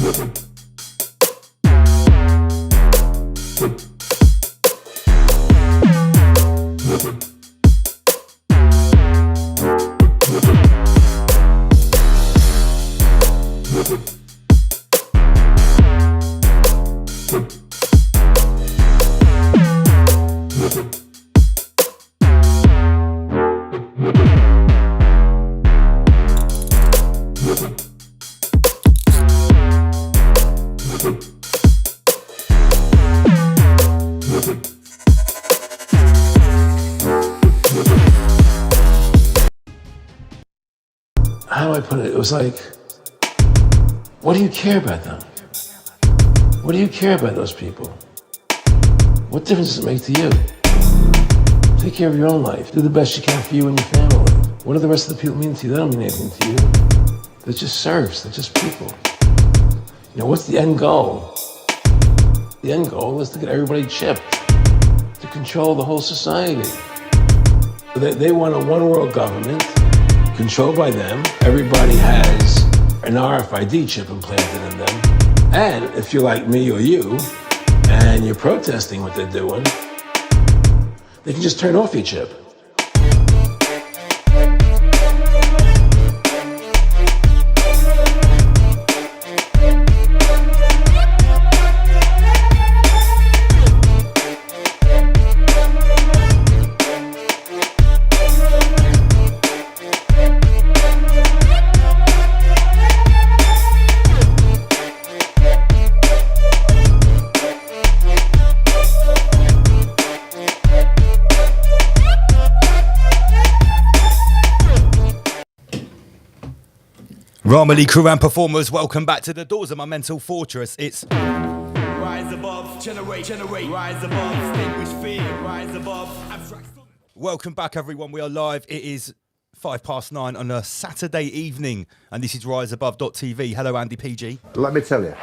How do I put it? It was like, what do you care about them? What do you care about those people? What difference does it make to you? Take care of your own life. Do the best you can for you and your family. What do the rest of the people mean to you? They don't mean anything to you. They're just serfs. They're just people. You know, what's the end goal? The end goal is to get everybody chipped, to control the whole society. They want a one-world government controlled by them. Everybody has an RFID chip implanted in them. And if you're like me or you, and you're protesting what they're doing, they can just turn off your chip. Ramali crew and performers, welcome back to the doors of my mental fortress. It's rise above, generate, rise above, extinguish fear, rise above, abstract. Welcome back, everyone. We are live. It is 9:05 on a Saturday evening, and this is riseabove.tv. Hello, Andy PG. Let me tell you,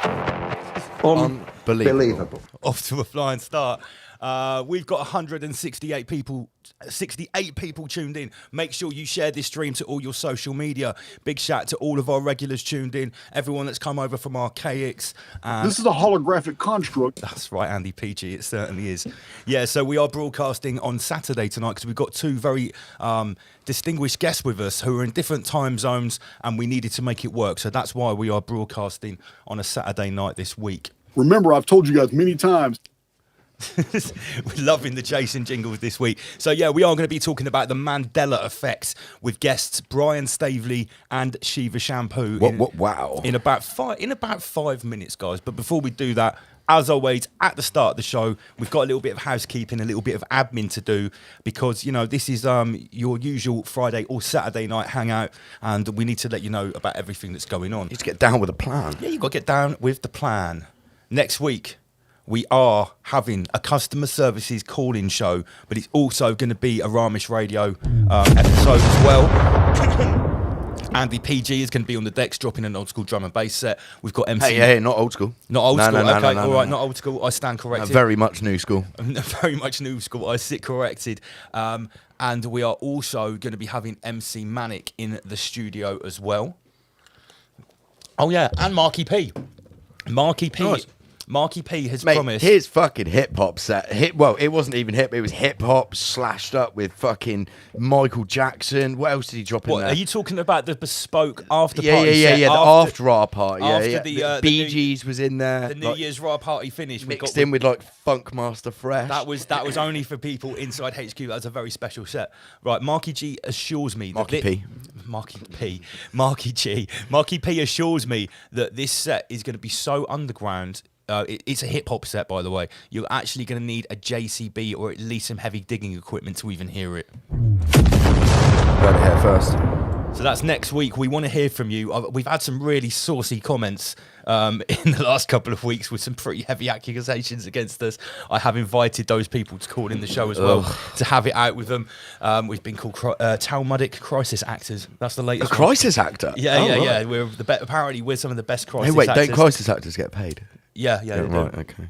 unbelievable. Off to a flying start. We've got 168 people, 68 people tuned in. Make sure you share this stream to all your social media. Big shout to all of our regulars tuned in, everyone that's come over from Archaics. This is a holographic construct. That's right, Andy PG, it certainly is. Yeah, so we are broadcasting on Saturday tonight because we've got two very distinguished guests with us who are in different time zones, and we needed to make it work. So that's why we are broadcasting on a Saturday night this week. Remember, I've told you guys many times. We're loving the Jason jingles this week. So yeah, we are going to be talking about the Mandela effects with guests Brian Staveley and Shiva Shampoo. Wow! In about 5 minutes, guys. But before we do that, as always, at the start of the show, we've got a little bit of housekeeping, a little bit of admin to do, because, you know, this is your usual Friday or Saturday night hangout, and we need to let you know about everything that's going on. You need to get down with a plan. Yeah, you've got to get down with the plan. Next week, we are having a customer services call-in show, but it's also going to be a Ramesh Radio episode as well. Andy PG is going to be on the decks, dropping an old school drum and bass set. We've got MC. Hey, not old school. Not old school. No, Okay, no, all right, no. not old school. I stand corrected. Very much new school. Very much new school. I sit corrected. And we are also going to be having MC Manic in the studio as well. Oh yeah, and Marky P. Marky P. Nice. Marky P has Mate, promised. his fucking hip hop set. Well, it wasn't even hip. It was hip hop slashed up with fucking Michael Jackson. What else did he drop in What there? are you talking about? The bespoke after Yeah, party? yeah. The after our party. after Yeah. the Bee Gees was in there. The New Year's Raw party finish. Mixed in with like Funkmaster Fresh. That was only for people inside HQ. That was a very special set. Right, Marky G assures me. Marky P. Marky P assures me that this set is going to be so underground. It's a hip hop set, by the way. You're actually going to need a JCB or at least some heavy digging equipment to even hear it. Heard it here first. So that's next week. We want to hear from you. We've had some really saucy comments in the last couple of weeks with some pretty heavy accusations against us. I have invited those people to call in the show as well to have it out with them. We've been called Talmudic crisis actors. That's the latest. A crisis actor? Yeah. We're apparently we're some of the best crisis Hey, wait, actors. don't crisis actors get paid? Yeah, they do. Right, okay.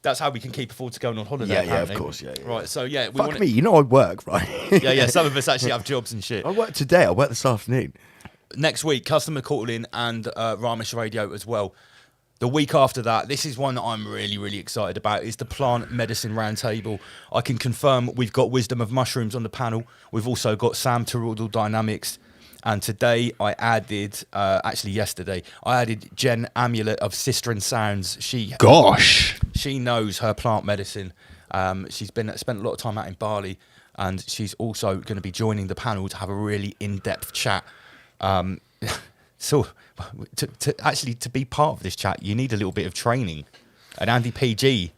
That's how we can keep afford to going on holiday. Yeah, of course, yeah. Right, so yeah, we Fuck me, you know I work, right? Yeah. Some of us actually have jobs and shit. I work today. I work this afternoon. next week, Customer Call In and Ramesh Radio as well. The week after that, this is one that I'm really, really excited about, is the Plant Medicine Roundtable. I can confirm we've got Wisdom of Mushrooms on the panel. We've also got Sam Toroidal Dynamics. And today I added, yesterday, I added Jen Amulet of Sistren Sounds. She knows her plant medicine. She's spent a lot of time out in Bali, and she's also going to be joining the panel to have a really in-depth chat. So to be part of this chat, you need a little bit of training. And Andy PG,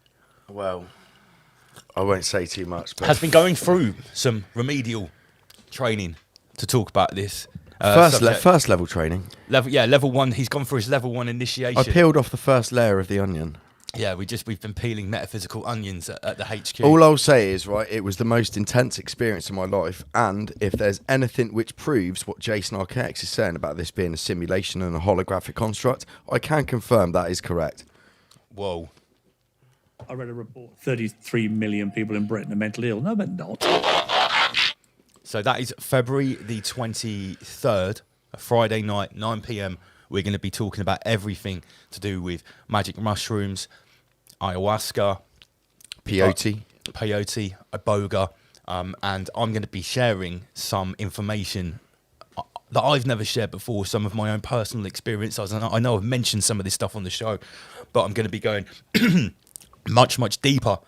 Well, I won't say too much, but has been going through some remedial training to talk about this. first level training. Level 1. He's gone for his level 1 initiation. I peeled off the first layer of the onion. Yeah, we've been peeling metaphysical onions at the HQ. All I'll say is, right, it was the most intense experience of my life, and if there's anything which proves what Jason Arquex is saying about this being a simulation and a holographic construct, I can confirm that is correct. Whoa. I read a report, 33 million people in Britain are mentally ill. No, they're not. So that is February the 23rd, a Friday night, 9 p.m. We're going to be talking about everything to do with magic mushrooms, ayahuasca, Peyote. iboga, and I'm going to be sharing some information that I've never shared before, some of my own personal experiences. I know I've mentioned some of this stuff on the show, but I'm going to be going much, much deeper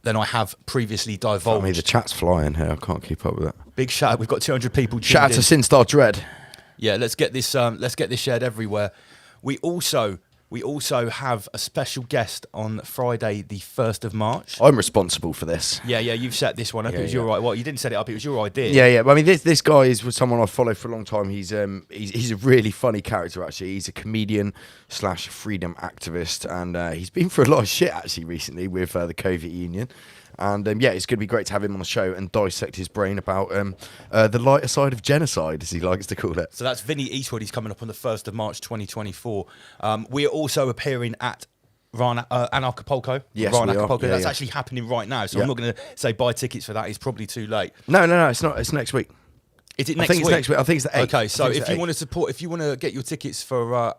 than I have previously divulged. I mean, the chat's flying here. I can't keep up with that. Big shout out. We've got 200 people tuned Shout out in. to Sinstar Dread. Yeah, let's get this shared everywhere. We also have a special guest on Friday, the 1st of March. I'm responsible for this. Yeah, you've set this one up. Yeah, It was yeah. your right. Well, you didn't set it up. It was your idea. Yeah. I mean, this guy was someone I've followed for a long time. He's a really funny character, actually. He's a comedian / freedom activist, and he's been through a lot of shit actually recently with the Covert Union. And it's going to be great to have him on the show and dissect his brain about the lighter side of genocide, as he likes to call it. So that's Vinny Eastwood. He's coming up on the 1st of March 2024. We are also appearing at Acapulco. Yes, Ryan we are. Acapulco. Yeah, That's yeah. actually happening right now. So Yeah. I'm not going to say buy tickets for that. It's probably too late. No, it's not. It's next week. Is it I next think week? it's next week. I think it's the 8th. Okay, so I think if it's you the want to support, if you want to get your tickets for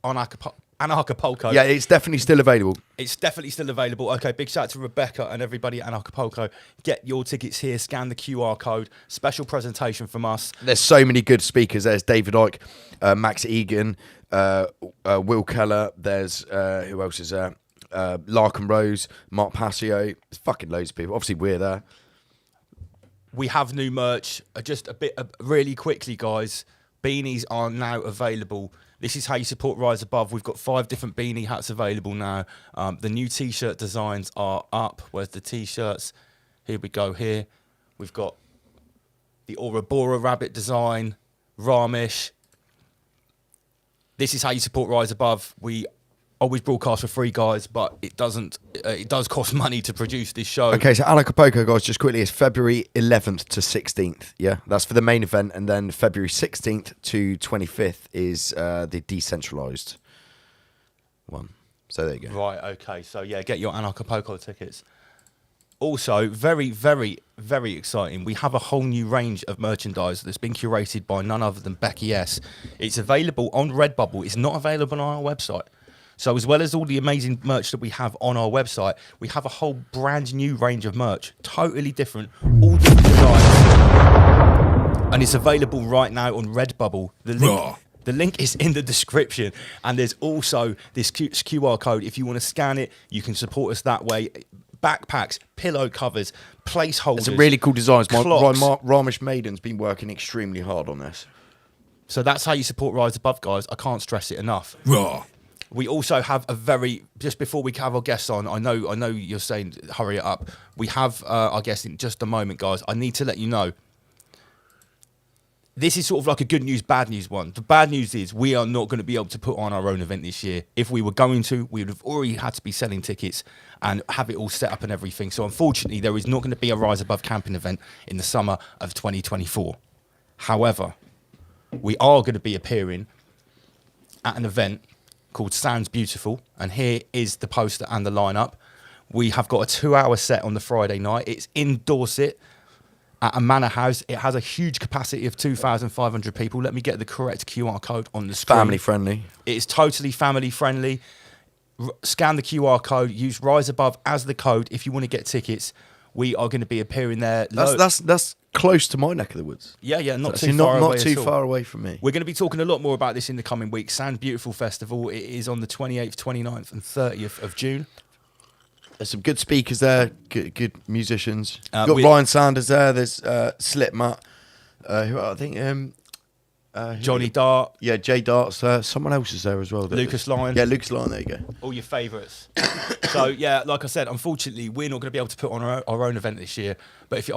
Acapulco, 8th. Yeah, it's definitely still available. it's definitely still available. Okay, big shout out to Rebecca and everybody at Acapulco. Get your tickets here. Scan the QR code. Special presentation from us. There's so many good speakers. There's David Icke, Max Egan, Will Keller. There's who else is there? Larkin Rose, Mark Passio. There's fucking loads of people. Obviously, we're there. We have new merch. Just a bit, really quickly, guys. Beanies are now available. This is how you support Rise Above. We've got 5 different beanie hats available now. The new T-shirt designs are up. Where's the T-shirts? Here we go. Here we've got the Ouroboros rabbit design, Ramesh. This is how you support Rise Above. We always broadcast for free, guys, but it doesn't. It does cost money to produce this show. Okay, so Acapulco, guys, just quickly, is February 11th to 16th. Yeah, that's for the main event, and then February 16th to 25th is the decentralized one. So there you go. Right, okay. So, yeah, get your Acapulco tickets. Also, very, very, very exciting. We have a whole new range of merchandise that's been curated by none other than Becky S. It's available on Redbubble. It's not available on our website. So as well as all the amazing merch that we have on our website, we have a whole brand new range of merch. Totally different. All different designs. And it's available right now on Redbubble. The link is in the description, and there's also this QR code. If you want to scan it, you can support us that way. Backpacks, pillow covers, placeholders. It's a really cool designs. Clocks. Ramesh Maiden's been working extremely hard on this. So that's how you support Rise Above, guys. I can't stress it enough. We also have a very, just before we have our guests on, I know you're saying hurry it up. We have our guest in just a moment, guys. I need to let you know. This is sort of like a good news, bad news one. The bad news is we are not going to be able to put on our own event this year. If we were going to, we would have already had to be selling tickets and have it all set up and everything. So unfortunately, there is not going to be a Rise Above camping event in the summer of 2024. However, we are going to be appearing at an event called Sounds Beautiful, and here is the poster and the lineup. We have got a 2-hour set on the Friday night. It's in Dorset at a manor house. It has a huge capacity of 2,500 people. Let me get the correct QR code on the screen. Family friendly. It is totally family friendly. Scan the QR code. Use Rise Above as the code if you want to get tickets. We are going to be appearing there. That's close to my neck of the woods. Yeah, not Actually, too far away. not too at all. far away from me. We're going to be talking a lot more about this in the coming weeks. Sound Beautiful Festival. It is on the 28th, 29th, and 30th of June. There's some good speakers there, good musicians. You've got we- Ryan Sanders there. There's Slipmatt. Who I think Johnny Dart, Yeah, Jay Dart's there. Someone else is there as well. Lucas Lyon. Yeah, Lucas Lyon. There you go. all your favourites. So yeah, like I said, unfortunately, we're not going to be able to put on our own event this year. But if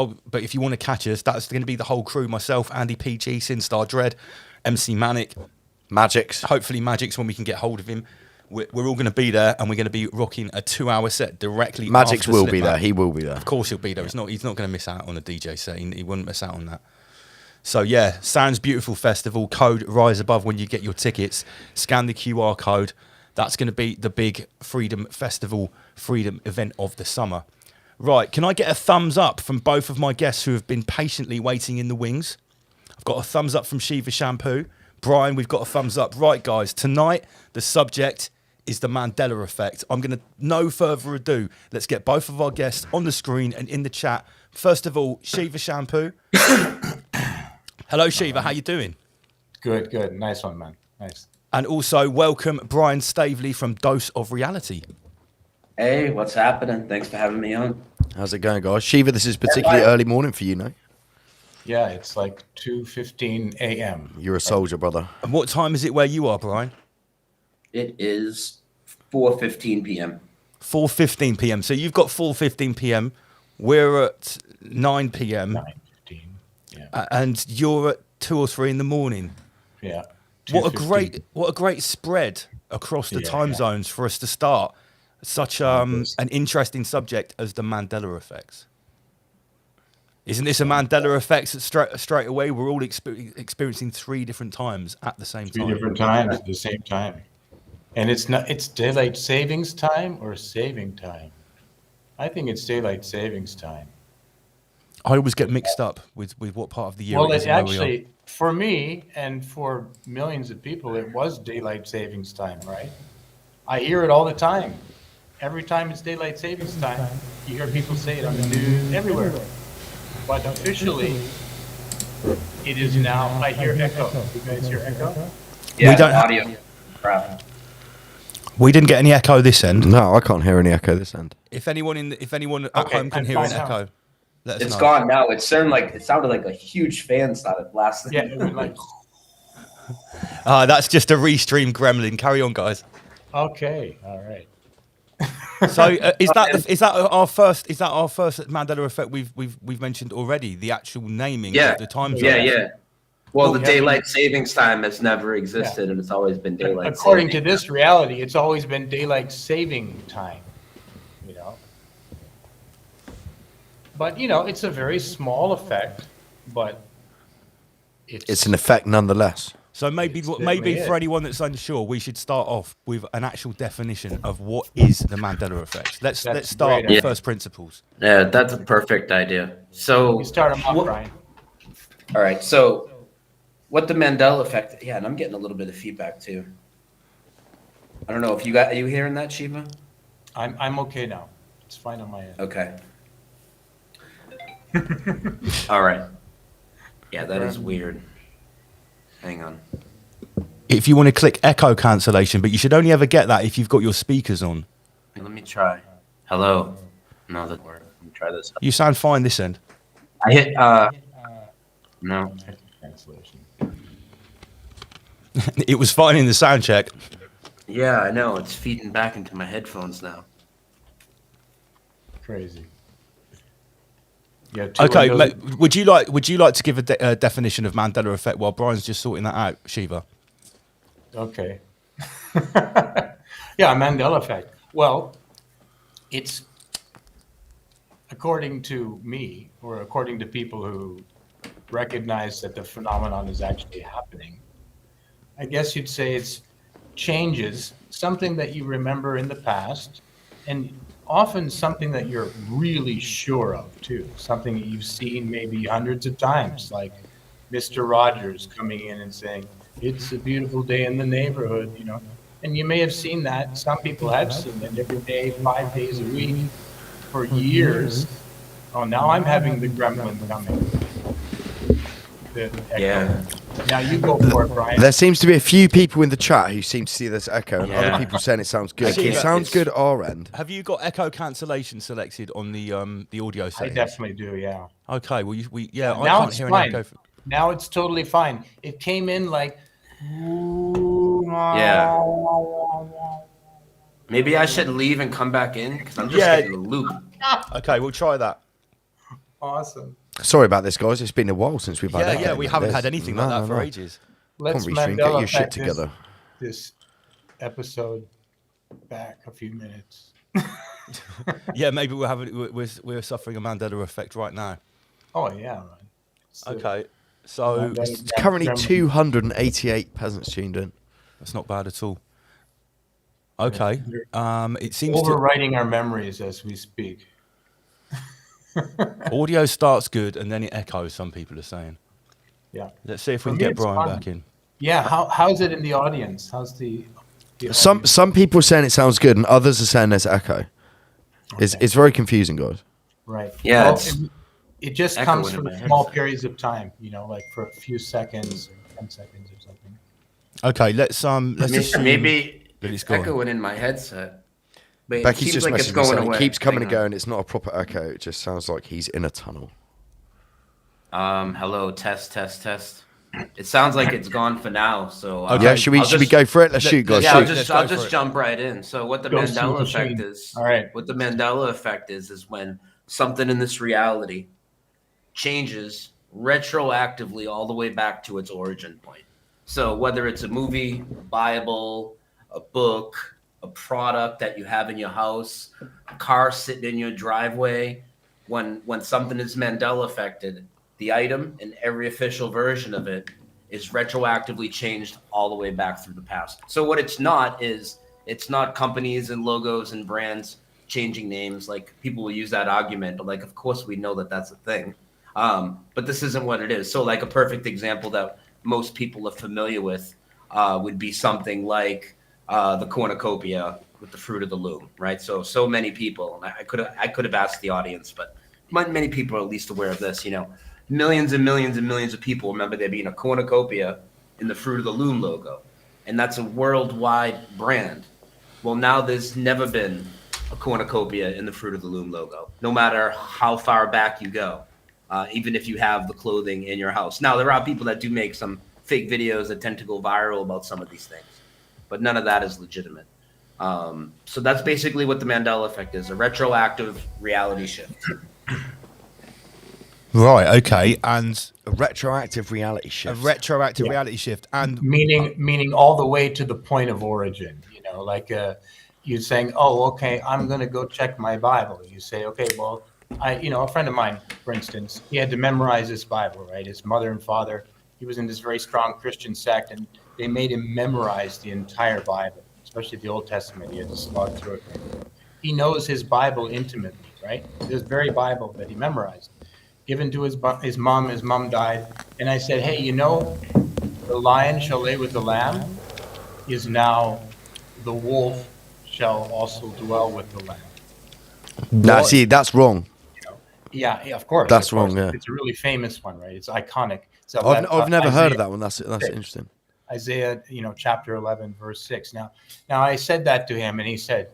you want to catch us, that's going to be the whole crew: myself, Andy PG, Sinstar Dread, MC Manic, Magic's. hopefully Magic's when we can get hold of him. We're all going to be there, and we're going to be rocking a 2-hour set directly. Magic's after will be Slipmatt. there. He will be there. Of course, he'll be there. He's not going to miss out on a DJ set. He wouldn't miss out on that. So yeah, Sounds Beautiful Festival, code Rise Above when you get your tickets. Scan the QR code. That's going to be the big Freedom Festival, Freedom event of the summer. Right, can I get a thumbs up from both of my guests who have been patiently waiting in the wings? I've got a thumbs up from Shiva Shampoo. Brian, we've got a thumbs up. Right, guys, tonight the subject is the Mandela effect. I'm going to, no further ado, let's get both of our guests on the screen and in the chat. First of all, Shiva Shampoo. Hello, Shiva. How you doing? Good. Nice one, man. Nice. And also welcome Brian Staveley from Dose of Reality. Hey, what's happening? Thanks for having me on. How's it going, guys? Shiva, this is particularly early morning for you, no? Yeah, it's like 2:15 a.m. You're a soldier, brother. And what time is it where you are, Brian? It is 4:15 p.m. 4:15 p.m. So you've got 4:15 p.m. We're at 9 p.m. 9:15. Yeah. And you're at 2 or 3 in the morning. Yeah. What a 2:15. great spread across the Yeah, time yeah. zones for us to start such an interesting subject as the Mandela effects. Isn't this a Mandela effect that straight away we're all experiencing 3 different times at the same Three time? different times at the same time. And it's daylight savings time or saving time? I think it's daylight savings time. I always get mixed up with what part of the year Well, it is it and where we are. actually, for me and for millions of people, it was daylight savings time, right? I hear it all the time. Every time it's daylight savings time, you hear people say it on the news everywhere. But officially, it is now. I hear echo. You guys hear echo? Yeah, We don't ha- audio. Crap. We didn't get any echo this end. No, I can't hear any echo this end. If anyone at Okay, home can I'm hear an fine now. echo, let us It's know. gone now. It sounded like a huge fan started blasting. Yeah, it was like, That's just a restream gremlin. Carry on, guys. okay, all right. So is that our first Mandela effect we've mentioned already? The actual naming Yeah. of the time zone. Yeah. Well, the Yeah. daylight savings time has never existed, and it's always been daylight. According to saving. this reality, it's always been daylight saving time, you know. But it's a very small effect, but It's an effect nonetheless. So maybe It's maybe certainly for is. anyone that's unsure, we should start off with an actual definition of what is the Mandela effect. Let's That's start great. with Yeah. first principles. Yeah, that's a perfect idea. So, you start them off, what- Brian. all right. So, what the Mandela effect? Yeah, and I'm getting a little bit of feedback too. I don't know if are you hearing that, Shiva? I'm okay now. It's fine on my end. Okay. All right. Yeah, that is weird. Hang on. If you want to click echo cancellation, but you should only ever get that if you've got your speakers on. Let me try. Hello. No, that worked. Let me try this. You sound fine this end. I hit. No. Cancellation. It was fine in the sound check. Yeah, I know. It's feeding back into my headphones now. Crazy. Yeah. two Okay, windows. would you like to give a definition of Mandela effect while Brian's just sorting that out, Shiva? Okay. Yeah, Mandela effect. Well, it's according to me, or according to people who recognize that the phenomenon is actually happening. I guess you'd say it's changes, something that you remember in the past, and often something that you're really sure of too, something that you've seen maybe hundreds of times, like Mr. Rogers coming in and saying, "It's a beautiful day in the neighborhood," you know. And you may have seen that. Some people have seen it every day, 5 days a week, for years. Oh, now I'm having the gremlin coming. The echo. Yeah. Now you go for it, Brian. There seems to be a few people in the chat who seem to see this echo, and other people saying it sounds good. See, It sounds it's- good at our end. Have you got echo cancellation selected on the audio I settings? definitely do, yeah. Okay, well, I Now can't it's hear fine. any echo. Now it's totally fine. It came in like. Yeah. Maybe I should leave and come back in because I'm just Yeah. getting the loop. Okay, we'll try that. Awesome. Sorry about this, guys. It's been a while since we've had Yeah, echo we like haven't this. had anything No, like that no, for no. ages. Let's Come on, Restream, get Mandela your shit effect together. this episode back a few minutes. Yeah, maybe we're suffering a Mandela effect right now. Oh yeah, man. It's, Okay, so Mandela- It's currently 288 peasants tuned in. that's not bad at all. Okay, it seems overwriting our memories as we speak. audio starts good and then it echoes. Some people are saying. Yeah. Let's see if we For can me, get it's Brian fun. back in. Yeah. How's it in the audience? How's the Some people are saying it sounds good, and others are saying there's echo. It's very confusing, guys. right? Yeah, Well, it's it just echoing comes in for my small headset. periods of time. You know, like for a few seconds, or 10 seconds or something. Okay, let's assume maybe that it's it's gone. echoing in my headset. But it Becky's seems just like it's messaged me going saying away. it keeps coming and Hang on. going. It's not a proper echo. It just sounds like he's in a tunnel. Hello, test. It sounds like it's gone for now. So Okay. Yeah, should we go for it? Let's shoot, guys. Yeah, I'll shoot. just Let's go for it. jump right in. So what the Go see Mandela the effect machine. is? All right. What the Mandela effect is when something in this reality changes retroactively all the way back to its origin point. So whether it's a movie, Bible, a book, a product that you have in your house, a car sitting in your driveway, when something is Mandela affected, the item and every official version of it is retroactively changed all the way back through the past. So what it's not is it's not companies and logos and brands changing names. Like people will use that argument, but like, of course we know that that's a thing. But this isn't what it is. So like a perfect example that most people are familiar with would be something like the cornucopia with the fruit of the loom, right? So many people, and I could have asked the audience, but many people are at least aware of this, you know. Millions and millions and millions of people remember there being a cornucopia in the Fruit of the Loom logo. And that's a worldwide brand. Well, now there's never been a cornucopia in the Fruit of the Loom logo, no matter how far back you go, even if you have the clothing in your house. Now, there are people that do make some fake videos that tend to go viral about some of these things, but none of that is legitimate. So that's basically what the Mandela effect is, a retroactive reality shift. Right. Okay. And A retroactive reality a shift. retroactive reality shift. And Meaning all the way to the point of origin. You know, like you're saying, oh, okay, I'm going to go check my Bible. You say, okay, well, a friend of mine, for instance, he had to memorize his Bible, right? His mother and father, he was in this very strong Christian sect, and they made him memorize the entire Bible, especially the Old Testament. He had to slog through it. He knows his Bible intimately, right? This very Bible that he memorized, given to his mom. His mom died, and I said, hey, the lion shall lay with the lamb is now the wolf shall also dwell with the lamb. Nah, see, that's wrong. Yeah, of course. That's of course. wrong, yeah. It's a really famous one, right? It's iconic. So I've never heard of that one. That's interesting. Isaiah, chapter 11, verse 6. Now I said that to him, and he said,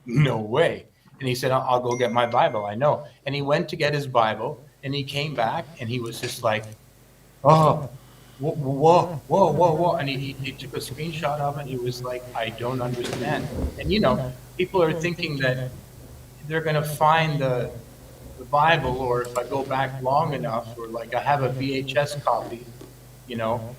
no way. And he said, I'll go get my Bible. I know. And he went to get his Bible, and he came back, and he was just like, oh, whoa. And he took a screenshot of it. He was like, I don't understand. And, people are thinking that they're going to find the Bible, or if I go back long enough, or like I have a VHS copy,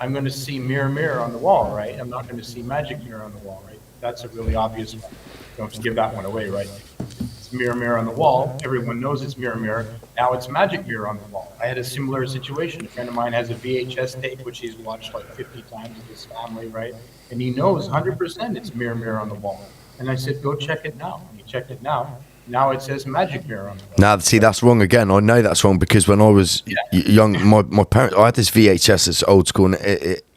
I'm going to see mirror, mirror on the wall, right? I'm not going to see magic mirror on the wall, right? That's a really obvious one. Don't give that one away, right? It's mirror, mirror on the wall. Everyone knows it's mirror, mirror. Now it's magic mirror on the wall. I had a similar situation. A friend of mine has a VHS tape, which he's watched like 50 times with his family, right? And he knows 100% it's mirror, mirror on the wall. And I said, go check it now. And he checked it now. Now it says magic mirror on the wall. Now, see, that's wrong again. I know that's wrong because when I was young, my parents, I had this VHS, it's old school, and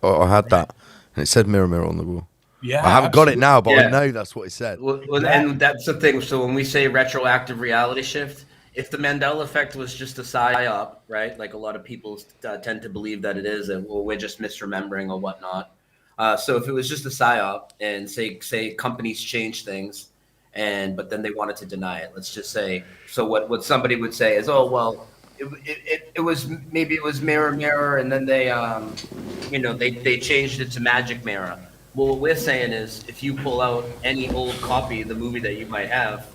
I had that, and it said mirror, mirror on the wall. Yeah, I haven't got it now, but Yeah. I know that's what it said. Well, and that's the thing. So when we say retroactive reality shift, if the Mandela effect was just a psyop, right? Like a lot of people tend to believe that it is, and we're just misremembering or whatnot. So if it was just a psyop, and say companies change things, but then they wanted to deny it. Let's just say. So what somebody would say is, oh well, it was maybe it was mirror mirror, and then they they changed it to magic mirror. Well, what we're saying is, if you pull out any old copy of the movie that you might have,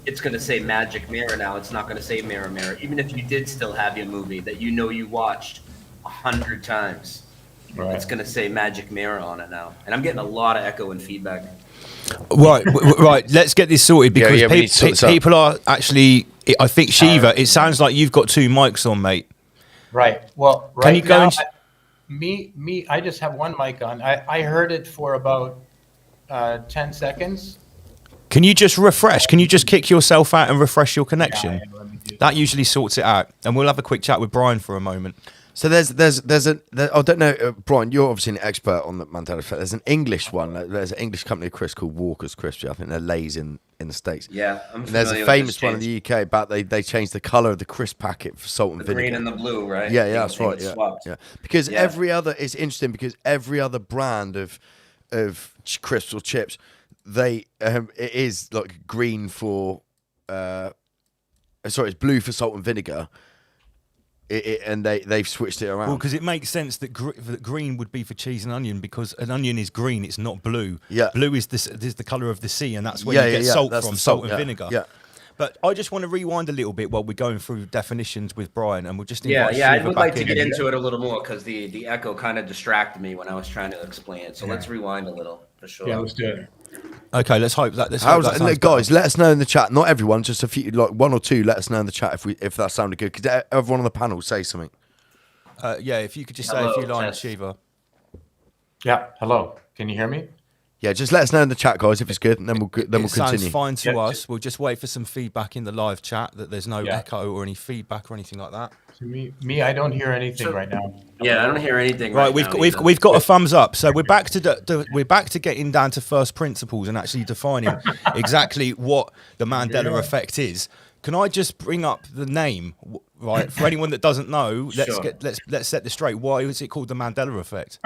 it's going to say magic mirror now. It's not going to say mirror mirror. Even if you did still have your movie that you watched 100 times, it's going to say magic mirror on it now. And I'm getting a lot of echo and feedback. Right. Let's get this sorted because we need to sort this out. people are actually. I think Shiva. It sounds like you've got two mics on, mate. Right. Well, right Can you go now, and I just have one mic on. I heard it for about 10 seconds. Can you just refresh? Can you just kick yourself out and refresh your connection? Yeah, let me do That usually sorts it out. And we'll have a quick chat with Brian for a moment. So there's I don't know, Brian, you're obviously an expert on the Mandela effect. There's an English one. There's an English company of crisps called Walker's Crisps. I think they're Lay's in the States. Yeah, and there's a famous one in the UK about they changed the colour of the crisp packet for salt and the vinegar. green and the blue, right? Yeah, that's right. Yeah. Because Yeah. it's interesting because every other brand of crisps or chips, it is like green for it's blue for salt and vinegar. And they've switched it around. Well, because it makes sense that green would be for cheese and onion because an onion is green, it's not blue. Yeah. Blue is the colour of the sea, and that's where you get salt that's from, the salt and vinegar. Yeah. But I just want to rewind a little bit while we're going through definitions with Brian, and we'll just invite I Shiva would back like to in. get into it a little more because the echo kind of distracted me when I was trying to explain it. So let's rewind a little for sure. Yeah, let's do it. Okay, let's hope that. Guys, let us know in the chat. Not everyone, just a few, like one or two. Let us know in the chat if that sounded good. Because everyone on the panel say something. If you could just say a few lines, Shiva. Yeah. Hello. Can you hear me? Yeah, just let us know in the chat, guys, if it's good, and then we'll It sounds continue. fine to us. We'll just wait for some feedback in the live chat that there's no echo or any feedback or anything like that. To me, I don't hear anything right now. Yeah, I don't hear anything. Right, now we've got a thumbs up. So we're back to getting down to first principles and actually defining exactly what the Mandela effect is. Can I just bring up the name, right? For anyone that doesn't know, let's set this straight. Why is it called the Mandela effect?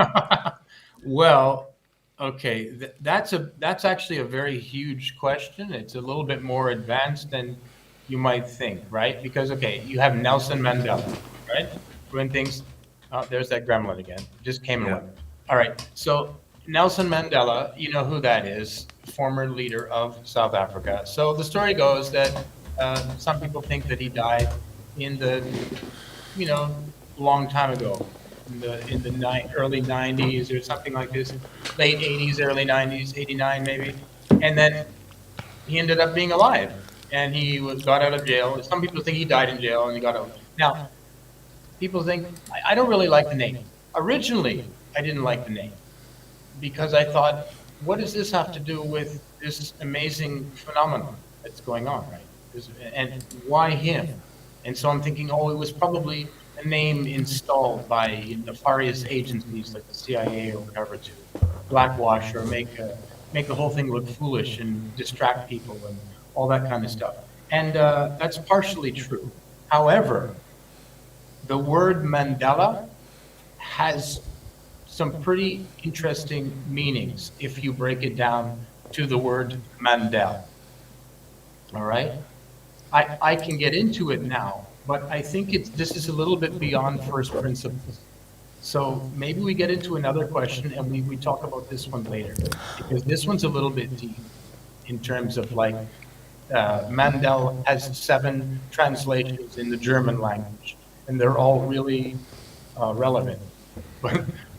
Well, okay, that's actually a very huge question. It's a little bit more advanced than you might think, right? Because you have Nelson Mandela, right? When things, there's that gremlin again. Just came and went. All right, so Nelson Mandela, you know who that is, former leader of South Africa. So the story goes that some people think that he died in the, long time ago, in the early 90s or something like this, late 80s, early 90s, 89 maybe, and then he ended up being alive, and he got out of jail. Some people think he died in jail and he got out. Now, people think, I don't really like the name. Originally, I didn't like the name because I thought, what does this have to do with this amazing phenomenon that's going on, right? And why him? And so I'm thinking, it was probably a name installed by nefarious agencies like the CIA or whatever to blackwash or make the whole thing look foolish and distract people and all that kind of stuff. And that's partially true. However, the word Mandela has some pretty interesting meanings if you break it down to the word Mandela. All right? I can get into it now, but I think this is a little bit beyond first principles. So maybe we get into another question and we talk about this one later, because this one's a little bit deep in terms of Mandela has 7 translations in the German language, and they're all really relevant.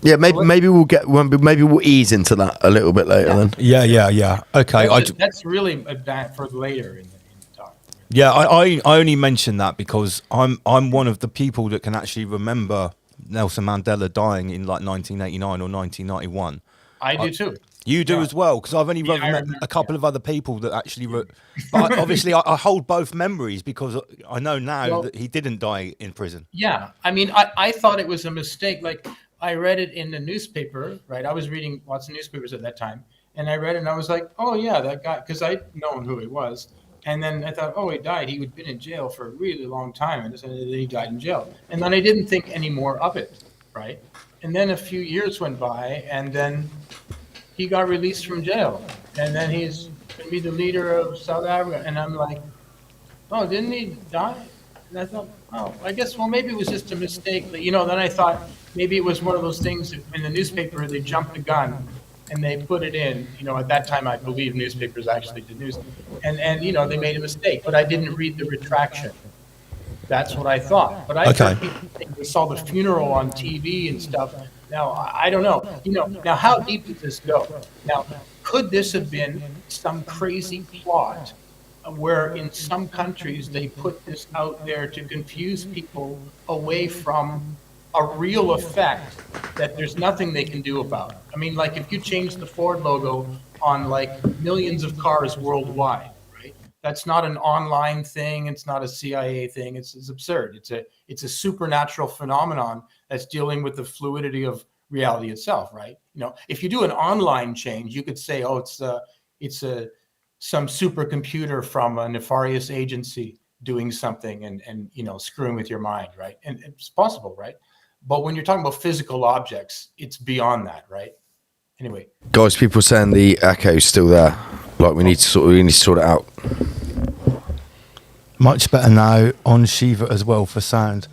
Yeah, maybe we'll ease into that a little bit later then. Yeah. Okay, that's really advanced for later in the talk. Yeah, I only mention that because I'm one of the people that can actually remember Nelson Mandela dying in 1989 or 1991. I do too. You do Yeah. as well, because I've only Yeah, met I remember, a couple of other people that actually wrote. But obviously, I hold both memories because I know now Well- that he didn't die in prison. Yeah, I mean, I thought it was a mistake. Like, I read it in the newspaper, right? I was reading lots of newspapers at that time, and I read it, and I was like, oh yeah, that guy, because I'd known who he was. And then I thought, oh, he died. He had been in jail for a really long time, and then he died in jail. And then I didn't think any more of it, right? And then a few years went by, and then he got released from jail, and then he's going to be the leader of South Africa. And I'm like, oh, didn't he die? And I thought, oh, I guess, well, maybe it was just a mistake. But, then I thought maybe it was one of those things that in the newspaper, they jumped the gun and they put it in. At that time, I believe newspapers actually did news. And they made a mistake, but I didn't read the retraction. That's what I thought. But I heard people think they saw the funeral on TV and stuff. Now, I don't know. Now, how deep does this go? Now, could this have been some crazy plot where in some countries they put this out there to confuse people away from a real effect that there's nothing they can do about? I mean, like if you change the Ford logo on like millions of cars worldwide, right? That's not an online thing. It's not a CIA thing. It's absurd. It's a supernatural phenomenon that's dealing with the fluidity of reality itself, right? If you do an online change, you could say, oh, it's some supercomputer from a nefarious agency doing something and screwing with your mind, right? And it's possible, right? But when you're talking about physical objects, it's beyond that, right? Anyway, Guys, people saying the echo's still there. Like we need to sort it out. Much better now on Shiva as well for sound.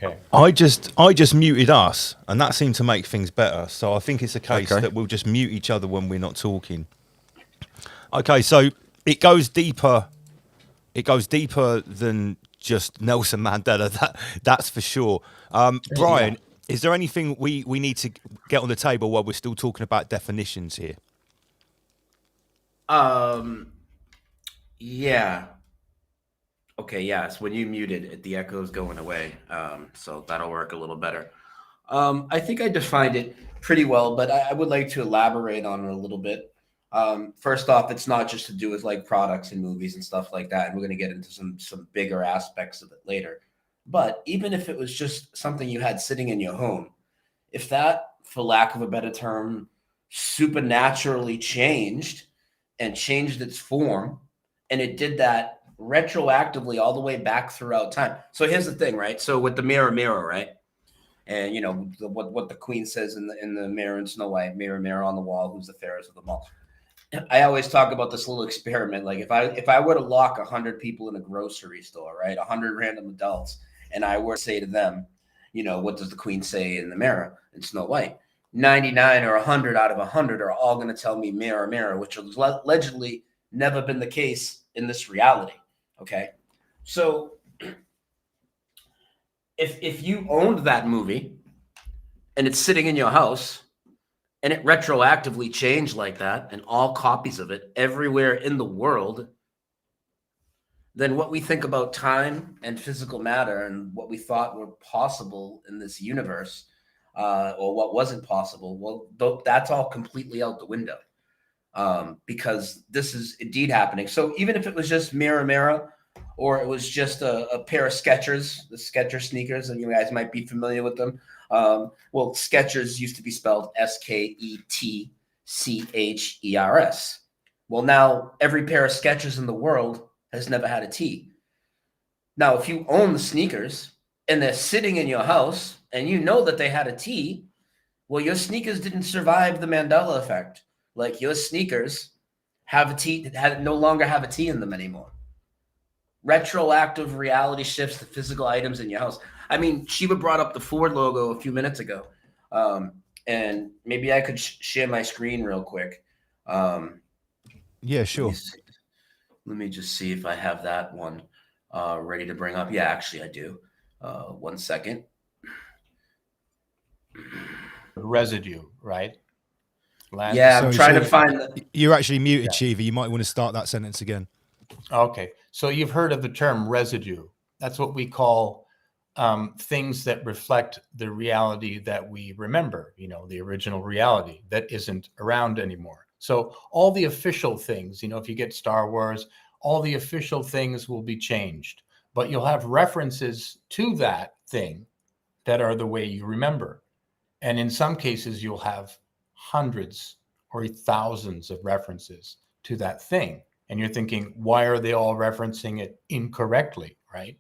okay. I just muted us, and that seemed to make things better. So I think it's a case that we'll just mute each other when we're not talking. Okay, so it goes deeper. It goes deeper than just Nelson Mandela. That's for sure. Brian, is there anything we need to get on the table while we're still talking about definitions here? Yeah. Okay, yes. When you muted it, the echo's going away. So that'll work a little better. I think I defined it pretty well, but I would like to elaborate on it a little bit. First off, it's not just to do with like products and movies and stuff like that. And we're going to get into some bigger aspects of it later. But even if it was just something you had sitting in your home, if that, for lack of a better term, supernaturally changed its form, and it did that retroactively all the way back throughout time. So here's the thing, right? So with the mirror, right? And what the queen says in the mirror in Snow White, mirror on the wall, who's the fairest of them all. I always talk about this little experiment. Like if I were to lock 100 people in a grocery store, right, 100 random adults, and I were to say to them, what does the queen say in the mirror in Snow White? 99 or 100 out of 100 are all going to tell me mirror, which has allegedly never been the case in this reality. Okay, so if you owned that movie and it's sitting in your house and it retroactively changed like that, and all copies of it everywhere in the world, then what we think about time and physical matter and what we thought were possible in this universe, or what wasn't possible, well, that's all completely out the window, because this is indeed happening. So even if it was just mirror, or it was just a pair of Skechers, the Skechers sneakers, and you guys might be familiar with them. Well, Skechers used to be spelled Sketchers. Well, now every pair of Skechers in the world has never had a T. Now, if you own the sneakers and they're sitting in your house and you know that they had a T, well, your sneakers didn't survive the Mandela effect. Like your sneakers have a T, no longer have a T in them anymore. Retroactive reality shifts to physical items in your house. I mean, Shiva brought up the Ford logo a few minutes ago. And maybe I could share my screen real quick. Yeah, sure. Let me just see if I have that one ready to bring up. Yeah, actually I do. 1 second. Residue, right? Yeah, I'm trying to find You're actually muted, Shiva. You might want to start that sentence again. Okay, so you've heard of the term residue. That's what we call things that reflect the reality that we remember, the original reality that isn't around anymore. So all the official things, if you get Star Wars, all the official things will be changed, but you'll have references to that thing that are the way you remember. And in some cases, you'll have hundreds or thousands of references to that thing. And you're thinking, why are they all referencing it incorrectly, right?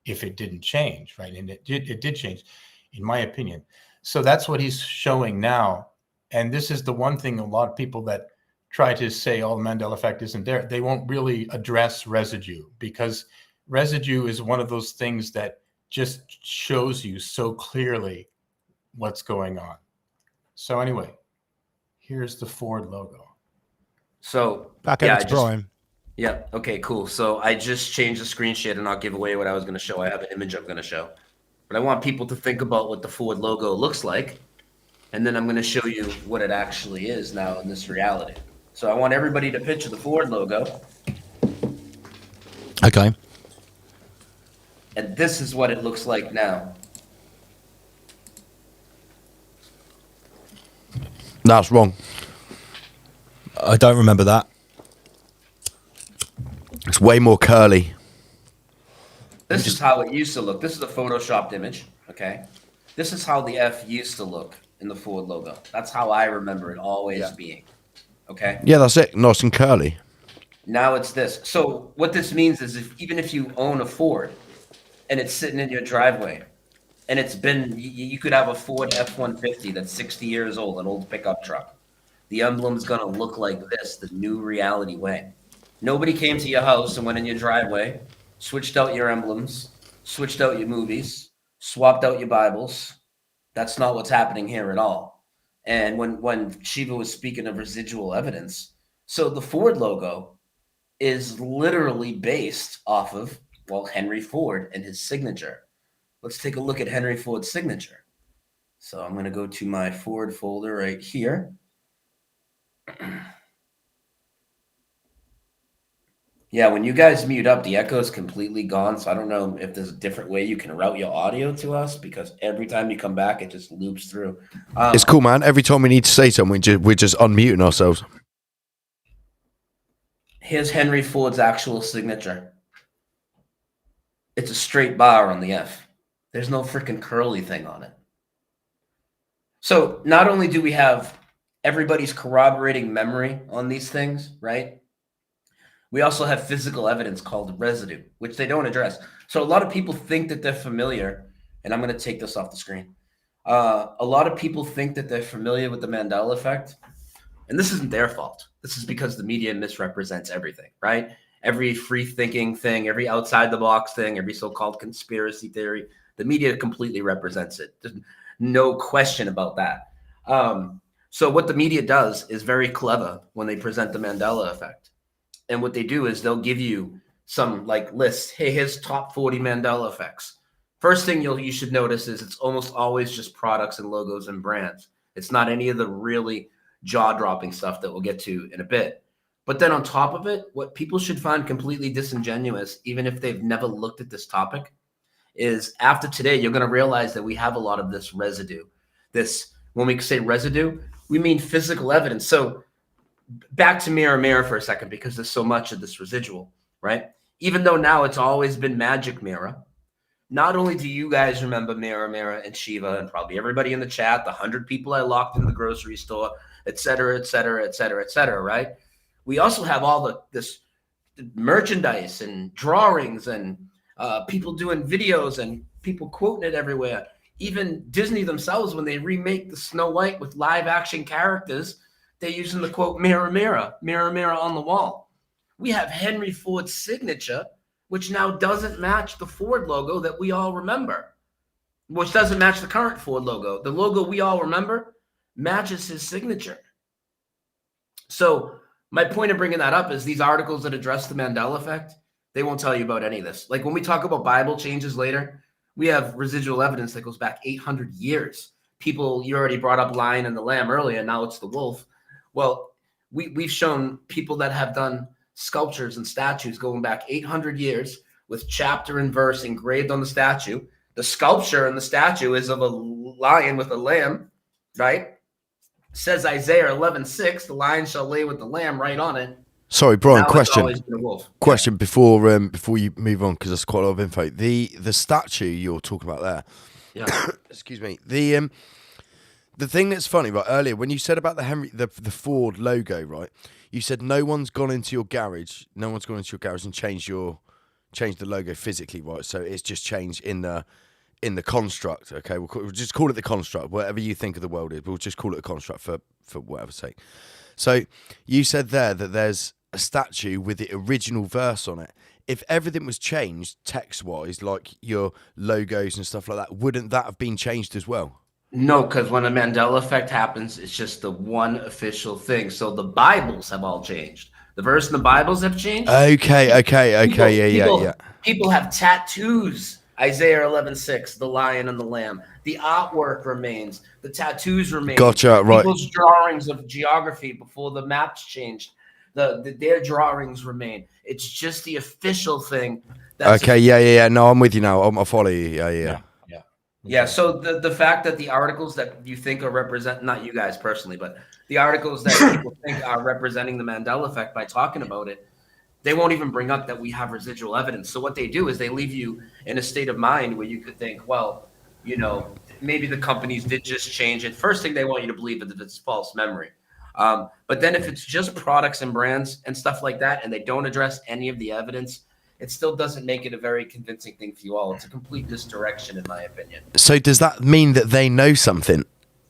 If it didn't change, right? And it did change, in my opinion. So that's what he's showing now. And this is the one thing a lot of people that try to say, oh, the Mandela effect isn't there, they won't really address residue, because residue is one of those things that just shows you so clearly what's going on. So anyway, here's the Ford logo. So Back over to Brian. Yeah. Okay, cool. So I just changed the screen share to not give away what I was going to show. I have an image I'm going to show, but I want people to think about what the Ford logo looks like. And then I'm going to show you what it actually is now in this reality. So I want everybody to picture the Ford logo. Okay. And this is what it looks like now. That's wrong. I don't remember that. It's way more curly. This is how it used to look. This is a photoshopped image, okay? This is how the F used to look in the Ford logo. That's how I remember it always being, okay? Yeah, that's it. Nice and curly. Now it's this. So what this means is even if you own a Ford and it's sitting in your driveway and it's been, you could have a Ford F-150 that's 60 years old, an old pickup truck. The emblem's going to look like this, the new reality way. Nobody came to your house and went in your driveway, switched out your emblems, switched out your movies, swapped out your Bibles. That's not what's happening here at all. And when Shiva was speaking of residual evidence, so the Ford logo is literally based off of, well, Henry Ford and his signature. Let's take a look at Henry Ford's signature. So I'm going to go to my Ford folder right here. Yeah, when you guys mute up, the echo is completely gone. So I don't know if there's a different way you can route your audio to us, because every time you come back, it just loops through. It's cool, man. Every time we need to say something, we're just unmuting ourselves. Here's Henry Ford's actual signature. It's a straight bar on the F. There's no freaking curly thing on it. So not only do we have everybody's corroborating memory on these things, right? We also have physical evidence called residue, which they don't address. So a lot of people think that they're familiar, and I'm going to take this off the screen. A lot of people think that they're familiar with the Mandela effect, and this isn't their fault. This is because the media misrepresents everything, right? Every free thinking thing, every outside the box thing, every so-called conspiracy theory, the media completely represents it. There's no question about that. So what the media does is very clever when they present the Mandela effect. And what they do is they'll give you some like lists. Hey, here's top 40 Mandela effects. First thing you should notice is it's almost always just products and logos and brands. It's not any of the really jaw-dropping stuff that we'll get to in a bit. But then on top of it, what people should find completely disingenuous, even if they've never looked at this topic, is after today, you're going to realize that we have a lot of this residue. This, when we say residue, we mean physical evidence. So back to Mirror Mirror for a second, because there's so much of this residual, right? Even though now it's always been Magic Mirror, not only do you guys remember Mirror Mirror and Shiva, and probably everybody in the chat, the 100 people I locked in the grocery store, et cetera, et cetera, et cetera, et cetera, right? We also have all this merchandise and drawings and people doing videos and people quoting it everywhere. Even Disney themselves, when they remake the Snow White with live action characters, they're using the quote, mirror, mirror, mirror, mirror on the wall. We have Henry Ford's signature, which now doesn't match the Ford logo that we all remember, which doesn't match the current Ford logo. The logo we all remember matches his signature. So my point of bringing that up is these articles that address the Mandela effect, they won't tell you about any of this. Like when we talk about Bible changes later, we have residual evidence that goes back 800 years. People, you already brought up Lion and the Lamb earlier, now it's the wolf. Well, we've shown people that have done sculptures and statues going back 800 years with chapter and verse engraved on the statue The sculpture and the statue is of a lion with a lamb, right? Says Isaiah 11:6, the lion shall lay with the lamb right on it. Sorry, Brian. Now it's always been a wolf. Question before you move on, because that's quite a lot of info. The statue you're talking about there. Yeah. Excuse me. The thing that's funny, right? Earlier when you said about the Ford logo, right? You said no one's gone into your garage and changed the logo physically, right? So it's just changed in the construct. Okay, we'll just call it the construct. Whatever you think of the world is, we'll just call it a construct for whatever's sake. So you said there that there's a statue with the original verse on it. If everything was changed text-wise, like your logos and stuff like that, wouldn't that have been changed as well? No, because when a Mandela effect happens, it's just the one official thing. So the Bibles have all changed. The verse in the Bibles have changed. Okay. People have tattoos. Isaiah 11:6, the lion and the lamb. The artwork remains. The tattoos remain. Gotcha, right. People's drawings of geography before the maps changed. Their drawings remain. It's just the official thing. Yeah. No, I'm with you now. I'll follow you. Yeah. Yeah, so the fact that the articles that you think are not you guys personally, but the articles that people think are representing the Mandela effect by talking about it, they won't even bring up that we have residual evidence. So what they do is they leave you in a state of mind where you could think, well, maybe the companies did just change it. First thing they want you to believe is that it's false memory. But then if it's just products and brands and stuff like that, and they don't address any of the evidence, it still doesn't make it a very convincing thing for you all. It's a complete misdirection, in my opinion. So does that mean that they know something?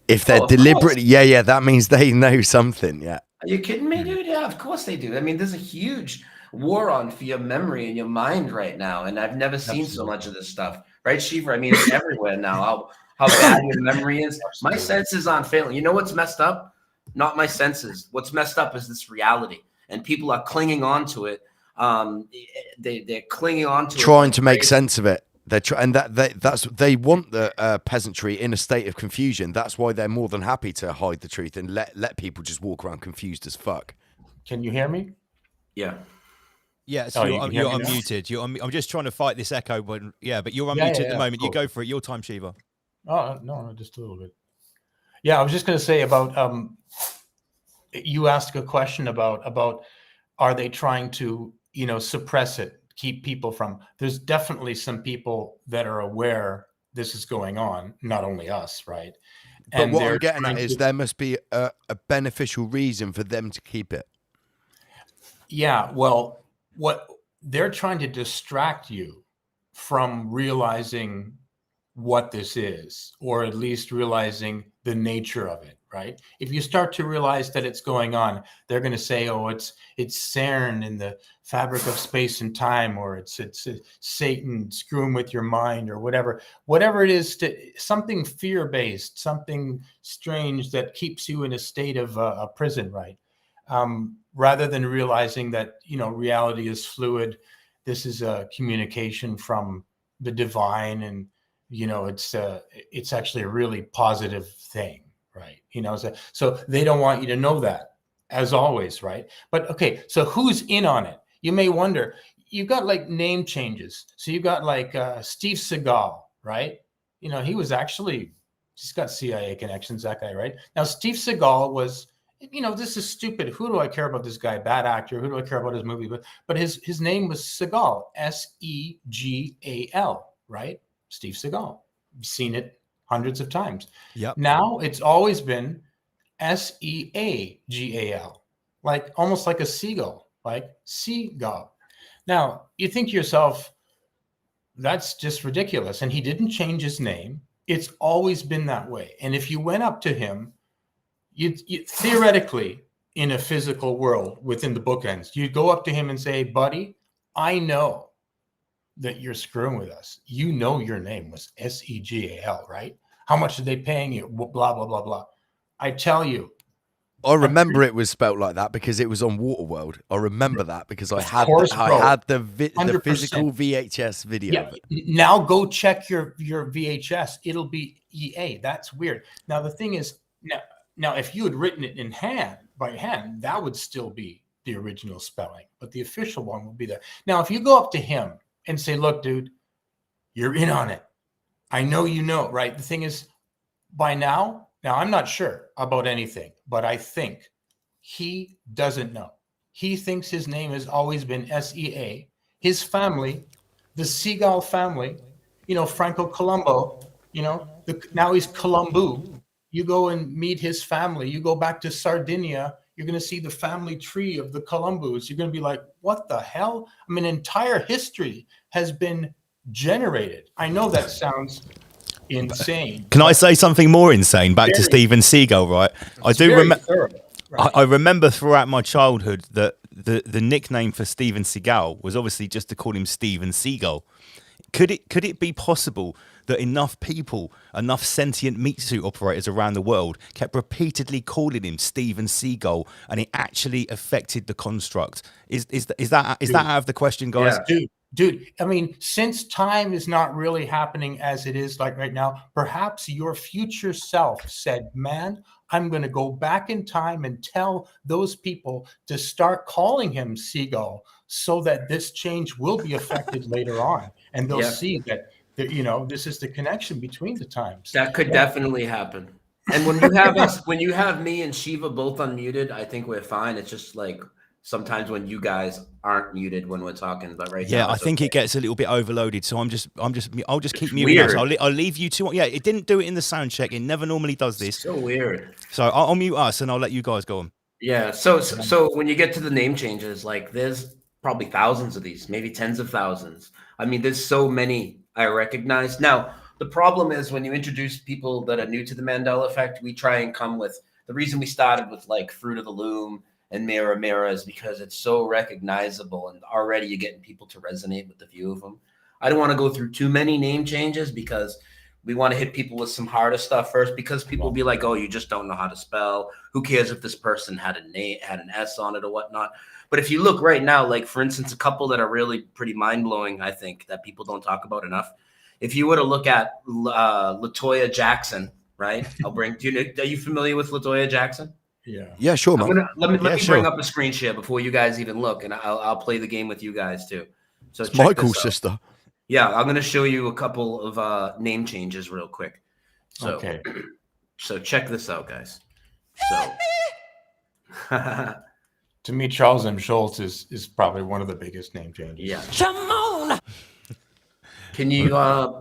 If they're deliberately, that means they know something. Yeah. Are you kidding me, dude? Yeah, of course they do. I mean, there's a huge war on for your memory and your mind right now, and I've never seen so much of this stuff, right, Shiva? I mean, it's everywhere now. How bad your memory is. My senses aren't failing. You know what's messed up? Not my senses. What's messed up is this reality, and people are clinging on to it. They're clinging on to trying to make sense of it. They want the peasantry in a state of confusion. That's why they're more than happy to hide the truth and let people just walk around confused as fuck. Can you hear me? Yeah. Yeah, so you're unmuted. I'm just trying to fight this echo, but you're unmuted at the moment. Cool. You go for it. Your time, Shiva. Oh no, just a little bit. Yeah, I was just going to say about you asked a question about are they trying to suppress it, keep people from. There's definitely some people that are aware this is going on, not only us, right? But what I'm getting at is there must be a beneficial reason for them to keep it. Yeah, well, what they're trying to distract you from realizing what this is, or at least realizing the nature of it, right? If you start to realize that it's going on, they're going to say, oh, it's CERN in the fabric of space and time, or it's Satan screwing with your mind, or whatever it is, something fear-based, something strange that keeps you in a state of a prison, right? Rather than realizing that, reality is fluid. This is a communication from the divine, and it's actually a really positive thing, right? So they don't want you to know that, as always, right? But okay, so who's in on it? You may wonder. You've got like name changes. So you've got like Steve Seagal, right? He's got CIA connections, that guy, right? Now, Steve Seagal was, this is stupid. Who do I care about this guy? Bad actor. Who do I care about his movie? But his name was Seagal, Segal, right? Steve Seagal. You've seen it hundreds of times. Yep. Now it's always been Seagal, like almost like a seagull, like seagull. Now you think to yourself, that's just ridiculous. And he didn't change his name. It's always been that way. And if you went up to him, you theoretically, in a physical world within the bookends, you'd go up to him and say, buddy, I know that you're screwing with us. Your name was Segal, right? How much are they paying you? Blah, blah, blah, blah. I tell you. I remember it was spelt like that because it was on Waterworld. I remember that because I had the physical VHS video. Yeah. Of it. Now go check your VHS. It'll be EA. That's weird. Now the thing is, now if you had written it by hand, that would still be the original spelling, but the official one would be there. Now, if you go up to him and say, look, dude, you're in on it. I know you know, right? The thing is, by now I'm not sure about anything, but I think he doesn't know. He thinks his name has always been SEA. His family, the Seagull family, Franco Colombo, now he's Colombo. You go and meet his family. You go back to Sardinia, you're going to see the family tree of the Columbus. You're going to be like, what the hell? I mean, entire history has been generated. I know that sounds insane. Can I say something more insane? Back to Steven Seagal, right? I do remember. Right. I remember throughout my childhood that the nickname for Steven Seagal was obviously just to call him Steven Seagal. Could it be possible that enough people, enough sentient meat suit operators around the world kept repeatedly calling him Steven Seagal, and it actually affected the construct? Is that out of the question, guys? Yeah. Dude, I mean, since time is not really happening as it is like right now, perhaps your future self said, man, I'm going to go back in time and tell those people to start calling him Seagull so that this change will be affected later on. And they'll see that, this is the connection between the times. That could definitely happen. And when you have me and Shiva both unmuted, I think we're fine. It's just like sometimes when you guys aren't muted when we're talking, but now I think it gets a little bit overloaded. So I'll just keep muting us. I'll leave you two. Yeah, it didn't do it in the sound check. It never normally does this. So weird. So I'll mute us and I'll let you guys go on. Yeah. So when you get to the name changes, like there's probably thousands of these, maybe tens of thousands. I mean, there's so many I recognize. Now, the problem is when you introduce people that are new to the Mandela effect, we try and come with the reason we started with like Fruit of the Loom and Mirror Mirror is because it's so recognizable and already you're getting people to resonate with the few of them. I don't want to go through too many name changes because we want to hit people with some harder stuff first, because people will be like, oh, you just don't know how to spell. Who cares if this person had an S on it or whatnot? But if you look right now, like for instance, a couple that are really pretty mind-blowing, I think, that people don't talk about enough. If you were to look at LaToya Jackson, right? Are you familiar with LaToya Jackson? Yeah, sure, man. Let me bring up a screen share before you guys even look, and I'll play the game with you guys too. So it's Michael's sister. Yeah, I'm going to show you a couple of name changes real quick. So, okay. So check this out, guys. So, to me, Charles M. Schultz is probably one of the biggest name changes. Yeah. Can you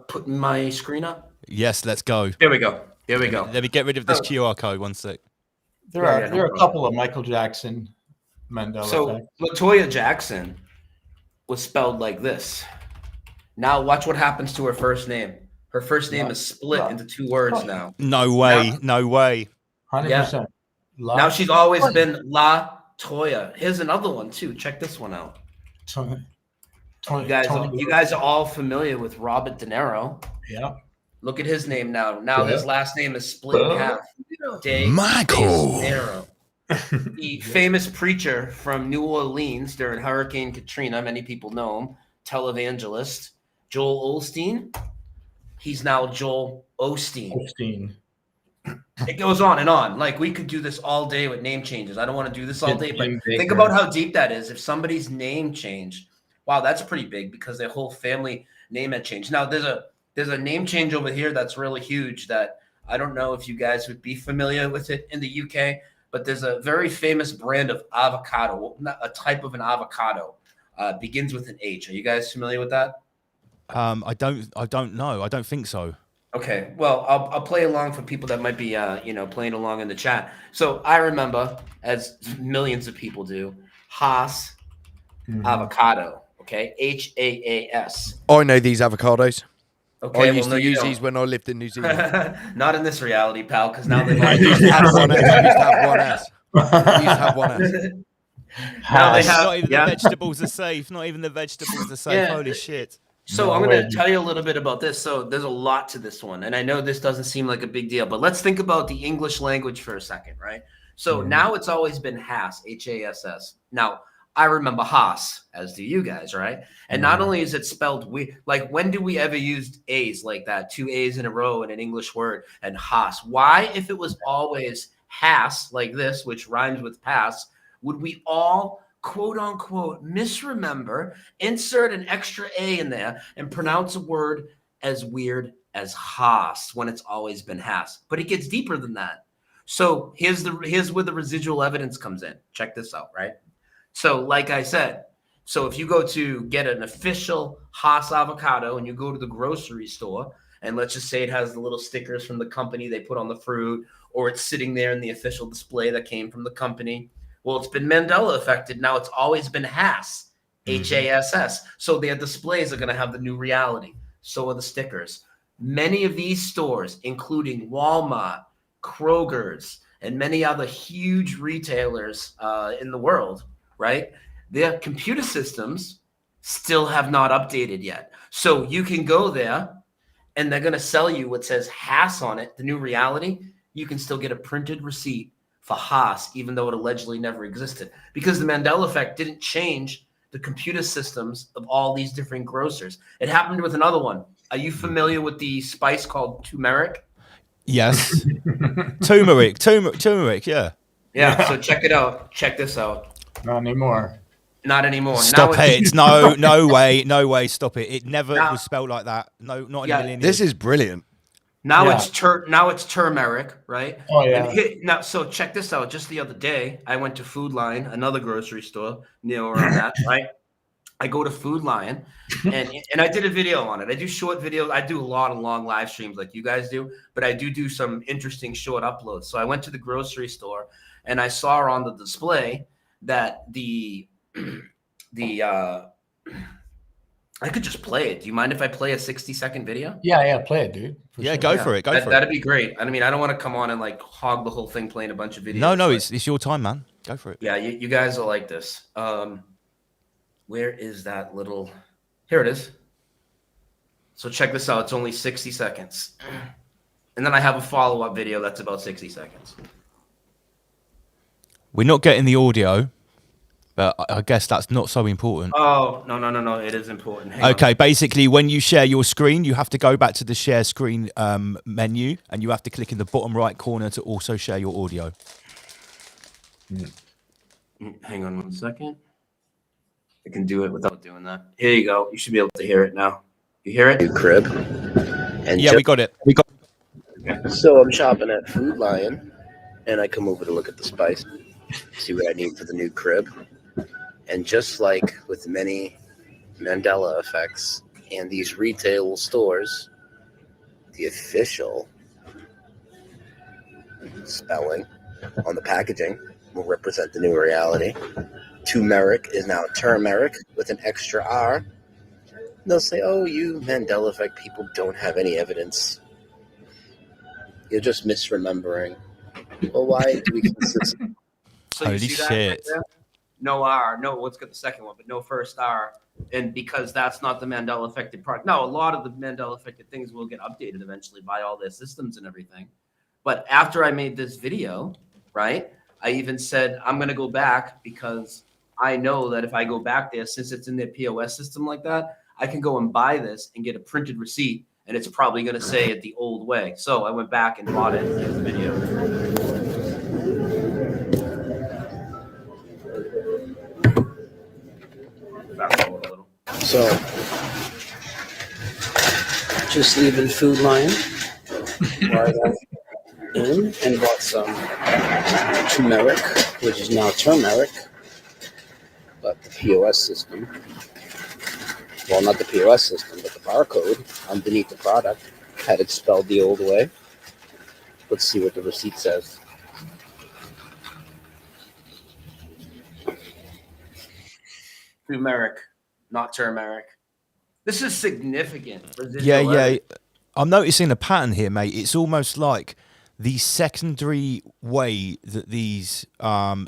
put my screen up? Yes, let's go. There we go. Let me get rid of this QR code. 1 sec. There are a couple of Michael Jackson Mandela. So LaToya Jackson was spelled like this. Now watch what happens to her first name. Her first name is split into two words now. No way. No way. 100%. Yeah. Now she's always been La Toya. Here's another one too. Check this one out. You guys are all familiar with Robert De Niro. Yeah. Look at his name now. Now his last name is split in half. Michael. De Niro. The famous preacher from New Orleans during Hurricane Katrina. Many people know him. Televangelist. Joel Osteen. He's now Joel Osteen. It goes on and on. Like we could do this all day with name changes. I don't want to do this all day, but think about how deep that is. If somebody's name changed, wow, that's pretty big because their whole family name had changed. Now there's a name change over here that's really huge that I don't know if you guys would be familiar with it in the UK, but there's a very famous brand of avocado, a type of an avocado, begins with an H. Are you guys familiar with that? I don't know. I don't think so. Okay, well, I'll play along for people that might be, playing along in the chat. So I remember, as millions of people do, Haas avocado. Okay, Haas. I know these avocados. Okay, I used to use these when I lived in New Zealand. Not in this reality, pal, because now they've I used to have one S. I used to have one S. Now they have, not even the vegetables are safe. Not even the vegetables are safe. Yeah. Holy shit. So I'm going to tell you a little bit about this. So there's a lot to this one. And I know this doesn't seem like a big deal, but let's think about the English language for a second, right? So now it's always been Haas, Hass. Now, I remember Haas, as do you guys, right? And not only is it spelled like when do we ever use A's like that? 2 A's in a row in an English word and Haas. Why, if it was always Haas like this, which rhymes with pass, would we all quote unquote misremember, insert an extra A in there and pronounce a word as weird as Haas when it's always been Haas, but it gets deeper than that. So here's where the residual evidence comes in. Check this out, right? So like I said, so if you go to get an official Haas avocado and you go to the grocery store, and let's just say it has the little stickers from the company they put on the fruit, or it's sitting there in the official display that came from the company. Well, it's been Mandela affected. Now it's always been Haas, Hass. So their displays are going to have the new reality. So are the stickers. Many of these stores, including Walmart, Kroger's, and many other huge retailers in the world, right? Their computer systems still have not updated yet. So you can go there and they're going to sell you what says Haas on it, the new reality. You can still get a printed receipt for Haas, even though it allegedly never existed, because the Mandela effect didn't change the computer systems of all these different grocers. It happened with another one. Are you familiar with the spice called turmeric? Yes. turmeric, yeah. Yeah, so check it out. Check this out. Not anymore. Not anymore. Stop now it. No way. Stop it. It never was spelled like that. No, not in a million years. This is brilliant. Now it's turmeric, right? Oh yeah. Now, so check this out. Just the other day, I went to Food Lion, another grocery store near where I'm at, right? I go to Food Lion, and I did a video on it. I do short videos. I do a lot of long live streams like you guys do, but I do some interesting short uploads. So I went to the grocery store, and I saw on the display that I could just play it. Do you mind if I play a 60-second video? Yeah, play it, dude. Go for it. That'd be great. I mean, I don't want to come on and like hog the whole thing playing a bunch of videos. No, it's your time, man. Go for it. Yeah, you guys will like this. Where is that little? Here it is. So check this out. It's only 60 seconds. And then I have a follow-up video that's about 60 seconds. We're not getting the audio, but I guess that's not so important. Oh, no. It is important. Okay, basically, when you share your screen, you have to go back to the share screen menu, and you have to click in the bottom right corner to also share your audio. Hang on 1 second. I can do it without doing that. Here you go. You should be able to hear it now. You hear it? New crib. And yeah, we got it. So I'm shopping at Food Lion, and I come over to look at the spice, see what I need for the new crib. And just like with many Mandela effects and these retail stores, the official spelling on the packaging will represent the new reality. Turmeric is now turmeric with an extra R. They'll say, oh, you Mandela effect people don't have any evidence. You're just misremembering. Well, why do we consist? So Holy shit. Right, no R. No, let's get the second one, but no first R. And because that's not the Mandela affected product. Now, a lot of the Mandela affected things will get updated eventually by all their systems and everything. But after I made this video, right, I even said, I'm going to go back because I know that if I go back there, since it's in their POS system like that, I can go and buy this and get a printed receipt, and it's probably going to say it the old way. So I went back and bought it in the video. Fast forward a little. So, just leaving Food Lion, where I went in and bought some turmeric, which is now turmeric, but the POS system, well, not the POS system, but the barcode underneath the product had it spelled the old way. Let's see what the receipt says. Turmeric, not turmeric. This is significant. Yeah. I'm noticing a pattern here, mate. It's almost like the secondary way that these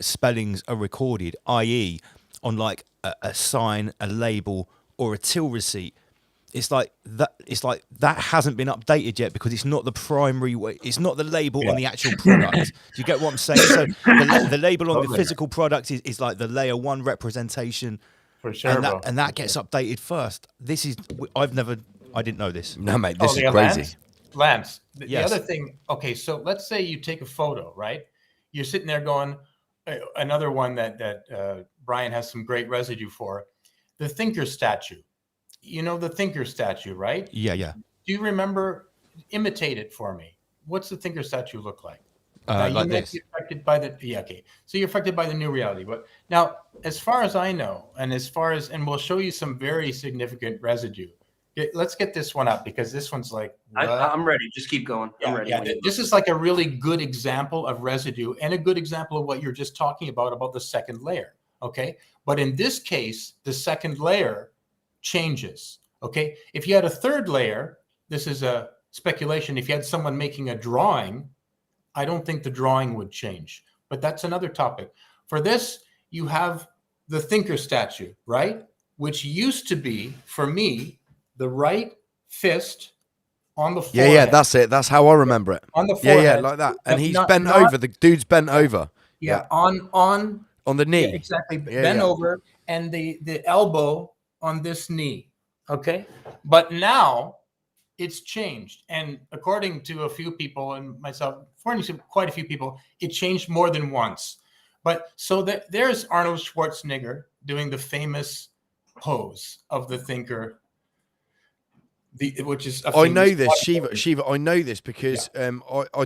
spellings are recorded, i.e., on like a sign, a label, or a till receipt. It's like that hasn't been updated yet because it's not the primary way. It's not the label on the actual product. Do you get what I'm saying? So the label on the physical product is like the layer 1 representation. For sure, and that gets updated first. This is I didn't know this. No, mate, this is crazy. Lance, the other thing. Okay, so let's say you take a photo, right? You're sitting there going, another one that Brian has some great residue for, the thinker statue. You know the thinker statue, right? Yeah. Do you remember imitate it for me. What's the thinker statue look like? Now, you Like might this. be affected by the okay. So you're affected by the new reality. But now, as far as I know, and we'll show you some very significant residue. Let's get this one up because this one's like I'm ready. Just keep going. I'm ready. Yeah, this is like a really good example of residue and a good example of what you're just talking about the second layer. Okay, but in this case, the second layer changes. Okay, if you had a third layer, this is a speculation. If you had someone making a drawing, I don't think the drawing would change, but that's another topic. For this, you have the thinker statue, right? Which used to be, for me, the right fist on the forehead. Yeah, that's it. That's how I remember it. On the forehead. Yeah, like that. And he's bent over. The dude's bent over. Yeah, on the knee. Yeah, exactly. Bent over, and the elbow on this knee. Okay, but now it's changed, and according to a few people and myself, according to quite a few people, it changed more than once. But so that there's Arnold Schwarzenegger doing the famous pose of the thinker, which is I know this, Shiva. I know this because I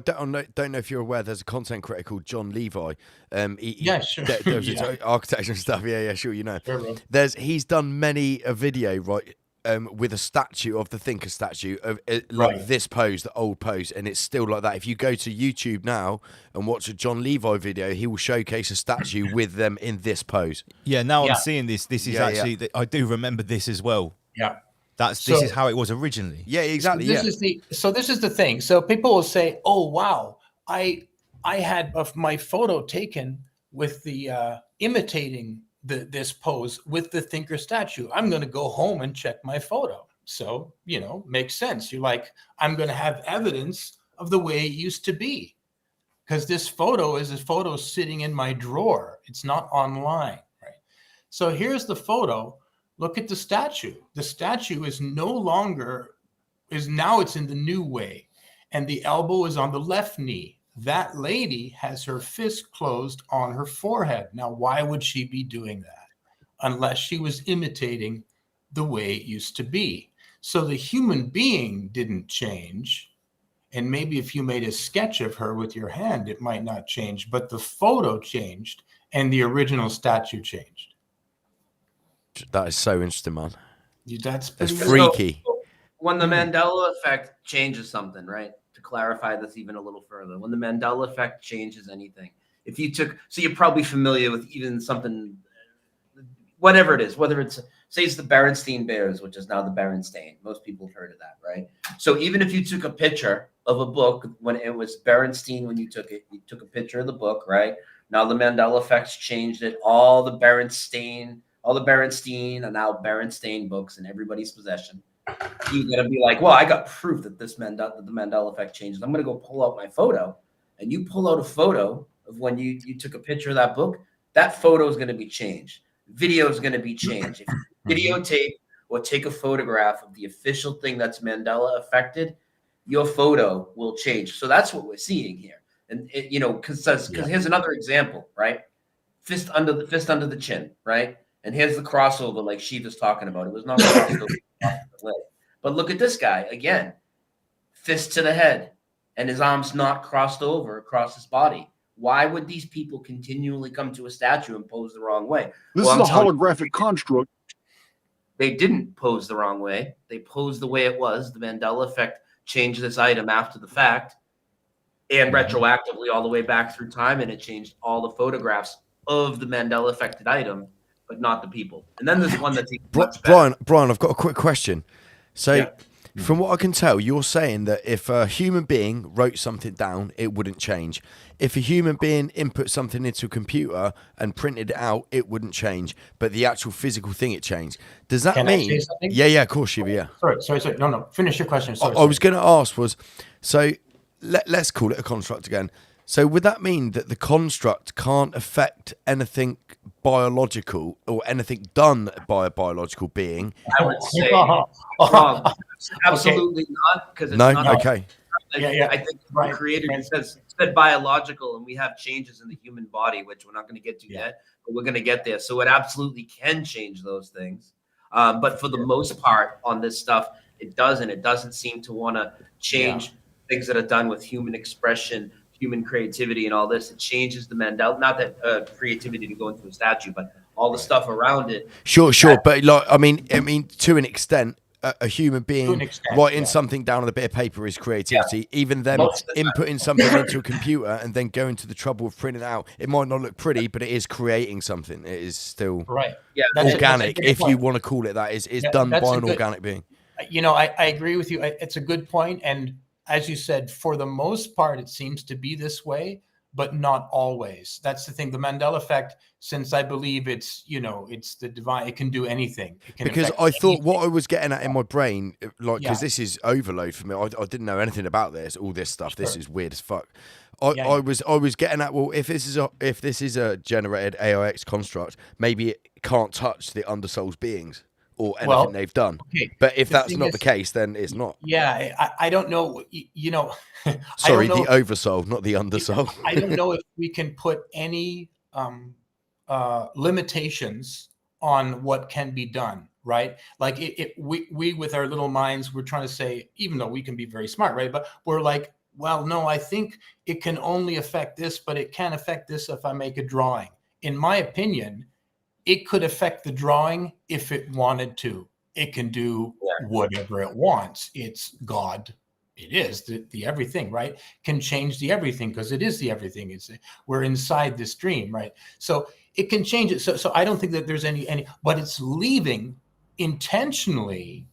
don't know if you're aware. There's a content critic called John Levi. Sure. There's architecture and stuff. Yeah, sure. You know, Sure, he's done many a video with a statue of the thinker statue of this pose, the old pose, and it's still like that. If you go to YouTube now and watch a John Levi video, he will showcase a statue with them in this pose. Yeah, now I'm seeing this. This is actually I do remember this as well. Yeah. This is how it was originally. Yeah, exactly. So this is the thing. So people will say, "Oh wow, I had my photo taken with the imitating this pose with the thinker statue. I'm going to go home and check my photo." So makes sense. You're like, I'm going to have evidence of the way it used to be, because this photo is a photo sitting in my drawer. It's not online, right? So here's the photo. Look at the statue. The statue is now it's in the new way. And the elbow is on the left knee. That lady has her fist closed on her forehead. Now, why would she be doing that? Unless she was imitating the way it used to be. So the human being didn't change. And maybe if you made a sketch of her with your hand, it might not change. But the photo changed and the original statue changed. That is so interesting, man. That's freaky. So, when the Mandela effect changes something, right? To clarify this even a little further, when the Mandela effect changes anything, if you took, so you're probably familiar with even something, whatever it is, whether it's, say it's the Berenstain Bears, which is now the Berenstain. Most people have heard of that, right? So even if you took a picture of a book when it was Berenstain, when you took a picture of the book, right? Now the Mandela effect's changed it. All the Berenstain are now Berenstain books in everybody's possession. You gotta be like, well, I got proof that the Mandela effect changed. I'm gonna go pull out my photo, and you pull out a photo of when you took a picture of that book. That photo is gonna be changed. Video is gonna be changed. If you videotape or take a photograph of the official thing that's Mandela affected, your photo will change. So that's what we're seeing here. And because here's another example, right? Fist under the chin, right? And here's the crossover, like Shiva's talking about. It was not crossed over the leg. But look at this guy again, fist to the head, and his arms not crossed over across his body. Why would these people continually come to a statue and pose the wrong way? This is a holographic construct. They didn't pose the wrong way. They posed the way it was. The Mandela effect changed this item after the fact and retroactively all the way back through time, and it changed all the photographs of the Mandela affected item, but not the people. And then there's one that's Brian, I've got a quick question. So from what I can tell, you're saying that if a human being wrote something down, it wouldn't change. If a human being input something into a computer and printed it out, it wouldn't change. But the actual physical thing, it changed. Does that mean? I say something? Yeah, of course, Shiva, yeah. Sorry. No. Finish your question. I was going to ask so let's call it a construct again. So would that mean that the construct can't affect anything biological or anything done by a biological being? I would say wrong. Absolutely not, because it's not. Okay. I think the creator said biological, and we have changes in the human body, which we're not going to get to yet, but we're going to get there. So it absolutely can change those things. But for the most part on this stuff, it doesn't. It doesn't seem to want to change things that are done with human expression, human creativity, and all this. It changes the Mandela, not that creativity to go into a statue, but all the stuff around it. Sure, but like, I mean, to an extent, a human being writing something down on a bit of paper is creativity. Even them inputting something into a computer and then going to the trouble of printing it out, it might not look pretty, but it is creating something. It is still organic, if you want to call it that. It's done by an organic being. You know, I agree with you. It's a good point. And as you said, for the most part, it seems to be this way, but not always. That's the thing. The Mandela effect, since I believe it's, you know, it's the divine, it can do anything. It can because I thought what I was getting at in my brain, like, because this is overload for me. I didn't know anything about this, all this stuff. This is weird as fuck. I was getting at, well, if this is a generated AIX construct, maybe it can't touch the undersoul's beings or anything they've done. Okay. But if that's not the case, then it's not. Yeah, I don't know. You know, sorry, the oversoul, not the undersoul. I don't know if we can put any limitations on what can be done, right? Like we with our little minds, we're trying to say, even though we can be very smart, right? But we're like, well, no, I think it can only affect this, but it can't affect this if I make a drawing. In my opinion, it could affect the drawing if it wanted to. It can do whatever it wants. It's God. It is the everything, right? Can change the everything because it is the everything. We're inside this dream, right? So it can change it. So I don't think that there's any, but it's leaving intentionally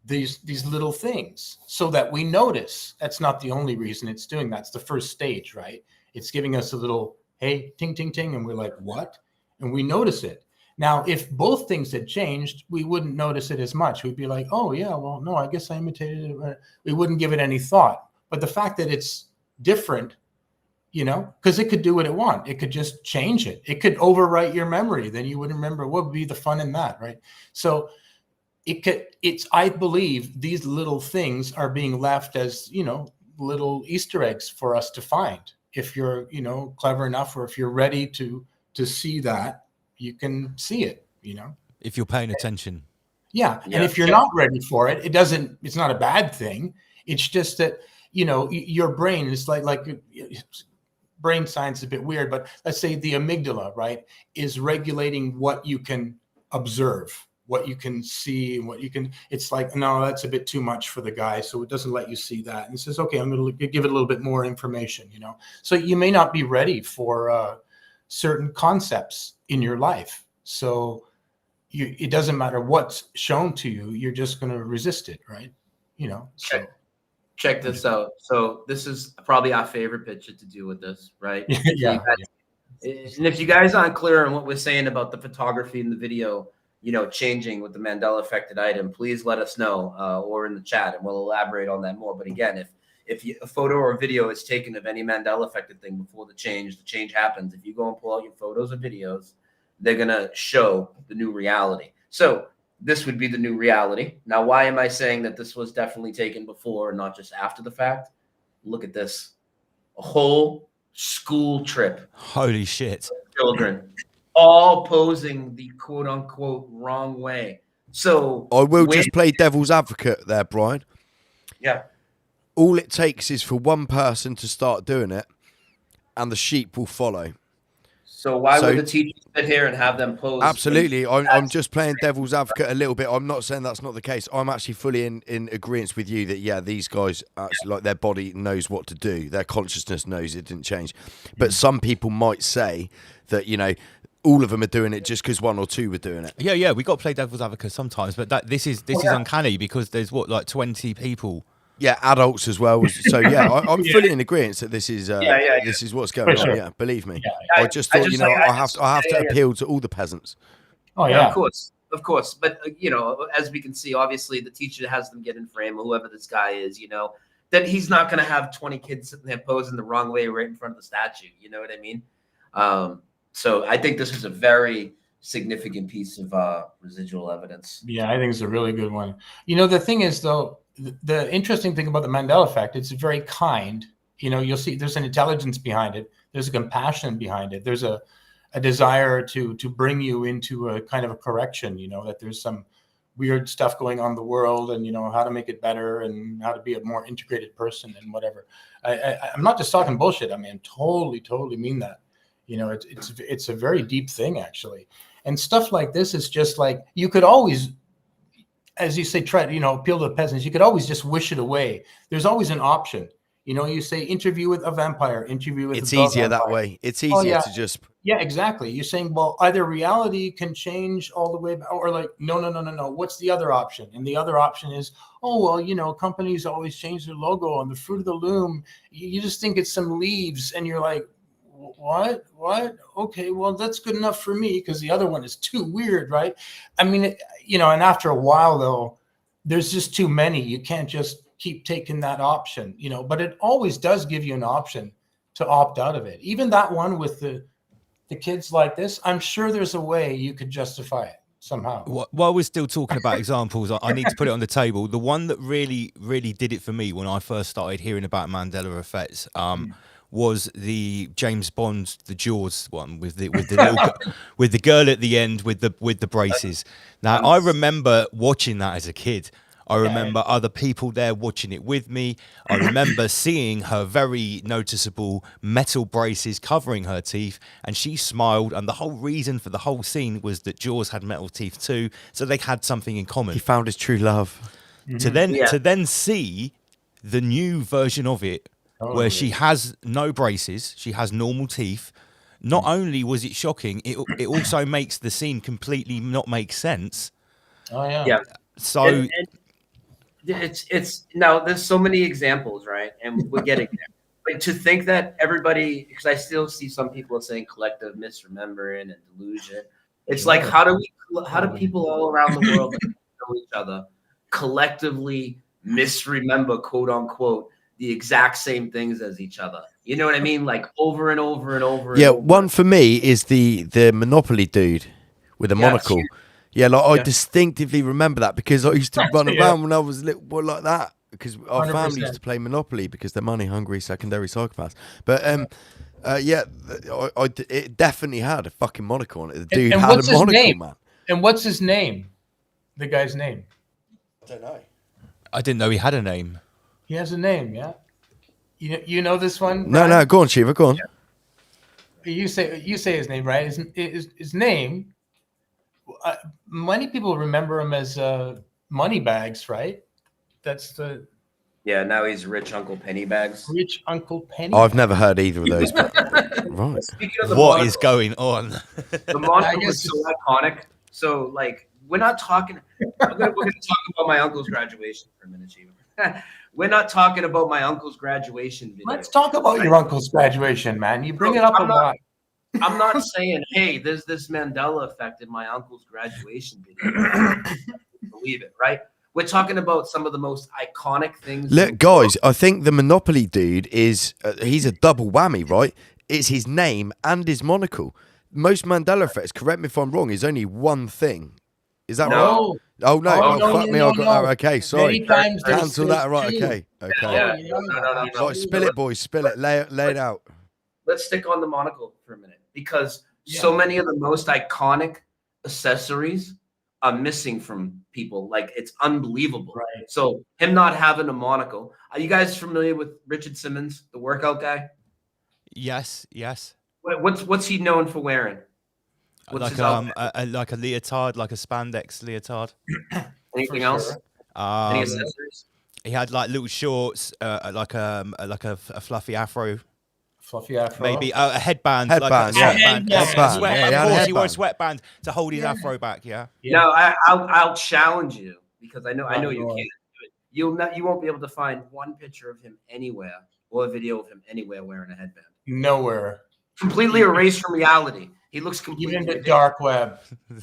these little things so that we notice. That's not the only reason it's doing that. It's the first stage, right? It's giving us a little, hey, ting, ting, ting. And we're like, what? And we notice it. Now, if both things had changed, we wouldn't notice it as much. We'd be like, oh, yeah, well, no, I guess I imitated it. We wouldn't give it any thought. But the fact that it's different, you know, because it could do what it wants. It could just change it. It could overwrite your memory. Then you wouldn't remember. What would be the fun in that, right? So I believe these little things are being left as, you know, little Easter eggs for us to find. If you're, you know, clever enough, or if you're ready to see that, you can see it, you know, if you're paying attention. Yeah. And if you're not ready for it, it's not a bad thing. It's just that, you know, your brain is like brain science is a bit weird, but let's say the amygdala, right, is regulating what you can observe, what you can see, and what you can, it's like, no, that's a bit too much for the guy. So it doesn't let you see that. And it says, okay, I'm going to give it a little bit more information, you know? So you may not be ready for certain concepts in your life. So it doesn't matter what's shown to you. You're just going to resist it. Right. You know, so. Check this out. So this is probably our favorite picture to do with this, right? Yeah. And if you guys aren't clear on what we're saying about the photography and the video, you know, changing with the Mandela affected item, please let us know or in the chat, and we'll elaborate on that more. But again, if a photo or video is taken of any Mandela affected thing before the change happens. If you go and pull out your photos or videos, they're going to show the new reality. So this would be the new reality. Now, why am I saying that this was definitely taken before and not just after the fact? Look at this. A whole school trip. Holy shit. Children all posing the quote unquote wrong way. So I will just play devil's advocate there, Brian. Yeah. All it takes is for one person to start doing it and the sheep will follow. So why would the teacher sit here and have them pose? Absolutely. I'm just playing devil's advocate a little bit. I'm not saying that's not the case. I'm actually fully in agreement with you that, yeah, these guys actually, like, their body knows what to do. Their consciousness knows it didn't change. But some people might say that, you know, all of them are doing it just because one or two were doing it. Yeah. We got to play devil's advocate sometimes. But this is uncanny because there's like 20 people. Yeah, adults as well. So yeah, I'm fully in agreement that this is this is what's going on. Yeah, believe me. Yeah. I just thought, you know, I have to appeal to all the peasants. Oh yeah, of course. But you know, as we can see, obviously the teacher has them get in frame, or whoever this guy is. You know, that he's not going to have 20 kids sitting there posing the wrong way right in front of the statue. You know what I mean? So I think this is a very significant piece of residual evidence. Yeah, I think it's a really good one. You know, the thing is, though, the interesting thing about the Mandela effect, it's very kind. You know, you'll see there's an intelligence behind it. There's a compassion behind it. There's a desire to bring you into a kind of a correction, you know, that there's some weird stuff going on in the world, and how to make it better and how to be a more integrated person and whatever. I'm not just talking bullshit. I mean, totally mean that. It's a very deep thing, actually. And stuff like this is just like, you could always, as you say, try to, appeal to the peasants. You could always just wish it away. There's always an option. You say interview with a vampire, interview with it's a dog easier vampire. that way. It's easier to just. Yeah, exactly. You're saying, well, either reality can change all the way back, or like, no. What's the other option? And the other option is, oh, well, companies always change their logo on the fruit of the loom. You just think it's some leaves, and you're like, what? Okay, well, that's good enough for me, because the other one is too weird, right? I mean, and after a while, though, there's just too many. You can't just keep taking that option, but it always does give you an option to opt out of it. Even that one with the kids like this, I'm sure there's a way you could justify it somehow. While we're still talking about examples, I need to put it on the table. The one that really did it for me when I first started hearing about Mandela effects was the James Bond, the Jaws one with the with the girl at the end with the braces. Now, I remember watching that as a kid. I remember other people there watching it with me. I remember seeing her very noticeable metal braces covering her teeth, and she smiled. And the whole reason for the whole scene was that Jaws had metal teeth too, so they had something in common. He found his true love. To then see the new version of it, where she has no braces, she has normal teeth. Not only was it shocking, it also makes the scene completely not make sense. Oh yeah. Yeah. So. And it's now there's so many examples, right? And we're getting there. But to think that everybody, because I still see some people saying collective misremembering and delusion. It's like, how do people all around the world that know each other collectively misremember, quote unquote, the exact same things as each other? You know what I mean? Like over and over and over. Yeah, and over. one for me is the Monopoly dude with a monocle. Yeah, like I distinctively remember that because I used to run around when I was a little boy like that, because our 100%. Family used to play Monopoly because they're money hungry secondary psychopaths. But it definitely had a fucking monocle on it. The dude had a monocle, man. And what's his name? The guy's name? I don't know. I didn't know he had a name. He has a name, yeah. You know this one? No, no, go on, Shiva, go on. Yeah. You say his name, right? His name. Many people remember him as Moneybags, right? That's the. Yeah, now he's Rich Uncle Pennybags. Rich Uncle Penny. I've never heard either of those. But... right. What is going on? The monocle is so iconic. So, like, we're not talking. We're going to talk about my uncle's graduation for a minute, Shiva. We're not talking about my uncle's graduation video. Let's talk about your uncle's graduation, man. You bring it up a lot. I'm not saying, hey, there's this Mandela effect in my uncle's graduation video. Believe it, right? We're talking about some of the most iconic things. Look, guys, I think the Monopoly dude is, he's a double whammy, right? It's his name and his monocle. Most Mandela effects, correct me if I'm wrong, is only one thing. Is that right? Oh, no. Fuck me. I got that. Okay, sorry. Cancel that. Right, okay. Okay. No. Right, spill it, boys. Spill it. Lay it out. Let's stick on the monocle for a minute, because so many of the most iconic accessories are missing from people. Like, it's unbelievable. Right. So him not having a monocle. Are you guys familiar with Richard Simmons, the workout guy? Yes. What's he known for wearing? Like a leotard, like a spandex leotard. Anything else? Any accessories? He had like little shorts, like a fluffy afro. Fluffy afro. Maybe a headband. Headband, like a sweatband. Of course, he wore a sweatband to hold his afro back. Yeah. No, I'll challenge you, because I know you can't do it. You won't be able to find one picture of him anywhere or a video of him anywhere wearing a headband. Nowhere. Completely erased from reality. He looks completely even the dark web.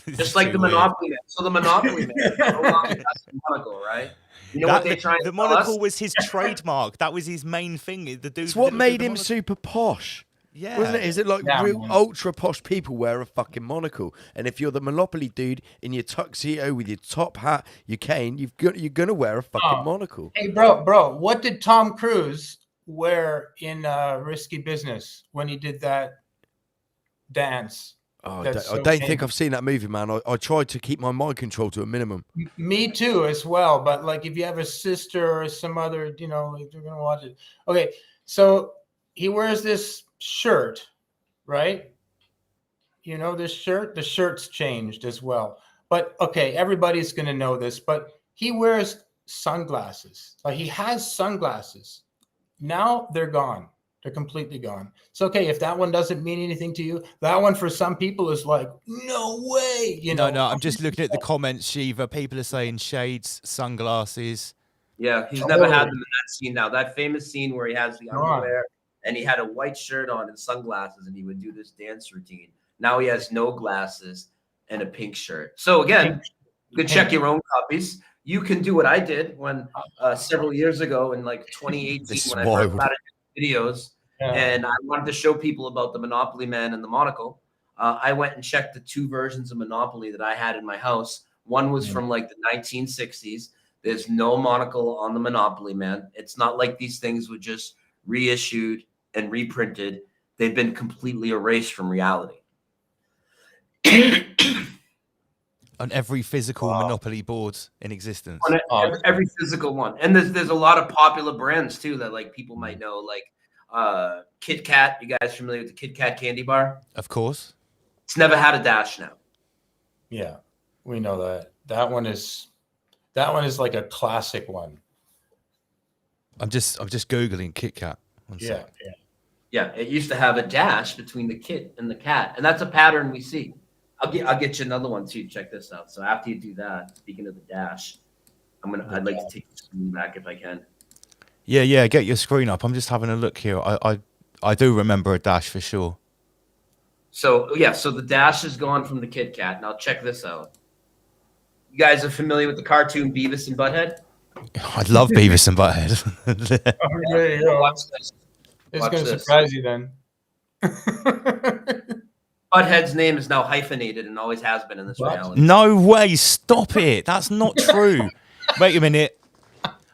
Just like the Monopoly Man. So the Monopoly Man no longer has the monocle, right? You know what they're trying to The monocle was his trademark. That was his main thing. The dude. It's what made him super posh. Yeah. Wasn't it? Is it like real ultra posh people wear a fucking monocle? And if you're the Monopoly dude in your tuxedo with your top hat, your cane, you're gonna wear a fucking monocle. Hey, bro, what did Tom Cruise wear in Risky Business when he did that dance? Oh, That's I so don't think angry. I've seen that movie, man. I tried to keep my mind control to a minimum. Me too, as well. But like, if you have a sister or some other, you know, like, you're gonna watch it. Okay, so he wears this shirt, right? You know this shirt. The shirt's changed as well. But okay, everybody's gonna know this. But he wears sunglasses. Like, he has sunglasses. Now they're gone. They're completely gone. It's okay if that one doesn't mean anything to you. That one for some people is like, no way. You know. No, I'm just looking at the comments, Shiva. People are saying shades, sunglasses. Yeah, he's Totally. never had them in that scene now. That famous scene where he has the Come on. underwear and he had a white shirt on and sunglasses and he would do this dance routine. Now he has no glasses and a pink shirt. So again, you could check your own copies. You can do what I did when several years ago in like 2018 when I first started videos and I wanted to show people about the Monopoly Man and the monocle. I went and checked the 2 versions of Monopoly that I had in my house. One was from like the 1960s. There's no monocle on the Monopoly Man. It's not like these things were just reissued and reprinted. They've been completely erased from reality. On every physical Monopoly board in existence. On every physical one. And there's a lot of popular brands too that like people might know, like Kit Kat. You guys familiar with the Kit Kat candy bar? Of course. It's never had a dash now. Yeah, we know that. That one is like a classic one. I'm just Googling Kit Kat. Yeah. Yeah, it used to have a dash between the kit and the cat, and that's a pattern we see. I'll get you another one too. Check this out. So after you do that, speaking of the dash, I'd like to take the screen back if I can. Yeah. Get your screen up. I'm just having a look here. I do remember a dash for sure. So yeah, so the dash is gone from the Kit Kat. Now check this out. You guys are familiar with the cartoon Beavis and Butthead? I love Beavis and Butthead. There you go. Watch this. It's Watch going to this. surprise you then. Butthead's name is now hyphenated and always has been in this reality. No way! Stop it! That's not true. Wait a minute.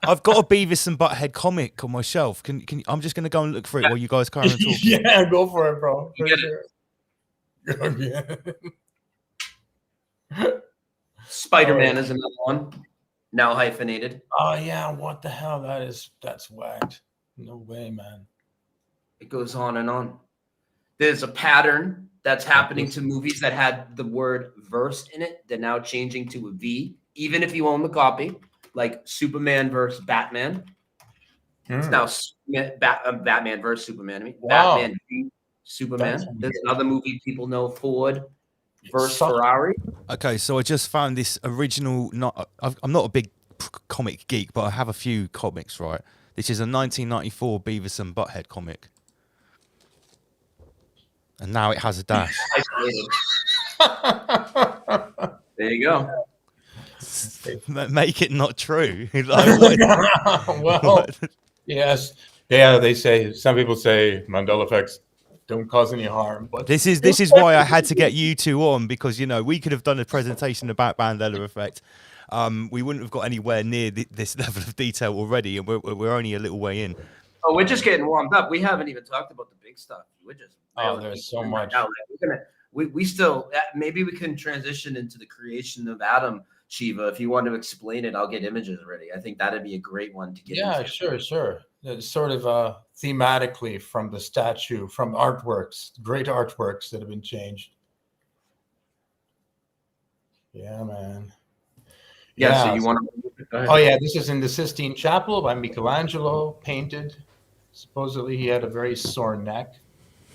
I've got a Beavis and Butthead comic on my shelf. Can I'm just going to go and look for it while you guys carry on talking. Yeah, go for it, bro. You get it. Spider-Man is another one, now hyphenated. Oh yeah, what the hell? That's whacked. No way, man. It goes on and on. There's a pattern that's happening to movies that had the word verse in it. They're now changing to a V, even if you own the copy, like Superman versus Batman. It's now Batman versus Superman. I mean, Wow. Batman v Superman. There's another movie people know, Ford versus Ferrari. Okay, so I just found this original. I'm not a big comic geek, but I have a few comics. Right, this is a 1994 Beavis and Butthead comic, and now it has a dash. There you go. Make it not true. Like, Well, yes, yeah. They say, some people say Mandela effects don't cause any harm, but this is why I had to get you two on, because we could have done a presentation about Mandela effect. We wouldn't have got anywhere near this level of detail already, and we're only a little way in. Oh, we're just getting warmed up. We haven't even talked about the big stuff. We're just there's so much. We still maybe we can transition into the creation of Adam, Shiva. If you want to explain it, I'll get images ready. I think that'd be a great one to get. Yeah, into. sure. It's sort of thematically from the statue, from artworks, great artworks that have been changed. Yeah, man. Yeah. So you want to? Oh yeah, this is in the Sistine Chapel by Michelangelo, painted. Supposedly he had a very sore neck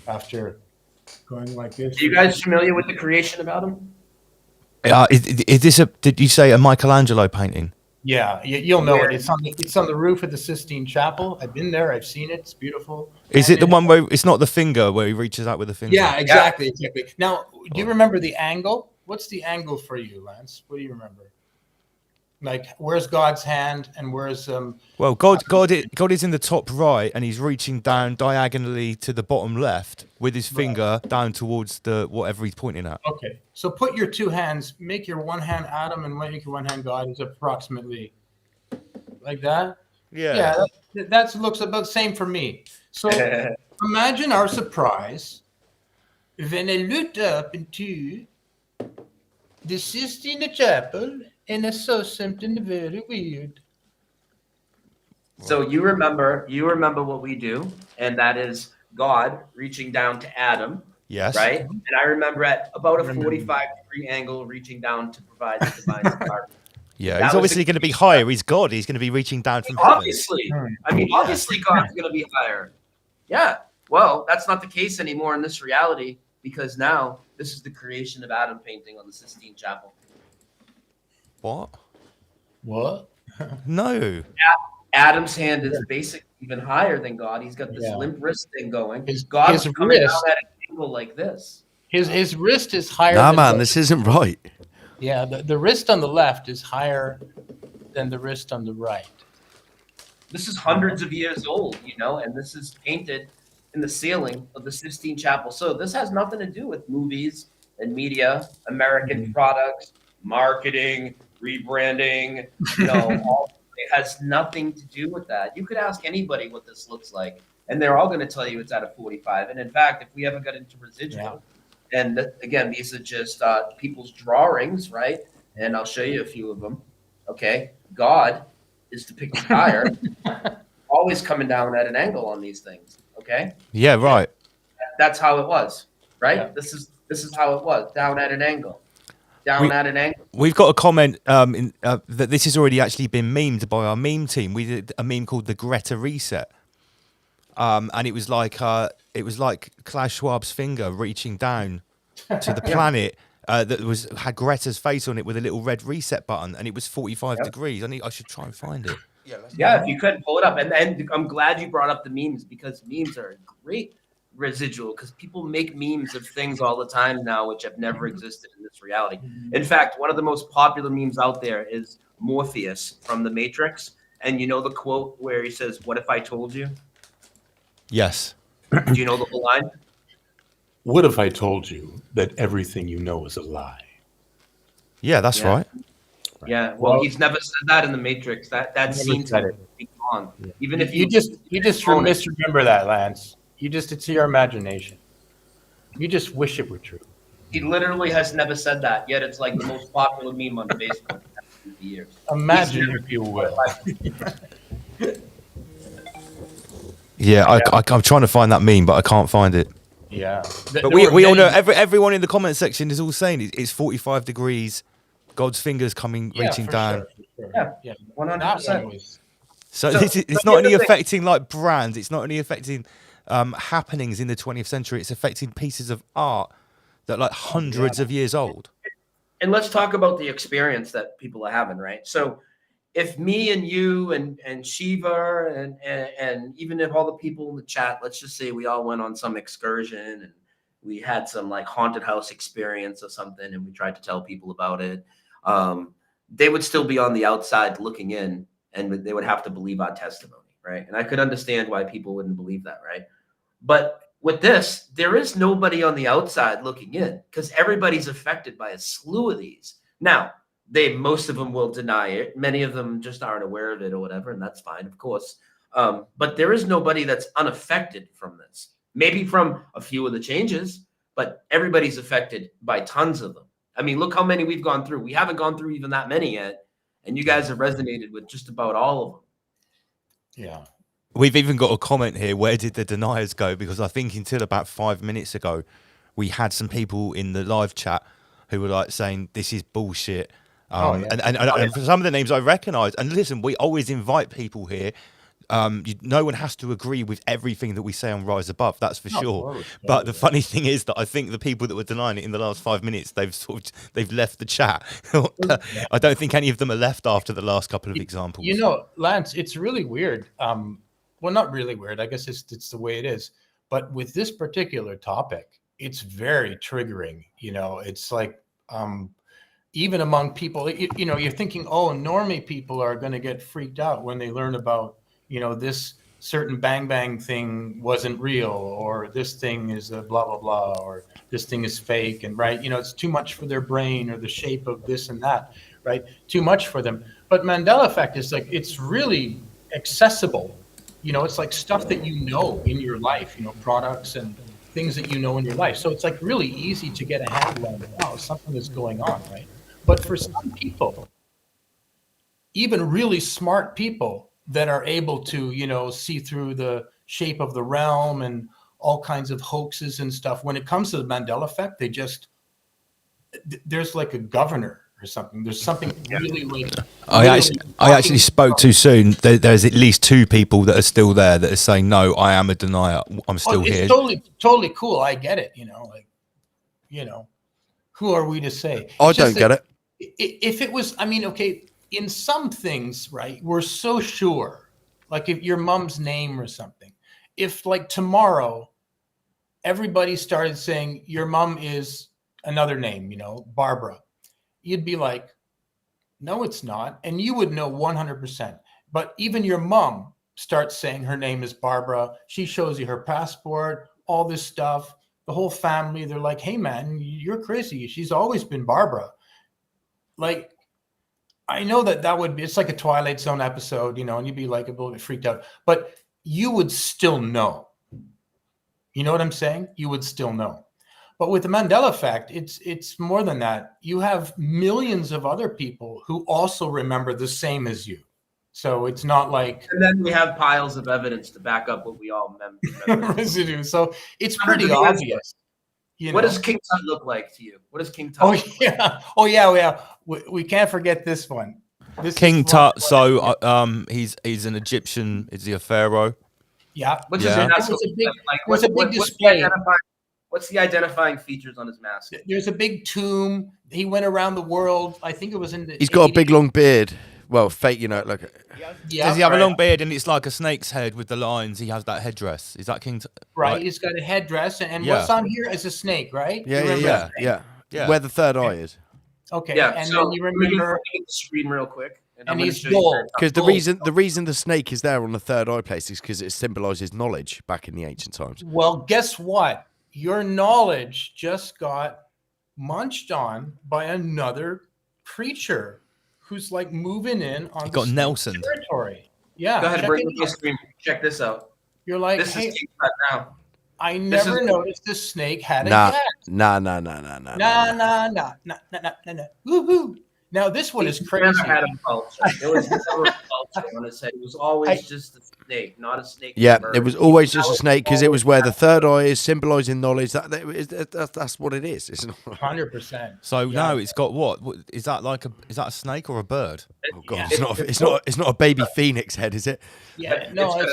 after going like this. Are you guys familiar with the creation of Adam? Is this did you say a Michelangelo painting? Yeah, you'll know it. It's on the roof of the Sistine Chapel. I've been there. I've seen it. It's beautiful. Is it the one where it's not the finger, where he reaches out with the finger? Yeah, exactly. Now, do you remember the angle? What's the angle for you, Lance? What do you remember? Like, where's God's hand and where's Well, God is in the top right, and he's reaching down diagonally to the bottom left with his finger down towards the whatever he's pointing at. Okay, so put your two hands, make your one hand Adam and make your one hand God is approximately like that. Yeah, that looks about the same for me. So imagine our surprise when I looked up into the Sistine Chapel and I saw something very weird. So you remember what we do, and that is God reaching down to Adam, Yes. right? And I remember at about a 45-degree angle reaching down to provide the divine spark. Yeah, That he's was obviously going to be higher. He's God. He's going to be reaching down from heaven. Obviously. I mean, obviously God's going to be higher. Yeah. Well, that's not the case anymore in this reality, because now this is the creation of Adam painting on the Sistine Chapel. What? What? No. Adam's hand is basically even higher than God. He's got this limp wrist thing going. His God's coming wrist- down at an angle like this. His wrist is higher. Nah, than man, the- this isn't right. Yeah, the wrist on the left is higher than the wrist on the right. This is hundreds of years old, you know, and this is painted in the ceiling of the Sistine Chapel. So this has nothing to do with movies and media, American products, marketing, rebranding, you know, it has nothing to do with that. You could ask anybody what this looks like, and they're all going to tell you it's at a 45. And in fact, if we ever got into residual, and again, these are just people's drawings, right? And I'll show you a few of them. Okay, God is depicted higher, always coming down at an angle on these things. Okay. Yeah, right. That's how it was, right? Yeah. This is how it was, down at an angle. Down at an angle. We've got a comment that this has already actually been memed by our meme team. We did a meme called the Greta Reset, and it was like Klaus Schwab's finger reaching down to the planet that had Greta's face on it with a little red reset button, and it was 45 degrees. I should try and find it. Yeah, if you could pull it up, and I'm glad you brought up the memes, because memes are a great residual, because people make memes of things all the time now which have never existed in this reality. In fact, one of the most popular memes out there is Morpheus from The Matrix, and you know the quote where he says, "What if I told you?" Yes. Do you know the whole line? What if I told you that everything you know is a lie? Yeah, that's right. Yeah, well, he's never said that in The Matrix. That scene to be gone. Even if You just misremember that, Lance. It's your imagination. You just wish it were true. he literally has never said that, yet it's like the most popular meme on Facebook for years. Imagine, if you will. Yeah, I'm trying to find that meme, but I can't find it. Yeah. But we all know, everyone in the comment section is all saying it's 45 degrees, God's fingers reaching down. Sure. Yeah, 100%. So it's not only affecting like brands, it's not only affecting happenings in the 20th century, it's affecting pieces of art that are like hundreds of years old. And let's talk about the experience that people are having, right? So if me and you and Shiva and even if all the people in the chat, let's just say we all went on some excursion and we had some like haunted house experience or something, and we tried to tell people about it, they would still be on the outside looking in, and they would have to believe our testimony, right? And I could understand why people wouldn't believe that, right? But with this, there is nobody on the outside looking in, because everybody's affected by a slew of these. Now, most of them will deny it. Many of them just aren't aware of it or whatever, and that's fine, of course. But there is nobody that's unaffected from this. Maybe from a few of the changes, but everybody's affected by tons of them. I mean, look how many we've gone through. We haven't gone through even that many yet, and you guys have resonated with just about all of them. Yeah. We've even got a comment here, where did the deniers go? Because I think until about 5 minutes ago, we had some people in the live chat who were like saying, this is bullshit. And for some of the names I recognise, and listen, we always invite people here. No one has to agree with everything that we say on Rise Above, that's for sure. But the funny thing is that I think the people that were denying it in the last 5 minutes, they've left the chat. I don't think any of them are left after the last couple of examples. You know, Lance, it's really weird. Well, not really weird. I guess it's the way it is. But with this particular topic, it's very triggering. You know, it's like even among people, you know, you're thinking, oh, normie people are going to get freaked out when they learn about, you know, this certain bang bang thing wasn't real, or this thing is a blah, blah, blah, or this thing is fake. And right, you know, it's too much for their brain, or the shape of this and that, right? Too much for them. But Mandela effect is like, it's really accessible. You know, it's like stuff that you know in your life, you know, products and things that you know in your life. So it's like really easy to get a handle on, wow, something is going on, right? But for some people, even really smart people that are able to, you know, see through the shape of the realm and all kinds of hoaxes and stuff, when it comes to the Mandela effect, they just, there's like a governor or something. There's something really like. I actually spoke too soon. There's at least 2 people that are still there that are saying, no, I am a denier. I'm still here. It's totally cool. I get it. You know, like, you know, who are we to say? I don't get it. If it was, I mean, okay, in some things, right, we're so sure, like if your mom's name or something, if like tomorrow everybody started saying your mom is another name, you know, Barbara, you'd be like, no, it's not. And you would know 100%. But even your mom starts saying her name is Barbara. She shows you her passport, all this stuff. The whole family, they're like, hey, man, you're crazy. She's always been Barbara. Like, I know that would be, it's like a Twilight Zone episode, you know, and you'd be like a little bit freaked out. But you would still know. You know what I'm saying? You would still know. But with the Mandela effect, it's more than that. You have millions of other people who also remember the same as you. So it's not like... And then we have piles of evidence to back up what we all remember. Residue. So it's pretty obvious. You what know? Does King Tut look like to you? What does King Tut look like? Yeah. Oh, yeah. We can't forget this one. This King Tut, so he's an Egyptian, is he a pharaoh? Yeah. Which Yeah. was a big display. What's the identifying features on his mask? There's a big tomb. He went around the world. I think it was in the... He's got a big long beard. Well, fake, you know, like... Yeah, Does he have a long beard and it's like a snake's head with the lines? He has that headdress. Is that King Tut? Right, he's got a headdress. And what's on here is a snake, right? Yeah. Where the third eye is. Okay, yeah, and so then you remember... the screen real quick. And he's gold. Because the reason the snake is there on the third eye place is because it symbolises knowledge back in the ancient times. Well, guess what? Your knowledge just got munched on by another creature who's like moving in on He got Nelson territory. Yeah. Go ahead, bring up the screen. Check this out. You're like, this hey, is King Tut now. I never noticed the snake had a Nah. gat. Nah. Woohoo. Now this one is crazy. Never had a vulture. There was never a vulture on his head. It was always just a snake, not a snake. Yeah, it was always just a snake because it was where the third eye is, symbolising knowledge. That's what it is. It's not 100%. So now it's got what? Is that like is that a snake or a bird? Oh god, it's not a baby phoenix head, is it? Yeah, no,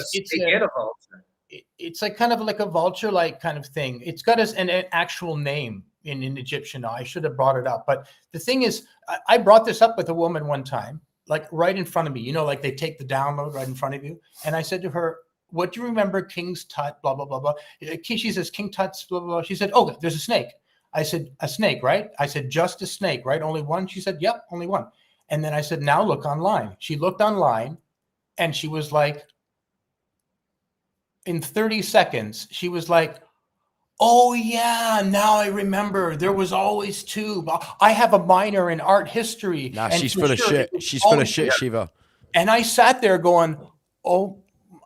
it's like kind of like a vulture like kind of thing. It's got an actual name in Egyptian. I should have brought it up, but the thing is, I brought this up with a woman one time, like right in front of me. You know, like they take the download right in front of you, and I said to her, "What do you remember King's Tut? Blah blah blah blah." She says King Tut's blah blah blah. She said, "Oh, there's a snake." I said, "A snake, right?" I said, "Just a snake, right? Only one?" She said, "Yep, only one." And then I said, "Now look online." She looked online, and she was like, in 30 seconds, she was like, "Oh yeah, now I remember. There was always two. I have a minor in art history." Nah, she's full of shit. She's full of shit, Shiva. And I sat there going, "Oh,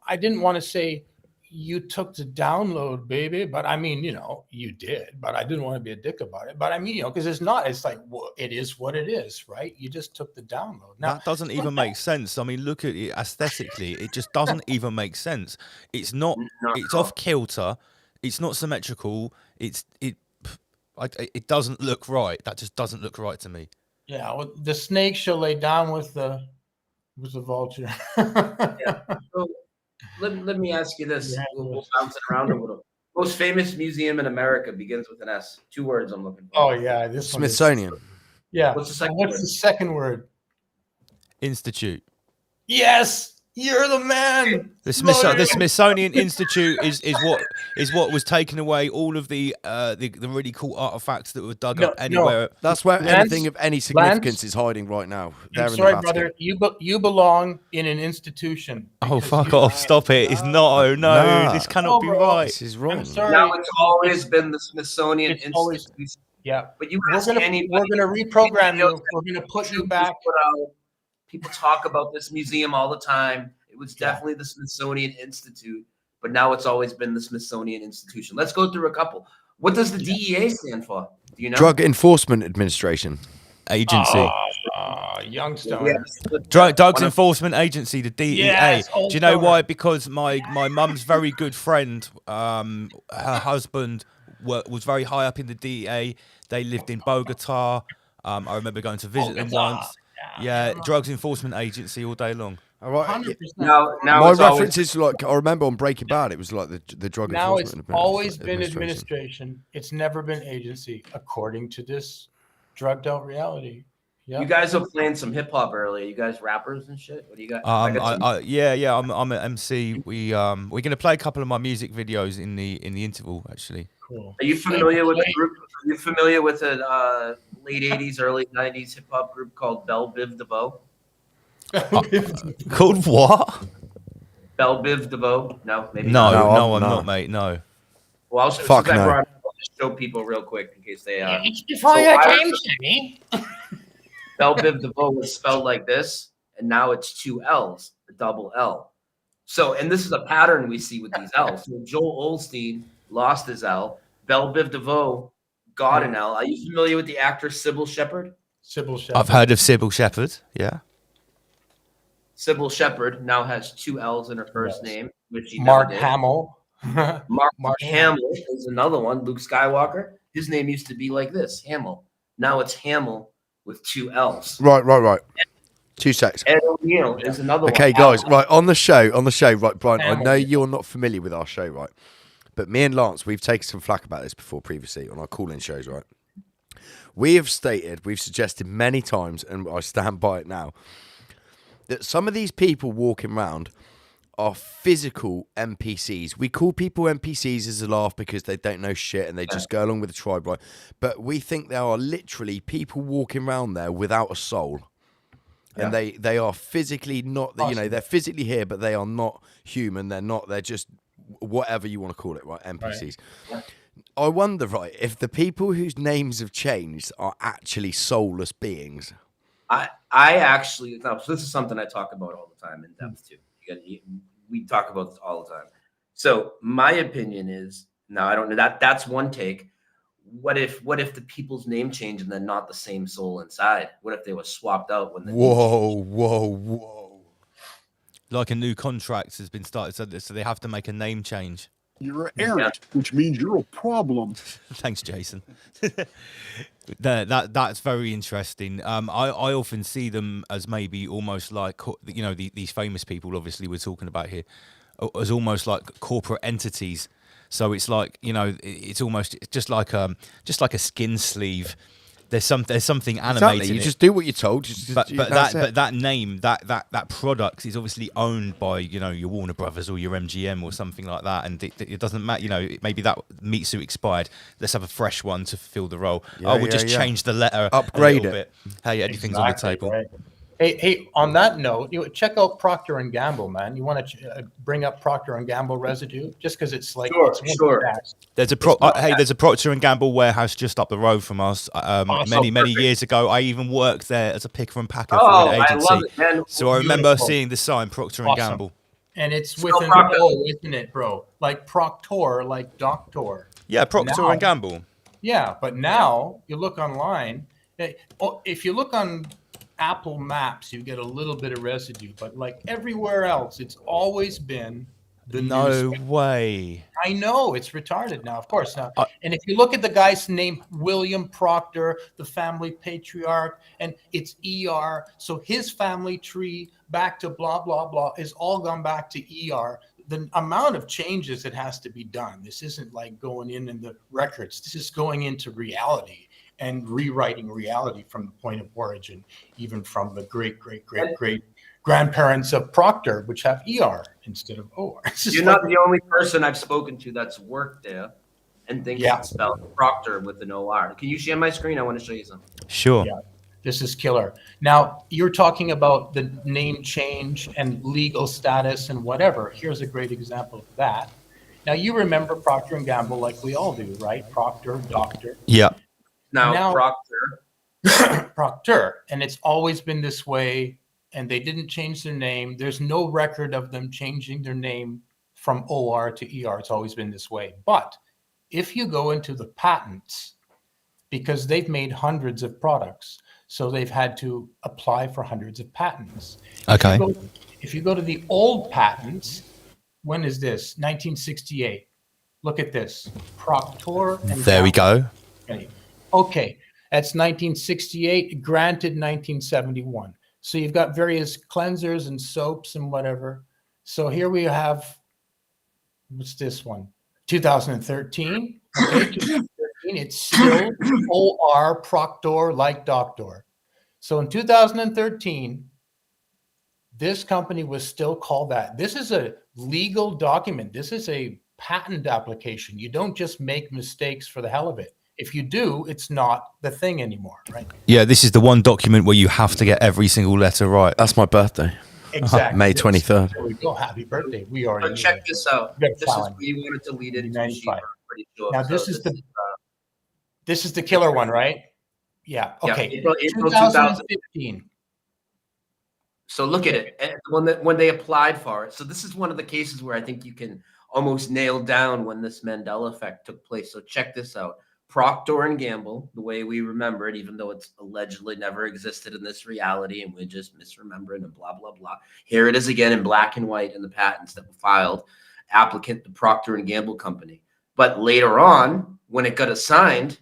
I didn't want to say you took the download, baby, but I mean, you know, you did, but I didn't want to be a dick about it. But I mean, you know, because it's like, well, it is what it is, right? You just took the download." Now, that doesn't even make sense. I mean, look at it aesthetically. It just doesn't even make sense. It's not. It's off kilter. It's not symmetrical. It doesn't look right. That just doesn't look right to me. Yeah, well, the snake shall lay down with the vulture. Yeah. So let me ask you this. We'll bounce it around a little. Most famous museum in America begins with an S. 2 words I'm looking for. Oh yeah, this Smithsonian. Yeah. What's the second word? The second word? Institute. Yes. You're the man. The Smithsonian Institute is what was taking away all of the really cool artifacts that were dug up anywhere. That's where anything of any significance is hiding right now. I'm sorry, brother. You belong in an institution. Oh, fuck off! Stop it! It's not. No, this cannot be right. This is wrong. I'm sorry. Now it's always been the Smithsonian Institute. Always, yeah. But we're gonna reprogram you. We're gonna put you back. People talk about this museum all the time. It was definitely the Smithsonian Institute but now it's always been the Smithsonian Institution. Let's go through a couple. What does the DEA stand for? Do you know? Drug Enforcement Administration. Agency. Youngstown. Drugs Enforcement Agency, the DEA. Yes, Do you know why? Because my mum's very good friend, her husband was very high up in the DEA. They lived in Bogota. I remember going to visit them once. Yeah, Drugs Enforcement Agency all day long. All right. 100%. Now My it's reference is like, I remember on Breaking Bad, it was like the Drug Now it's Enforcement always been administration. It's never been agency, according to this drugged out reality. You guys are playing some hip hop earlier. You guys rappers and shit. What do you got? Yeah. I'm an MC. We're gonna play a couple of my music videos in the interval. Actually. Cool. Are you familiar with a group? Are you familiar with a late '80s, early '90s hip hop group called Belle Biv DeVoe? Called what? Belle Biv DeVoe? No, maybe. No, I'm not, mate. No. Well, I'll Fuck no. I'll just show people real quick in case they. Before you came to me. Belle Biv DeVoe was spelled like this, and now it's 2 L's, a double L. So, and this is a pattern we see with these L's. So Joel Osteen lost his L. Belle Biv DeVoe got an L. Are you familiar with the actor Sybil Shepherd? Sybil Shepherd. I've heard of Sybil Shepherd. Yeah. Sybil Shepherd now has 2 L's in her first name, which Mark Hamill. Mark Hamill is another one. Luke Skywalker. His name used to be like this, Hamill. Now it's Hamill with 2 L's. Right. 2 secs. Ed O'Neill is another one. Okay, guys, right, on the show, right, Brian, I know you're not familiar with our show, right? But me and Lance, we've taken some flack about this before previously on our call-in shows, right? We've suggested many times, and I stand by it now, that some of these people walking around are physical NPCs. We call people NPCs as a laugh because they don't know shit and they just go along with the tribe, right? But we think there are literally people walking around there without a soul. And they are physically not, they're physically here, but they are not human. They're just whatever you want to call it, right? NPCs. Right. I wonder, right, if the people whose names have changed are actually soulless beings. I actually, this is something I talk about all the time in depth too. We talk about this all the time. So my opinion is, now I don't know, that's one take. What if the people's name change and they're not the same soul inside? What if they were swapped out when the Whoa. Like a new contract has been started, so they have to make a name change. You're an errant, which means you're a problem. Thanks, Jason. That's very interesting. I often see them as maybe almost like, these famous people, obviously we're talking about here, as almost like corporate entities. So it's like, it's just like a skin sleeve. There's something animated. Exactly. You just do what you're told. But that name, that product is obviously owned by your Warner Brothers or your MGM or something like that, and it doesn't matter. Maybe that meat suit expired. Let's have a fresh one to fill the role. We'll just change the letter, upgrade a bit. Hey, anything's on the table. Right. Hey, on that note, check out Procter and Gamble, man. You want to bring up Procter and Gamble Residue just because it's like sure. There's a Procter and Gamble warehouse just up the road from us. Many years ago, I even worked there as a picker and packer for an agency. I love it, man. So I remember seeing the sign Procter and Gamble. And it's with an O, isn't it, bro? Like Proctor, like doctor. Yeah, Procter and Gamble. Yeah, but now you look online. If you look on Apple Maps, you get a little bit of residue, but like everywhere else, it's always been the no way. I know, it's retarded now, of course. Now, and if you look at the guy's name, William Proctor, the family patriarch, and it's ER, so his family tree back to blah blah blah is all gone back to ER. The amount of changes that has to be done. This isn't like going in the records. This is going into reality and rewriting reality from the point of origin, even from the great grandparents of Proctor, which have ER instead of OR. You're not the only person I've spoken to that's worked there and thinks it's spelled Proctor with an OR. Can you share my screen? I want to show you something. Sure. Yeah, this is killer. Now, you're talking about the name change and legal status and whatever. Here's a great example of that. Now, you remember Procter & Gamble like we all do, right? Proctor, doctor. Yeah. Now Procter, and it's always been this way, and they didn't change their name. There's no record of them changing their name from OR to ER. It's always been this way. But if you go into the patents, because they've made hundreds of products, so they've had to apply for hundreds of patents. Okay. If you go to the old patents, when is this? 1968. Look at this. Procter and There we go. Okay, that's 1968, granted 1971. So you've got various cleansers and soaps and whatever. So here we have, what's this one? 2013. Okay, 2013, it's still OR, Procter, like doctor. So in 2013, this company was still called that. This is a legal document. This is a patent application. You don't just make mistakes for the hell of it. If you do, it's not the thing anymore, right? Yeah, this is the one document where you have to get every single letter right. That's my birthday. Exactly. May 23rd. There we go. Happy birthday. We already. But check this out. Good This is filing. where you wanted to lead into 95. Shiva, I'm pretty sure. Now So this is this is the killer one, right? Yeah. Yeah, Okay. April 2015. So look at it. And when they applied for it. So this is one of the cases where I think you can almost nail down when this Mandela effect took place. So check this out. Procter and Gamble, the way we remember it, even though it's allegedly never existed in this reality and we're just misremembering and blah, blah, blah. Here it is again in black and white in the patents that were filed. Applicant, the Procter and Gamble company. But later on, when it got assigned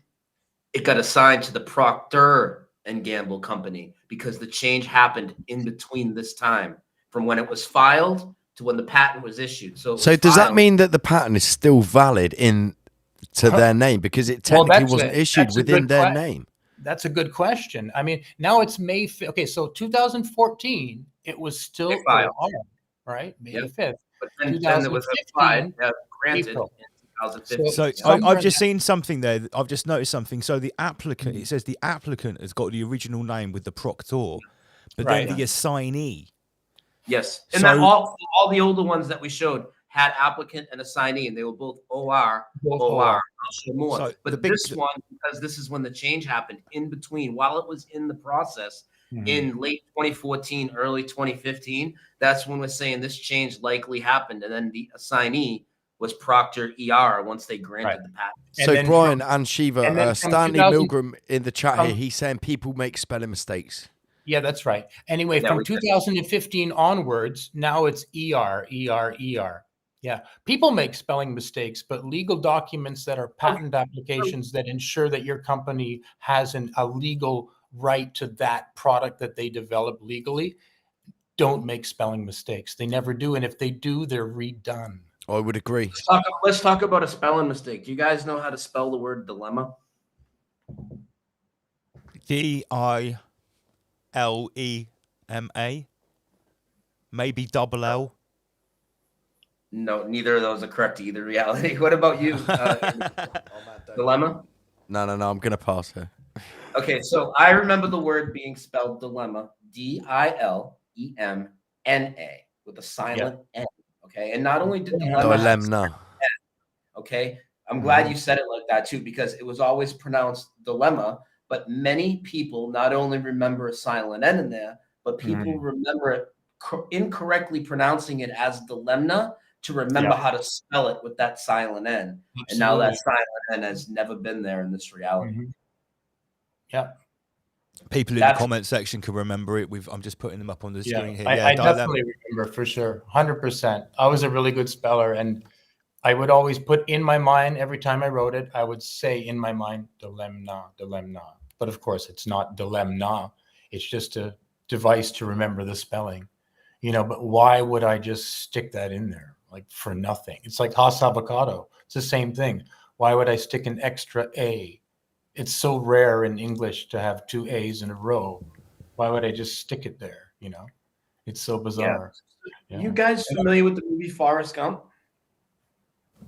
to the Procter and Gamble company because the change happened in between this time from when it was filed to when the patent was issued. So does that mean that the patent is still valid to their name because it technically wasn't issued within their name? That's a good question. I mean, now it's May 5th. Okay, so 2014, it was still filed. Right? May 5th. But then it was applied, granted April. in 2015. So I've just seen something there. I've just noticed something. So the applicant, it says the applicant has got the original name with the proctor, but then the assignee. Yes, and So- that all the older ones that we showed had applicant and assignee, and they were both OR. I'll show more. So but this one, because this is when the change happened in between, while it was in the process in late 2014, early 2015, that's when we're saying this change likely happened, and then the assignee was Procter ER once they granted the patent. So Brian and Shiva, Stanley 2000 Milgram in the chat here, he's saying people make spelling mistakes. Yeah, that's right. Anyway, from 2015 onwards, now it's ER. Yeah, people make spelling mistakes, but legal documents that are patent applications that ensure that your company has a legal right to that product that they develop legally don't make spelling mistakes. They never do. And if they do, they're redone. I would agree. Let's talk about a spelling mistake. Do you guys know how to spell the word dilemma? DILEMA, maybe double L. No, neither of those are correct either reality. What about you? Dilemma? No, I'm going to pass her. Okay, so I remember the word being spelled dilemma, DILEMNA, with a silent N. Okay, and not only did Dilemma. Okay, I'm glad you said it like that too, because it was always pronounced dilemma, but many people not only remember a silent N in there, but people remember it incorrectly pronouncing it as dilemma to remember how to spell it with that silent N. Absolutely. And now that silent N has never been there in this reality. Yeah. People in the comment section can remember it. I'm just putting them up on the screen here. I definitely remember for sure. 100%. I was a really good speller, and I would always put in my mind every time I wrote it, I would say in my mind, dilemma. But of course, it's not dilemma. It's just a device to remember the spelling. But why would I just stick that in there? Like for nothing. It's like Haas avocado. It's the same thing. Why would I stick an extra A? It's so rare in English to have two A's in a row. Why would I just stick it there? It's so bizarre. Yeah. You guys familiar with the movie Forrest Gump?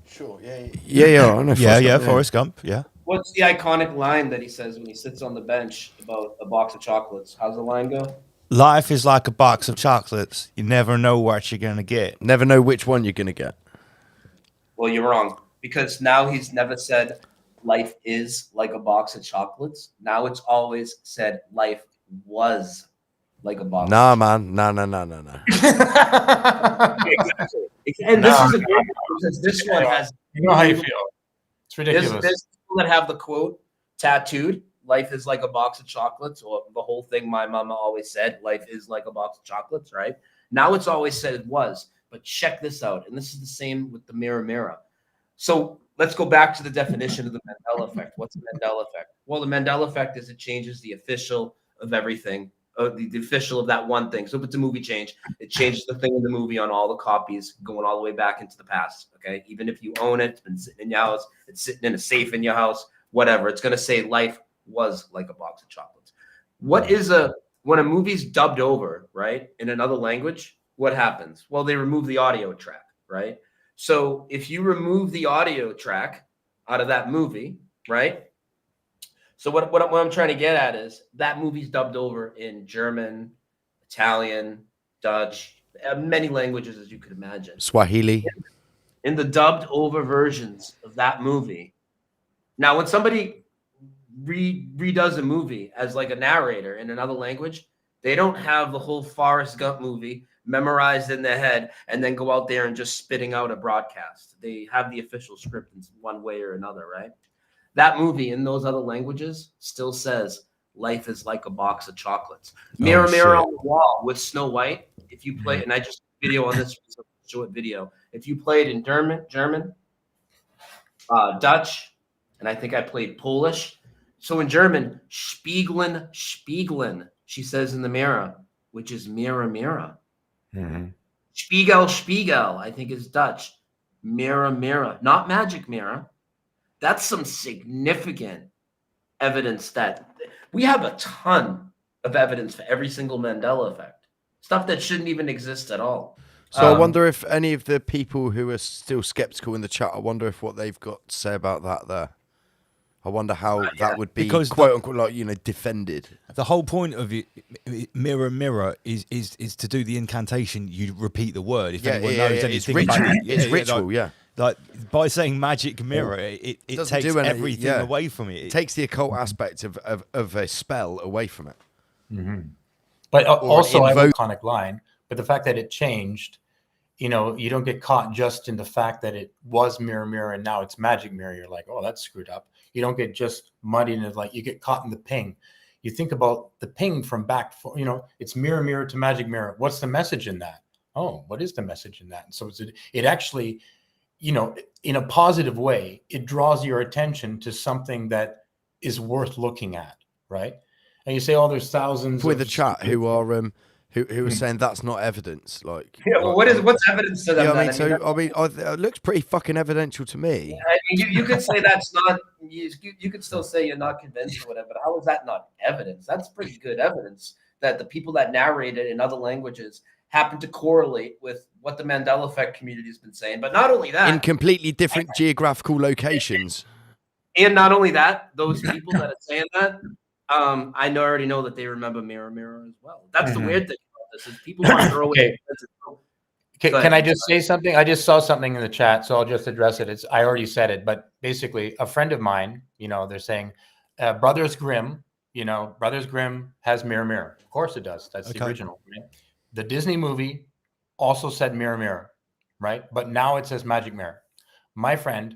Sure. Yeah. I know Forrest Gump. Yeah. What's the iconic line that he says when he sits on the bench about a box of chocolates? How's the line go? Life is like a box of chocolates. You never know what you're going to get. Never know which one you're going to get. Well, you're wrong. Because now he's never said life is like a box of chocolates. Now it's always said life was like a box. Nah, man. No. Exactly. And this is a great one because this one has. You know how you feel. It's ridiculous. There's people that have the quote tattooed. Life is like a box of chocolates, or the whole thing my mama always said, life is like a box of chocolates, right? Now it's always said it was, but check this out. And this is the same with the mirror. So let's go back to the definition of the Mandela effect. What's the Mandela effect? Well, the Mandela effect is it changes the official of everything, the official of that one thing. So if it's a movie change, it changes the thing in the movie on all the copies going all the way back into the past, okay? Even if you own it, it's been sitting in your house, it's sitting in a safe in your house, whatever. It's going to say life was like a box of chocolates. When a movie's dubbed over, right, in another language, what happens? Well, they remove the audio track, right? So if you remove the audio track out of that movie, right? So what I'm trying to get at is that movie's dubbed over in German, Italian, Dutch, many languages as you could imagine. Swahili. In the dubbed over versions of that movie. Now, when somebody redoes a movie as like a narrator in another language, they don't have the whole Forrest Gump movie memorized in their head and then go out there and just spitting out a broadcast. They have the official script in one way or another, right? That movie in those other languages still says life is like a box of chocolates. Mirror on the wall with Snow White. If you play, and I just video on this short video. If you played in German, Dutch, and I think I played Polish. So in German, spiegeln, she says in the mirror, which is mirror. Mm-hmm. Spiegel, I think is Dutch. Mirror, not magic mirror. That's some significant evidence that we have a ton of evidence for every single Mandela effect. Stuff that shouldn't even exist at all. So I wonder if any of the people who are still skeptical in the chat, I wonder if what they've got to say about that there. I wonder how that would be, because quote unquote, like, defended. The whole point of it, mirror is to do the incantation. You repeat the word. If anyone knows anything it's about ritual. It's ritual, like by saying magic mirror, it takes everything away from it. It takes the occult aspect of a spell away from it. Mm-hmm. But also, I have an iconic line. But the fact that it changed, you don't get caught just in the fact that it was mirror and now it's magic mirror. You're like, oh, that's screwed up. You don't get just muddy in it, like you get caught in the ping. You think about the ping from back, it's mirror to magic mirror. What's the message in that? Oh, what is the message in that? And so it actually, in a positive way, it draws your attention to something that is worth looking at, right? And you say, oh, there's thousands with the chat who are who are saying that's not evidence, like. Yeah, well, what's evidence to them? Yeah, I mean, it looks pretty fucking evidential to me. I mean, you could say that's not. You could still say you're not convinced or whatever. But how is that not evidence? That's pretty good evidence that the people that narrate it in other languages happen to correlate with what the Mandela effect community has been saying. But not only that, in completely different geographical locations. And not only that, those people that are saying that. I already know that they remember mirror as well. That's the weird thing about this is people want to throw it. Can I just say something? I just saw something in the chat, so I'll just address it. I already said it, but basically, a friend of mine, they're saying, Brothers Grimm, Brothers Grimm has mirror. Of course it does. That's the original. Right? The Disney movie also said mirror, right? But now it says magic mirror. My friend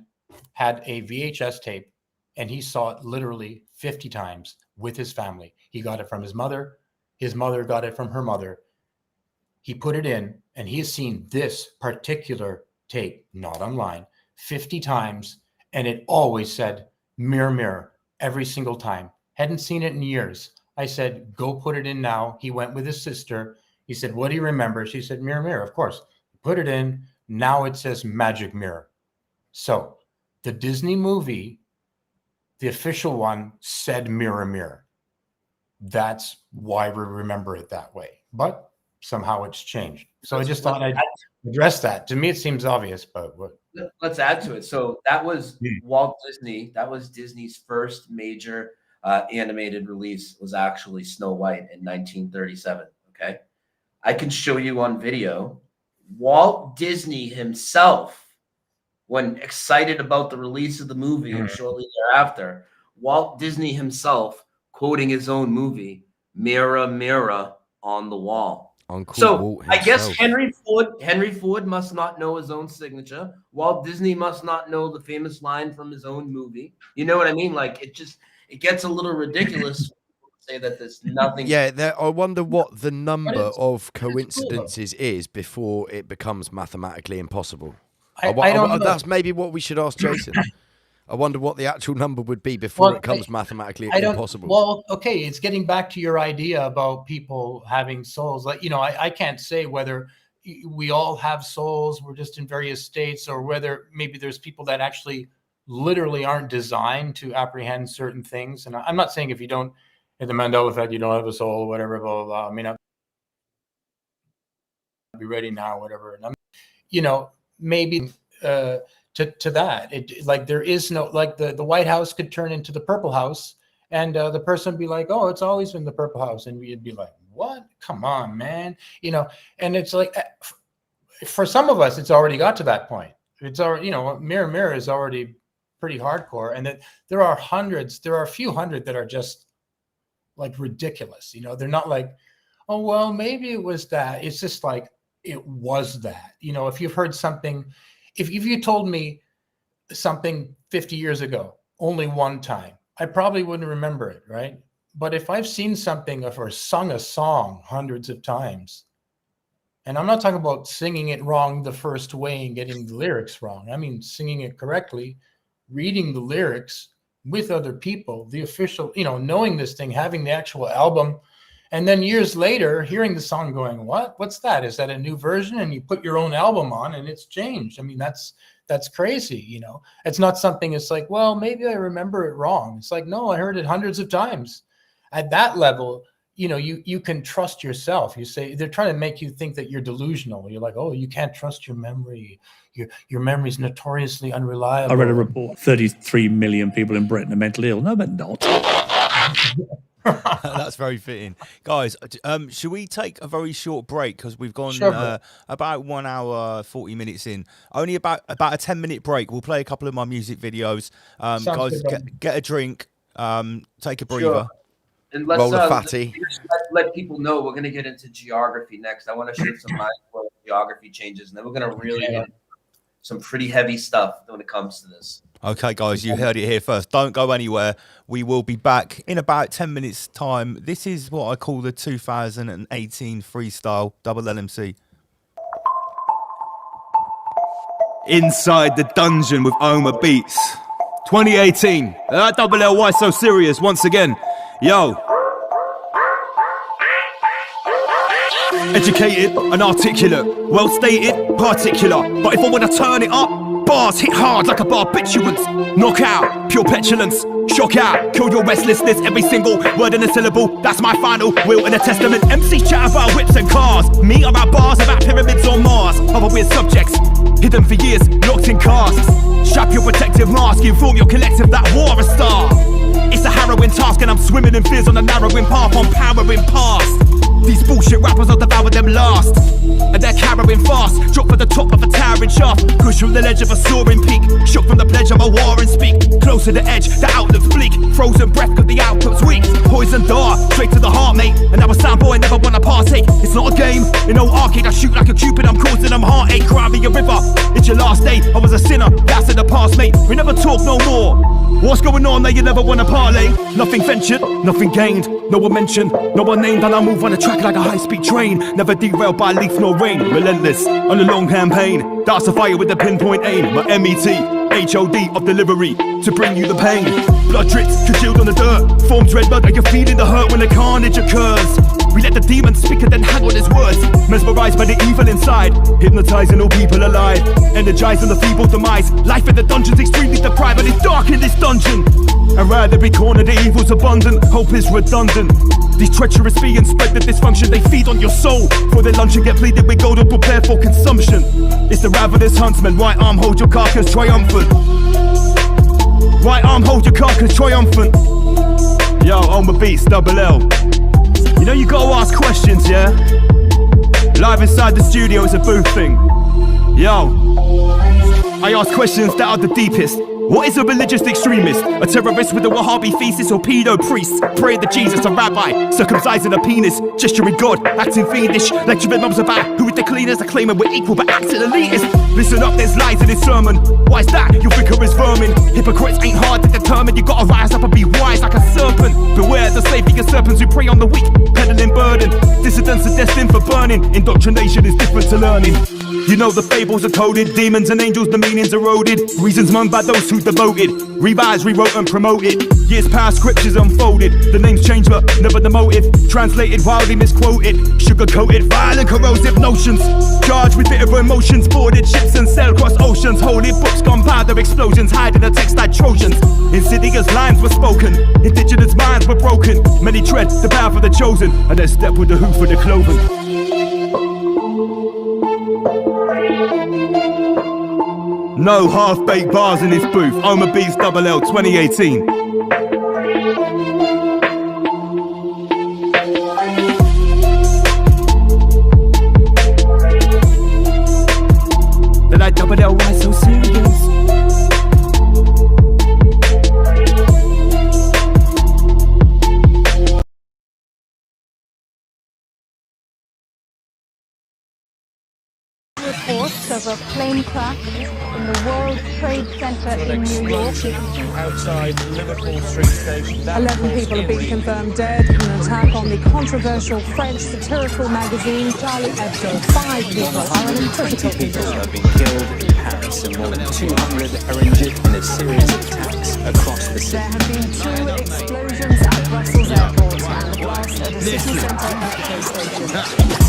had a VHS tape, and he saw it literally 50 times with his family. He got it from his mother. His mother got it from her mother. He put it in, and he has seen this particular tape, not online, 50 times, and it always said mirror every single time. Hadn't seen it in years. I said, go put it in now. He went with his sister. He said, what do you remember? She said, mirror, of course. Put it in. Now it says magic mirror. So the Disney movie, the official one, said mirror. That's why we remember it that way. But somehow it's changed. So I just thought I'd address that. To me, it seems obvious, but let's add to it. So that was Walt Disney. That was Disney's first major animated release. Was actually Snow White in 1937. Okay, I can show you on video. Walt Disney himself, when excited about the release of the movie and shortly thereafter, Walt Disney himself quoting his own movie, mirror on the wall. Uncle So Walt I guess himself. Henry Ford must not know his own signature. Walt Disney must not know the famous line from his own movie. You know what I mean? Like it gets a little ridiculous to say that there's nothing. Yeah, I wonder what the number of coincidences is before it becomes mathematically impossible. I don't know. That's maybe what we should ask Jason. I wonder what the actual number would be before it becomes mathematically impossible. Well, okay, it's getting back to your idea about people having souls. Like, you know, I can't say whether we all have souls, we're just in various states, or whether maybe there's people that actually literally aren't designed to apprehend certain things. And I'm not saying if you don't, in the Mandela effect, you don't have a soul or whatever, blah, blah, blah. I mean, I'll be ready now, whatever. And I'm, you know, maybe to that, it like there is no, like the White House could turn into the Purple House, and the person would be like, oh, it's always been the Purple House, and we'd be like, what? Come on, man, you know. And it's like, for some of us, it's already got to that point. It's already, you know, mirror is already pretty hardcore, and that there are a few hundred that are just like ridiculous. You know, they're not like, oh well, maybe it was that. It's just like, it was that. You know, if you've heard something. If you told me something 50 years ago, only one time, I probably wouldn't remember it, right? But if I've seen something or sung a song hundreds of times, and I'm not talking about singing it wrong the first way and getting the lyrics wrong. I mean, singing it correctly, reading the lyrics with other people, the official, you know, knowing this thing, having the actual album, and then years later, hearing the song going, what's that? Is that a new version? And you put your own album on and it's changed. I mean, that's crazy, you know. It's not something, it's like, well, maybe I remember it wrong. It's like, no, I heard it hundreds of times. At that level, you know, you can trust yourself. You say, they're trying to make you think that you're delusional. You're like, oh, you can't trust your memory. Your memory's notoriously unreliable. I read a report, 33 million people in Britain are mentally ill. No, they're not. That's very fitting, guys. Should we take a very short break, because we've gone about 1 hour 40 minutes in? Only about a 10-minute break. We'll play a couple of my music videos. Guys, get a drink, take a breather. Sure. And let's roll a fatty. Let people know we're going to get into geography next. I want to share some mindful geography changes, and then we're going to really get some pretty heavy stuff when it comes to this. Okay, guys, you heard it here first. Don't go anywhere. We will be back in about 10 minutes' time. This is what I call the 2018 freestyle double LMC. Inside the dungeon with Oma Beats. 2018. Double L, why so serious? Once again. Yo. Educated and articulate. Well stated, particular. But if I want to turn it up, bars hit hard like a barbiturates. Knock out, pure petulance. Shock out, kill your restlessness. Every single word in a syllable. That's my final will in a testament. MCs chat about whips and cars. Me about bars, about pyramids on Mars. Other weird subjects, hidden for years, locked in casks. Strap your protective mask, inform your collective that war a star. It's a harrowing task, and I'm swimming in fears on a narrowing path, on powering past. These bullshit rappers, I'll devour them last. And they're carrying fast, drop at the top of a towering shaft. Push from the ledge of a soaring peak, shook from the pledge of a war and speak. Close to the edge, the outlook's bleak. Frozen breath, cause the output's weak. Poison dart, straight to the heart, mate. And I'm a sound boy, never wanna partake. It's not a game, in no arcade. I shoot like a cupid, I'm causing them heartache. Cry me a river, it's your last day. I was a sinner, that's in the past, mate. We never talk no more. What's going on that you never wanna parlay? Nothing ventured, nothing gained. No one mentioned, no one named. And I move on the track like a high-speed train. Never derailed by leaf nor rain. Relentless on a long campaign. Darts of fire with a pinpoint aim. My MET, HOD of delivery to bring you the pain. Blood drips, congealed on the dirt. Forms red blood, are you feeling the hurt when the carnage occurs? We let the demons speak and then hang on his words. Mesmerized by the evil inside, hypnotizing all people alive, energizing the feeble demise. Life in the dungeon's extremely deprived, and it's dark in this dungeon. Around every corner the evil's abundant, hope is redundant. These treacherous beings spread the dysfunction, they feed on your soul. For their lunch and get pleaded with gold to prepare for consumption. It's the ravenous huntsman, right arm hold your carcass triumphant. Right arm hold your carcass triumphant. Yo, Oma Beats, double L. You know you gotta ask questions, yeah? Live inside the studio is a booth thing. Yo, I ask questions that are the deepest. What is a religious extremist? A terrorist with a Wahhabi thesis or pedo priest? Pray to Jesus, a rabbi, circumcising a penis, gesturing God, acting fiendish, lecturing mums about who is the cleanest, a claiming we're equal but acting elitist. Listen up, there's lies in this sermon. Why is that? Your vicar is vermin. Hypocrites ain't hard to determine. You gotta rise up and be wise like a serpent. Beware the Savior serpents who prey on the weak, peddling burden. Dissidents are destined for burning. Indoctrination is different to learning. You know the fables are coded, demons and angels, the meaning's eroded. Reasons moaned by those who devoted, revised, rewrote and promoted. Years past, scriptures unfolded. The names changed but never the motive. Translated, wildly misquoted. Sugar-coated, violent, corrosive notions. Charged with bitter emotions, boarded ships and sail across oceans. Holy books, gunpowder explosions, hiding the text like Trojans. Insidious lines were spoken, indigenous minds were broken. Many tread the path of the chosen, and they step with the hoof of the cloven. No half-baked bars in this booth. Oma Beats Double L 2018. They're like Double L, why so serious? Reports of a plane crash in the World Trade Center in New York. Outside Liverpool Street Station. 11 people have been confirmed dead in an attack on the controversial French satirical magazine Charlie Hebdo. 5 people are in critical condition. Have been killed in Paris and more than 200 are injured in a series of attacks across the city. There have been 2 explosions at Brussels Airport and a blast at a city centre metro station.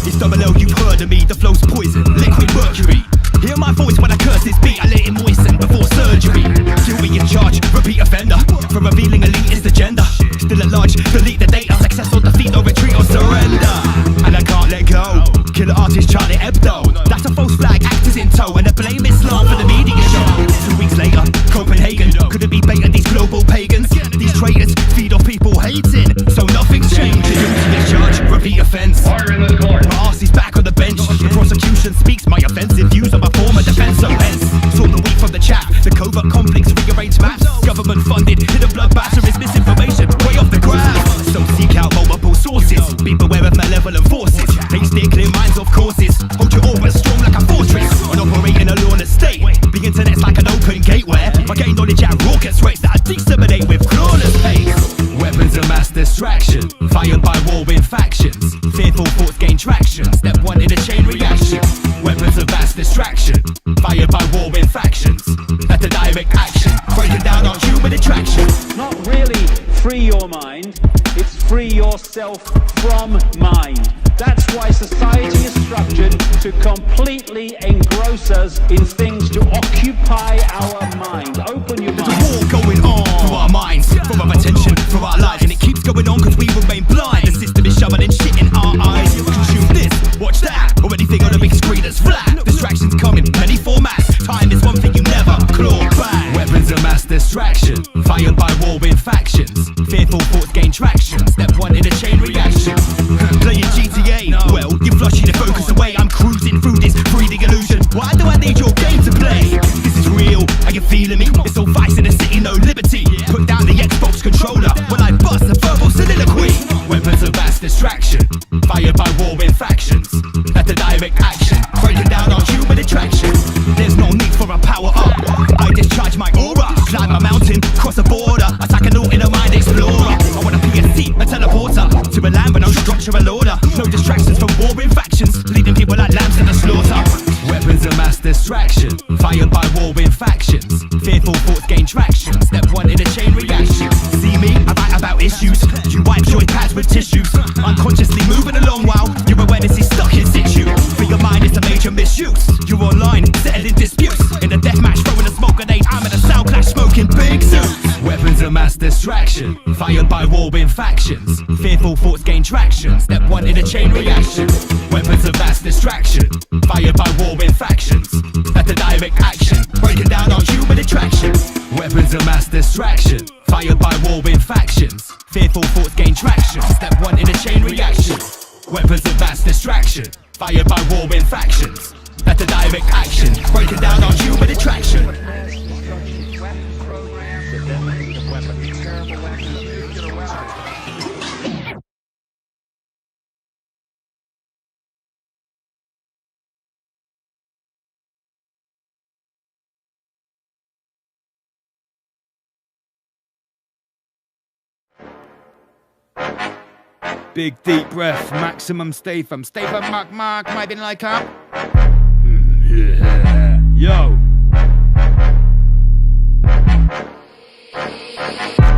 It's Double L, you've heard of me, the flow's poison, liquid mercury. Hear my voice when I curse this beat, I let it moisten before surgery. Still be in charge, repeat offender, for revealing elitist agenda. Still at large, delete the data, success or defeat or retreat or surrender. And I can't let go, killer artist Charlie Hebdo. That's a false flag, actors in tow, and a blame Islam for the media show. 2 weeks later, Copenhagen, could it be baiting these global pagans? These traitors feed off people hating, so nothing's changed. Guilty as charged, repeat offence. My arse is back on the bench. The prosecution speaks my offensive views on my former defence. So hence, saw the week from the chat. The covert conflicts, rearranged maps. Government funded, hidden bloodbath, there is misinformation way off the ground. So seek out multiple sources. Be beware of malevolent forces. They steer clear minds off courses. Hold your aura strong like a fortress. And operate in a lawless state. The internet's like an open gateway. I gain knowledge at raucous rates that I disseminate with flawless pace. Weapons of mass distraction, fired by warring factions. Fearful thoughts gain traction. Step 1 in a chain reaction. Weapons of mass distraction, fired by warring factions. That's a direct action, breaking down our human attraction. Not really free your mind, it's free yourself from mind. That's why society is structured to completely engross us in things to occupy our mind. Open your mind. There's a war going on for our minds, for our attention, for our lives, and it keeps going on because we remain blind. The system is shoving in shit in our eyes. Consume this, watch that, or anything on a big screen that's flat. Distractions come in many formats. Time is one thing you never claw back. Weapons of mass distraction, fired by warring factions. Fearful thoughts gain traction. Step 1 in a chain reaction. Playing GTA, well, you're flushing the focus away. I'm cruising through this breathing illusion. Why do I need your game to play? This is real, are you feeling me? It's all vice in the city, no liberty. Put down the Xbox controller when I bust a verbal soliloquy. Weapons of mass distraction, fired by warring factions. That's a direct action, breaking down our human attraction. There's no need for a power up. I discharge my aura, climb a mountain, cross a border, attack an in a mind explorer. I want a PSC, a teleporter, to a land with no structural order. No distractions from warring factions, leading people like lambs to the slaughter. Weapons of mass distraction, fired by warring factions. Fearful thoughts gain traction. Step 1 in a chain reaction. See me, I write about issues. You wipe joint pads with tissues. Unconsciously moving along while your awareness is stuck in situ. For your mind, it's a major misuse. You're online, settling disputes. In a deathmatch, throwing a smoke grenade. I'm in a sound clash, smoking big suits. Weapons of mass distraction, fired by warring factions. Fearful thoughts gain traction. Step 1 in a chain reaction. Weapons of mass distraction, fired by warring factions. That's a direct action, breaking down our human attraction. Weapons of mass distraction, fired by warring factions. Fearful thoughts gain traction. Step 1 in a chain reaction. Weapons of mass distraction, fired by warring factions. That's a direct action, breaking down our human attraction. Big deep breath, maximum stay firm, mark, might be like up. Yo.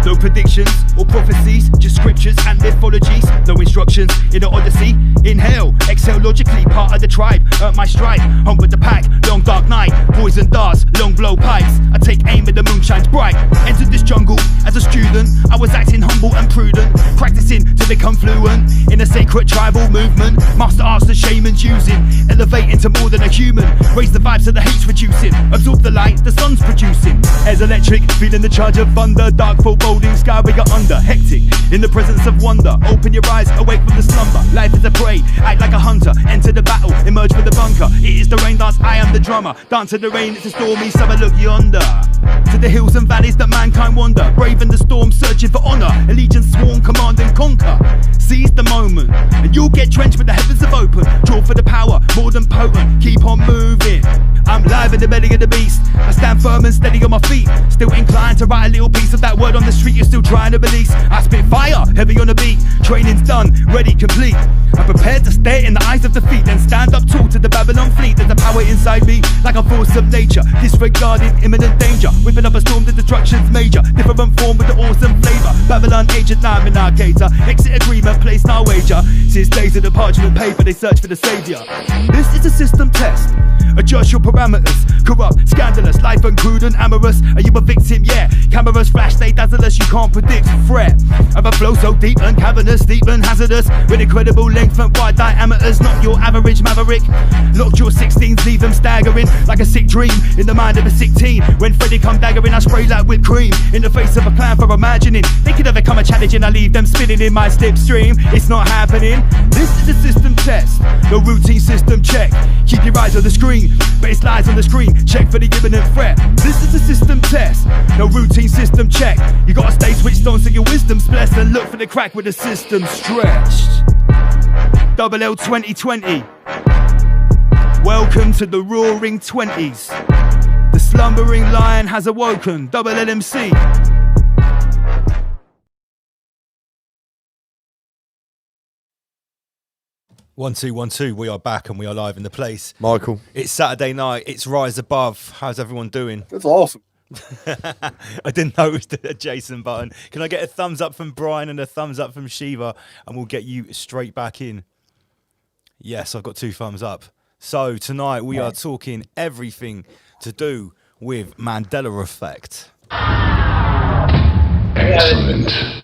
No predictions or prophecies, just scriptures and mythologies. No instructions in the Odyssey. Inhale, exhale logically, part of the tribe. Earn my stride, home with the pack. Long dark night, poison darts, long blow pipes. I take aim at the moon shines bright. Entered this jungle as a student. I was acting humble and prudent, practicing to become fluent in a sacred tribal movement. Master arts the shamans using, elevating to more than a human. Raise the vibes so the hate's reducing. Absorb the light the sun's producing. Air's electric, feeling the charge of thunder. Dark foreboding sky we got under. Hectic in the presence of wonder. Open your eyes, awake from the slumber. Life is a prey, act like a hunter. Enter the battle, emerge from the bunker. It is the rain dance, I am the drummer. Dance to the rain, it's a stormy summer, look yonder. To the hills and valleys that mankind wander. Braving the storm, searching for honor. Allegiance sworn, command and conquer. Seize the moment, and you'll get drenched with the heavens of open. Draw for the power, more than potent. Keep on moving. I'm live in the belly of the beast. I stand firm and steady on my feet. Still inclined to write a little piece of that word on the street you're still trying to release. I spit fire, heavy on the beat. Training's done, ready, complete. I'm prepared to stare in the eyes of defeat, then stand up tall to the Babylon fleet. There's a power inside me, like a force of nature. Disregarding imminent danger. Whipping up a storm, the destruction's major. Different form with the awesome flavor. Babylon agent, now I'm in our cater. Exit agreement, place now wager. Since days of the parchment paper, they search for the savior. This is a system test. Adjust your parameters. Corrupt, scandalous, life uncrude and amorous. Are you a victim? Yeah. Cameras flash, they dazzle us. You can't predict threat of a flow so deep and cavernous, deep and hazardous, with incredible length and wide diameters. Not your average maverick. Locked your 16s, leave them staggering like a sick dream in the mind of a sick teen. When Freddy come daggering, I spray like whipped cream in the face of a plan for imagining. They could ever come a challenging, I leave them spinning in my slipstream. It's not happening. This is a system test, no routine system check. Keep your eyes on the screen, but it's lies on the screen. Check for the imminent threat. This is a system test, no routine system check. You gotta stay switched on so your wisdom's blessed, and look for the crack with the system stretched. Double L 2020. Welcome to the roaring 20s. The slumbering lion has awoken. Double LMC. 1 2 1 2. We are back and we are live in the place. Michael, it's Saturday night. It's Rise Above. How's everyone doing? That's awesome. I didn't notice the Jason button. Can I get a thumbs up from Brian and a thumbs up from Shiva, and we'll get you straight back in? Yes, I've got 2 thumbs up. So tonight we are talking everything to do with Mandela effect. Excellent.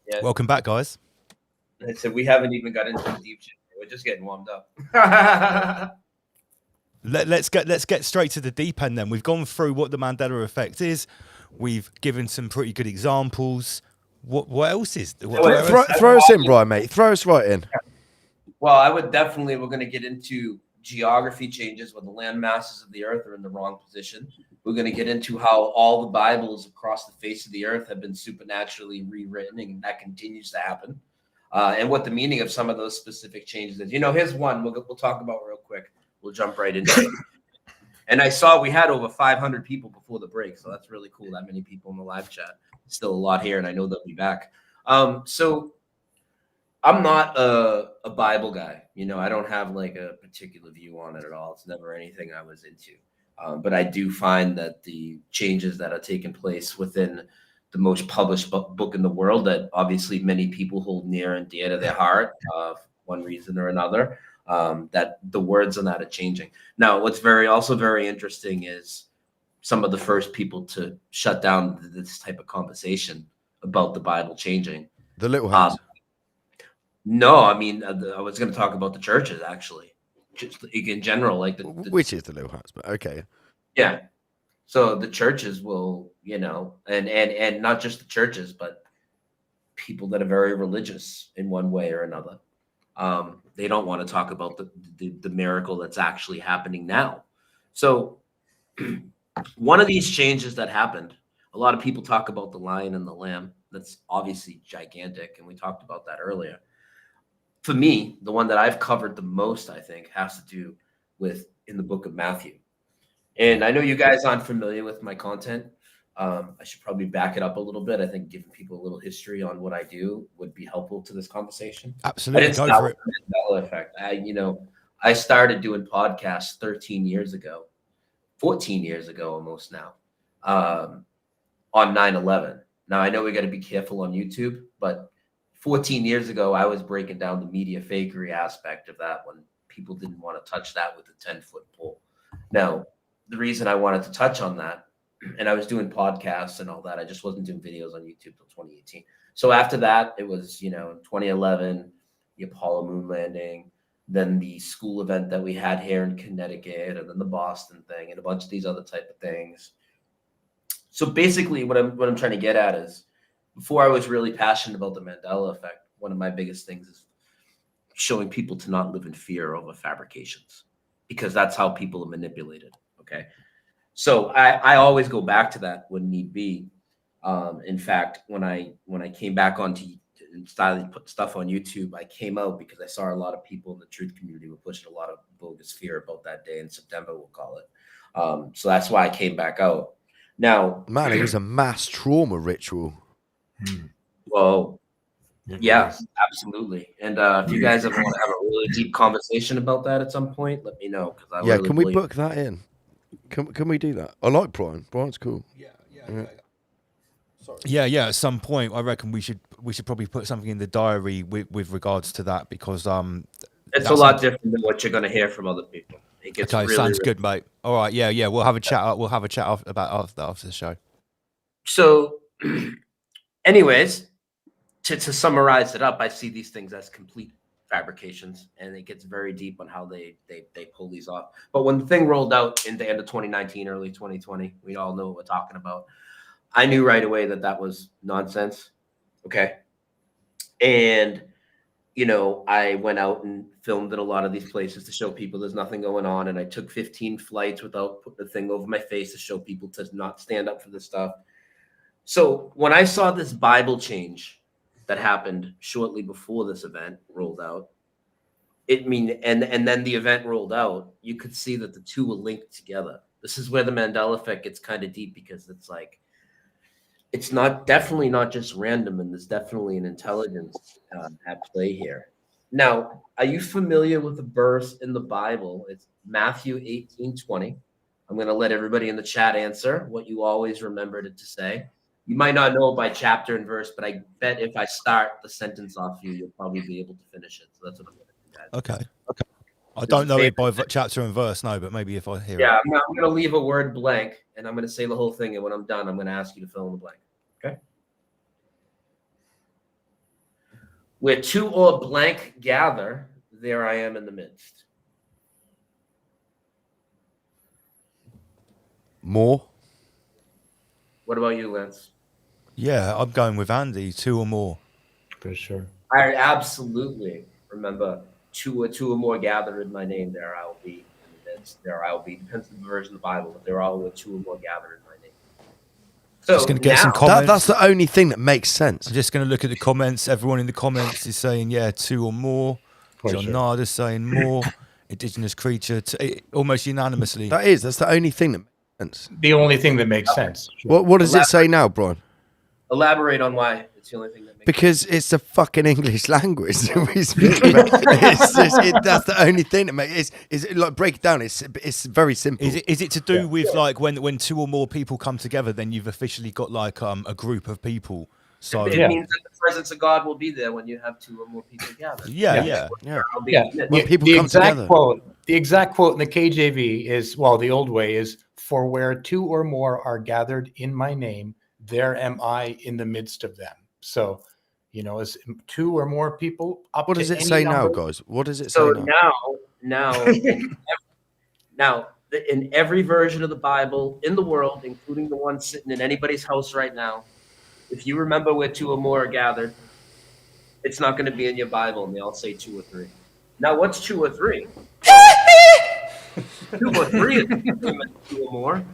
Yeah. Welcome back, guys. So we haven't even got into the deep shit. We're just getting warmed up. Let's get straight to the deep end then. We've gone through what the Mandela effect is. We've given some pretty good examples. What else is? Throw us in, Brian, mate. Throw us right in. Well, I would definitely, we're going to get into geography changes when the land masses of the earth are in the wrong position. We're going to get into how all the Bibles across the face of the earth have been supernaturally rewritten, and that continues to happen. And what the meaning of some of those specific changes is. You know, here's one we'll talk about real quick. We'll jump right into it. And I saw we had over 500 people before the break, so that's really cool. That many people in the live chat. Still a lot here, and I know they'll be back. So I'm not a Bible guy. You know, I don't have like a particular view on it at all. It's never anything I was into. But I do find that the changes that are taking place within the most published book in the world, that obviously many people hold near and dear to their heart for one reason or another, that the words on that are changing. Now, what's also very interesting is some of the first people to shut down this type of conversation about the Bible changing. The little hats. No, I mean, I was going to talk about the churches, actually, just in general, like which is the little hats, but okay. Yeah. So the churches will, you know, and not just the churches, but people that are very religious in one way or another. They don't want to talk about the miracle that's actually happening now. So one of these changes that happened, a lot of people talk about the lion and the lamb. That's obviously gigantic, and we talked about that earlier. For me, the one that I've covered the most, I think, has to do with in the book of Matthew. And I know you guys aren't familiar with my content, I should probably back it up a little bit. I think giving people a little history on what I do would be helpful to this conversation. Absolutely, I didn't go start for it. with the Mandela effect. I started doing podcasts 13 years ago, 14 years ago almost now, on 9/11. Now, I know we got to be careful on YouTube, but 14 years ago, I was breaking down the media fakery aspect of that when people didn't want to touch that with a 10-foot pole. Now, the reason I wanted to touch on that, and I was doing podcasts and all that, I just wasn't doing videos on YouTube till 2018. So after that, it was, 2011, the Apollo moon landing, then the school event that we had here in Connecticut, and then the Boston thing, and a bunch of these other type of things. So basically, what I'm trying to get at is, before I was really passionate about the Mandela effect, one of my biggest things is showing people to not live in fear over fabrications, because that's how people are manipulated. Okay. So I always go back to that when need be. In fact, when I came back onto and started to put stuff on YouTube, I came out because I saw a lot of people in the truth community were pushing a lot of bogus fear about that day in September, we'll call it. So that's why I came back out. Now, man, it was a mass trauma ritual. Well, yeah, absolutely. And if you guys ever want to have a really deep conversation about that at some point, let me know. Yeah, can we book that in? Can we do that? I like Brian. Brian's cool. Yeah. At some point, I reckon we should probably put something in the diary with regards to that, because it's a lot different than what you're going to hear from other people. It gets okay, really, sounds really good, mate. All right, yeah. We'll have a chat. We'll have a chat about after the show. So, anyways, to summarize it up, I see these things as complete fabrications, and it gets very deep on how they pull these off. But when the thing rolled out in the end of 2019, early 2020, we all know what we're talking about. I knew right away that was nonsense. Okay. And, I went out and filmed at a lot of these places to show people there's nothing going on. And I took 15 flights without putting the thing over my face to show people to not stand up for this stuff. So when I saw this Bible change that happened shortly before this event rolled out, and then the event rolled out, you could see that the two were linked together. This is where the Mandela effect gets kind of deep, because it's like, it's definitely not just random, and there's definitely an intelligence at play here. Now, are you familiar with the verse in the Bible? It's Matthew 18:20. I'm going to let everybody in the chat answer what you always remembered it to say. You might not know it by chapter and verse, but I bet if I start the sentence off you'll probably be able to finish it. So that's what I'm going to do, guys. Okay. I don't know it by chapter and verse, no, but maybe if I hear it. Yeah, I'm going to leave a word blank, and I'm going to say the whole thing, and when I'm done, I'm going to ask you to fill in the blank. Okay? Where two or blank gather, there I am in the midst. More? What about you, Lance? Yeah, I'm going with Andy. Two or more. For sure. I absolutely remember two or more gather in my name, there I will be in the midst. There I will be. Depends on the version of the Bible, but there are two or more gather in my name. So just going to get some comments. That's the only thing that makes sense. I'm just going to look at the comments. Everyone in the comments is saying, yeah, two or more. John Nada's saying more. Indigenous creature, almost unanimously. That's the only thing that makes sense. The only thing that makes sense. What does it say now, Brian? Elaborate on why it's the only thing that makes because sense. it's the fucking English language that we speak about. That's the only thing that makes it. Like, break it down. It's very simple. Is it to do with like when two or more people come together, then you've officially got like a group of people. So it means that the presence of God will be there when you have two or more people gathered. Yeah. When people come together. The exact quote in the KJV is, well, the old way is, "For where two or more are gathered in my name, there am I in the midst of them." So, as two or more people up. What does it say now, guys? What does it say now? So now, in every version of the Bible in the world, including the one sitting in anybody's house right now, if you remember where two or more are gathered, it's not going to be in your Bible, and they all say two or three. Now, what's two or three? Two or three is two or more.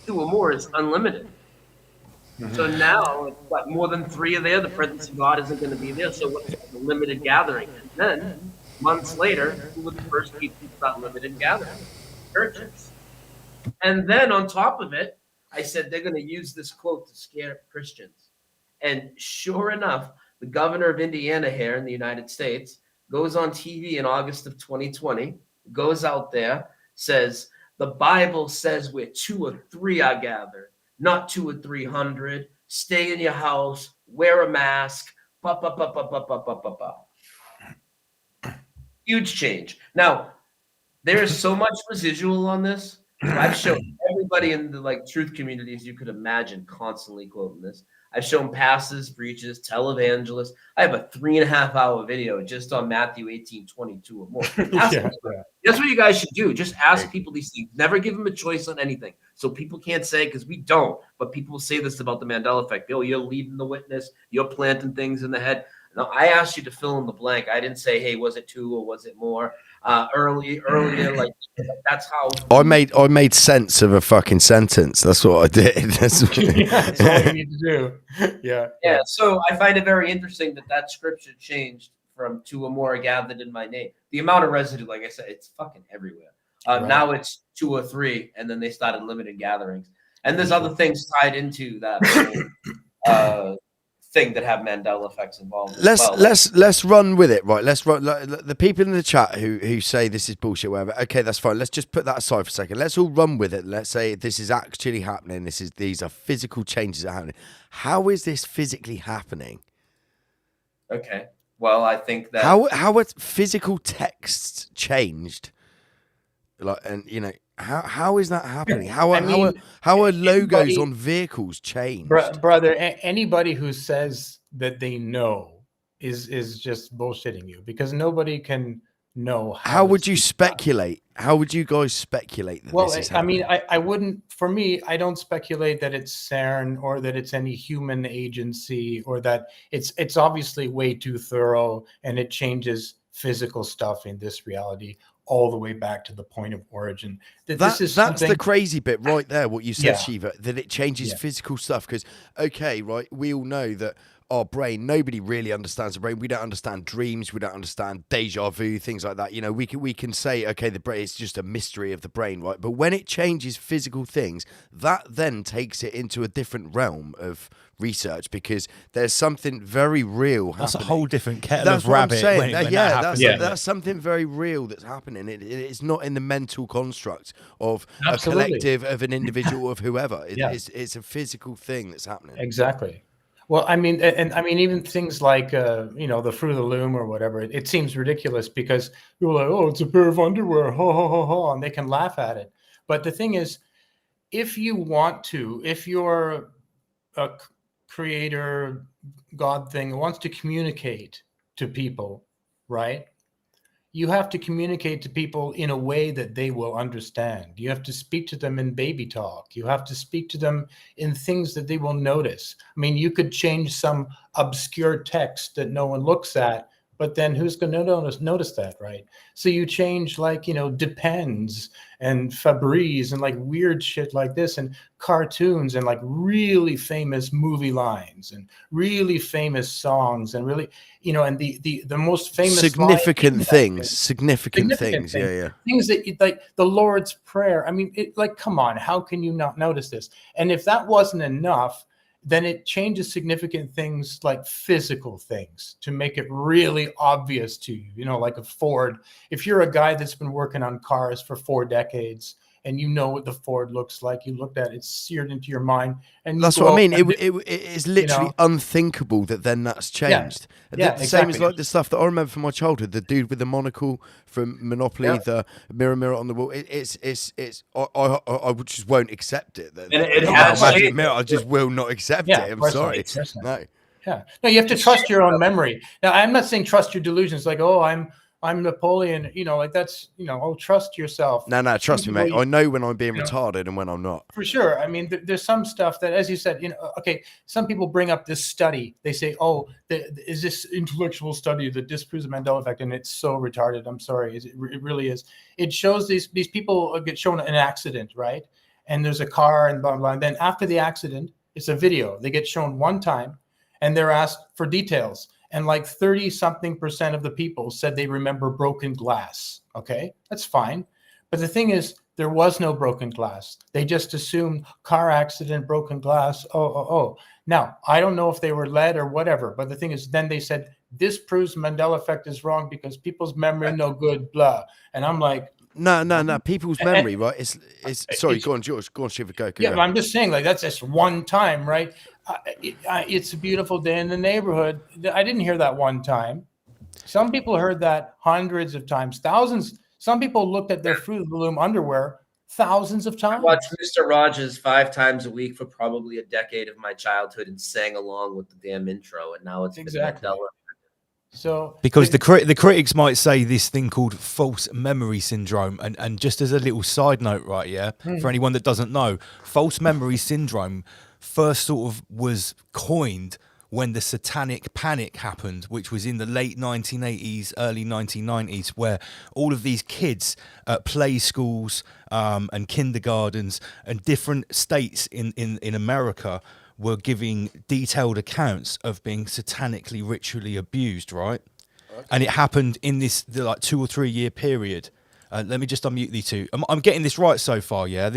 Two or more is unlimited. So now, what, more than three are there, the presence of God isn't going to be there. So what's the limited gathering? And then, months later, who were the first people who got limited gathering? Churches. And then on top of it, I said they're going to use this quote to scare Christians. And sure enough, the governor of Indiana here in the United States goes on TV in August of 2020, goes out there, says, the Bible says where 2 or 3 are gathered, not 2 or 300. Stay in your house, wear a mask, Huge change. Now, there is so much residual on this. I've shown everybody in the like truth communities you could imagine constantly quoting this. I've shown pastors, preachers, televangelists. I have a 3.5 hour video just on Matthew 18:22 or more. That's what you guys should do. Just ask people these things. Never give them a choice on anything. So people can't say, because we don't, but people say this about the Mandela effect. Oh, you're leading the witness. You're planting things in the head. No, I asked you to fill in the blank. I didn't say, hey, was it 2 or was it more? Earlier, like that's how I made sense of a fucking sentence. That's what I did. That's all you need to do. Yeah. So I find it very interesting that scripture changed from 2 or more are gathered in my name. The amount of residue, like I said, it's fucking everywhere. Right. Now it's 2 or 3, and then they started limited gatherings. And there's other things tied into that whole, thing that have Mandela effects involved. Let's run with it, right? Let's run. The people in the chat who say this is bullshit, whatever. Okay, that's fine. Let's just put that aside for a second. Let's all run with it. Let's say this is actually happening. These are physical changes that are happening. How is this physically happening? Okay. Well, I think that how are physical texts changed? Like, and you know. How is that happening? How are logos on vehicles changed? Brother, anybody who says that they know is just bullshitting you, because nobody can know how would you speculate? How would you guys speculate that this is happening? I mean, I wouldn't. For me, I don't speculate that it's CERN or that it's any human agency or that it's obviously way too thorough and it changes physical stuff in this reality all the way back to the point of origin. That's the crazy bit right there, what you said, Shiva, that it changes physical stuff. Because, okay, right, we all know that our brain, nobody really understands the brain. We don't understand dreams. We don't understand deja vu, things like that. You know, we can say, okay, the brain is just a mystery of the brain, right? But when it changes physical things, that then takes it into a different realm of research, because there's something very real happening. That's a whole different kettle of rabbit. That's something very real that's happening. It's not in the mental construct of a collective, of an individual, of whoever. It's a physical thing that's happening. Exactly. Well, I mean, even things like, the Fruit of the Loom or whatever, it seems ridiculous because people are like, oh, it's a pair of underwear, ha, ha, ha, ha, and they can laugh at it. But the thing is, if you're a creator, God thing wants to communicate to people, right? You have to communicate to people in a way that they will understand. You have to speak to them in baby talk. You have to speak to them in things that they will notice. I mean, you could change some obscure text that no one looks at, but then who's going to notice that, right? So you change depends and Fabrice and like weird shit like this, and cartoons and like really famous movie lines and really famous songs and really, and the most famous significant things. Yeah. Things that like the Lord's Prayer. I mean, come on, how can you not notice this? And if that wasn't enough, then it changes significant things like physical things to make it really obvious to you, like a Ford. If you're a guy that's been working on cars for 4 decades and you know what the Ford looks like, you looked at it, it's seared into your mind. And that's what I mean. It is literally unthinkable that then that's changed. Exactly. Same as like the stuff that I remember from my childhood, the dude with the monocle from Monopoly, the mirror on the wall. I just won't accept it. I just will not accept it. I'm sorry. No. Yeah. No, you have to trust your own memory. Now, I'm not saying trust your delusions. Like, oh, I'm Napoleon, like that's, trust yourself. No, trust me, mate. I know when I'm being retarded and when I'm not. For sure. I mean, there's some stuff that, as you said, okay, some people bring up this study. They say, oh, is this intellectual study that disproves the Mandela effect? And it's so retarded. I'm sorry. It really is. It shows these people get shown an accident, right? And there's a car and blah, blah. And then after the accident, it's a video. They get shown one time and they're asked for details. And like 30-something% of the people said they remember broken glass. Okay, that's fine. But the thing is, There was no broken glass. They just assumed car accident, broken glass. Oh. Now, I don't know if they were led or whatever, but the thing is, then they said, this proves Mandela effect is wrong because people's memory no good, blah. And I'm like, no. People's memory, right? It's sorry. Go on, George. Go on, Shiva. Go. yeah, but I'm just saying, like, that's just one time, right? It's a beautiful day in the neighborhood. I didn't hear that one time. Some people heard that hundreds of times, thousands. Some people looked at their Fruit of the Loom underwear thousands of times. I watched Mr. Rogers 5 times a week for probably a decade of my childhood and sang along with the damn intro, and now it's exactly. Mandela. So because the critics might say this thing called false memory syndrome, and just as a little side note, right? Yeah, for anyone that doesn't know, false memory syndrome first sort of was coined when the satanic panic happened, which was in the late 1980s, early 1990s, where all of these kids at play schools and kindergartens and different states in America were giving detailed accounts of being satanically ritually abused, right? Okay. And it happened in this like 2 or 3 year period. Let me just unmute these two. I'm getting this right so far, yeah?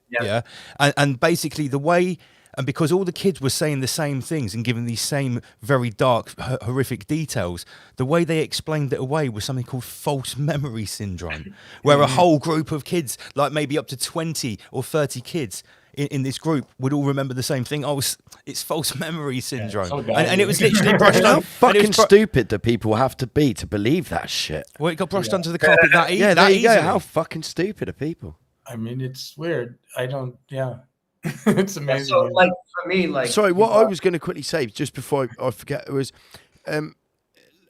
Yeah. And basically the way, and because all the kids were saying the same things and giving these same very dark, horrific details, the way they explained it away was something called false memory syndrome, where a whole group of kids, like maybe up to 20 or 30 kids, in this group would all remember the same thing. It's false memory syndrome. And it was literally brushed on. How fucking stupid do people have to be to believe that shit? Well, it got brushed onto the carpet that easily. Yeah, there you go. How fucking stupid are people? I mean, it's weird. It's amazing. So, like, for me, like... Sorry, what I was going to quickly say, just before I forget, was...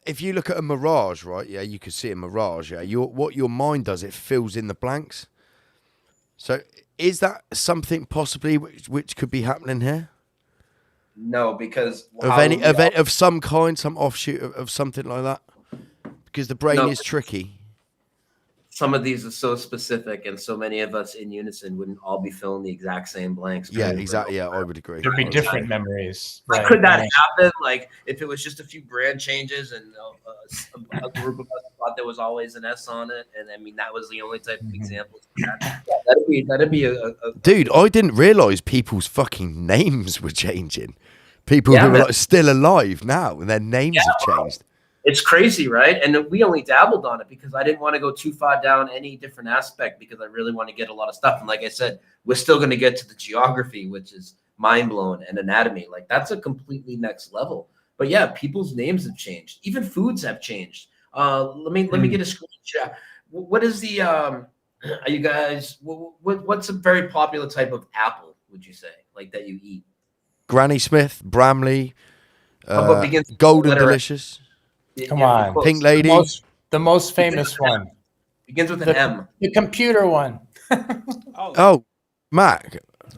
if you look at a mirage, right, yeah, you can see a mirage, yeah, what your mind does, it fills in the blanks. So... is that something possibly which could be happening here? No, because of some kind, some offshoot of something like that. Because the brain is tricky. Some of these are so specific, and so many of us in unison wouldn't all be filling the exact same blanks. Yeah, exactly. Yeah, I would agree. There'd be different memories. Right? Could that happen? Like, if it was just a few brand changes and a group of us thought there was always an S on it, and I mean that was the only type of examples. That'd be a dude. I didn't realize people's fucking names were changing. People who are like still alive now, and their names have changed. It's crazy, right? And we only dabbled on it because I didn't want to go too far down any different aspect because I really want to get a lot of stuff. And like I said, we're still going to get to the geography, which is mind-blowing, and anatomy. Like, that's a completely next level. But yeah, people's names have changed. Even foods have changed. Let me get a screenshot. What is the are you guys? What's a very popular type of apple? Would you say like that you eat? Granny Smith, Bramley, Golden Delicious. Come on, Pink Lady. The most famous one begins with an M. The computer one. Oh, Mac.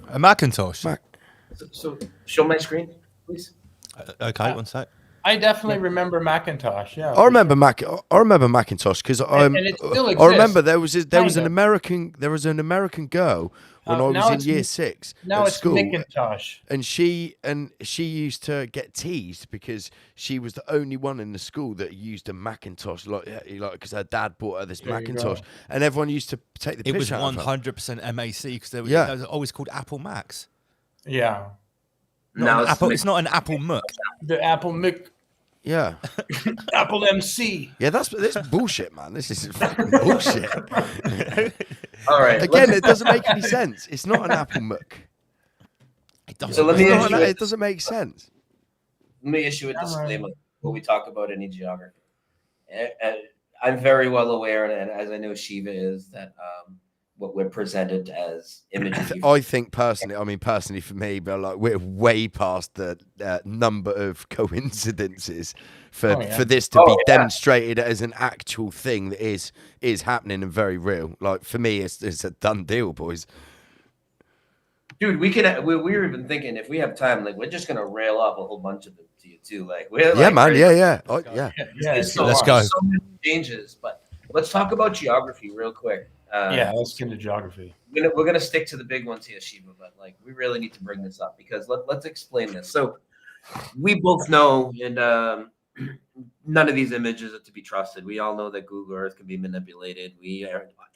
A Macintosh. Mac. So show my screen, please. Okay, one sec. I definitely remember Macintosh. Yeah, I remember Macintosh because I remember there was an American girl when I was in year 6 now at it's school, Macintosh, and she used to get teased because she was the only one in the school that used a Macintosh, like because her dad bought her this Macintosh, and everyone used to take the piss out of her. It was 100% MAC because they were always called Apple Macs. Yeah. It's not an Apple Muck. The Apple Muck. Yeah. Apple MC. Yeah, that's bullshit, man. This is fucking bullshit. All right. Again, it doesn't make any sense. It's not an Apple Muck. It doesn't. So it doesn't make sense. Let me issue a disclaimer when we talk about any geography. I'm very well aware, and as I know Shiva is, that what we're presented as images. I think personally for me, but like we're way past the number of coincidences for this to be demonstrated as an actual thing that is happening and very real. Like for me, it's a done deal, boys. Dude, we were even thinking if we have time, like we're just gonna rail off a whole bunch of it to you too. Like we're Let's go. So many changes, but let's talk about geography real quick. Let's get into geography. We're gonna stick to the big ones here, Shiva, but like we really need to bring this up because let's explain this. So we both know, and none of these images are to be trusted. We all know that Google Earth can be manipulated.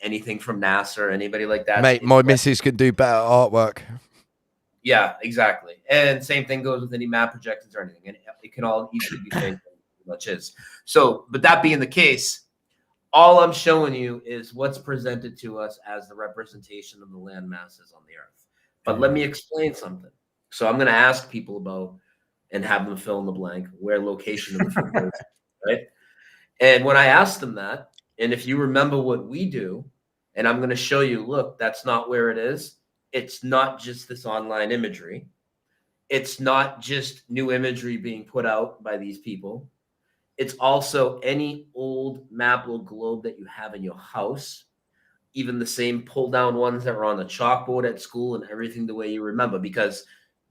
Anything from NASA or anybody like that. Mate, my missus could do better artwork. Yeah, exactly. And same thing goes with any map projections or anything. And it can all easily be fake, much is. So, but that being the case, all I'm showing you is what's presented to us as the representation of the land masses on the Earth. But let me explain something. So I'm going to ask people about and have them fill in the blank where location of the food is, right? And when I ask them that, and if you remember what we do, and I'm going to show you, look, that's not where it is. It's not just this online imagery. It's not just new imagery being put out by these people. It's also any old map or globe that you have in your house, even the same pull down ones that were on the chalkboard at school and everything the way you remember, because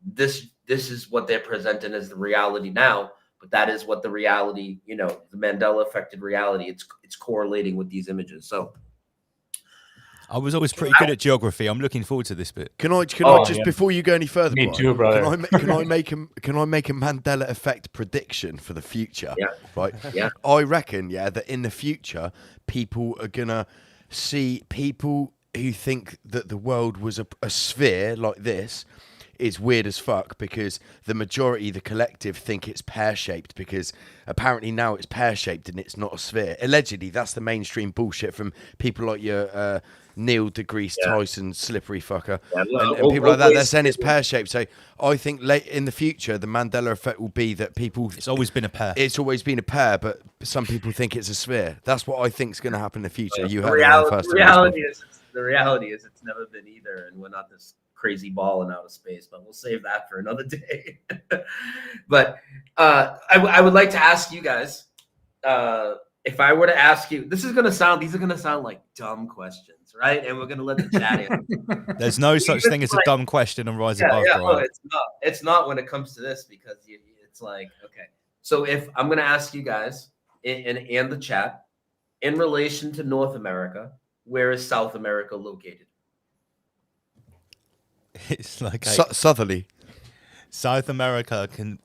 this is what they're presenting as the reality now, but that is what the reality, the Mandela affected reality. It's correlating with these images. So I was always pretty good at geography. I'm looking forward to this bit. Can I just before you go any further, Me Brian, too, brother. Can I make a Mandela effect prediction for the future? Yeah. Right. Yeah. I reckon, that in the future, people are gonna see people who think that the world was a sphere like this. Is weird as fuck, because the majority, the collective, think it's pear-shaped, because apparently now it's pear-shaped and it's not a sphere. Allegedly, that's the mainstream bullshit from people like your Neil deGrasse Tyson, slippery fucker, and people like that. They're saying it's pear-shaped. So I think late in the future, the Mandela effect will be that people... It's always been a pear. It's always been a pear, but some people think it's a sphere. That's what I think is going to happen in the future. You the heard reality, it first. the reality is it's never been either, and we're not this crazy ball in outer space, but we'll save that for another day. But I would like to ask you guys, if I were to ask you, these are going to sound like dumb questions, right? And we're going to let the chat in. There's no such thing as a dumb question on Rise Above. Yeah, no, it's not when it comes to this, because it's like, okay. So if I'm going to ask you guys and the chat, in relation to North America, where is South America located? It's like southerly. South America can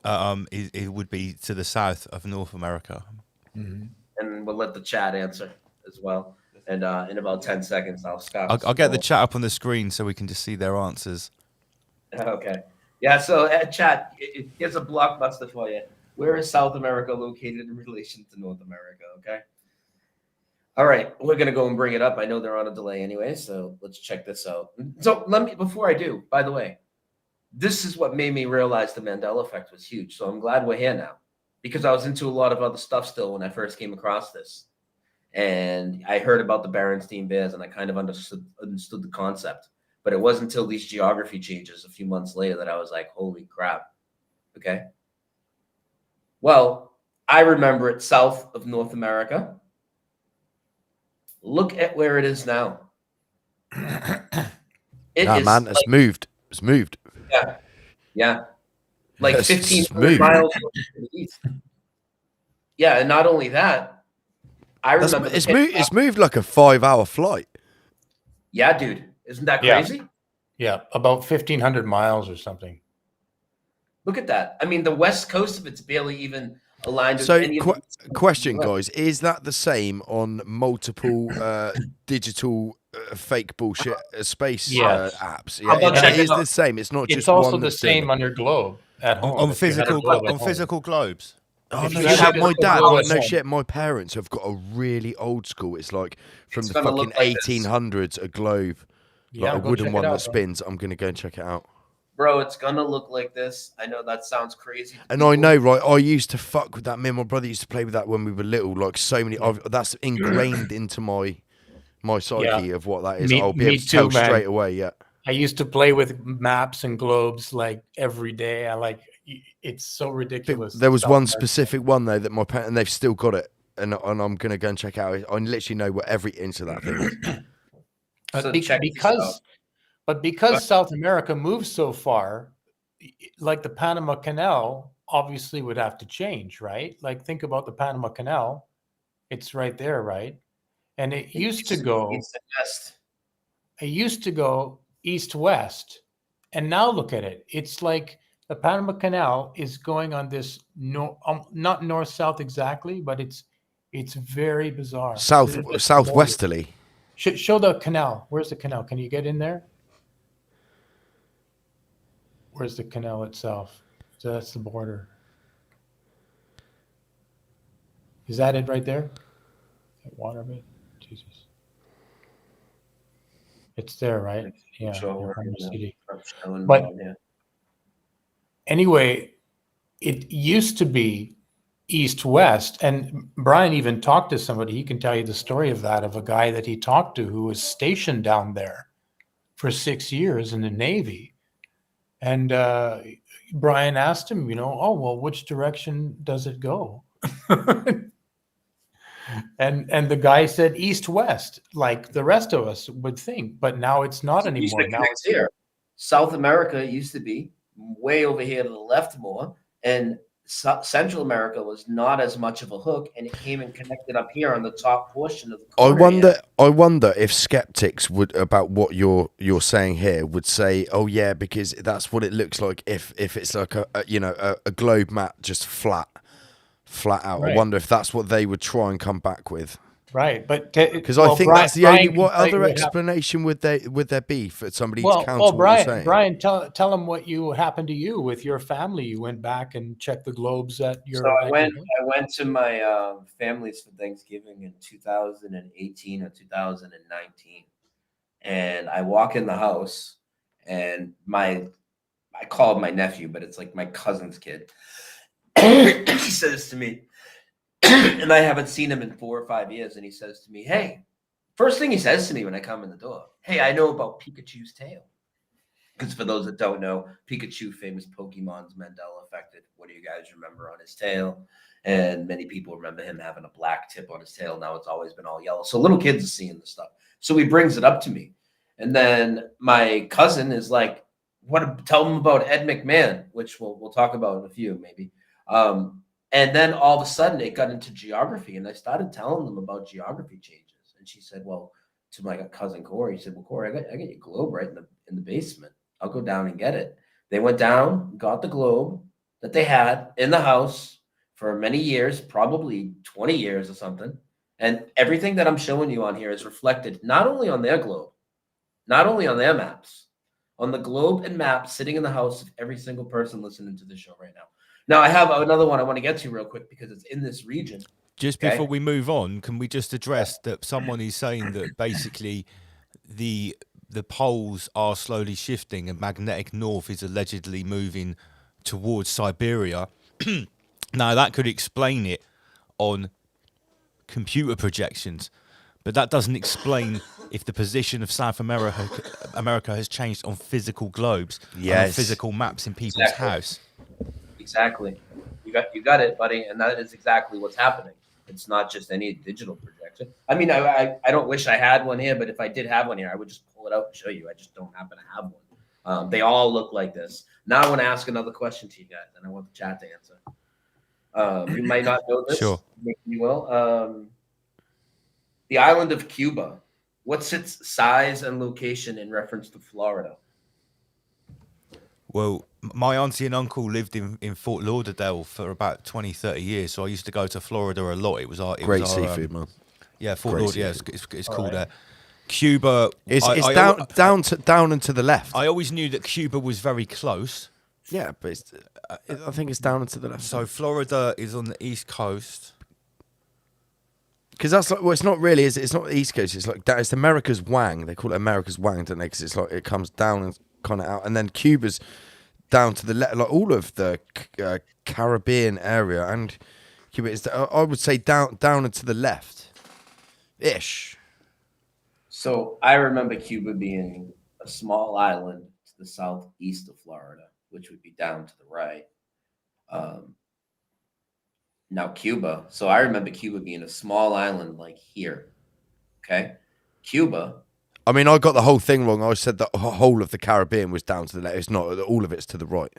it would be to the south of North America. Mm-hmm. And we'll let the chat answer as well. And in about 10 seconds, I'll get the chat up on the screen so we can just see their answers. Okay. Yeah. So chat, here's a blockbuster for you. Where is South America located in relation to North America? Okay. All right, we're gonna go and bring it up. I know they're on a delay anyway, so let's check this out. So before I do, by the way, this is what made me realize the Mandela effect was huge. So I'm glad we're here now, because I was into a lot of other stuff still when I first came across this, and I heard about the Berenstain Bears, and I kind of understood the concept. But it wasn't until these geography changes a few months later that I was like, holy crap. Okay. Well, I remember it south of North America. Look at where it is now. Man, it's moved. It's moved. Yeah. Like 1,500 miles to the east. Yeah, and not only that, I remember it's moved like a 5-hour flight. Yeah, dude. Isn't that crazy? Yeah, about 1,500 miles or something. Look at that. I mean, the west coast of it's barely even aligned with any of question, guys, is that the same on multiple digital fake bullshit space apps? Yeah, it is the same. It's not just it's also one the same on your globe at home. On physical globes. Oh, no shit, my dad, no shit, my parents have got a really old school. It's like from the fucking 1800s, a globe. Like a wooden one that spins. I'm going to go and check it out. Bro, it's going to look like this. I know that sounds crazy. And I know, right, I used to fuck with that. Me and my brother used to play with that when we were little. Like so many, that's ingrained into my psyche of what that is. I'll be able to tell straight away, yeah. I used to play with maps and globes like every day. It's so ridiculous. There was one specific one though that my parents, and they've still got it, and I'm gonna go and check it out. I literally know what every inch of that thing is. Because South America moves so far, like the Panama Canal obviously would have to change, right? Like think about the Panama Canal. It's right there, right? And it used to go east-west. And now look at it. It's like the Panama Canal is going on this not north-south exactly, but it's very bizarre. Southwesterly. Show the canal. Where's the canal? Can you get in there? Where's the canal itself? So that's the border. Is that it right there? That water bit? Jesus. It's there, right? Yeah. City. But anyway, it used to be east-west, and Brian even talked to somebody. He can tell you the story of that, of a guy that he talked to who was stationed down there for 6 years in the Navy. And Brian asked him, oh, well, which direction does it go? And the guy said east-west, like the rest of us would think, but now it's not anymore. Now it's here. South America used to be way over here to the left more, and Central America was not as much of a hook, and it came and connected up here on the top portion of the corner. I wonder if skeptics would, about what you're saying here, would say, oh yeah, because that's what it looks like if it's like a globe map just flat out. Right. I wonder if that's what they would try and come back with. Right, but because I think that's the only. What other explanation would there be for somebody to counter what you're saying? Brian, tell them what happened to you with your family. You went back and checked the globes at your. So I went to my family's for Thanksgiving in 2018 or 2019, and I walk in the house, and I called my nephew, but it's like my cousin's kid. He says to me. And I haven't seen him in 4 or 5 years. And he says to me, hey, first thing he says to me when I come in the door, hey, I know about Pikachu's tail. Because for those that don't know, Pikachu, famous Pokemon's Mandela affected. What do you guys remember on his tail? And many people remember him having a black tip on his tail. Now it's always been all yellow. So little kids are seeing this stuff. So he brings it up to me. And then my cousin is like, tell him about Ed McMahon, which we'll talk about in a few maybe. And then all of a sudden it got into geography, and I started telling them about geography changes. And she said, well, to my cousin Corey, he said, well, Corey, I got your globe right in the basement. I'll go down and get it. They went down, got the globe that they had in the house for many years, probably 20 years or something. And everything that I'm showing you on here is reflected not only on their globe, not only on their maps, on the globe and map sitting in the house of every single person listening to this show right now. Now, I have another one I want to get to real quick because it's in this region. Just before we move on, can we just address that someone is saying that basically the poles are slowly shifting and magnetic north is allegedly moving towards Siberia? Now, that could explain it on computer projections, but that doesn't explain if the position of South America has changed on physical globes, and on physical maps in people's house. Exactly. You got it, buddy. And that is exactly what's happening. It's not just any digital projection. I mean, I don't wish I had one here, but if I did have one here, I would just pull it out and show you. I just don't happen to have one. They all look like this. Now I want to ask another question to you guys, and I want the chat to answer. You might not know this. Sure. Maybe you will. The island of Cuba. What's its size and location in reference to Florida? Well, my auntie and uncle lived in Fort Lauderdale for about 20, 30 years, so I used to go to Florida a lot. It was our seafood, man. Yeah, Fort Lauderdale. Yeah, it's called Cuba. It's down and to the left. I always knew that Cuba was very close. Yeah, but I think it's down and to the left. So Florida is on the east coast. Because that's like, well, it's not really, is it? It's not the east coast. It's like it's America's wang. They call it America's wang, don't they? Because it's like it comes down and kind of out, and then Cuba's down to the left, like all of the Caribbean area, and Cuba is, I would say, down and to the left, ish. So I remember Cuba being a small island to the southeast of Florida, which would be down to the right. Now Cuba. So I remember Cuba being a small island like here. Okay, Cuba. I mean, I got the whole thing wrong. I said the whole of the Caribbean was down to the left. It's not. All of it's to the right.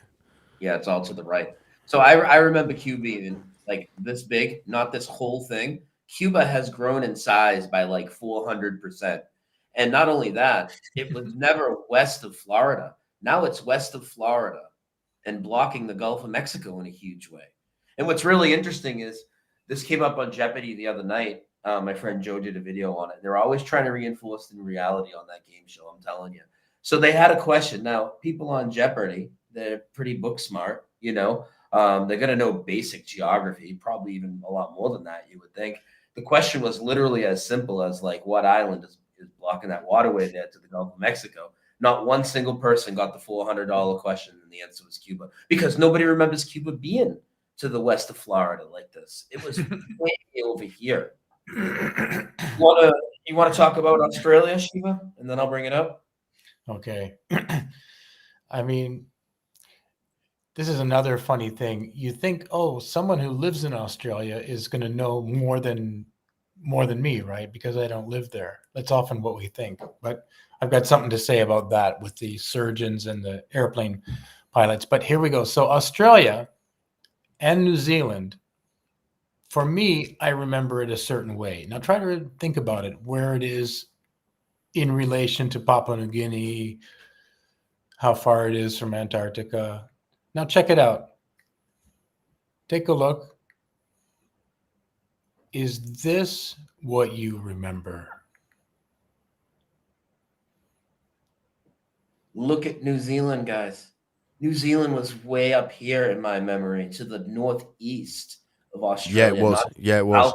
Yeah, it's all to the right. So I remember Cuba being like this big, not this whole thing. Cuba has grown in size by like 400%. And not only that, it was never west of Florida. Now it's west of Florida and blocking the Gulf of Mexico in a huge way. And what's really interesting is this came up on Jeopardy the other night. My friend Joe did a video on it. They're always trying to reinforce the reality on that game show, I'm telling you. So they had a question. Now, people on Jeopardy, they're pretty book smart, you know. They're going to know basic geography, probably even a lot more than that, you would think. The question was literally as simple as, like, what island is blocking that waterway there to the Gulf of Mexico? Not one single person got the $400 question, and the answer was Cuba, because nobody remembers Cuba being to the west of Florida like this. It was way over here. You want to talk about Australia, Shiva, and then I'll bring it up? Okay. I mean, this is another funny thing. You think, oh, someone who lives in Australia is going to know more than me, right? Because I don't live there. That's often what we think. But I've got something to say about that with the surgeons and the airplane pilots. But here we go. So Australia and New Zealand, for me, I remember it a certain way. Now try to think about it, where it is in relation to Papua New Guinea, how far it is from Antarctica. Now check it out. Take a look. Is this what you remember? Look at New Zealand, guys. New Zealand was way up here in my memory, to the northeast of Australia. Yeah, it was. Yeah, it was.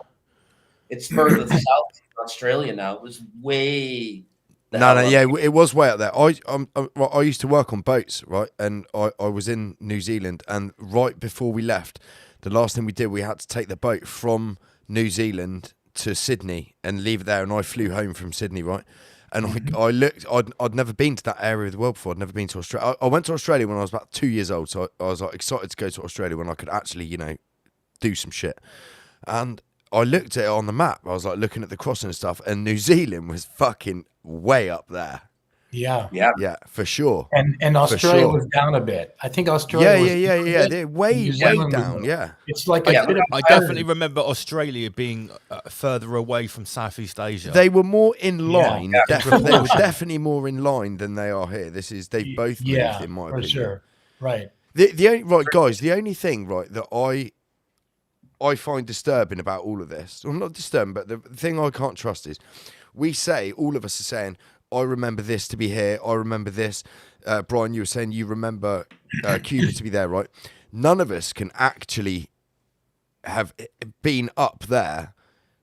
It's further south in Australia now. It was way... it was way up there. I used to work on boats, right? And I was in New Zealand, and right before we left, the last thing we did, we had to take the boat from New Zealand to Sydney and leave it there, and I flew home from Sydney, right? And I looked, I'd never been to that area of the world before. I'd never been to Australia. I went to Australia when I was about 2 years old, so I was like excited to go to Australia when I could actually, you know, do some shit. And I looked at it on the map. I was like looking at the crossing and stuff, and New Zealand was fucking way up there. Yeah, for sure. And Australia was down a bit. I think Australia. They're way down. Yeah, it's like I definitely remember Australia being further away from Southeast Asia. They were more in line. They were definitely more in line than they are here. They both moved, in my opinion. For sure. Right. The only guys. The only thing that I find disturbing about all of this, well, not disturbing, but the thing I can't trust is, we say, all of us are saying, I remember this to be here. I remember this. Brian, you were saying you remember Cuba to be there, right? None of us can actually have been up there,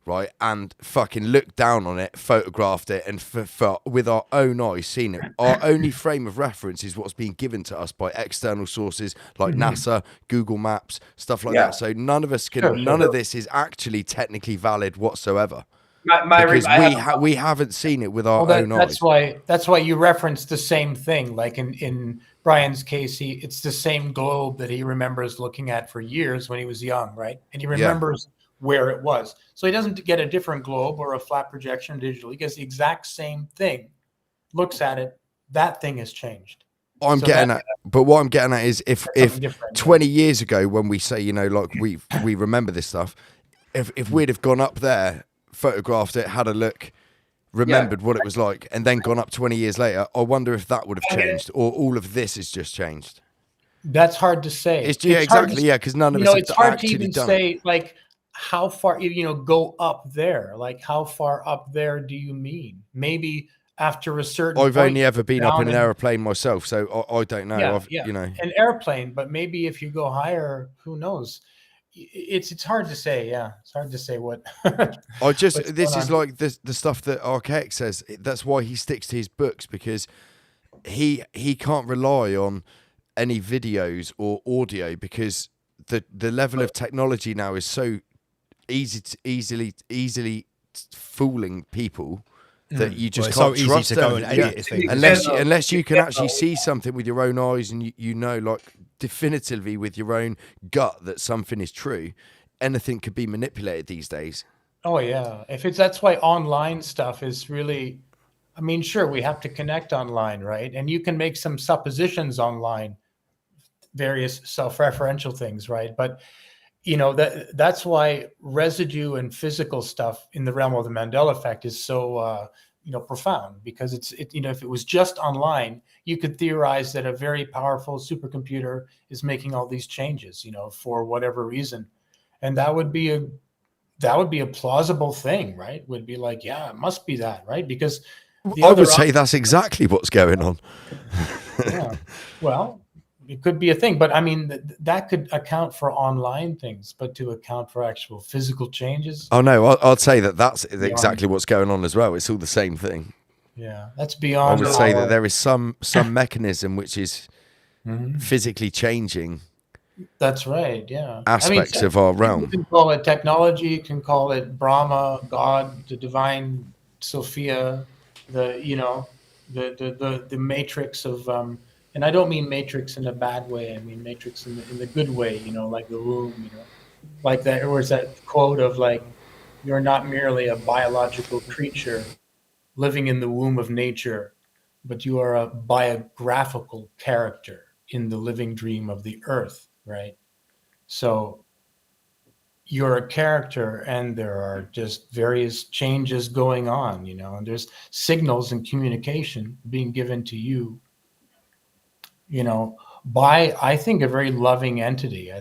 right, and fucking looked down on it, photographed it, and with our own eyes seen it. Our only frame of reference is what's being given to us by external sources like NASA, Google Maps, stuff like that. So none of us can. None of this is actually technically valid whatsoever. Because we haven't seen it with our own eyes. That's why you referenced the same thing. Like in Brian's case, it's the same globe that he remembers looking at for years when he was young, right? And he remembers where it was. So he doesn't get a different globe or a flat projection digital. He gets the exact same thing, looks at it, that thing has changed. But what I'm getting at is if 20 years ago, when we say, you know, like we remember this stuff, if we'd have gone up there, photographed it, had a look, remembered what it was like, and then gone up 20 years later, I wonder if that would have changed, or all of this has just changed. That's hard to say. Because none of us have it's hard to actually even done say, it. like, how far, go up there. Like, how far up there do you mean? Maybe after a certain I've point, only ever been up in an airplane myself, so I don't know. You know, an airplane, but maybe if you go higher, who knows? It's hard to say. It's hard to say what. This is like the stuff that Archaic says. That's why he sticks to his books, because he can't rely on any videos or audio, because the level of technology now is so easily fooling people that you just can't trust to go and edit things. unless you can actually see something with your own eyes, and you know, like, definitively with your own gut that something is true. Anything could be manipulated these days. Oh yeah, that's why online stuff is really. I mean, sure, we have to connect online, right? And you can make some suppositions online, various self-referential things, right? But you know, that's why residue and physical stuff in the realm of the Mandela effect is so profound, because if it was just online, you could theorize that a very powerful supercomputer is making all these changes, for whatever reason. And that would be a plausible thing, right? Would be like, yeah, it must be that, right? Because I would say that's exactly what's going on. Yeah. Well, it could be a thing, but I mean, that could account for online things, but to account for actual physical changes. Oh no, I'd say that's exactly what's going on as well. It's all the same thing. Yeah, that's beyond. I would say that there is some mechanism which is physically changing. That's right. Yeah. Aspects of our realm. You can call it technology. You can call it Brahma, God, the divine Sophia, the matrix of, and I don't mean matrix in a bad way. I mean matrix in the good way. Like the womb. Like that. Or was that quote of like, "You're not merely a biological creature living in the womb of nature, but you are a biographical character in the living dream of the earth." Right. So you're a character, and there are just various changes going on, and there's signals and communication being given to you, by, I think, a very loving entity. I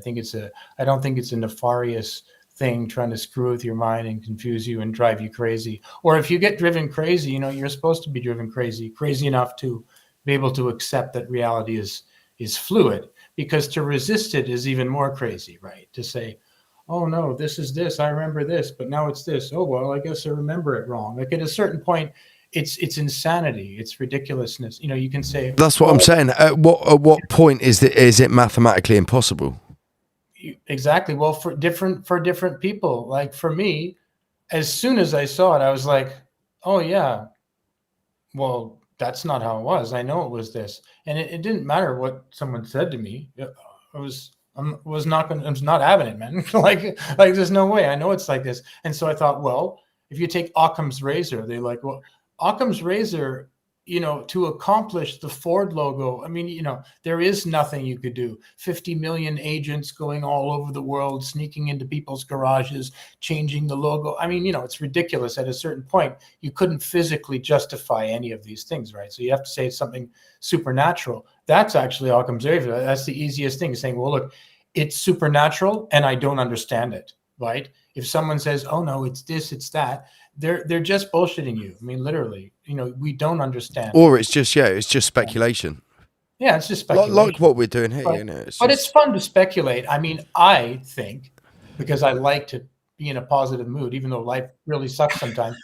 don't think it's a nefarious thing trying to screw with your mind and confuse you and drive you crazy. Or if you get driven crazy, you're supposed to be driven crazy enough to be able to accept that reality is fluid, because to resist it is even more crazy, right? To say, oh no, this is this, I remember this, but now it's this. Oh, well, I guess I remember it wrong. Like at a certain point, it's insanity, it's ridiculousness. You can say, that's what I'm saying. At what point is it mathematically impossible? Exactly. Well, for different people, like for me, as soon as I saw it, I was like, oh yeah, well, that's not how it was. I know it was this, and it didn't matter what someone said to me. I was not having it, man. like there's no way. I know it's like this. And so I thought, well, if you take Occam's razor, they're like, well, Occam's razor, to accomplish the Ford logo, I mean, there is nothing you could do. 50 million agents going all over the world, sneaking into people's garages, changing the logo. I mean, it's ridiculous. At a certain point, you couldn't physically justify any of these things, right? So you have to say it's something supernatural. That's actually Occam's razor. That's the easiest thing, saying, well, look, it's supernatural and I don't understand it, right? If someone says, oh no, it's this, it's that, they're just bullshitting you. I mean, literally, we don't understand. Or it's just speculation. Yeah, it's just speculation. Like what we're doing here, but it's fun to speculate. I mean, I think, because I like to be in a positive mood, even though life really sucks sometimes,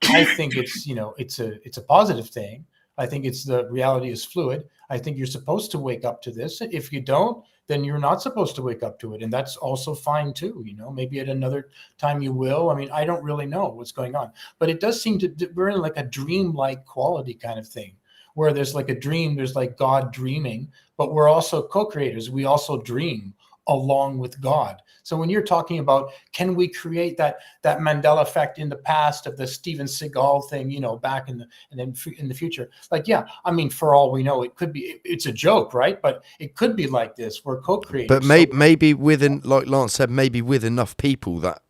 I think it's a positive thing. I think the reality is fluid. I think you're supposed to wake up to this. If you don't, then you're not supposed to wake up to it. And that's also fine too. Maybe at another time you will. I mean, I don't really know what's going on, but it does seem to, we're in like a dream-like quality kind of thing, where there's like a dream, there's like God dreaming, but we're also co-creators. We also dream along with God. So when you're talking about, can we create that Mandela effect in the past of the Steven Seagal thing, back in the future? Like, yeah, I mean, for all we know, it could be, it's a joke, right? But it could be like this. We're co-creators. But maybe like Lance said, maybe with enough people that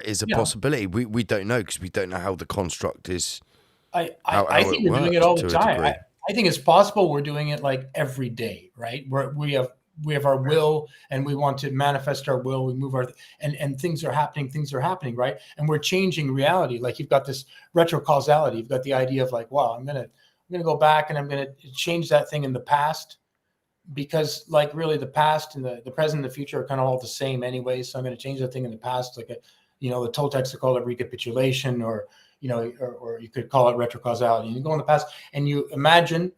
is a possibility. We don't know, because we don't know how the construct is. I think we're doing it all the time. I think it's possible we're doing it like every day, right? We have our will, and we want to manifest our will. We move and things are happening, right? And we're changing reality. Like you've got this retrocausality. You've got the idea of like, wow, I'm gonna go back and I'm gonna change that thing in the past, because like really the past and the present and the future are kind of all the same anyway. So I'm gonna change that thing in the past, like the Toltecs would call it recapitulation, or or you could call it retrocausality. And you go in the past and you imagine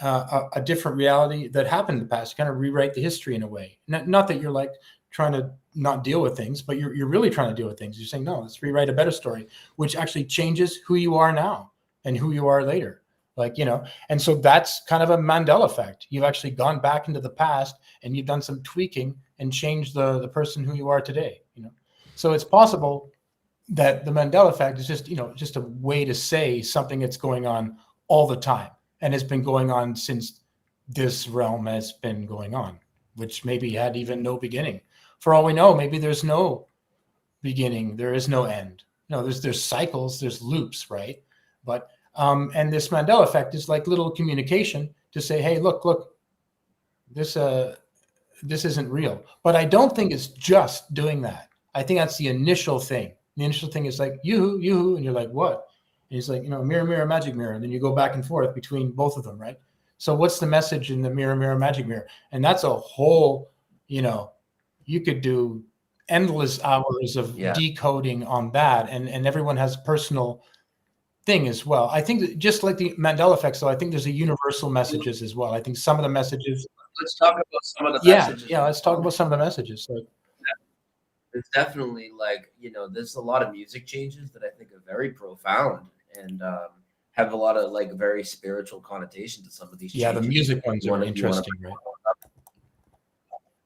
a different reality that happened in the past. You kind of rewrite the history in a way. Not that you're like trying to not deal with things, but you're really trying to deal with things. You're saying, no, let's rewrite a better story, which actually changes who you are now and who you are later. And so that's kind of a Mandela effect. You've actually gone back into the past and you've done some tweaking and changed the person who you are today. So it's possible that the Mandela effect is just a way to say something that's going on all the time. And it's been going on since this realm has been going on, which maybe had even no beginning. For all we know, maybe there's no beginning, there is no end. There's cycles, there's loops, right? But And this Mandela effect is like little communication to say, hey, look, this isn't real. But I don't think it's just doing that. I think that's the initial thing. The initial thing is like, yoo-hoo, and you're like, what? And he's like, mirror, mirror, magic mirror. And then you go back and forth between both of them, right? So what's the message in the mirror, mirror, magic mirror? And that's a whole, you could do endless hours of decoding on that. And everyone has personal thing as well. I think that just like the Mandela effect, so I think there's a universal messages as well. I think some of the messages. Let's talk about some of the messages. Yeah, let's talk about some of the messages. So, it's definitely like, there's a lot of music changes that I think are very profound and have a lot of like very spiritual connotation to some of these changes. Yeah, the music ones are interesting, right?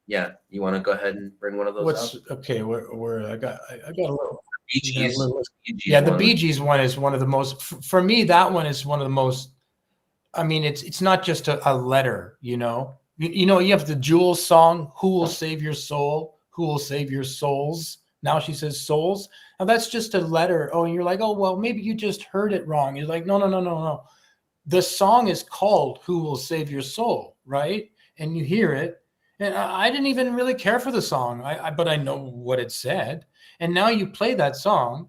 Yeah, you want to go ahead and bring one of those up? Okay, where I got a little. Bee Gees. The Bee Gees one is one of the most, for me, that one is one of the most, I mean, it's not just a letter, you have the Jules song, Who Will Save Your Soul? Who will save your souls? Now she says souls. Now that's just a letter. Oh, and you're like, oh, well, maybe you just heard it wrong. You're like, no. The song is called Who Will Save Your Soul, right? And you hear it. And I didn't even really care for the song, but I know what it said. And now you play that song,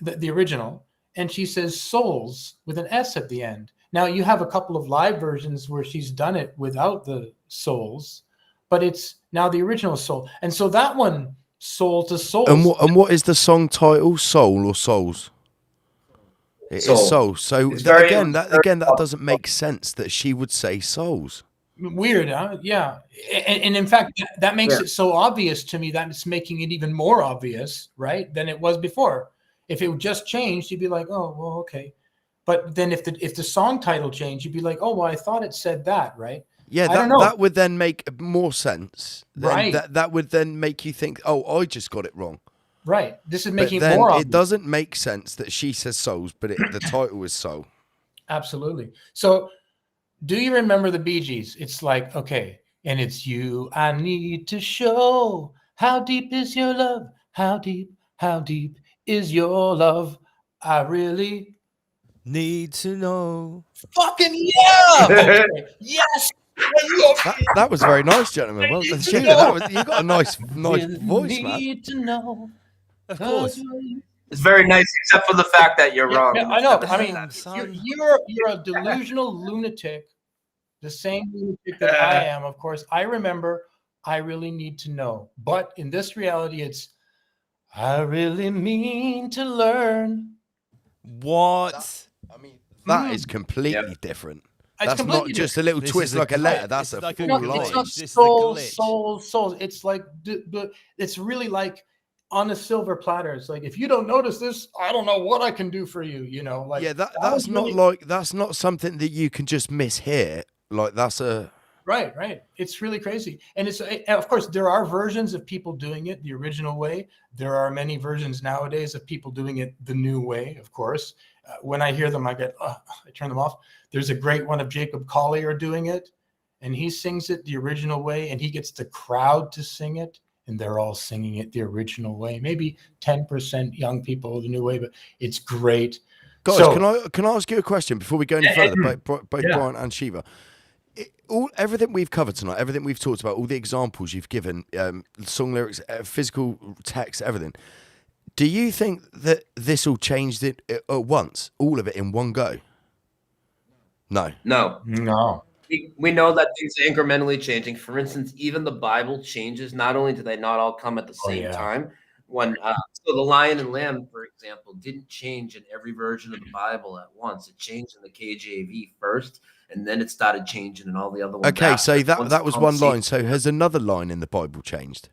the original, and she says souls with an S at the end. Now you have a couple of live versions where she's done it without the souls, but it's now the original soul. And so that one, soul to soul. And what is the song title? Soul or souls? It is soul. So that doesn't make sense that she would say souls. Weird, huh? Yeah. And in fact, that makes it so obvious to me that it's making it even more obvious, right, than it was before. If it just changed, you'd be like, oh, well, okay. But then if the song title changed, you'd be like, oh, well, I thought it said that, right? Yeah, that would then make more sense. Right. That would then make you think, oh, I just got it wrong. Right. This is making it more obvious. It doesn't make sense that she says souls, but the title is soul. Absolutely. So do you remember the Bee Gees? It's like, okay, and it's you I need to show. How deep is your love? How deep is your love? I really need to know. Fucking yeah! Okay. Yes! That was very nice, gentlemen. Well, Sheila, you got a nice voice, man. Need to know. Of course. It's very nice, except for the fact that you're wrong. Yeah, I know. I mean, you're a delusional lunatic, the same lunatic that I am. Of course, I remember. I really need to know. But in this reality, it's I really mean to learn. What? That is completely different. That's not just a little twist like a letter. That's a full line. It's not souls. It's like it's really like on a silver platter. It's like, if you don't notice this, I don't know what I can do for you. Like that's not that's not something that you can just mishear. Like that's a right. It's really crazy, and of course there are versions of people doing it the original way. There are many versions nowadays of people doing it the new way. Of course, when I hear them, I turn them off. There's a great one of Jacob Collier doing it, and he sings it the original way, and he gets the crowd to sing it, and they're all singing it the original way. Maybe 10% young people the new way, but it's great. Guys, can I ask you a question before we go any further? Both Brian and Shiva. Everything we've covered tonight, everything we've talked about, all the examples you've given, song lyrics, physical text, everything. Do you think that this all changed it at once, all of it in one go? No. We know that things are incrementally changing. For instance, even the Bible changes. Not only do they not all come at the same time. So the Lion and Lamb, for example, didn't change in every version of the Bible at once. It changed in the KJV first, and then it started changing in all the other ones. Okay, so that was one line. So has another line in the Bible changed?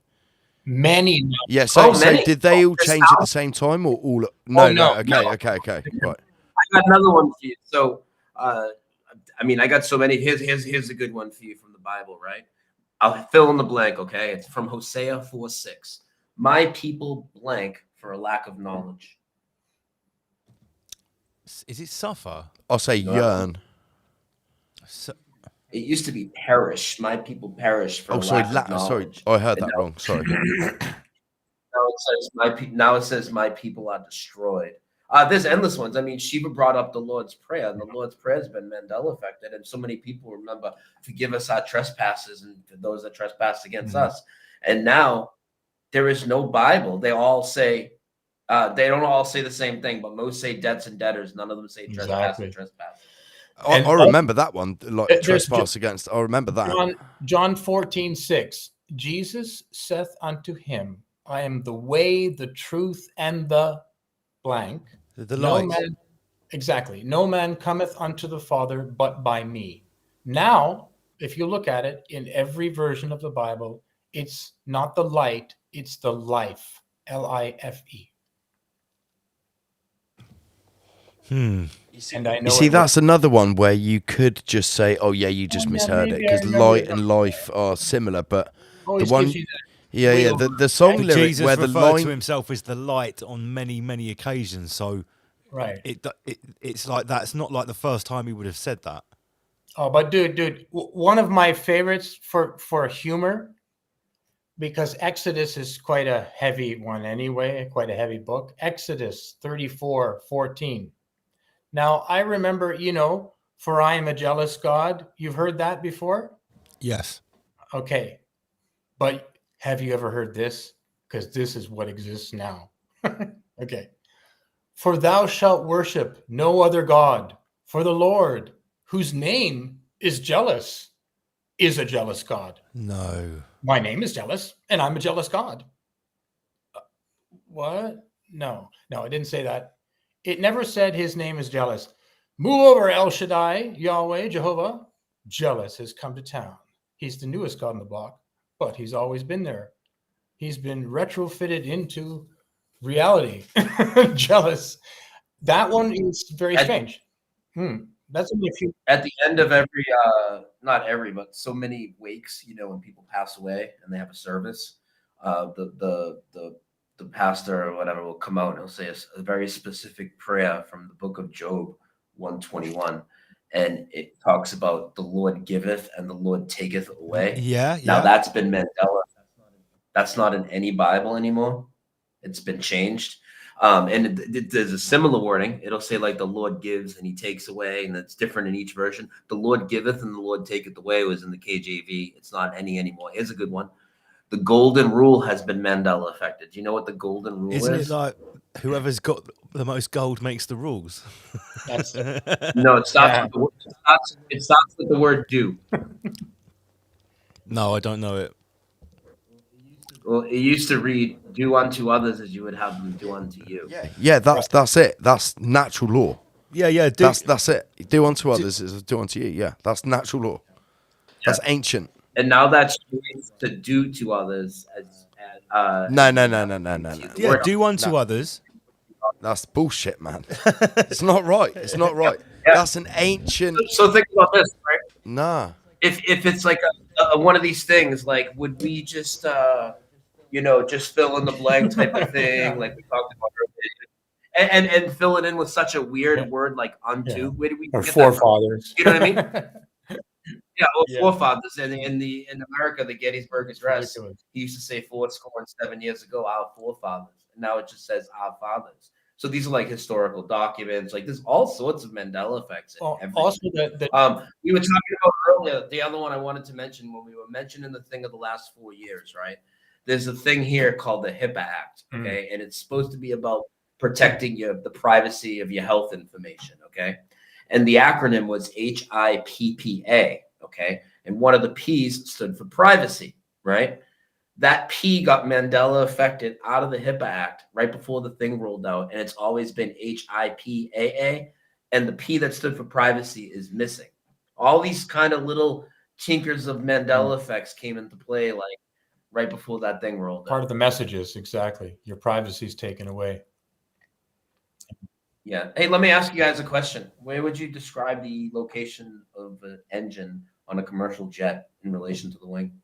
Many. Yeah, so did they all change at the same time or all? No. Okay. Right. I got another one for you. So, I got so many. Here's a good one for you from the Bible, right? I'll fill in the blank, okay? It's from Hosea 4:6. My people blank for a lack of knowledge. Is it suffer? I'll say yearn. It used to be perish. My people perish for lack of knowledge. Sorry, I heard that wrong. Sorry. Now it says my people are destroyed. There's endless ones. I mean, Shiva brought up the Lord's Prayer, and the Lord's Prayer has been Mandela affected, and so many people remember, forgive us our trespasses and for those that trespass against us. And now there is no Bible. They all say, they don't all say the same thing, but most say debts and debtors. None of them say trespass and trespass. I remember that one, like trespass against. I remember that. John 14:6. Jesus saith unto him, I am the way, the truth, and the blank. The no light. man, exactly. No man cometh unto the Father but by me. Now, if you look at it in every version of the Bible, it's not the light, it's the life. L-I-F-E. And I know You see, that's another one where you could just say, "Oh yeah, you just misheard it," because light and life are similar. But the one, the song lyric Jesus where the referred line to himself as the light on many occasions. So, right, it's like that's not like the first time he would have said that. Oh, but dude, one of my favorites for humor, because Exodus is quite a heavy one anyway, quite a heavy book. Exodus 34:14. Now, I remember, for I am a jealous God. You've heard that before? Yes. Okay. But have you ever heard this? Because this is what exists now. Okay. For thou shalt worship no other God, for the Lord, whose name is jealous, is a jealous God. No. My name is jealous, and I'm a jealous God. What? No, I didn't say that. It never said his name is jealous. Move over, El Shaddai, Yahweh, Jehovah. Jealous has come to town. He's the newest God on the block, but he's always been there. He's been retrofitted into reality. Jealous. That one is very strange. That's only a few. At the end of every, not every, but so many wakes, when people pass away and they have a service, the pastor or whatever will come out and he'll say a very specific prayer from the book of Job 121. And it talks about the Lord giveth and the Lord taketh away. Yeah. Now that's been Mandela. That's not in any Bible anymore. It's been changed. And there's a similar wording. It'll say like the Lord gives and he takes away, and it's different in each version. The Lord giveth and the Lord taketh away was in the KJV. It's not any anymore. Here's a good one. The golden rule has been Mandela affected. Do you know what the golden rule is? Isn't it like whoever's got the most gold makes the rules? No, it starts with the word do. No, I don't know it. Well, it used to read, do unto others as you would have them do unto you. Yeah, that's it. That's natural law. Yeah. That's it. Do unto others as do unto you. Yeah, that's natural law. That's ancient. And now that's to do to others as No. Yeah, do unto others. That's bullshit, man. It's not right. It's not right. Yeah. That's an ancient. So think about this, right? Nah. If it's like a one of these things, like would we just just fill in the blank type of thing, like we talked about earlier, and fill it in with such a weird word like unto? Yeah. Where do we or get forefathers? You know what I mean? Forefathers. And in America, the Gettysburg Address, he used to say 407 years ago, our forefathers. And now it just says our fathers. So these are like historical documents. Like there's all sorts of Mandela effects. Also, we were talking about earlier, the other one I wanted to mention when we were mentioning the thing of the last 4 years, right? There's a thing here called the HIPAA Act, okay? And it's supposed to be about protecting the privacy of your health information, okay? And the acronym was HIPPA, okay? And one of the P's stood for privacy, right? That P got Mandela affected out of the HIPAA Act right before the thing rolled out, and it's always been HIPAA, and the P that stood for privacy is missing. All these kind of little tinkers of Mandela effects came into play like right before that thing rolled out. Part of the messages, exactly. Your privacy is taken away. Yeah. Hey, let me ask you guys a question. Where would you describe the location of an engine on a commercial jet in relation to the wing?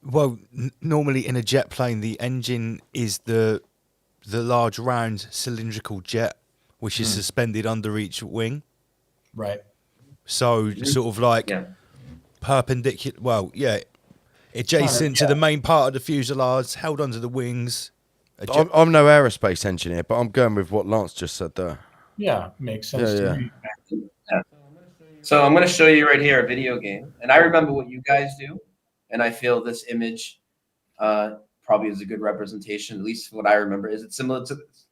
Well, normally in a jet plane, the engine is the large round cylindrical jet, which is suspended under each wing. Right. So sort of like perpendicular. Well, yeah, adjacent to the main part of the fuselage, held under the wings. I'm no aerospace engineer, but I'm going with what Lance just said there. Yeah, makes sense to me. Yeah. So I'm going to show you right here a video game, and I remember what you guys do, and I feel this image probably is a good representation, at least what I remember. Is it similar to this?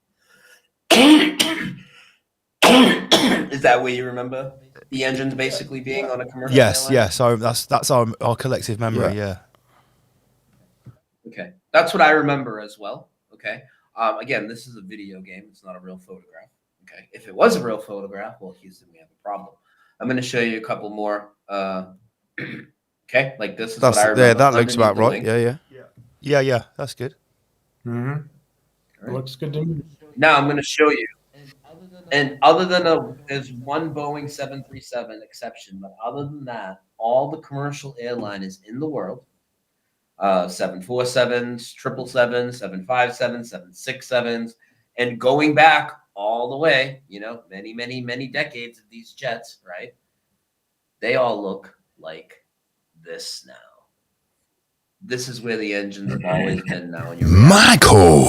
Is that what you remember? The engines basically being on a commercial Yes, airline? yeah. So that's our collective memory. Yeah. Okay, that's what I remember as well. Okay. Again, this is a video game. It's not a real photograph. Okay. If it was a real photograph, well, Houston, we have a problem. I'm going to show you a couple more. Okay, like this is what I remember. Yeah, that looks about right. Yeah. That's good. Mm-hmm. Looks good to me. Now I'm going to show you. And other than there's one Boeing 737 exception, but other than that, all the commercial airliners in the world, 747s, 777s, 757s, 767s, and going back all the way, many, many, many decades of these jets, right? They all look like this now. This is where the engines have always been now. In your Michael!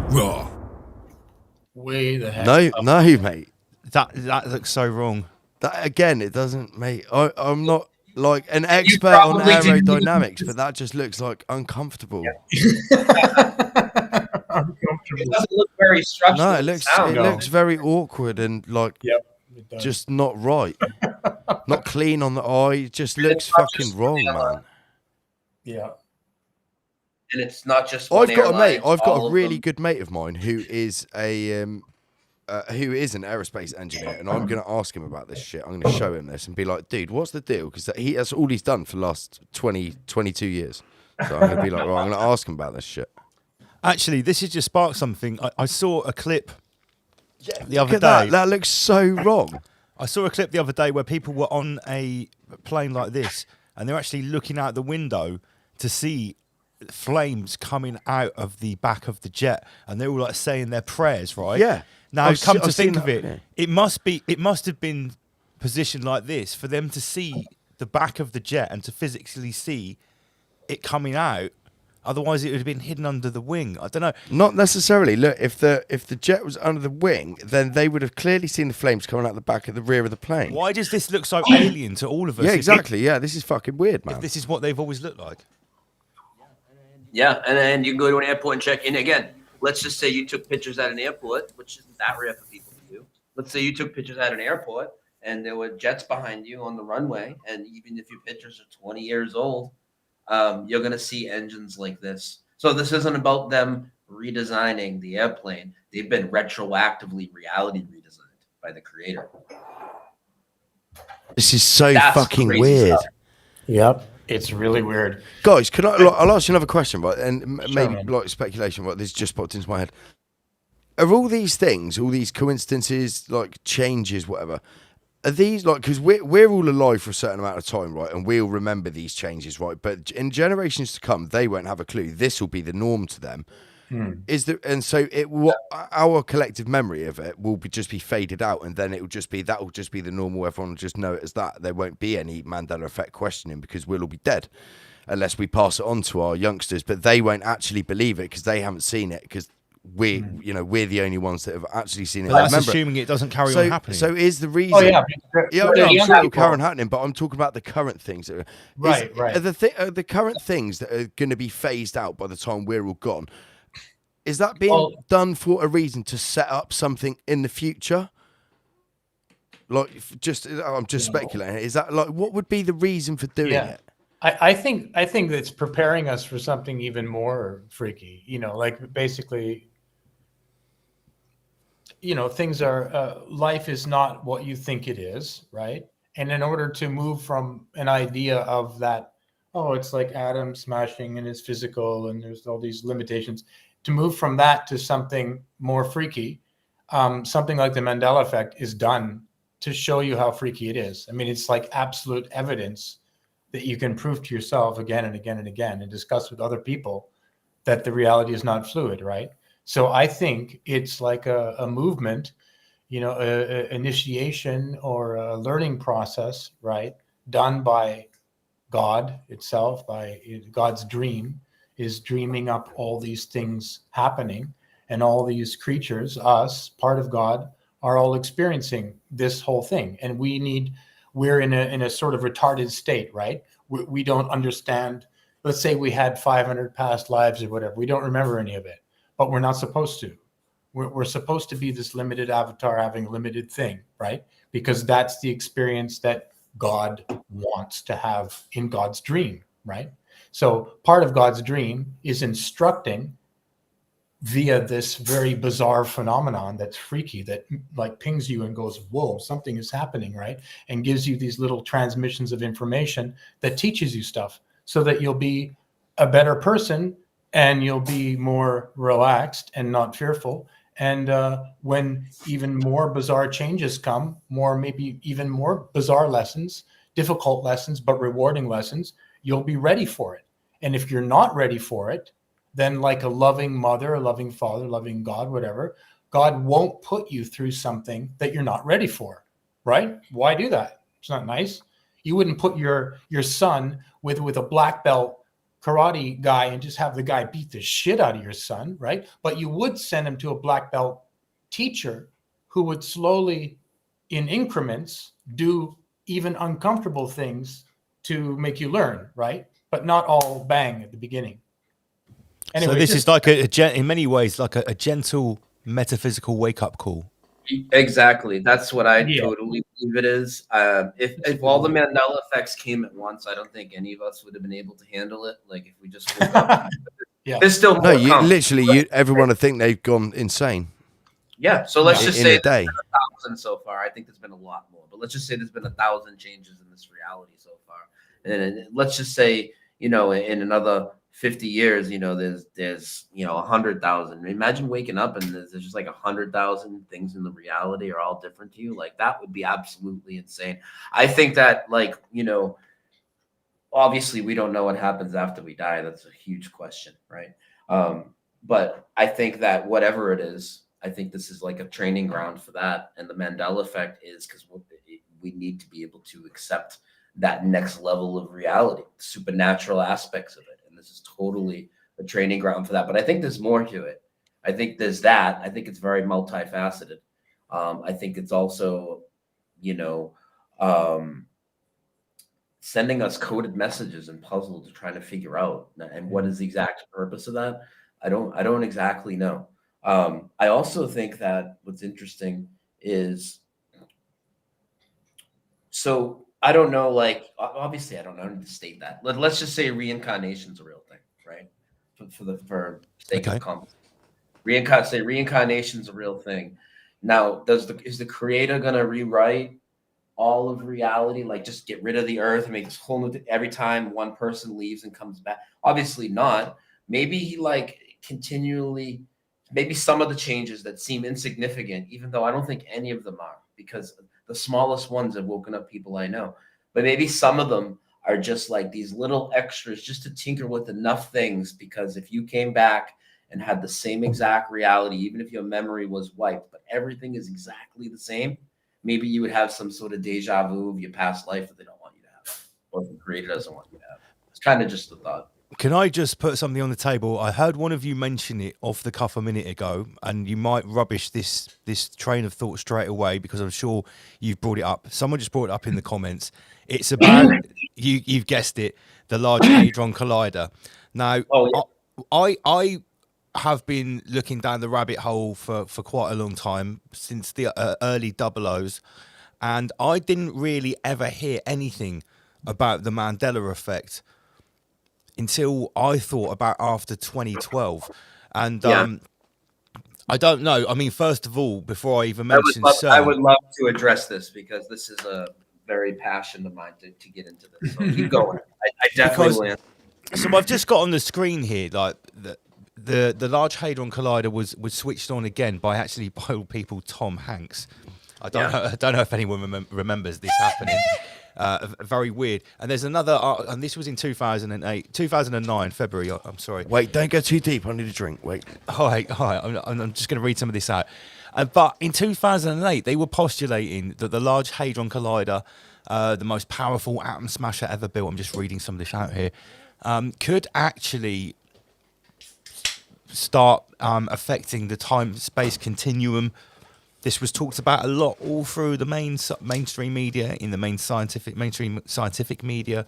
Raw. Way the heck No, mate. That looks so wrong. That again, it doesn't, mate. I'm not like an expert on aerodynamics, but that just looks like uncomfortable. It doesn't look very structured. No, it looks very awkward and like just not right. Not clean on the eye. It just looks fucking wrong, man. Yeah. And it's not just I've got a really good mate of mine who is an aerospace engineer, and I'm going to ask him about this shit. I'm going to show him this and be like, dude, what's the deal? Because that's all he's done for the last 22 years. So I'm going to be like, well, I'm going to ask him about this shit. Actually, this has just sparked something. I saw a clip the other day. That looks so wrong. I saw a clip the other day where people were on a plane like this, and they're actually looking out the window to see flames coming out of the back of the jet, and they're all like saying their prayers, right? Yeah. Now, come to think of it, it must have been positioned like this for them to see the back of the jet and to physically see it coming out. Otherwise, it would have been hidden under the wing. I don't know. Not necessarily. Look, if the jet was under the wing, then they would have clearly seen the flames coming out the back of the rear of the plane. Why does this look so alien to all of us? Yeah, exactly. Yeah, this is fucking weird, man. If this is what they've always looked like. Yeah, and then you can go to an airport and check in. Again, let's just say you took pictures at an airport, which isn't that rare for people to do. Let's say you took pictures at an airport, and there were jets behind you on the runway, and even if your pictures are 20 years old, you're going to see engines like this. So this isn't about them redesigning the airplane. They've been retroactively reality redesigned by the creator. This is so fucking weird. Stuff. Yep. It's really weird. Guys, I'll ask you another question, right? And maybe like speculation, right? This just popped into my head. Are all these things, all these coincidences, like changes, whatever, are these like, because we're all alive for a certain amount of time, right? And we'll remember these changes, right? But in generations to come, they won't have a clue. This will be the norm to them. And so our collective memory of it will just be faded out, and then that will just be the normal. Everyone will just know it as that. There won't be any Mandela effect questioning because we'll all be dead unless we pass it on to our youngsters. But they won't actually believe it because they haven't seen it, because we're the only ones that have actually seen it. But that's assuming it doesn't carry on happening. So is the reason? I'm sure it'll carry on happening, but I'm talking about the current things. Right. Are the current things that are going to be phased out by the time we're all gone? Is that being done for a reason to set up something in the future? Like, I'm just speculating. Is that like, what would be the reason for doing it? I think it's preparing us for something even more freaky. Like basically, things are, life is not what you think it is, right? And in order to move from an idea of that, it's like atom smashing and it's physical and there's all these limitations, to move from that to something more freaky, something like the Mandela effect is done to show you how freaky it is. I mean, it's like absolute evidence that you can prove to yourself again and again and again and discuss with other people that the reality is not fluid, right? So I think it's like a movement, a initiation or a learning process, right? Done by God itself, by God's dream is dreaming up all these things happening, and all these creatures, us, part of God, are all experiencing this whole thing. And we're in a sort of retarded state, right? We don't understand. Let's say we had 500 past lives or whatever. We don't remember any of it, but we're not supposed to. We're supposed to be this limited avatar having a limited thing, right? Because that's the experience that God wants to have in God's dream, right? So part of God's dream is instructing via this very bizarre phenomenon that's freaky, that like pings you and goes, whoa, something is happening, right? And gives you these little transmissions of information that teaches you stuff so that you'll be a better person and you'll be more relaxed and not fearful. And when even more bizarre changes come, maybe even more bizarre lessons, difficult lessons, but rewarding lessons, you'll be ready for it. And if you're not ready for it, then like a loving mother, a loving father, loving God, whatever, God won't put you through something that you're not ready for, right? Why do that? It's not nice. You wouldn't put your son with a black belt karate guy and just have the guy beat the shit out of your son, right? But you would send him to a black belt teacher who would slowly, in increments, do even uncomfortable things to make you learn, right? But not all bang at the beginning. Anyway, so this is like in many ways, like a gentle metaphysical wake-up call. Exactly. That's what I totally believe it is. If all the Mandela effects came at once, I don't think any of us would have been able to handle it. Like if we just woke up. There's still more everyone would think they've gone insane. Yeah. So let's just say a day. there's been 1,000 so far. I think there's been a lot more, but let's just say there's been 1,000 changes in this reality so far. And let's just say, in another 50 years, there's 100,000. Imagine waking up and there's just like 100,000 things in the reality are all different to you. Like that would be absolutely insane. I think that obviously we don't know what happens after we die. That's a huge question, right? But I think that whatever it is, I think this is like a training ground for that. And the Mandela effect is because we need to be able to accept that next level of reality, supernatural aspects of it. This is totally a training ground for that. But I think there's more to it. I think there's that. I think it's very multifaceted. I think it's also, sending us coded messages and puzzles to try to figure out. And what is the exact purpose of that? I don't exactly know. I also think that what's interesting is, so I don't know, like, obviously I don't know how to state that. Let's just say reincarnation is a real thing, right? For sake of conversation. Reincarnation is a real thing. Now, is the creator going to rewrite all of reality? Like just get rid of the earth and make this whole new thing every time one person leaves and comes back? Obviously not. Maybe he continually, maybe some of the changes that seem insignificant, even though I don't think any of them are, because the smallest ones have woken up people I know. But maybe some of them are just like these little extras just to tinker with enough things, because if you came back and had the same exact reality, even if your memory was wiped, but everything is exactly the same, maybe you would have some sort of deja vu of your past life that they don't want you to have, or the creator doesn't want you to have. It's kind of just a thought. Can I just put something on the table? I heard one of you mention it off the cuff a minute ago, and you might rubbish this train of thought straight away because I'm sure you've brought it up. Someone just brought it up in the comments. It's about, you've guessed it, the Large Hadron Collider. Now, I have been looking down the rabbit hole for quite a long time, since the early 00s, and I didn't really ever hear anything about the Mandela effect until I thought about after 2012. And I don't know. I mean, first of all, before I even mention CERN, I would love to address this because this is a very passion of mine to get into this. So keep going. I definitely will. So I've just got on the screen here, like the Large Hadron Collider was switched on again by old people Tom Hanks. I don't know if anyone remembers this happening. Very weird. And there's another, and this was in 2009, February. I'm sorry. Wait, don't go too deep. I need a drink. Wait. All right. I'm just going to read some of this out. But in 2008, they were postulating that the Large Hadron Collider, the most powerful atom smasher ever built, I'm just reading some of this out here, could actually start affecting the time-space continuum. This was talked about a lot all through the mainstream media, in the mainstream scientific media.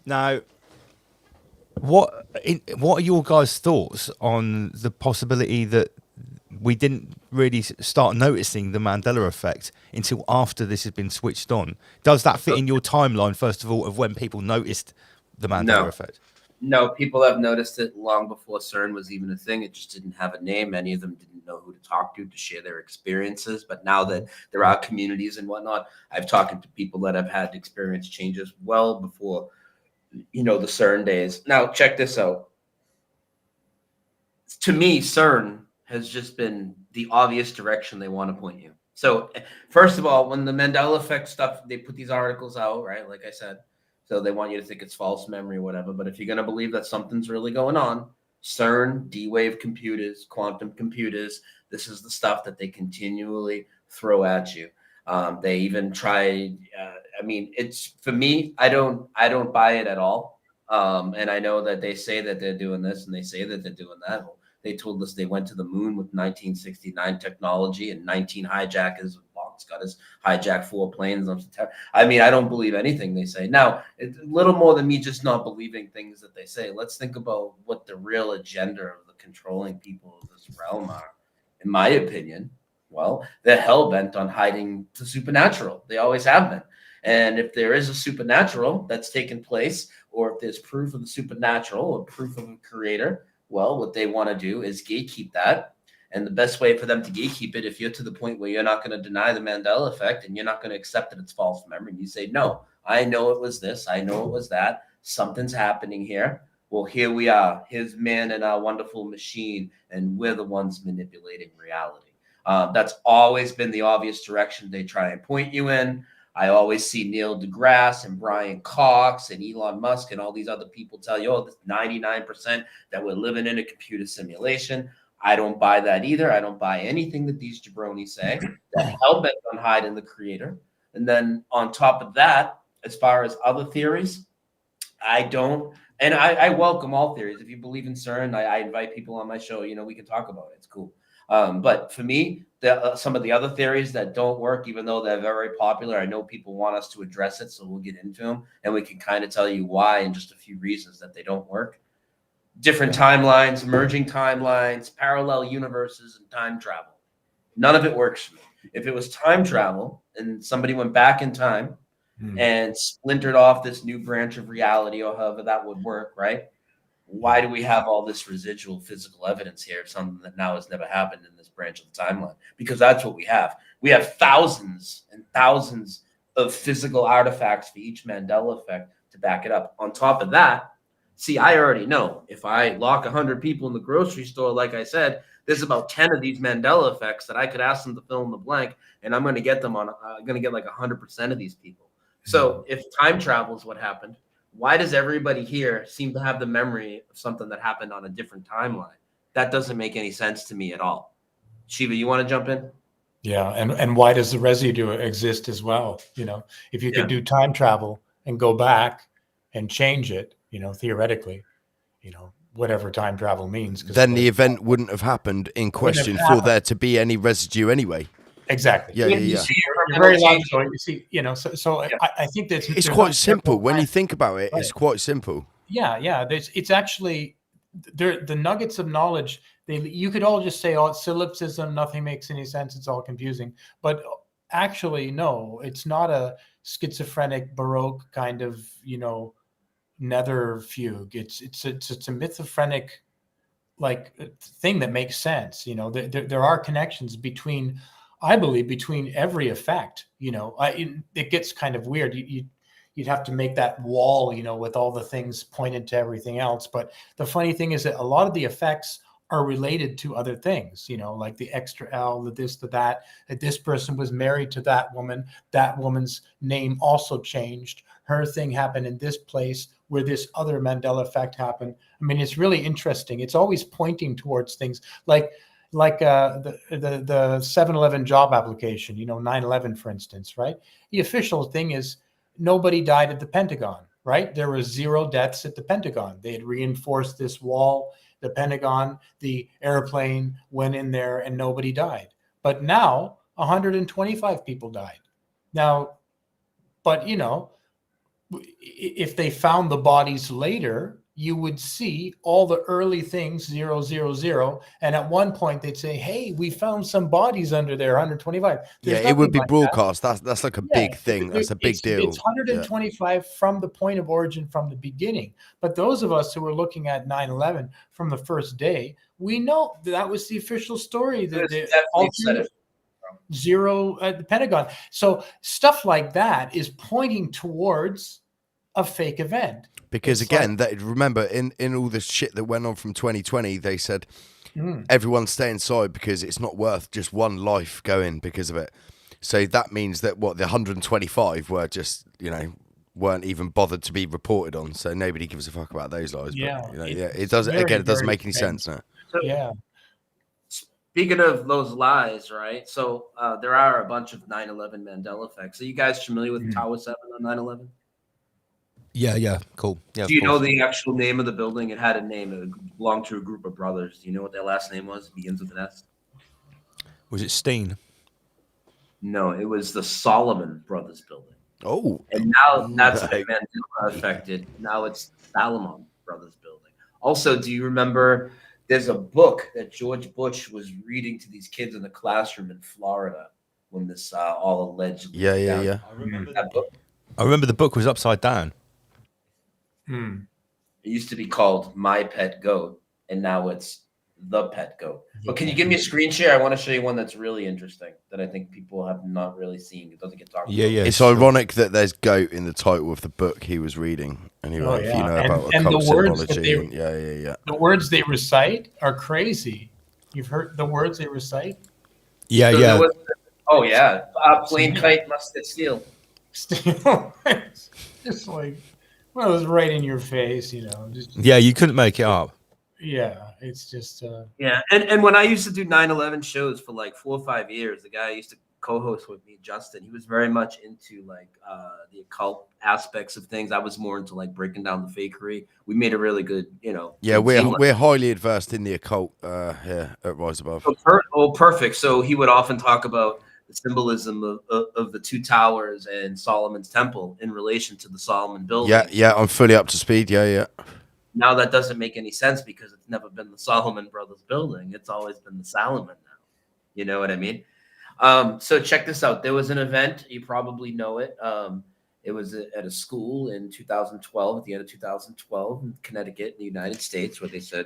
Now, what are your guys' thoughts on the possibility that we didn't really start noticing the Mandela effect until after this has been switched on? Does that fit in your timeline, first of all, of when people noticed the Mandela effect? No, people have noticed it long before CERN was even a thing. It just didn't have a name. Many of them didn't know who to talk to share their experiences. But now that there are communities and whatnot, I've talked to people that have had experience changes well before, the CERN days. Now, check this out. To me, CERN has just been the obvious direction they want to point you. So, first of all, when the Mandela effect stuff, they put these articles out, right? Like I said, so they want you to think it's false memory or whatever. But if you're going to believe that something's really going on, CERN, D-wave computers, quantum computers, this is the stuff that they continually throw at you. They even try. It's, for me, I don't buy it at all. And I know that they say that they're doing this and they say that they're doing that. They told us they went to the moon with 1969 technology and 19 hijackers. Bob's got us hijacked 4 planes. I don't believe anything they say. Now, it's a little more than me just not believing things that they say. Let's think about what the real agenda of the controlling people of this realm are. In my opinion, well, they're hell-bent on hiding the supernatural. They always have been. And if there is a supernatural that's taken place, or if there's proof of the supernatural or proof of a creator, well, what they want to do is gatekeep that. And the best way for them to gatekeep it, if you're to the point where you're not going to deny the Mandela effect and you're not going to accept that it's false memory, and you say, no, I know it was this, I know it was that, something's happening here. Well, here we are. Here's man in our wonderful machine, and we're the ones manipulating reality. That's always been the obvious direction they try and point you in. I always see Neil deGrasse and Brian Cox and Elon Musk and all these other people tell you, oh, this 99% that we're living in a computer simulation. I don't buy that either. I don't buy anything that these jabronis say. They're hell-bent on hiding the creator. And then on top of that, as far as other theories, I don't. And I welcome all theories. If you believe in CERN, I invite people on my show. We can talk about it. It's cool. But for me, some of the other theories that don't work, even though they're very popular, I know people want us to address it, so we'll get into them, and we can kind of tell you why and just a few reasons that they don't work. Different timelines, emerging timelines, parallel universes, and time travel. None of it works for me. If it was time travel and somebody went back in time and splintered off this new branch of reality, or however that would work, right? Why do we have all this residual physical evidence here of something that now has never happened in this branch of the timeline? Because that's what we have. We have thousands and thousands of physical artifacts for each Mandela effect to back it up. On top of that, see, I already know if I lock 100 people in the grocery store, like I said, there's about 10 of these Mandela effects that I could ask them to fill in the blank, and I'm going to get them on. I'm going to get like 100% of these people. So if time travel is what happened, why does everybody here seem to have the memory of something that happened on a different timeline? That doesn't make any sense to me at all. Shiva, you want to jump in? Yeah, and why does the residue exist as well? If you could do time travel and go back and change it, theoretically, whatever time travel means. Then the event wouldn't have happened in question for there to be any residue anyway. Exactly. Yeah. Very logical. You see, I think that's it's quite simple when you think about it. Right. It's quite simple. Yeah. It's actually the nuggets of knowledge. You could all just say, "Oh, it's solipsism. Nothing makes any sense. It's all confusing." But actually, no, it's not a schizophrenic Baroque kind of nether fugue. It's a mythophrenic thing that makes sense. There are connections between. I believe between every effect, it gets kind of weird. You'd have to make that wall, with all the things pointed to everything else. But the funny thing is that a lot of the effects are related to other things, like the extra L, the this, the that this person was married to that woman's name also changed. Her thing happened in this place where this other Mandela effect happened. I mean, it's really interesting. It's always pointing towards things like the 7-Eleven job application, 9/11, for instance, right? The official thing is nobody died at the Pentagon, right? There were 0 deaths at the Pentagon. They had reinforced this wall the Pentagon, the airplane went in there and nobody died. But now 125 people died. Now, but you know, if they found the bodies later, you would see all the early things 000, and at one point they'd say, "Hey, we found some bodies under there, 125." There's it would be nothing like broadcast. That's like a big thing. That's a big deal. It's 125 from the point of origin, from the beginning. But those of us who were looking at 9/11 from the first day, we know that was the official story. That the alternate zero at the Pentagon. So stuff like that is pointing towards a fake event. Because again, remember in all the shit that went on from 2020, they said everyone stay inside because it's not worth just one life going because of it. So that means that the 125 were just, weren't even bothered to be reported on. So nobody gives a fuck about those lives. Yeah, but, it doesn't. Again, it doesn't make any sense. No. So, speaking of those lies, right? So there are a bunch of 9/11 Mandela effects. Are you guys familiar with Tower 7 on 9/11? Yeah, cool. Yeah. Do you know the actual name of the building? It had a name. It belonged to a group of brothers. Do you know what their last name was? It begins with an S. Was it Steen? No, it was the Solomon Brothers building. Oh. And now that's what Mandela affected. Now it's Salomon Brothers building. Also, do you remember there's a book that George Bush was reading to these kids in the classroom in Florida when this all allegedly Yeah. I remember that book. I remember the book was upside down. It used to be called My Pet Goat, and now it's The Pet Goat. But can you give me a screen share? I want to show you one that's really interesting that I think people have not really seen. It doesn't get talked about. Yeah. It's ironic that there's goat in the title of the book he was reading. Anyway, if you know about occult symbology. Yeah. The words they recite are crazy. You've heard the words they recite? Yeah. Plain kite must get steel. Steel. Just like, well, it was right in your face, Just, you couldn't make it up. Yeah, it's just. Yeah, and when I used to do 9/11 shows for like 4 or 5 years, the guy I used to co-host with me, Justin, he was very much into like the occult aspects of things. I was more into like breaking down the fakery. We made a really good, Yeah, we're highly adversed in the occult here at Rise Above. Perfect. So he would often talk about the symbolism of the two towers and Solomon's temple in relation to the Solomon building. Yeah, I'm fully up to speed. Yeah. Now that doesn't make any sense because it's never been the Solomon Brothers building. It's always been the Salomon now. You know what I mean? So check this out. There was an event. You probably know it. It was at a school in 2012, at the end of 2012 in Connecticut, in the United States, where they said,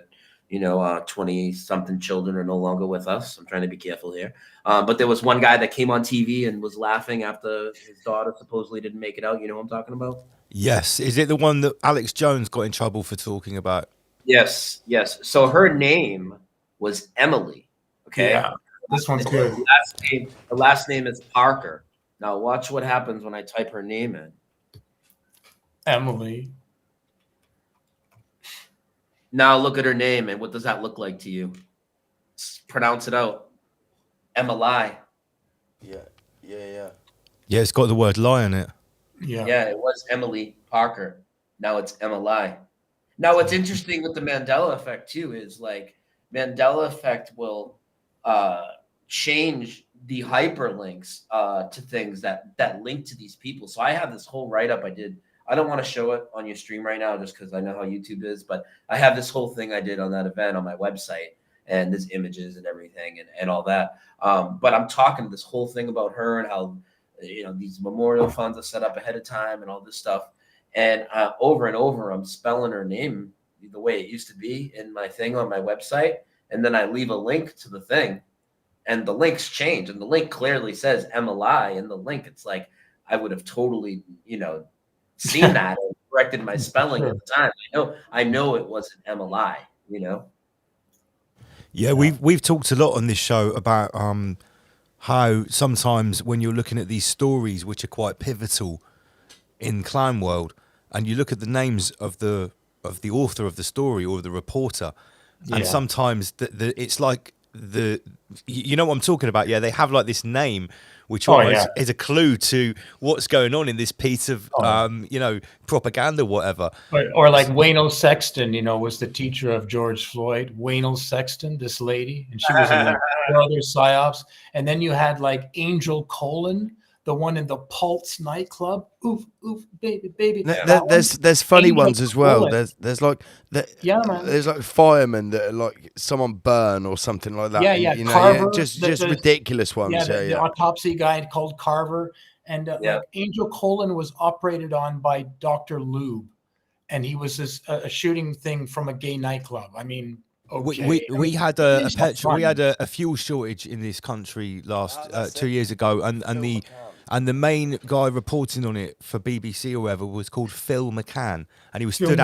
20-something children are no longer with us. I'm trying to be careful here. But there was one guy that came on TV and was laughing after his daughter supposedly didn't make it out. You know what I'm talking about? Yes. Is it the one that Alex Jones got in trouble for talking about? Yes. So her name was Emily. Okay. Yeah, this one's good. The last name is Parker. Now watch what happens when I type her name in. Emily. Now look at her name, and what does that look like to you? Pronounce it out. Emily. Yeah. Yeah, it's got the word lie in it. Yeah, it was Emily Parker. Now it's Emily. Now what's interesting with the Mandela effect too is like Mandela effect will change the hyperlinks to things that link to these people. So I have this whole write-up I did. I don't want to show it on your stream right now just because I know how YouTube is, but I have this whole thing I did on that event on my website, and there's images and everything and all that. But I'm talking this whole thing about her and how these memorial funds are set up ahead of time and all this stuff. And over and over, I'm spelling her name the way it used to be in my thing on my website. And then I leave a link to the thing, and the links change. And the link clearly says Emily. And the link, it's like I would have totally, seen that and corrected my spelling at the time. I know it wasn't Emily. Yeah, we've talked a lot on this show about how sometimes when you're looking at these stories which are quite pivotal in clan world, and you look at the names of the author of the story or the reporter, and sometimes it's like you know what I'm talking about? Yeah, they have like this name, which Oh, almost yeah. is a clue to what's going on in this piece of, you know, propaganda, whatever. Or like Wayno Sexton, you know, was the teacher of George Floyd. Wayno Sexton, this lady, and she was in like four other psyops. And then you had like Angel Colin, the one in the Pulse nightclub. Oof, oof, baby, baby. There's funny Angel ones as well. Colin. There's like Yeah, man. there's like firemen that are like someone burn or something like that. Yeah, and, yeah. you know, Carver, just the- ridiculous ones. Yeah, Yeah, the autopsy guy called Carver, and like Angel Colin was operated on by Dr. Lube, and he was a shooting thing from a gay nightclub. I mean, okay. We had a petrol, we had a fuel shortage in this country last 2 years ago, and the main guy reporting on it for BBC or whatever was called Phil McCann, and he was stood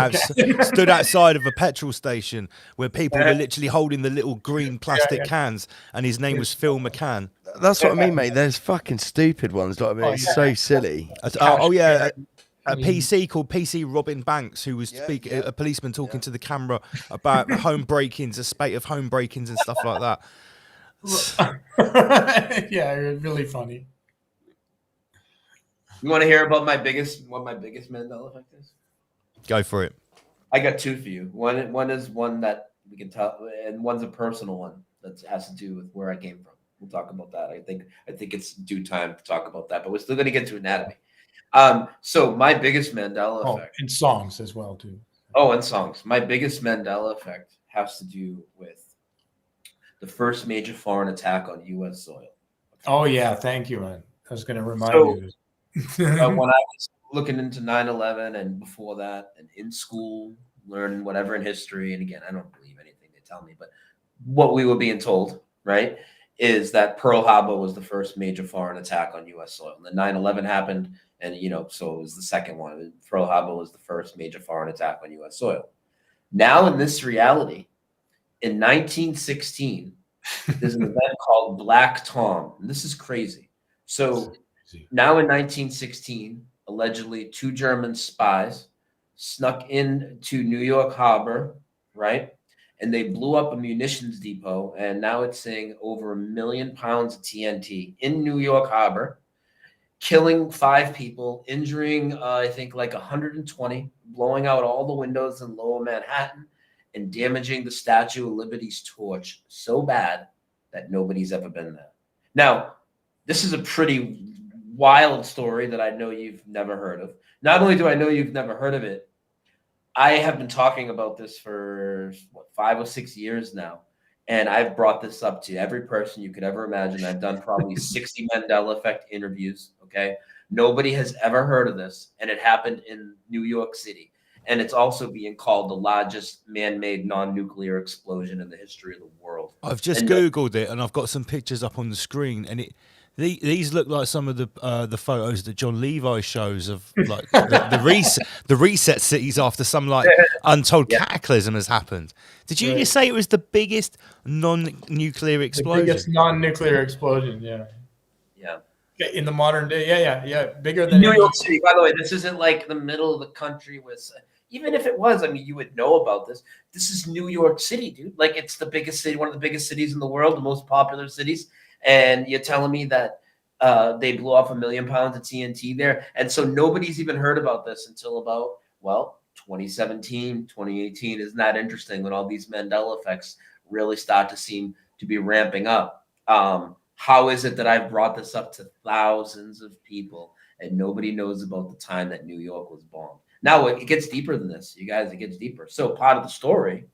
outside of a petrol station where people were literally holding the little green plastic cans, and his name was Phil McCann. That's what I mean, mate. There's fucking stupid ones. Like, I mean, it's so silly. A PC called PC Robin Banks, who was a policeman talking to the camera about home break-ins, a spate of home break-ins and stuff like that. Yeah, really funny. You want to hear about what my biggest Mandela effect is? Go for it. I got two for you. One is one that we can tell, and one's a personal one that has to do with where I came from. We'll talk about that. I think it's due time to talk about that, but we're still going to get to anatomy. So my biggest Mandela effect. And songs as well too. Oh, and songs. My biggest Mandela effect has to do with the first major foreign attack on U.S. soil. Oh yeah, thank you, man. I was going to remind you. When I was looking into 9/11 and before that, and in school, learning whatever in history, and again, I don't believe anything they tell me, but what we were being told, right, is that Pearl Harbor was the first major foreign attack on U.S. soil. And then 9/11 happened, and so it was the second one. Pearl Harbor was the first major foreign attack on U.S. soil. Now, in this reality, in 1916, there's an event called Black Tom, and this is crazy. So now in 1916, allegedly 2 German spies snuck into New York Harbor, right? And they blew up a munitions depot, and now it's saying over 1 million pounds of TNT in New York Harbor, killing 5 people, injuring, I think, like 120, blowing out all the windows in Lower Manhattan, and damaging the Statue of Liberty's torch so bad that nobody's ever been there. Now, this is a pretty wild story that I know you've never heard of. Not only do I know you've never heard of it, I have been talking about this for 5 or 6 years now, and I've brought this up to every person you could ever imagine. I've done probably 60 Mandela effect interviews. Okay, nobody has ever heard of this, and it happened in New York City, and it's also being called the largest man-made non-nuclear explosion in the history of the world. I've just Googled it, and I've got some pictures up on the screen, and these look like some of the photos that John Levi shows of like the reset cities after some like untold cataclysm has happened. Did you just say it was the biggest non-nuclear explosion? The biggest non-nuclear explosion, yeah. In the modern day, yeah. Bigger than New York City. By the way, this isn't like the middle of the country with. Even if it was, I mean, you would know about this. This is New York City, dude. Like, it's the biggest city, one of the biggest cities in the world, the most popular cities. And you're telling me that they blew off 1 million pounds of TNT there. And so nobody's even heard about this until about, 2017, 2018. Isn't that interesting when all these Mandela effects really start to seem to be ramping up? How is it that I've brought this up to thousands of people and nobody knows about the time that New York was bombed? Now, it gets deeper than this, you guys. It gets deeper. So part of the story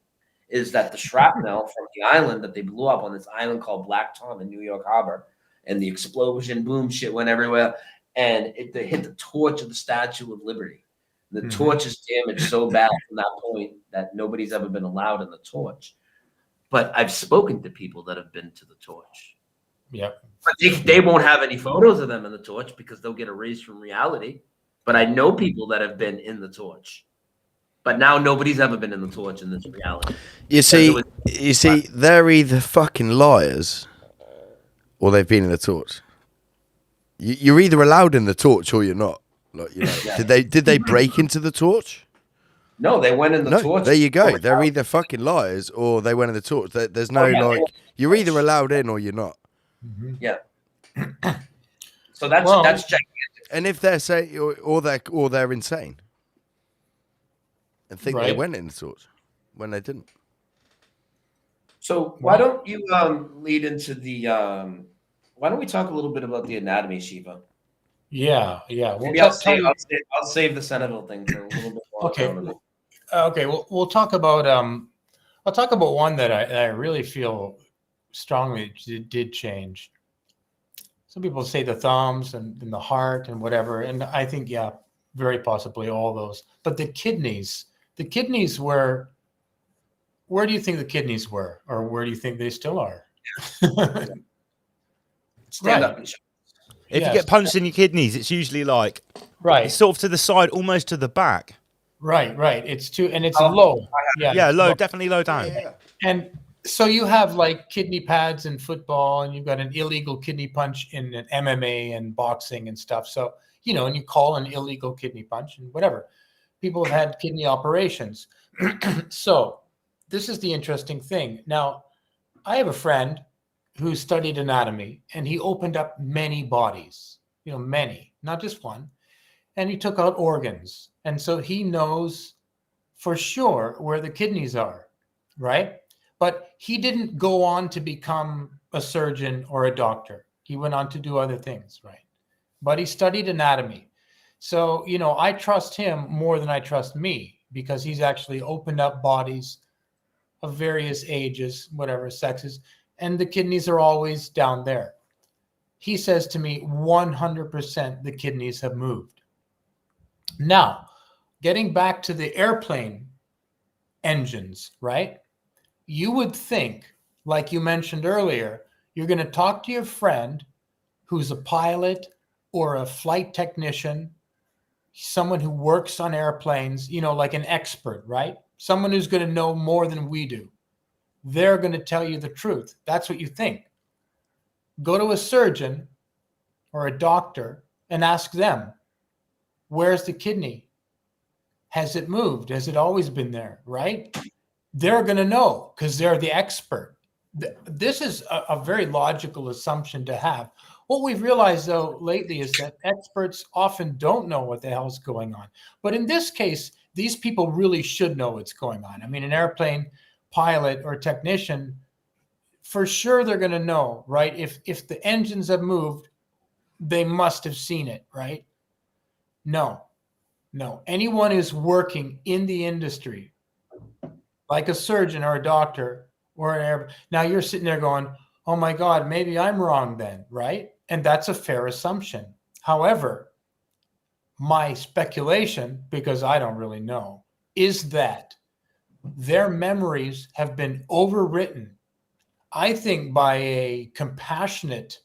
is that the shrapnel from the island that they blew up on this island called Black Tom in New York Harbor, and the explosion, boom, shit went everywhere, and it hit the torch of the Statue of Liberty. The torch is damaged so bad from that point that nobody's ever been allowed in the torch. But I've spoken to people that have been to the torch. Yeah. But they won't have any photos of them in the torch because they'll get erased from reality. But I know people that have been in the torch. But now nobody's ever been in the torch in this reality. You see, they're either fucking liars or they've been in the torch. You're either allowed in the torch or you're not. Like, did they break into the torch? No, they went in the No, torch. there you go. They're either fucking liars or they went in the torch. There's no you're either allowed in or you're not. Yeah. So that's gigantic. And if they're saying or they're insane and think they went in the torch when they didn't. So why don't you lead into the why don't we talk a little bit about the anatomy, Shiva? Yeah. Maybe I'll save the Sentinel thing for a little bit more. Okay. We'll talk about I'll talk about one that I really feel strongly did change. Some people say the thumbs and the heart and whatever, and I think very possibly all those. But the kidneys were. Where do you think the kidneys were, or where do you think they still are? Stand up and show. If you get punched in your kidneys, it's usually like it's sort of to the side, almost to the back. Right. It's low. Low, definitely low down. Yeah. And so you have like kidney pads in football, and you've got an illegal kidney punch in an MMA and boxing and stuff. So, and you call an illegal kidney punch and whatever. People have had kidney operations. So this is the interesting thing. Now, I have a friend who studied anatomy, and he opened up many bodies, many, not just one. And he took out organs. And so he knows for sure where the kidneys are, right? But he didn't go on to become a surgeon or a doctor. He went on to do other things, right? But he studied anatomy. So, I trust him more than I trust me, because he's actually opened up bodies of various ages, whatever sexes, and the kidneys are always down there. He says to me, 100% the kidneys have moved. Now, getting back to the airplane engines, right? You would think, like you mentioned earlier, you're going to talk to your friend who's a pilot or a flight technician, someone who works on airplanes, like an expert, right? Someone who's going to know more than we do. They're going to tell you the truth. That's what you think. Go to a surgeon or a doctor and ask them, where's the kidney? Has it moved? Has it always been there, right? They're going to know because they're the expert. This is a very logical assumption to have. What we've realized, though, lately is that experts often don't know what the hell's going on. But in this case, these people really should know what's going on. I mean, an airplane pilot or technician, for sure they're going to know, right? If the engines have moved, they must have seen it, right? No. Anyone who's working in the industry, like a surgeon or a doctor or an airplane, now you're sitting there going, oh my God, maybe I'm wrong then, right? And that's a fair assumption. However, my speculation, because I don't really know, is that their memories have been overwritten, I think, by a compassionate,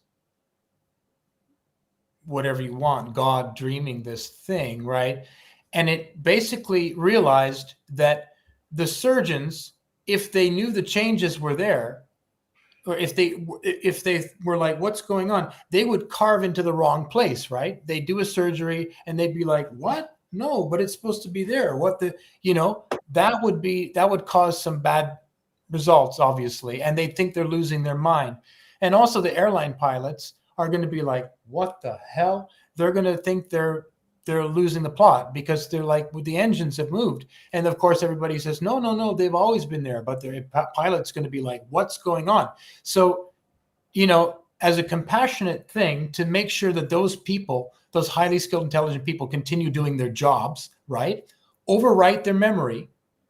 whatever you want, God dreaming this thing, right? And it basically realized that the surgeons, if they knew the changes were there, or if they were like, what's going on, they would carve into the wrong place, right? They do a surgery and they'd be like, what? No, but it's supposed to be there. That would cause some bad results, obviously. And they think they're losing their mind. And also the airline pilots are going to be like, what the hell? They're going to think they're losing the plot because they're like, well, the engines have moved. And of course, everybody says, no, they've always been there. But the pilot's going to be like, what's going on? So, as a compassionate thing to make sure that those people, those highly skilled, intelligent people continue doing their jobs, right? Overwrite their memory,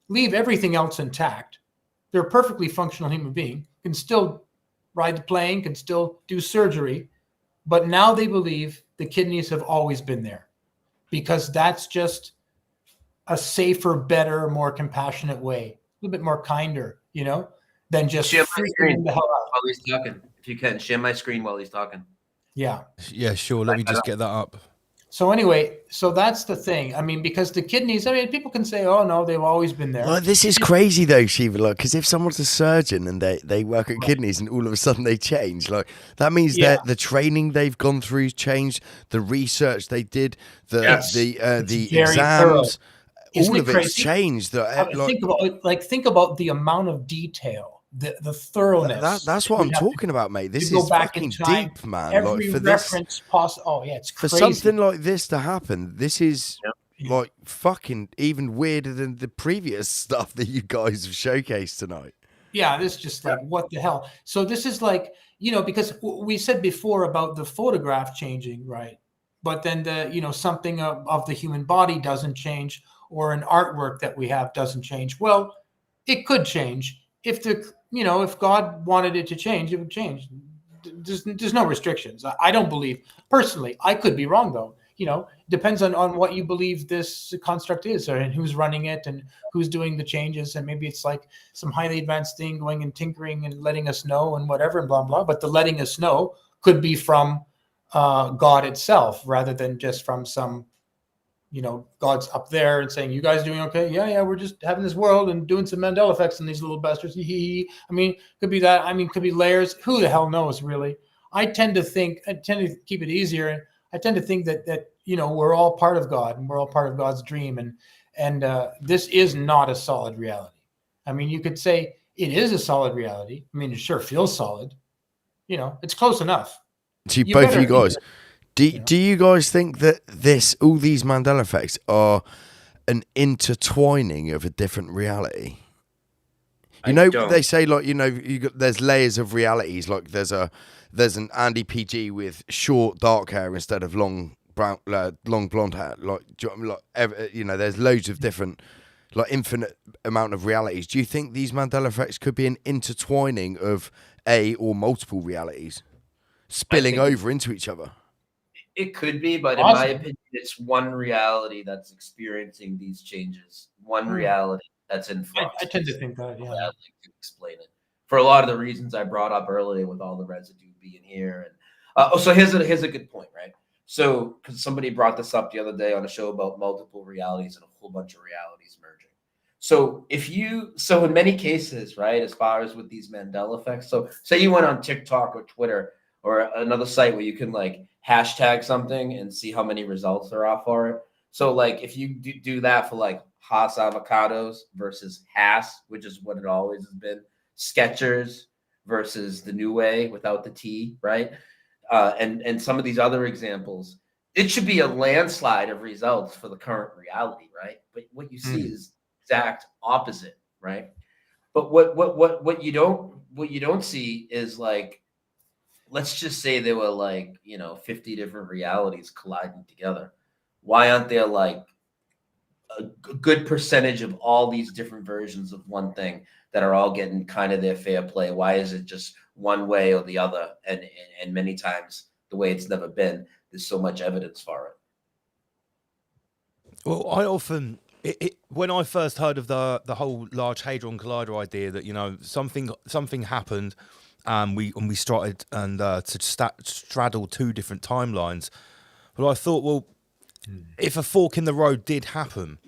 leave everything else intact. They're a perfectly functional human being, can still ride the plane, can still do surgery. But now they believe the kidneys have always been there, because that's just a safer, better, more compassionate way, a little bit more kinder, than just share my screen the hell out. while he's talking. If you can, share my screen while he's talking. Yeah, sure. Let me just get that up. So anyway, that's the thing. I mean, because the kidneys, people can say, oh no, they've always been there. Well, this is crazy though, Shiva, because if someone's a surgeon and they work at kidneys and all of a sudden they change, that means that the training they've gone through changed, the research they did, the exams, all of it's changed. Think about the amount of detail, the thoroughness. That's what I'm talking about, mate. This is fucking deep, man. Every for reference possible. Oh yeah, it's crazy. For something like this to happen, this is like fucking even weirder than the previous stuff that you guys have showcased tonight. Yeah, this is just like, what the hell? So this is like, because we said before about the photograph changing, right? But then something of the human body doesn't change, or an artwork that we have doesn't change. Well, it could change if if God wanted it to change, it would change. There's no restrictions. I don't believe personally. I could be wrong though. Depends on what you believe this construct is, and who's running it, and who's doing the changes. And maybe it's like some highly advanced thing going and tinkering and letting us know and whatever and blah blah. But the letting us know could be from God itself, rather than just from some, God's up there and saying, "You guys doing okay? Yeah, we're just having this world and doing some Mandela effects and these little bastards." I mean, could be that. I mean, could be layers. Who the hell knows, really? I tend to keep it easier. I tend to think that we're all part of God, and we're all part of God's dream, and this is not a solid reality. I mean, you could say it is a solid reality. I mean, it sure feels solid. It's close enough. To both of you guys, do you guys think that all these Mandela effects are an intertwining of a different reality? They say there's layers of realities. Like there's an Andy PG with short dark hair instead of long blonde hair. There's loads of different, infinite amount of realities. Do you think these Mandela effects could be an intertwining of or multiple realities spilling over into each other? It could be, but in my opinion, it's one reality that's experiencing these changes. One reality that's in flux. I tend to think that, yeah. I'd like to explain it for a lot of the reasons I brought up earlier, with all the residue being here. And so here's a good point, right? So, because somebody brought this up the other day on a show about multiple realities and a whole bunch of realities merging. So in many cases, right, as far as with these Mandela effects, so say you went on TikTok or Twitter or another site where you can hashtag something and see how many results there are for it. So if you do that for Haas avocados versus Haas, which is what it always has been, Skechers versus the new way without the T, right? And some of these other examples, it should be a landslide of results for the current reality, right? But what you see is exact opposite, right? But what you don't see is let's just say there were 50 different realities colliding together. Why aren't there a good percentage of all these different versions of one thing that are all getting kind of their fair play? Why is it just one way or the other? And many times the way it's never been, there's so much evidence for it. Well, I often, when I first heard of the whole Large Hadron Collider idea, that something happened, and we started to straddle two different timelines. But I thought, well, if a fork in the road did happen,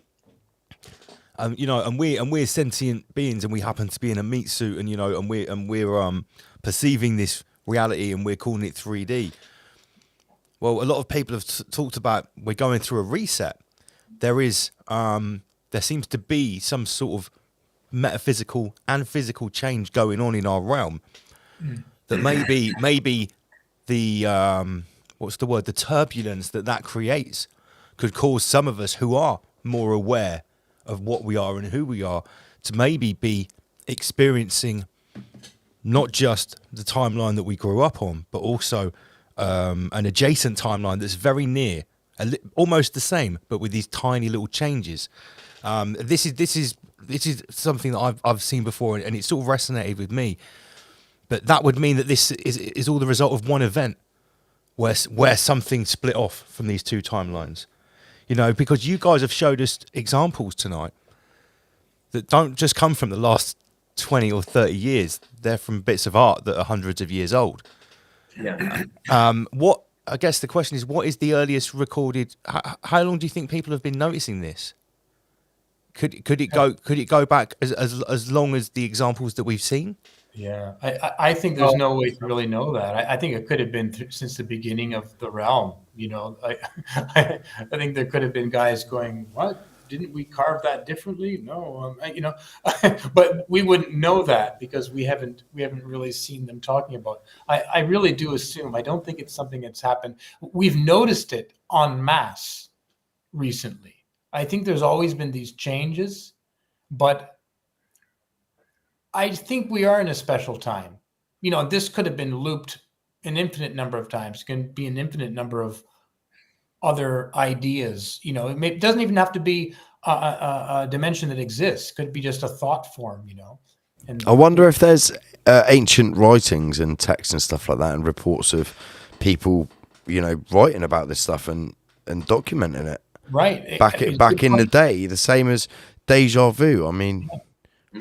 and we're sentient beings, and we happen to be in a meat suit, and we're perceiving this reality, and we're calling it 3D. Well, a lot of people have talked about we're going through a reset. There seems to be some sort of metaphysical and physical change going on in our realm. That maybe the what's the word? The turbulence that creates could cause some of us who are more aware of what we are and who we are to maybe be experiencing not just the timeline that we grew up on, but also an adjacent timeline that's very near, almost the same, but with these tiny little changes. This is something that I've seen before, and it sort of resonated with me. But that would mean that this is all the result of one event, where something split off from these two timelines. Because you guys have showed us examples tonight that don't just come from the last 20 or 30 years. They're from bits of art that are hundreds of years old. Yeah. I guess the question is, what is the earliest recorded? How long do you think people have been noticing this? Could it go back as long as the examples that we've seen? Yeah, I think there's no way to really know that. I think it could have been since the beginning of the realm. I think there could have been guys going, "What? didn't we carve that differently? No, you know, but we wouldn't know that because we haven't really seen them talking about it. I really do assume, I don't think it's something that's happened. We've noticed it en masse recently. I think there's always been these changes, but I think we are in a special time. You know, this could have been looped an infinite number of times. It can be an infinite number of other ideas. You know, it doesn't even have to be a dimension that exists. It could be just a thought form, you know. And I wonder if there's ancient writings and texts and stuff like that, and reports of people, you know, writing about this stuff and documenting it. Right. Back in the day, the same as deja vu. I mean,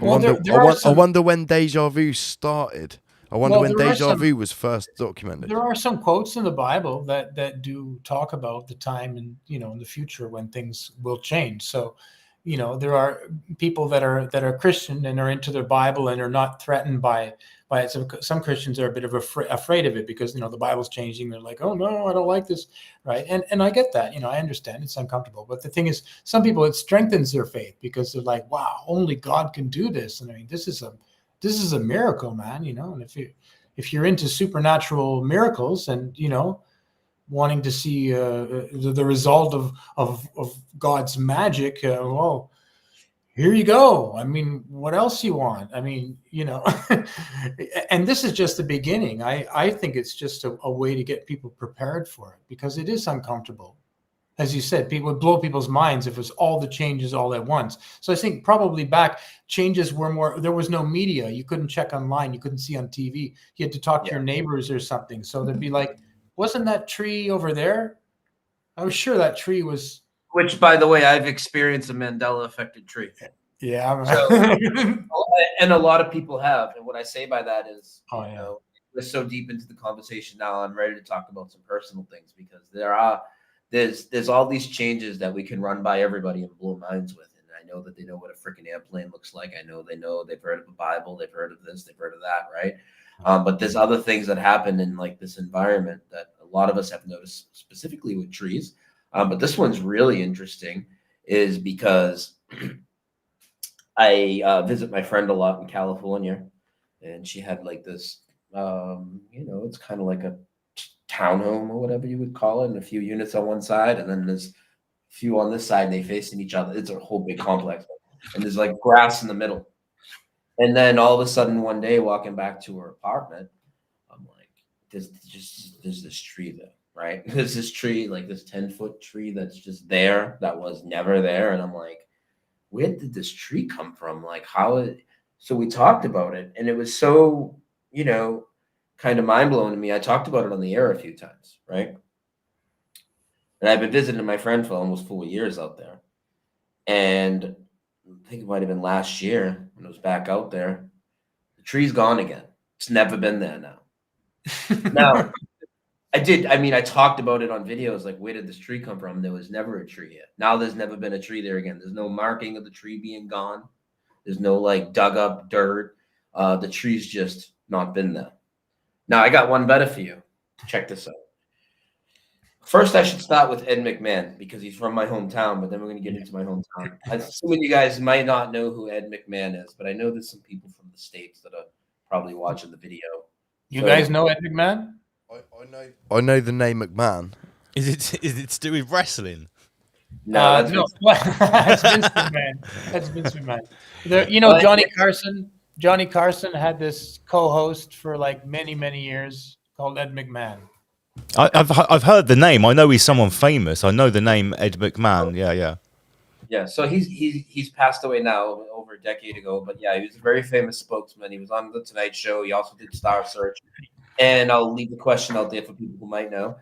Well, I wonder when deja vu started. I wonder when deja vu was first documented. There are some quotes in the Bible that do talk about the time and, you know, in the future when things will change. So, you know, there are people that are Christian and are into their Bible and are not threatened by it. So some Christians are a bit of afraid of it because, you know, the Bible's changing. They're like, oh no, I don't like this, right? And I get that. You know, I understand it's uncomfortable. But the thing is, some people, it strengthens their faith because they're like, wow, only God can do this. And I mean, this is a miracle, man. You know, and if you're into supernatural miracles and, you know, wanting to see the result of God's magic, well, here you go. I mean, what else you want? I mean, you know, and this is just the beginning. I think it's just a way to get people prepared for it because it is uncomfortable. As you said, people would blow people's minds if it was all the changes all at once. So I think probably back, changes were more, there was no media. You couldn't check online. You couldn't see on TV. You had to talk to your neighbors or something. So they'd be like, wasn't that tree over there? I was sure that tree was. Which, by the way, I've experienced a Mandela affected tree. Yeah. So, and a lot of people have. And what I say by that is, you know, we're so deep into the conversation now, I'm ready to talk about some personal things because there's all these changes that we can run by everybody and blow minds with. And I know that they know what a freaking airplane looks like. I know they've heard of the Bible, they've heard of this, they've heard of that, right? But there's other things that happen in like this environment that a lot of us have noticed, specifically with trees. But this one's really interesting is because I visit my friend a lot in California, and she had like this, you know, it's kind of like a townhome or whatever you would call it, and a few units on one side, and then there's a few on this side, and they facing each other. It's a whole big complex, and there's like grass in the middle. And then all of a sudden, one day, walking back to her apartment, I'm like, there's this tree there. Right? There's this tree, like this 10-foot tree that's just there that was never there. And I'm like, where did this tree come from? Like, so we talked about it, and it was so, you know, kind of mind blowing to me. I talked about it on the air a few times, right? And I've been visiting my friend for almost 4 years out there. And I think it might have been last year when I was back out there. The tree's gone again. It's never been there now. Now, I talked about it on videos, like, where did this tree come from? There was never a tree here. Now there's never been a tree there again. There's no marking of the tree being gone. There's no, like, dug up dirt. The tree's just not been there. Now, I got one better for you. Check this out. First, I should start with Ed McMahon, because he's from my hometown, but then we're going to get into my hometown. Some of you guys might not know who Ed McMahon is, but I know there's some people from the States that are probably watching the video. You guys know Ed McMahon? I know the name McMahon. Is it to do with wrestling? No, that's Vince McMahon. That's Vince McMahon. You know, Johnny Carson. Johnny Carson had this co-host for like many years called Ed McMahon. I've heard the name. I know he's someone famous. I know the name Ed McMahon. Yeah. So he's passed away now over a decade ago. But yeah, he was a very famous spokesman. He was on the Tonight Show. He also did Star Search. And I'll leave the question out there for people who might know.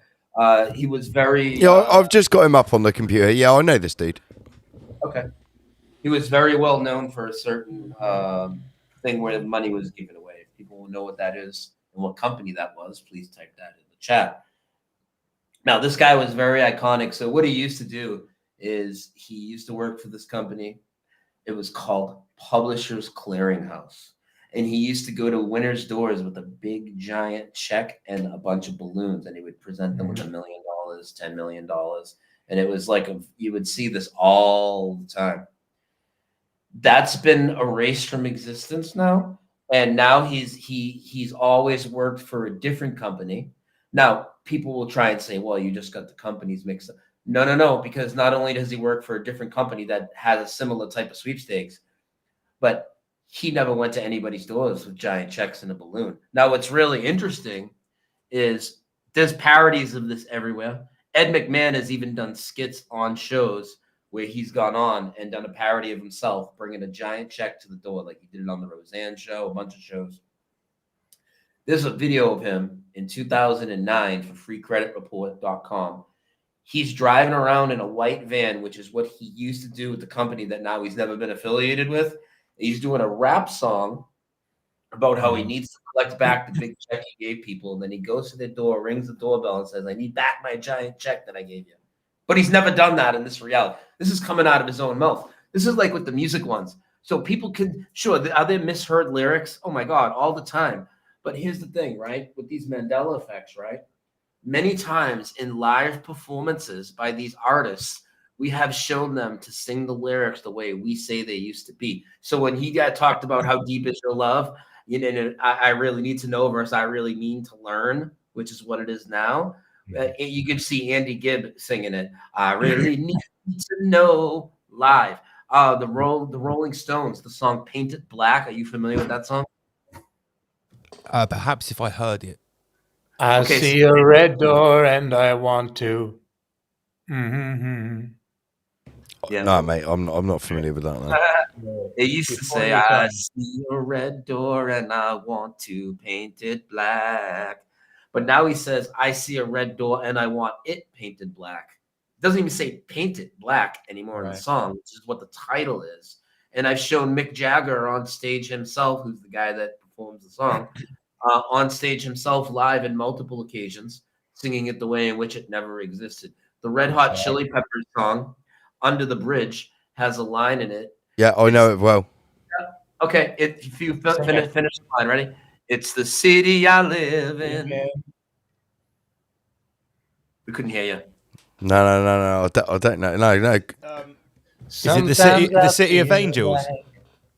He was very. Yeah, I've just got him up on the computer. Yeah, I know this dude. Okay. He was very well known for a certain thing where money was given away. If people will know what that is and what company that was, please type that in the chat. Now, this guy was very iconic. So what he used to do is he used to work for this company. It was called Publishers Clearinghouse. And he used to go to winners' doors with a big, giant check and a bunch of balloons. And he would present them with $1 million, $10 million. And it was like you would see this all the time. That's been erased from existence now. And now he's always worked for a different company. Now, people will try and say, well, you just got the companies mixed up. No, because not only does he work for a different company that has a similar type of sweepstakes, but he never went to anybody's doors with giant checks and a balloon. Now, what's really interesting is there's parodies of this everywhere. Ed McMahon has even done skits on shows where he's gone on and done a parody of himself, bringing a giant check to the door, like he did it on the Roseanne show, a bunch of shows. There's a video of him in 2009 for freecreditreport.com. He's driving around in a white van, which is what he used to do with the company that now he's never been affiliated with. He's doing a rap song about how he needs to collect back the big check he gave people. And then he goes to their door, rings the doorbell, and says, I need back my giant check that I gave you. But he's never done that in this reality. This is coming out of his own mouth. This is like with the music ones. So people can, sure, are there misheard lyrics? Oh my God, all the time. But here's the thing, right? With these Mandela effects, right? Many times in live performances by these artists, we have shown them to sing the lyrics the way we say they used to be. So when he got talked about how deep is your love, you know, I really need to know versus I really mean to learn, which is what it is now. You can see Andy Gibb singing it. I really need to know live. The Rolling Stones, the song "Painted Black." Are you familiar with that song? Perhaps if I heard it. I see a red door and I want to. Mm-hmm. Yeah. No, mate, I'm not familiar with that. No. They used to say, "I see a red door and I want to paint it black." But now he says, I see a red door and I want it painted black. It doesn't even say painted black anymore in the song, which is what the title is. And I've shown Mick Jagger on stage himself, who's the guy that performs the song, on stage himself live in multiple occasions, singing it the way in which it never existed. The Red Hot Chili Peppers song, Under the Bridge, has a line in it. Yeah, I know it well. Okay, if you finish the line, ready? It's the city I live in. We couldn't hear you. No. I don't know. No. Is it the city of angels?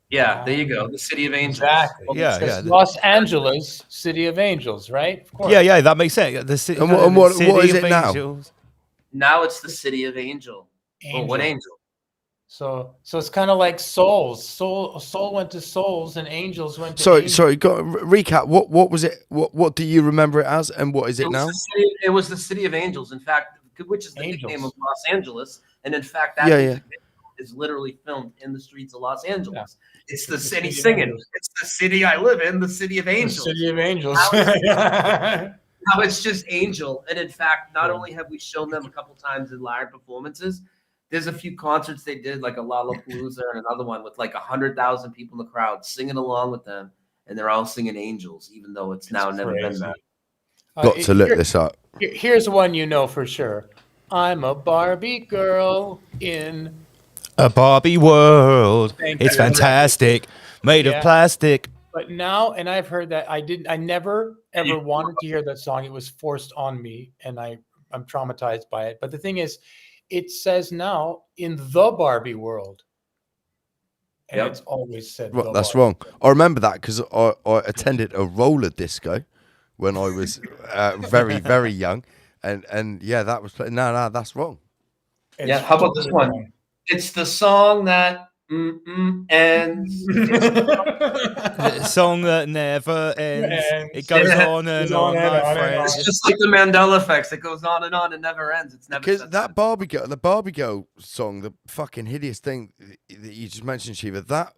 Yeah, there you go. The city of angels. Exactly. Well, Yeah. Los Angeles, city of angels, right? Of course. Yeah, that makes sense. The city. And what is it now? Angels. Now it's the city of angel. Well, what angel? So it's kind of like souls. Soul went to souls, and angels went to. Sorry. Recap. What was it? What do you remember it as, and what is it now? It was the city of angels. In fact, which is the nickname of Los Angeles, and in fact, that is literally filmed in the streets of Los Angeles. Yeah. It's the city singing. It's the city I live in, the city of angels. The city of angels. Now it's just angel, and in fact, not only have we shown them a couple times in live performances. There's a few concerts they did, like a Lollapalooza and another one with like 100,000 people in the crowd singing along with them, and they're all singing angels, even though it's now never been that. Got to look this up. Here's one you know for sure. I'm a Barbie girl in a Barbie world. It's fantastic, made of plastic. But now, and I've heard that I never ever wanted to hear that song. It was forced on me, and I'm traumatized by it. But the thing is, it says now in the Barbie world. And it's always said that's wrong. I remember that because I attended a roller disco when I was very, very young. And yeah, that was... No, that's wrong. How about this one? It's the song that ends. The song that never ends. It goes on and on, my friend. It's just like the Mandela effects. It goes on and never ends. It's never... Because that the Barbie Girl song, the fucking hideous thing that you just mentioned, Shiva, that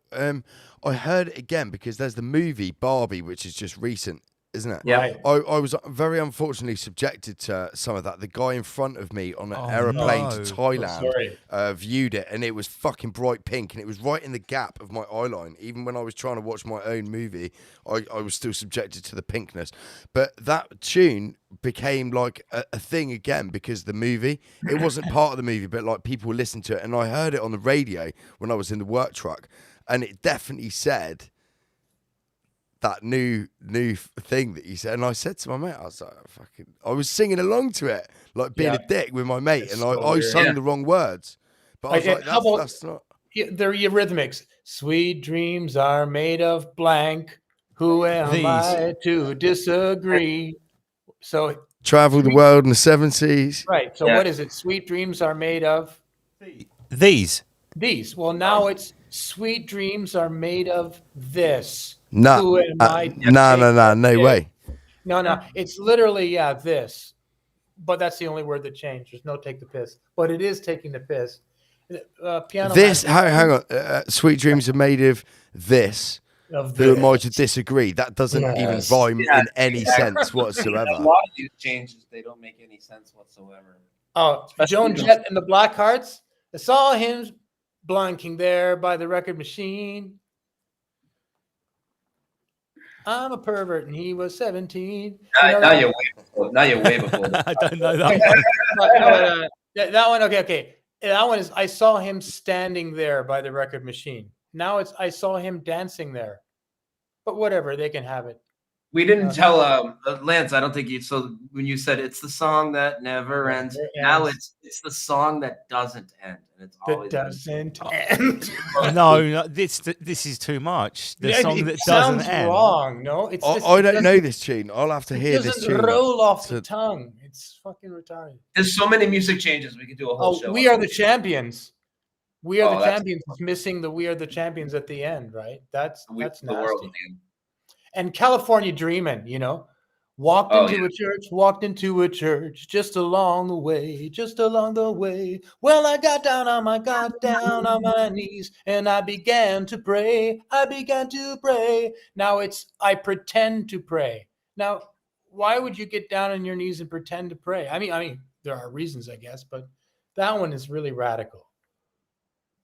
I heard it again because there's the movie Barbie, which is just recent, isn't it? Yeah. I was very unfortunately subjected to some of that. The guy in front of me on an aeroplane to Thailand viewed it, and it was fucking bright pink, and it was right in the gap of my eye line. Even when I was trying to watch my own movie, I was still subjected to the pinkness. But that tune became like a thing again because the movie, it wasn't part of the movie, but like people listened to it, and I heard it on the radio when I was in the work truck, and it definitely said that new thing that you said, and I said to my mate, I was like, I was singing along to it, like being a dick with my mate, and I sung the wrong words, but I was like, that's not. They're eurythmics. Sweet dreams are made of blank. Who am I to disagree? So Travel the world in the 7 seas. Right. So what is it? Sweet dreams are made of these. Well, now it's sweet dreams are made of this. No, Who am I? No way. No. It's literally this. But that's the only word that changed. There's no take the piss. But it is taking the piss. Piano. This hang on. Sweet dreams are made of this. Who am I to disagree? That doesn't even rhyme in any sense whatsoever. A lot of these changes, they don't make any sense whatsoever. Oh, Joan Jett and the Blackhearts. I saw him blanking there by the record machine. I'm a pervert and he was 17. Now you're way before. I don't know that one. That one, okay. That one is I saw him standing there by the record machine. Now it's I saw him dancing there. But whatever, they can have it. We didn't tell Lance, I don't think you. So when you said it's the song that never ends, now it's the song that doesn't end, and it's always doesn't end. No, this is too much. The song that doesn't end. Wrong. No, it's. I don't know this tune. I'll have to hear this tune. It doesn't roll off the tongue. It's fucking retarded. There's so many music changes. We could do a whole show. We are the champions. We are the champions. Missing the "We are the champions" at the end, right? That's nasty. And California Dreamin', walked into a church just along the way. Well, I got down on my knees and I began to pray. Now it's I pretend to pray. Now, why would you get down on your knees and pretend to pray? I mean, there are reasons, I guess, but that one is really radical.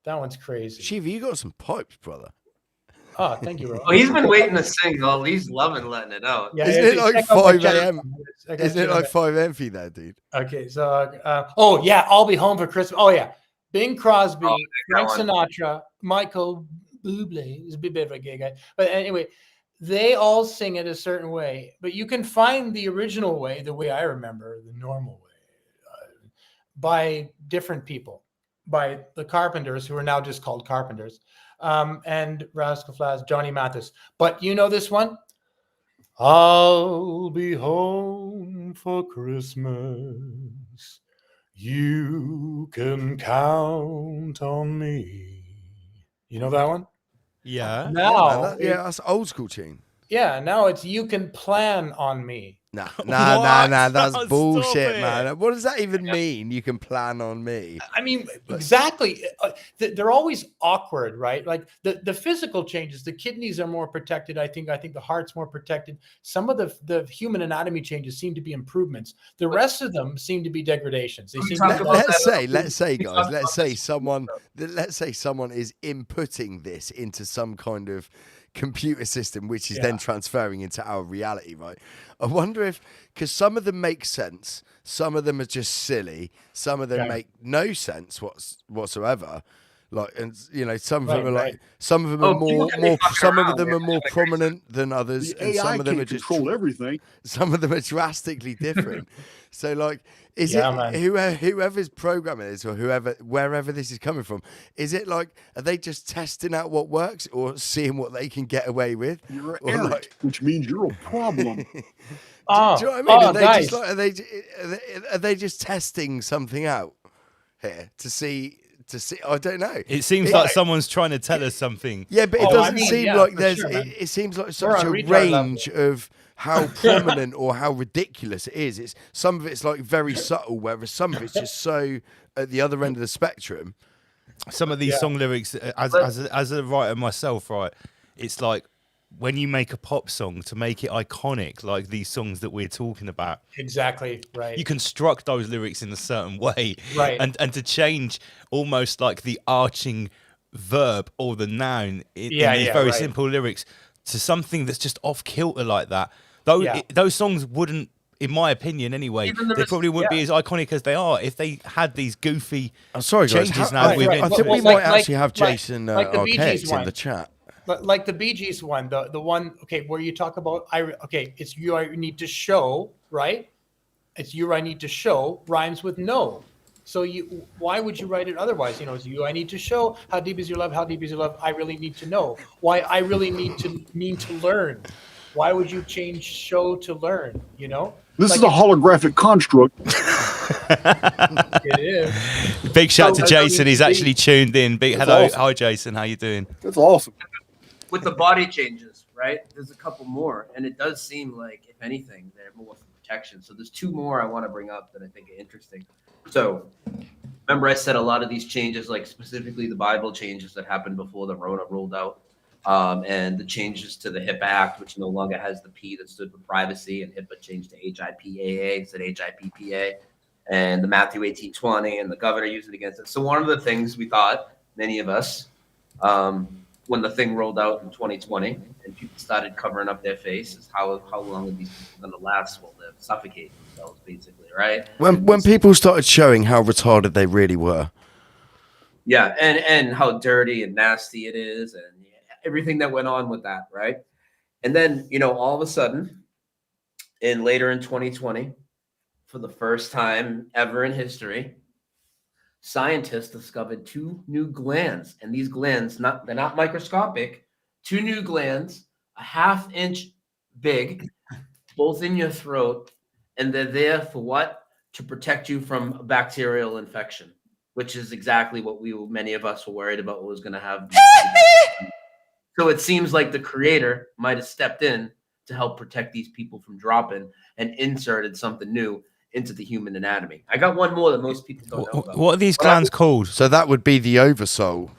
That one's crazy. Shiva, you got some pipes, brother. Oh, thank you, bro. Oh, he's been waiting to sing. Oh, he's loving letting it out. Yeah, Isn't it like 5 a.m.? Isn't it like 5 a.m. for you there, dude? Okay, so I'll be home for Christmas. Oh yeah, Bing Crosby, Frank Sinatra, Michael Bublé is a bit of a gay guy, but anyway, they all sing it a certain way. But you can find the original way, the way I remember, the normal way, by different people, by the Carpenters, who are now just called Carpenters. And Rascal Flatts, Johnny Mathis. But you know this one? I'll be home for Christmas. You can count on me. You know that one? Yeah. Now, that's old school tune. Yeah, now it's you can plan on me. Nah, that's bullshit, man. What does that even mean? You can plan on me. I mean, exactly. They're always awkward, right? Like the physical changes, the kidneys are more protected. I think the heart's more protected. Some of the human anatomy changes seem to be improvements. The rest of them seem to be degradations. They seem let's say, guys, let's say someone is inputting this into some kind of computer system, which is then transferring into our reality, right? I wonder if, because some of them make sense, some of them are just silly, some of them make no sense whatsoever. Like, and some of them are like, some of them are more some of them are more prominent than others, and some of them are just control everything. Some of them are drastically different. So, like, is it whoever's programming this or wherever this is coming from? Is it like, are they just testing out what works or seeing what they can get away with? You're errant, which means you're a problem. Do you know what I mean? Are they just testing something out here to see? I don't know. It seems like someone's trying to tell us something. Yeah, but it doesn't seem like there's. Sure, it seems like such a range of how prominent or how ridiculous it is. It's some of it's like very subtle, whereas some of it's just so at the other end of the spectrum. Some of these song lyrics, as a writer myself, right? It's like when you make a pop song to make it iconic, like these songs that we're talking about. Exactly, right. You construct those lyrics in a certain way. Right. And to change almost like the arching verb or the noun in these very simple lyrics to something that's just off kilter like that. Those songs wouldn't, in my opinion anyway, they probably wouldn't be as iconic as they are if they had these goofy changes now. I think we might actually have Jason Archaex in the chat. like the Bee Gees one, the one, okay, where you talk about, it's you I need to show, right? It's you I need to show rhymes with no. So why would you write it otherwise? You know, it's you I need to show, how deep is your love, how deep is your love, I really need to know. Why I really need to learn. Why would you change show to learn, you know? This is a holographic construct. It is. Big shout to Jason. He's actually tuned in. Hello. Awesome. Hi, Jason. How you doing? That's awesome. With the body changes, right? There's a couple more, and it does seem like, if anything, they're more for protection. So there's two more I want to bring up that I think are interesting. So remember I said a lot of these changes, like specifically the Bible changes that happened before the Rona rolled out, and the changes to the HIPAA Act, which no longer has the P that stood for privacy, and HIPAA changed to HIPAA instead of HIPPA, and the Matthew 18:20, and the governor used it against it. So one of the things we thought, many of us, when the thing rolled out in 2020 and people started covering up their face, is how long are these people going to last? Well, they'll suffocate themselves, basically, right? When people started showing how retarded they really were. Yeah, and how dirty and nasty it is, and everything that went on with that, right? And then, you know, all of a sudden, later in 2020, for the first time ever in history, scientists discovered two new glands, and these glands, they're not microscopic, two new glands, a half-inch big, both in your throat, and they're there for what? To protect you from a bacterial infection, which is exactly what many of us were worried about what was going to have. So it seems like the creator might have stepped in to help protect these people from dropping and inserted something new into the human anatomy. I got one more that most people don't know about. What are these glands called? So that would be the oversoul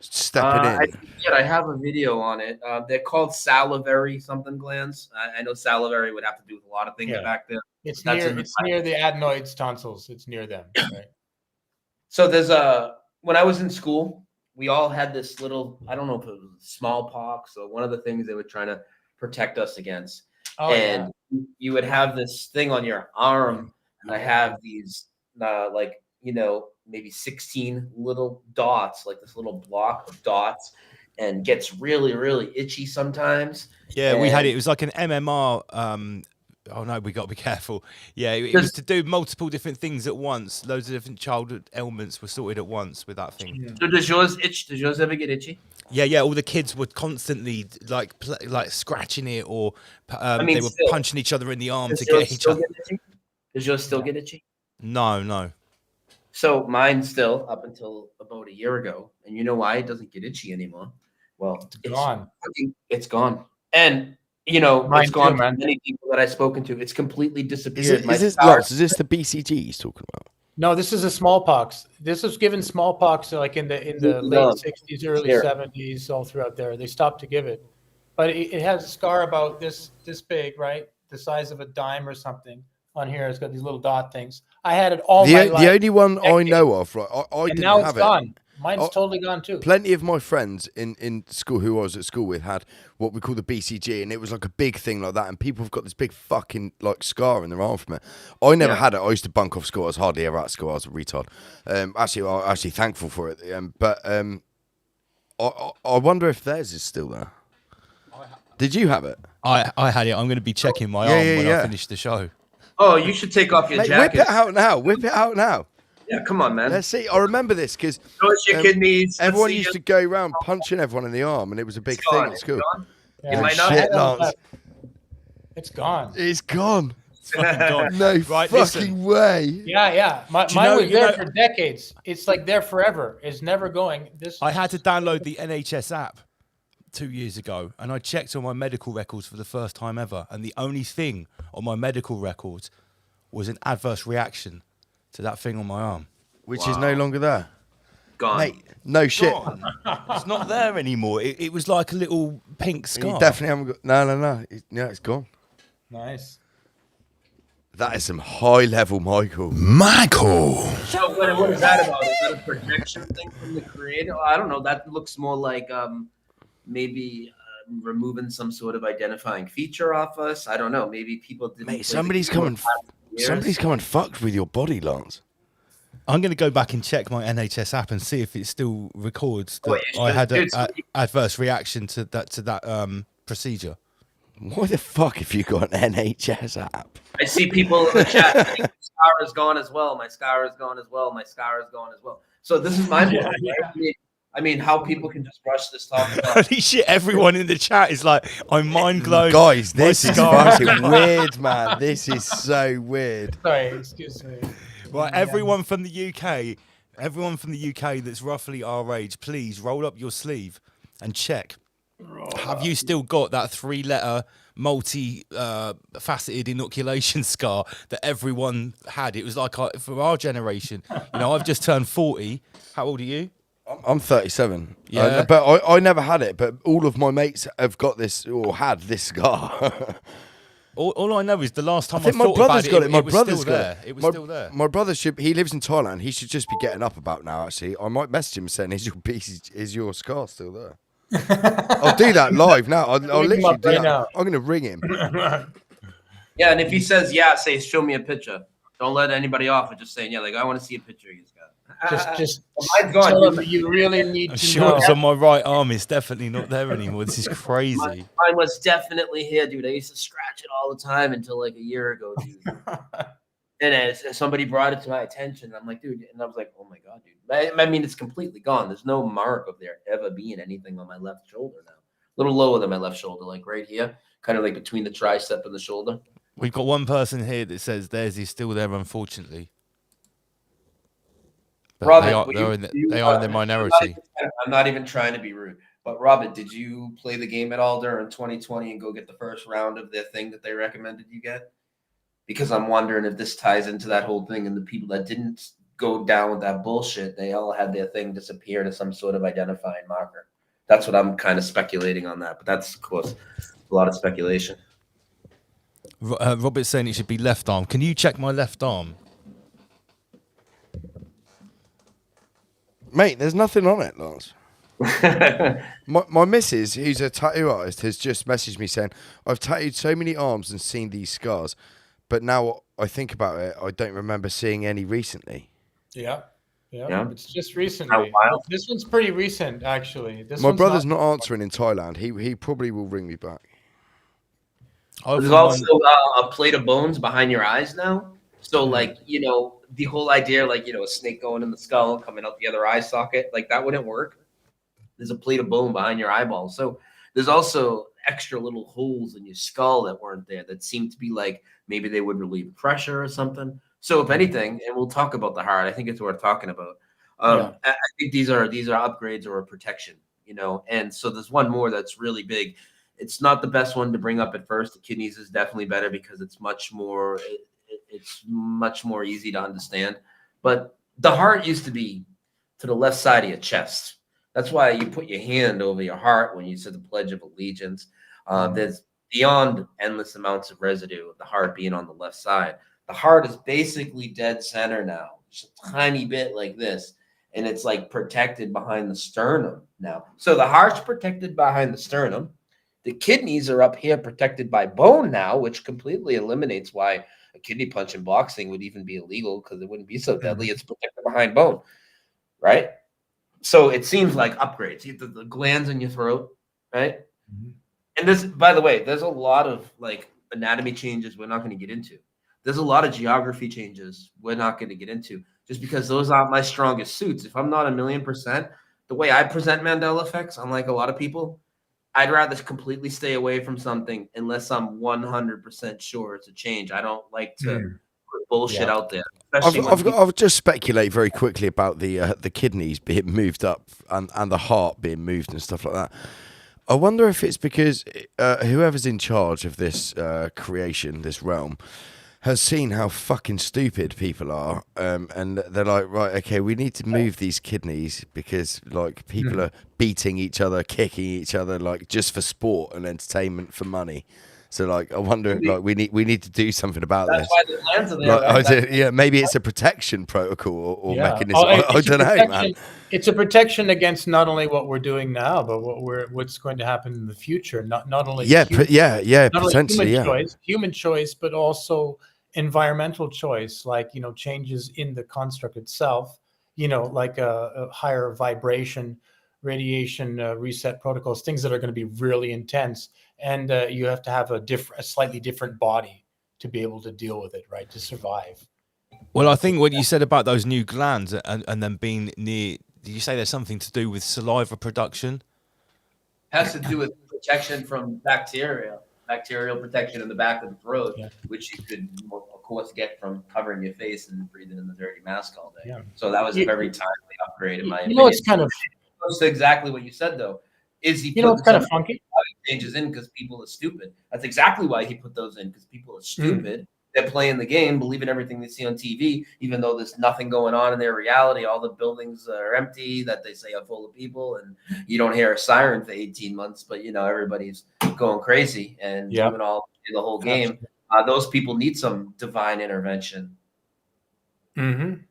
stepping in. I have a video on it. They're called salivary something glands. I know salivary would have to do with a lot of things back there. It's near the adenoids, tonsils. It's near them. Right? So there's when I was in school, we all had this little, I don't know if it was smallpox or one of the things they were trying to protect us against. And you would have this thing on your arm, and I have these like, you know, maybe 16 little dots, like this little block of dots, and gets really, really itchy sometimes. Yeah, we had it. It was like an MMR. Oh no, we got to be careful. Yeah, it was to do multiple different things at once. Loads of different childhood ailments were sorted at once with that thing. So does yours itch? Does yours ever get itchy? Yeah. All the kids were constantly like scratching it, or they were punching each other in the arm to get each other. Does yours still get itchy? No. So mine still, up until about a year ago. And you know why it doesn't get itchy anymore? Well, it's gone. It's gone. And you know, it's gone for many people that I've spoken to. It's completely disappeared. Is this the BCG he's talking about? No, this is a smallpox. This was given smallpox like in the late 60s, early 70s, all throughout there. They stopped to give it. But it has a scar about this big, right? The size of a dime or something on here. It's got these little dot things. I had it all my life. The only one I know of, right? I didn't now have it's gone. Mine's totally gone too. Plenty of my friends in school who I was at school with had what we call the BCG, and it was like a big thing like that. And people have got this big fucking like scar in their arm from it. I never had it. I used to bunk off school. I was hardly ever at school. I was a retard. Actually, I'm actually thankful for it. But I wonder if theirs is still there. Did you have it? I had it. I'm going to be checking my arm when I finish the show. Oh, you should take off your jacket. Whip it out now. Whip it out now. Yeah, come on, man. Let's see. I remember this because your kidneys. Everyone used to go around punching everyone in the arm, and it was a big thing at school. Yeah. Shit, Lance. It's gone. It's gone. It's fucking gone. No fucking way. Yeah. Mine was there for decades. It's like there forever. It's never going. I had to download the NHS app 2 years ago, and I checked on my medical records for the first time ever, and the only thing on my medical records was an adverse reaction to that thing on my arm, which is no longer there. Gone. Mate, no shit. It's not there anymore. It was like a little pink scar. You definitely haven't got. No. It's gone. Nice. That is some high level, Michael. So what is that about? Is that a projection thing from the creator? I don't know. That looks more like maybe removing some sort of identifying feature off us. I don't know. Maybe people didn't. Mate, somebody's come and fucked with your body, Lance. I'm going to go back and check my NHS app and see if it still records that you I had should. an adverse reaction to that procedure. Why the fuck have you got an NHS app? I see people in the chat saying, my scar is gone as well. My scar is gone as well. My scar is gone as well. So this is my point. Right? I mean, how people can just brush this topic off. Holy shit, everyone in the chat is like, I'm mind blown. Guys, this is fucking weird, man. This is so weird. Sorry, excuse me. Right, everyone from the UK that's roughly our age, please roll up your sleeve and check. Have you still got that 3-letter multi-faceted inoculation scar that everyone had? It was like for our generation. You know, I've just turned 40. How old are you? I'm 37. Yeah. But I never had it, but all of my mates have got this or had this scar. All I know is the last time I think I my thought brother's about got it. My brother's got there. it. It was still there. My brother he lives in Thailand. He should just be getting up about now. Actually, I might message him saying, "Is your scar still there?" I'll do that live now. I'll literally do that. now. I'm gonna ring him. Yeah, and if he says yeah, say show me a picture. Don't let anybody off with just saying yeah. Like I want to see a picture he's got. Just mine's gone. tell him that you really need I'm to sure know. it's on my right arm. It's definitely not there anymore. This is crazy. Mine was definitely here, dude. I used to scratch it all the time until like a year ago, dude. And as somebody brought it to my attention, I'm like, dude, and I was like, oh my god, dude. I mean, it's completely gone. There's no mark of there ever being anything on my left shoulder now. A little lower than my left shoulder, like right here, kind of like between the tricep and the shoulder. We've got one person here that says theirs is still there, unfortunately. But Robert, they are in the minority. I'm not even trying to be rude, but Robert, did you play the game at all during 2020 and go get the first round of their thing that they recommended you get? Because I'm wondering if this ties into that whole thing, and the people that didn't go down with that bullshit, they all had their thing disappear to some sort of identifying marker. That's what I'm kind of speculating on that, but that's, of course, a lot of speculation. Robert's saying it should be left arm. Can you check my left arm? Mate, there's nothing on it, Lars. my missus, who's a tattoo artist, has just messaged me saying, I've tattooed so many arms and seen these scars, but now I think about it, I don't remember seeing any recently. Yeah. Yeah. It's just recently. This one's pretty recent, actually. My brother's not answering in Thailand. He probably will ring me back. There's also a plate of bones behind your eyes now. So, like, you know, the whole idea, like, you know, a snake going in the skull, coming out the other eye socket, like that wouldn't work. There's a plate of bone behind your eyeball. So there's also extra little holes in your skull that weren't there that seem to be like maybe they would relieve pressure or something. So if anything, and we'll talk about the heart, I think it's worth talking about. I think these are upgrades or a protection, you know. And so there's one more that's really big. It's not the best one to bring up at first. The kidneys is definitely better because it's much more easy to understand. But the heart used to be to the left side of your chest. That's why you put your hand over your heart when you said the Pledge of Allegiance. There's beyond endless amounts of residue of the heart being on the left side. The heart is basically dead center now, just a tiny bit like this. And it's like protected behind the sternum now. So the heart's protected behind the sternum. The kidneys are up here protected by bone now, which completely eliminates why a kidney punch in boxing would even be illegal, because it wouldn't be so deadly. It's protected behind bone, right? So it seems like upgrades. You have the glands in your throat, right? Mm-hmm. And this, by the way, there's a lot of like anatomy changes we're not going to get into. There's a lot of geography changes we're not going to get into, just because those aren't my strongest suits. If I'm not 1,000,000%, the way I present Mandela effects, unlike a lot of people, I'd rather completely stay away from something unless I'm 100% sure it's a change. I don't like to put bullshit out there. I've just speculate very quickly about the kidneys being moved up and the heart being moved and stuff like that. I wonder if it's because whoever's in charge of this creation, this realm, has seen how fucking stupid people are, and they're like, right, okay, we need to move these kidneys because like people are beating each other, kicking each other, like just for sport and entertainment for money. So like, I wonder, like we need to do something about this. That's why the plans are there. Like, maybe it's a protection protocol or mechanism. I don't know, man. It's a protection against not only what we're doing now, but what's going to happen in the future. Not only potentially, human choice, but also environmental choice, like, changes in the construct itself, like a higher vibration, radiation reset protocols, things that are going to be really intense. And you have to have a slightly different body to be able to deal with it, right? To survive. Well, I think what you said about those new glands and them being near, did you say there's something to do with saliva production? Has to do with protection from bacterial protection in the back of the throat, which you could, of course, get from covering your face and breathing in the dirty mask all day. Yeah. So that was a very timely upgrade, in my opinion. It's kind of close to exactly what you said, though. Is he? It's kind of funky. Changes in because people are stupid. That's exactly why he put those in, because people are stupid. They're playing the game, believing everything they see on TV, even though there's nothing going on in their reality. All the buildings are empty that they say are full of people, and you don't hear a siren for 18 months, but everybody's going crazy and doing all the whole game. Those people need some divine intervention. Mm-hmm.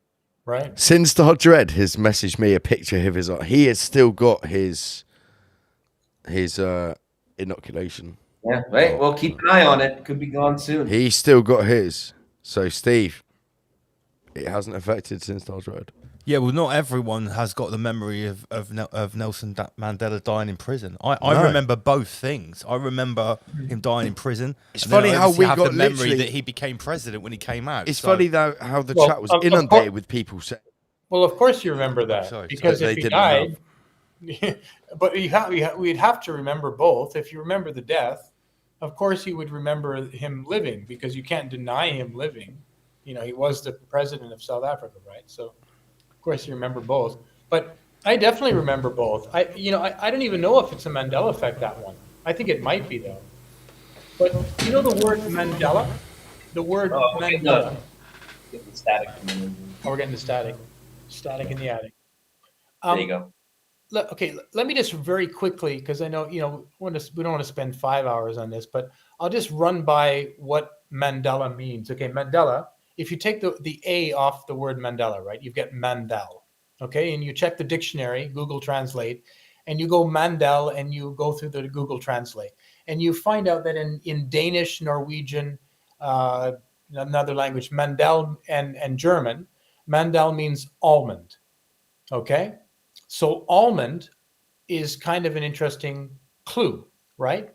Right. Sinstar Dread has messaged me a picture of his. He has still got his inoculation. Yeah, right. Well, keep an eye on it. Could be gone soon. He's still got his. So, Steve, it hasn't affected Sinstar Dread. Yeah, well, not everyone has got the memory of Nelson Mandela dying in prison. I remember both things. I remember him dying in prison. It's funny how we have got the memory that he became president when he came out. It's funny though how the chat was inundated with people saying. Well, of course you remember that, because if he died, but we'd have to remember both. If you remember the death, of course you would remember him living, because you can't deny him living. He was the president of South Africa, right? So, of course you remember both. But I definitely remember both. I don't even know if it's a Mandela effect, that one. I think it might be, though. But the word Mandela? The word Mandela. Get the static. Oh, we're getting the static. Static in the attic. There you go. Okay, let me just very quickly, because I know we don't want to spend 5 hours on this, but I'll just run by what Mandela means. Okay, Mandela. If you take the A off the word Mandela, right, you get Mandel. Okay, and you check the dictionary, Google Translate, and you go Mandel, and you go through the Google Translate, and you find out that in Danish, Norwegian, another language, Mandel and German, Mandel means almond. Okay. So almond is kind of an interesting clue, right?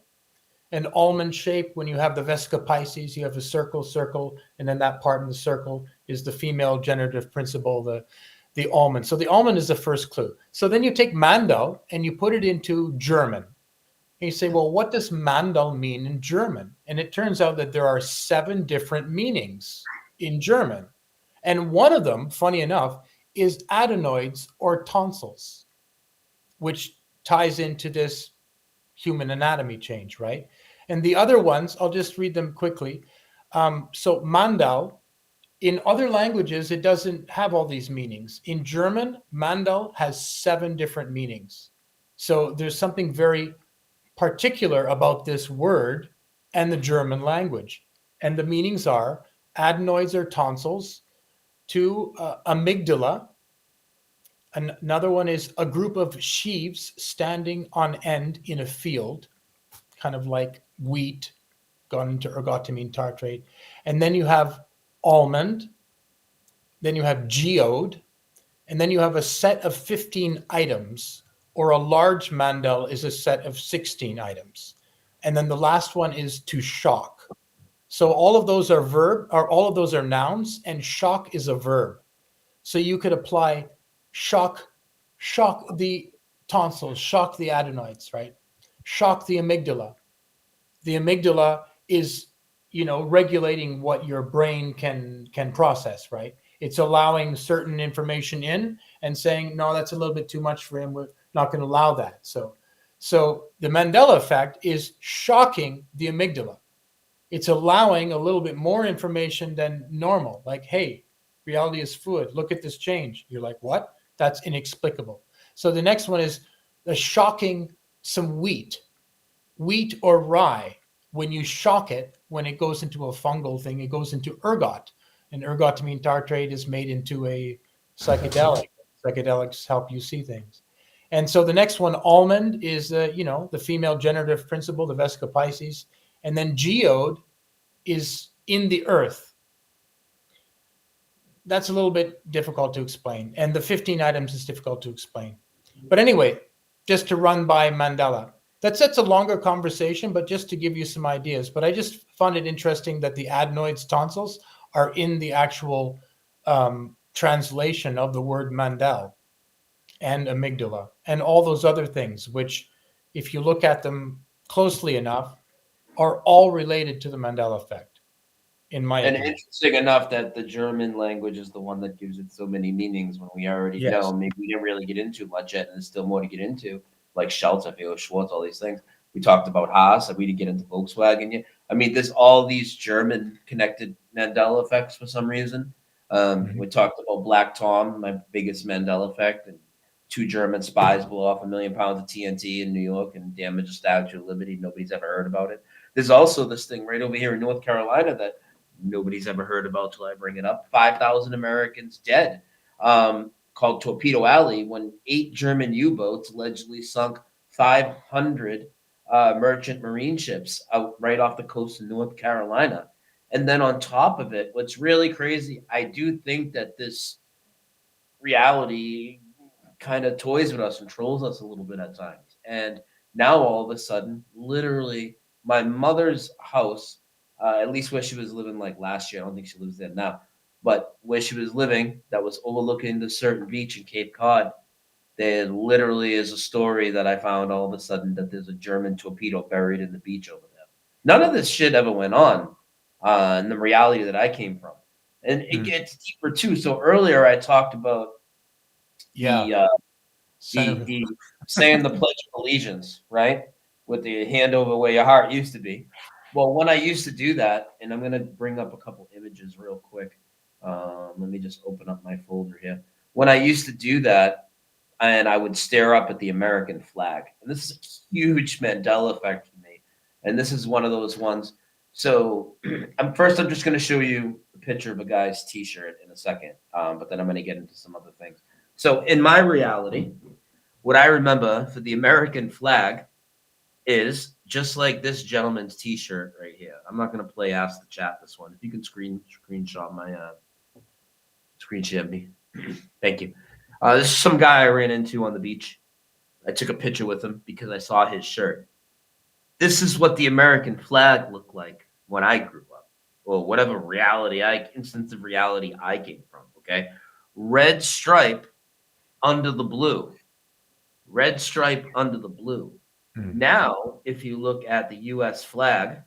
An almond shape, when you have the Vesica Pisces, you have a circle, and then that part in the circle is the female generative principle, the almond. So the almond is the first clue. So then you take Mandel and you put it into German. And you say, well, what does Mandel mean in German? And it turns out that there are 7 different meanings in German. And one of them, funny enough, is adenoids or tonsils, which ties into this human anatomy change, right? And the other ones, I'll just read them quickly. So Mandel, in other languages, it doesn't have all these meanings. In German, Mandel has 7 different meanings. So there's something very particular about this word and the German language. And the meanings are adenoids or tonsils, 2, amygdala. Another one is a group of sheaves standing on end in a field, kind of like wheat gone into ergotamine tartrate. And then you have almond, then you have geode, and then you have a set of 15 items, or a large Mandel is a set of 16 items. And then the last one is to shock. So all of those are all of those are nouns, and shock is a verb. So you could apply shock the tonsils, shock the adenoids, right? Shock the amygdala. The amygdala is, regulating what your brain can process, right? It's allowing certain information in and saying, no, that's a little bit too much for him. We're not going to allow that. So the Mandela effect is shocking the amygdala. It's allowing a little bit more information than normal. Like, hey, reality is fluid. Look at this change. You're like, what? That's inexplicable. So the next one is the shocking some wheat or rye. When you shock it, when it goes into a fungal thing, it goes into ergot. And ergotamine tartrate is made into a psychedelic. Psychedelics help you see things. And so the next one, almond, is the female generative principle, the Vesica Pisces. And then geode is in the earth. that's a little bit difficult to explain. And the 15 items is difficult to explain. But anyway, just to run by Mandela. That's a longer conversation, but just to give you some ideas. But I just found it interesting that the adenoids tonsils are in the actual translation of the word Mandel and amygdala and all those other things, which if you look at them closely enough, are all related to the Mandela effect, in my And opinion. interesting enough that the German language is the one that gives it so many meanings when we already Yes. know. Maybe we didn't really get into much yet, and there's still more to get into, like Schultz, I feel, Schwartz, all these things. We talked about Haas, and we didn't get into Volkswagen yet. I mean, there's all these German connected Mandela effects for some reason. We talked about Black Tom, my biggest Mandela effect, and 2 German spies blew off 1 million pounds of TNT in New York and damaged the Statue of Liberty. Nobody's ever heard about it. There's also this thing right over here in North Carolina that nobody's ever heard about till I bring it up. 5,000 Americans dead, called Torpedo Alley, when 8 German U-boats allegedly sunk 500 merchant marine ships out right off the coast of North Carolina. And then on top of it, what's really crazy, I do think that this reality kind of toys with us and trolls us a little bit at times. And now all of a sudden, literally, my mother's house, at least where she was living like last year, I don't think she lives there now, but where she was living that was overlooking the certain beach in Cape Cod, there literally is a story that I found all of a sudden that there's a German torpedo buried in the beach over there. None of this shit ever went on in the reality that I came from. And it gets deeper too. So earlier I talked about the saying the Pledge of Allegiance, right? With the hand over where your heart used to be. Well, when I used to do that, and I'm going to bring up a couple images real quick. Let me just open up my folder here. When I used to do that, and I would stare up at the American flag. And this is a huge Mandela effect for me. And this is one of those ones. So I'm just going to show you a picture of a guy's T-shirt in a second, but then I'm going to get into some other things. So in my reality, what I remember for the American flag is just like this gentleman's T-shirt right here. I'm not going to play Ask the Chat this one. If you can screenshot my screen share me. Thank you. This is some guy I ran into on the beach. I took a picture with him because I saw his shirt. This is what the American flag looked like when I grew up, or whatever instance of reality I came from, okay? Red stripe under the blue. Red stripe under the blue. Now, if you look at the U.S. flag,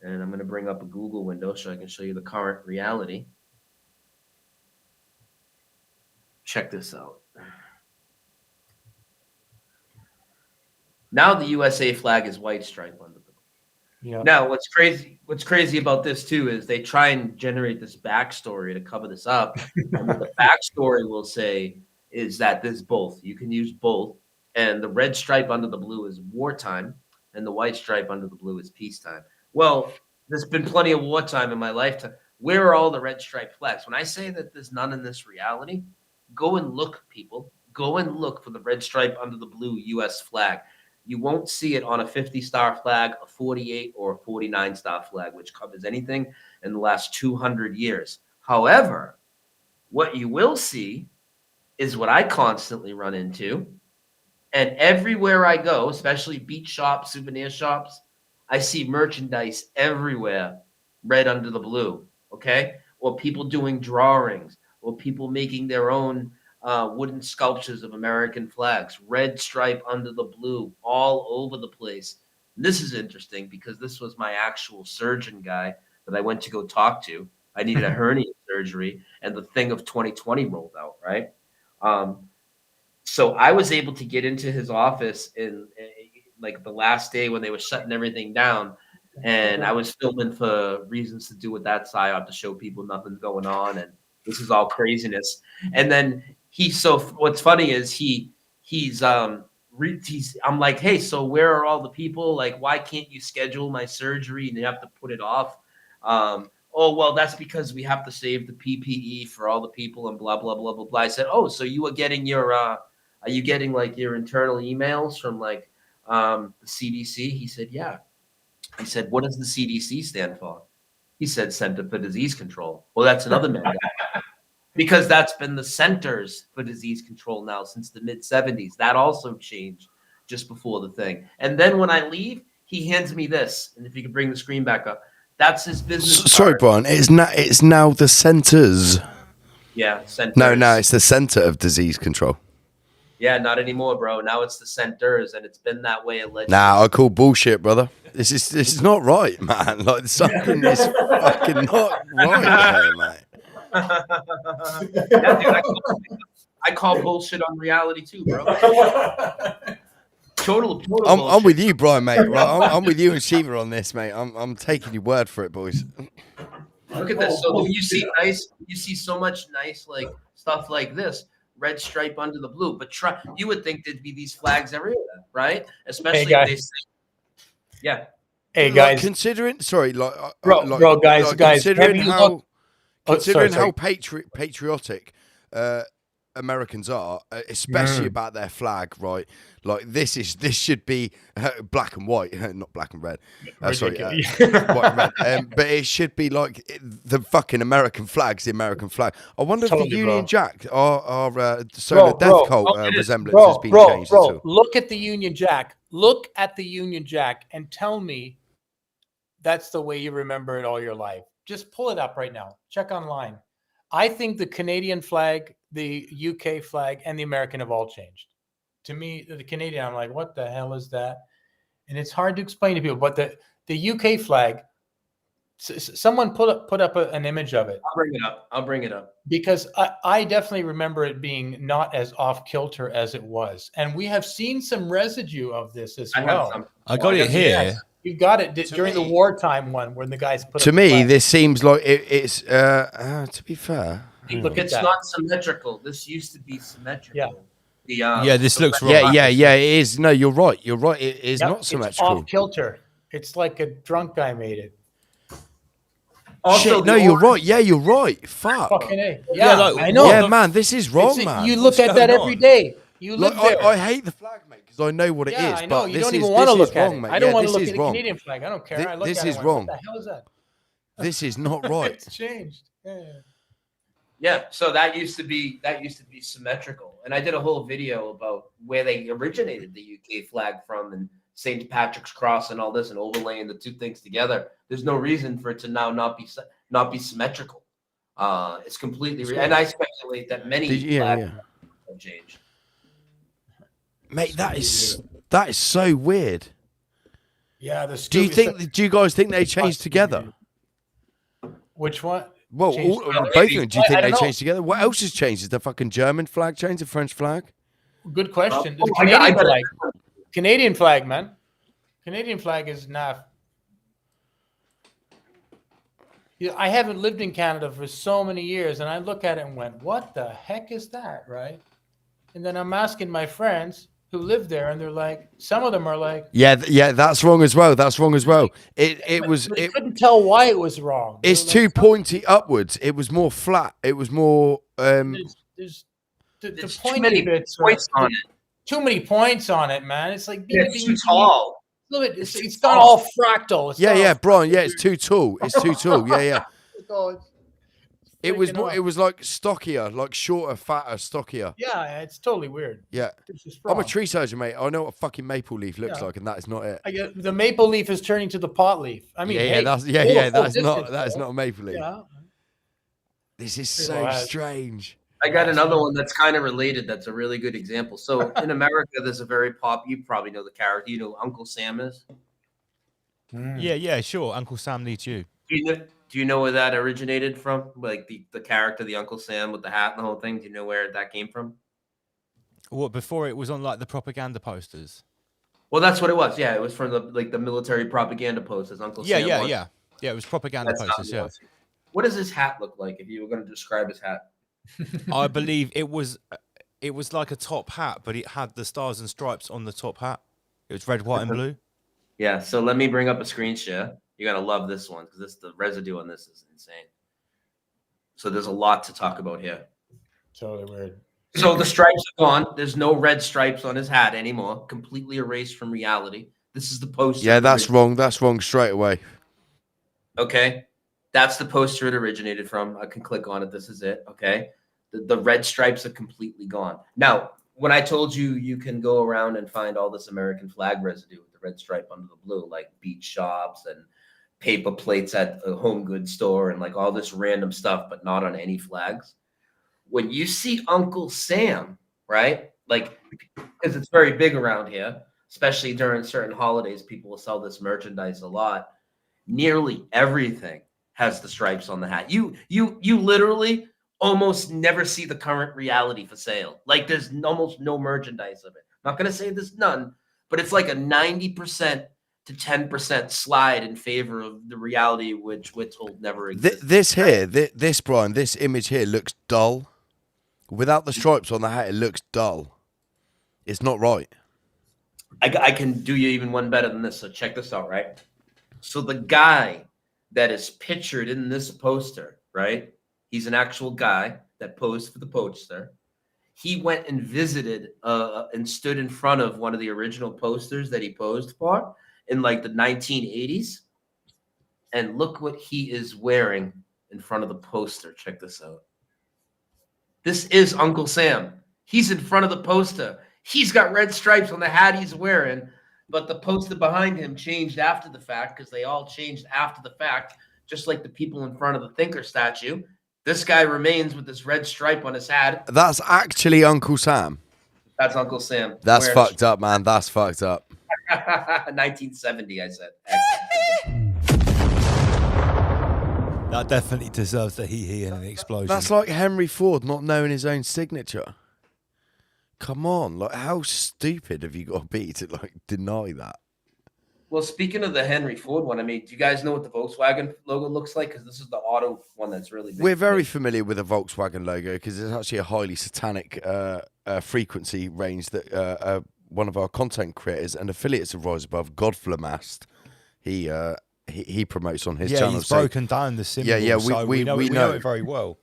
and I'm going to bring up a Google window so I can show you the current reality. Check this out. Now the USA flag is white stripe under the blue. Yeah. Now, what's crazy about this too is they try and generate this backstory to cover this up. And what the backstory will say is that there's both. You can use both. And the red stripe under the blue is wartime, and the white stripe under the blue is peacetime. Well, there's been plenty of wartime in my lifetime. Where are all the red stripe flags? When I say that there's none in this reality, go and look, people. Go and look for the red stripe under the blue U.S. flag. You won't see it on a 50-star flag, a 48 or a 49-star flag, which covers anything in the last 200 years. However, what you will see is what I constantly run into. And everywhere I go, especially beach shops, souvenir shops, I see merchandise everywhere, red under the blue, okay? Or people doing drawings, or people making their own wooden sculptures of American flags, red stripe under the blue, all over the place. And this is interesting because this was my actual surgeon guy that I went to go talk to. I needed a hernia surgery, and the thing of 2020 rolled out, right? So I was able to get into his office in like the last day when they were shutting everything down. And I was filming for reasons to do with that psyop to show people nothing's going on. And this is all craziness. And then what's funny is I'm like, hey, so where are all the people? Like, why can't you schedule my surgery and you have to put it off? Oh, well, that's because we have to save the PPE for all the people and blah, blah, blah, blah, blah. I said, oh, so you are getting are you getting like your internal emails from like the CDC? He said, yeah. I said, what does the CDC stand for? He said, Center for Disease Control. Well, that's another Mandela. because that's been the centers for disease control now since the mid-'70s. That also changed just before the thing. And then when I leave, he hands me this. And if you could bring the screen back up, that's his business Sorry, card. Brian. It's now the centers. Yeah, centers. No, it's the center of disease control. Yeah, not anymore, bro. Now it's the centers, and it's been that way allegedly. Nah, I call bullshit, brother. This is not right, man. Like something is fucking not right here, mate. Yeah, dude, I call bullshit on reality too, bro. Total I'm with you, Brian, mate. Right? I'm with you and Shiva on this, mate. I'm taking your word for it, boys. Look at this. So you see so much nice like stuff like this, red stripe under the blue. But you would think there'd be these flags everywhere, right? Especially if they say, yeah. Hey Like, guys, considering guys, considering how sorry. how patriotic Americans are, especially about their flag, right? Like this should be black and white, not black and red. Sorry, white and red. But it should be like the fucking American flag's the American flag. I wonder if the Union Jack the death cult resemblance has been changed at all. Look at the Union Jack. Look at the Union Jack and tell me that's the way you remember it all your life. Just pull it up right now. Check online. I think the Canadian flag, the UK flag, and the American have all changed. To me, the Canadian, I'm like, what the hell is that? And it's hard to explain to people. But the UK flag, someone put up an image of it. I'll bring it up. Because I definitely remember it being not as off kilter as it was. And we have seen some residue of this as well. I got it here. Yes. You got it during the wartime one when the guys put. To me, this seems like it's. To be fair, look at It's that. not symmetrical. This used to be symmetrical. Yeah. This looks wrong. Yeah, it is. No, you're right. You're right. It is not symmetrical. It's off kilter. It's like a drunk guy made it. Also, Shit, no, you're right. Yeah, you're right. Fuck. Fucking A. Yeah, I know. Yeah, man, this is wrong, man. You look at that every day. You live there. I hate the flag, mate, because I know what it is. I know. But You this don't is even want to this look is at wrong, it. mate. I don't want to this look is at the wrong. Canadian flag. I don't care. I look This at is it. wrong. What the hell is that? This is not right. It's changed. Yeah, so that used to be symmetrical. And I did a whole video about where they originated the UK flag from and St. Patrick's Cross and all this and overlaying the two things together. There's no reason for it to now not be symmetrical. It's completely and I speculate that many flags have changed. Mate, that is so weird. Yeah, Do you guys think they changed together? Which one? Well, Changed both together? of them. Do you I think don't they know. changed together? What else has changed? Is the fucking German flag changed? The French flag? Good question. Oh, The I got Canadian it. flag. Canadian flag, man. Canadian flag is not. Yeah, I haven't lived in Canada for so many years, and I look at it and went, "What the heck is that?" Right? And then I'm asking my friends who live there, and they're like, some of them are like, Yeah, that's wrong as well. That's wrong as well. It couldn't tell why it was wrong. They It's were too like, pointy upwards. It was more flat. It was more. There's the pointy many bits points on it. Too many points on it, man. It's like It's too tall. Look at it. It's got all fractal. It's got all Brian. Yeah, it's too tall. It's too tall. Yeah. Oh, It was freaking more, up. it was like stockier, like shorter, fatter, stockier. Yeah, it's totally weird. Yeah. It's just I'm a wrong. tree surgeon, mate. I know what a fucking maple leaf looks Yeah. like, and that is not it. The maple leaf is turning to the pot leaf. I mean, hey, that's full that's distance, not a maple leaf. Yeah. This is It so has- strange. I got another one that's kind of related. That's a really good example. So in America, there's a very you probably know the character. You know who Uncle Sam is? Yeah, sure. Uncle Sam needs you. Do you know where that originated from? Like the character, the Uncle Sam with the hat and the whole thing. Do you know where that came from? What, before it was on like the propaganda posters? Well, that's what it was. Yeah, it was from the military propaganda posters. Uncle Sam. Yeah. Yeah, it was propaganda That's not posters, what it yeah. was. What does his hat look like if you were going to describe his hat? I believe it was like a top hat, but it had the stars and stripes on the top hat. It was red, white, and blue. Yeah, so let me bring up a screen share. You're gonna love this one because the residue on this is insane. So there's a lot to talk about here. Totally weird. So the stripes are gone. There's no red stripes on his hat anymore. Completely erased from reality. This is the poster. Yeah, that's wrong. That's wrong straight away. Okay. That's the poster it originated from. I can click on it. This is it. Okay. The red stripes are completely gone. Now, when I told you you can go around and find all this American flag residue with the red stripe under the blue, like beach shops and paper plates at a home goods store and like all this random stuff, but not on any flags. When you see Uncle Sam, right? Like, because it's very big around here, especially during certain holidays, people will sell this merchandise a lot. Nearly everything has the stripes on the hat. You literally almost never see the current reality for sale. Like there's almost no merchandise of it. I'm not going to say there's none, but it's like a 90% to 10% slide in favor of the reality which will never exist. This Brian, this image here looks dull. Without the stripes on the hat, it looks dull. It's not right. I can do you even one better than this. So check this out, right? So the guy that is pictured in this poster, right? He's an actual guy that posed for the poster. He went and visited and stood in front of one of the original posters that he posed for in like the 1980s. And look what he is wearing in front of the poster. Check this out. This is Uncle Sam. He's in front of the poster. He's got red stripes on the hat he's wearing, but the poster behind him changed after the fact because they all changed after the fact, just like the people in front of the Thinker statue. This guy remains with this red stripe on his hat. That's actually Uncle Sam. That's Uncle Sam. That's fucked up, man. That's fucked up. 1970, I said. That definitely deserves the hee and an explosion. That's like Henry Ford not knowing his own signature. Come on, like how stupid have you got to be to like deny that? Well, speaking of the Henry Ford one, I mean, do you guys know what the Volkswagen logo looks like? Because this is the auto one that's really big. We're very familiar with the Volkswagen logo because it's actually a highly satanic frequency range that one of our content creators and affiliates of Rise Above, Godflamast, he promotes on his channel. He's broken down the symbol. Yeah, we know it very well.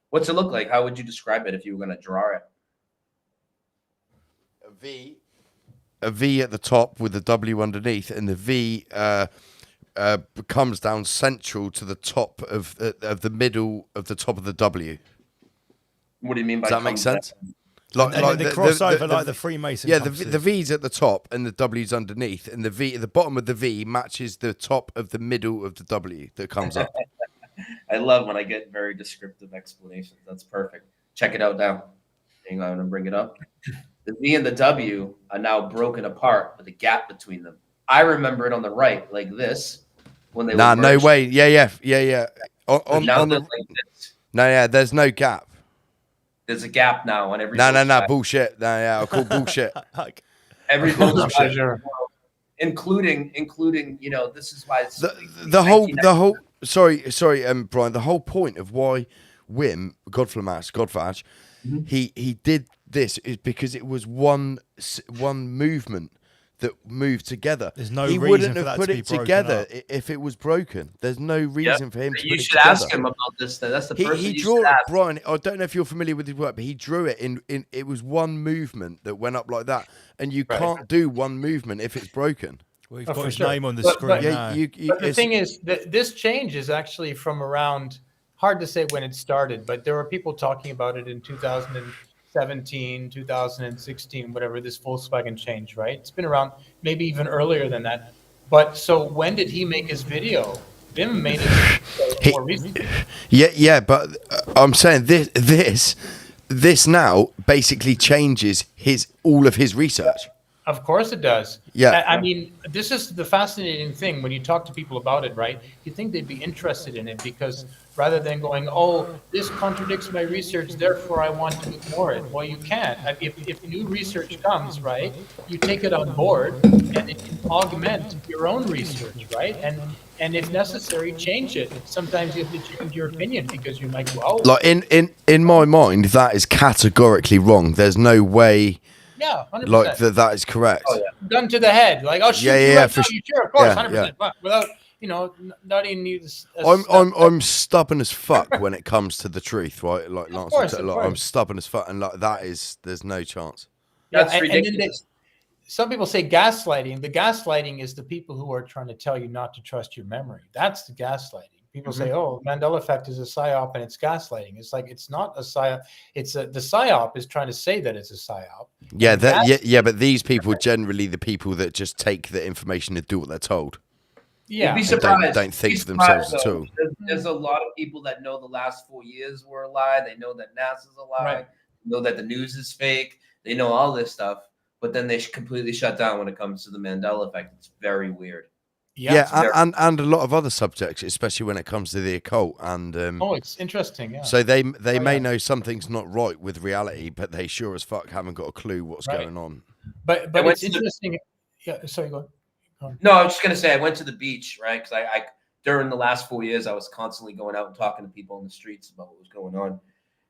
What's it look like? How would you describe it if you were going to draw it? A V at the top with a W underneath, and the V comes down central to the top of the middle of the top of the W. What do you mean by? Does that make sense? Like the crossover, like the Freemason. Yeah, the V's at the top and the W's underneath, and the V at the bottom of the V matches the top of the middle of the W that comes up. I love when I get very descriptive explanations. That's perfect. Check it out now. Hang on, I'm gonna bring it up. The V and the W are now broken apart with a gap between them. I remember it on the right like this when they. Nah, were no merged. way. Yeah. Now On they're the, like this. no, yeah, there's no gap. There's a gap now on every. No, bullshit. No, yeah, I'll call bullshit. Every Volkswagen, including, this is why it's the whole. Sorry, Brian. The whole point of why Wim Godflash, he did this is because it was one movement that moved together. There's no he reason wouldn't for have that put to be it broken together up. if it was broken. There's no reason for him to put it together. You should ask him about this. Then. That's the person He you drew should it, ask. Brian. I don't know if you're familiar with his work, but he drew it in. It was one movement that went up like that, and you can't do one movement if it's broken. Well, you've got his name on the screen. But the thing is that this change is actually from around. Hard to say when it started, but there were people talking about it in 2017, 2016, whatever, this Volkswagen change, right? It's been around maybe even earlier than that. But so when did he make his video? Vim made it more recently. Yeah, but I'm saying this now basically changes all of his research. Of course it does. Yeah. I mean, this is the fascinating thing when you talk to people about it, right? You think they'd be interested in it because rather than going, oh, this contradicts my research, therefore I want to ignore it. Well, you can't. If new research comes, right, you take it on board and it can augment your own research, right? And if necessary, change it. Sometimes you have to change your opinion because you might go, oh. Like in my mind, that is categorically wrong. There's no way. Yeah, 100%. Like that is correct. Oh, yeah. Gun to the head, like I'll shoot you right now. Sure, of course, 100%. But without, not even use. I'm stubborn as fuck when it comes to the truth, right? Like Lance, course. I'm stubborn as fuck, and like there's no chance. That's ridiculous. And then some people say gaslighting. The gaslighting is the people who are trying to tell you not to trust your memory. That's the gaslighting. People say, "Oh, Mandela effect is a psyop and it's gaslighting." It's like it's not a psyop. The psyop is trying to say that it's a psyop. Yeah, but these people generally the people that just take the information and do what they're told. Yeah, You'd be surprised. Don't think Be for themselves surprised, at though. all. There's a lot of people that know the last 4 years were a lie. They know that NASA's a lie. Right. Know that the news is fake. They know all this stuff, but then they completely shut down when it comes to the Mandela effect. It's very weird. Yeah, and a lot of other subjects, especially when it comes to the occult. And it's interesting. Yeah. So they may know something's not right with reality, but they sure as fuck haven't got a clue what's going on. But it's interesting. Yeah. Sorry, go on. No, I was just gonna say I went to the beach, right? Because I during the last 4 years I was constantly going out and talking to people in the streets about what was going on,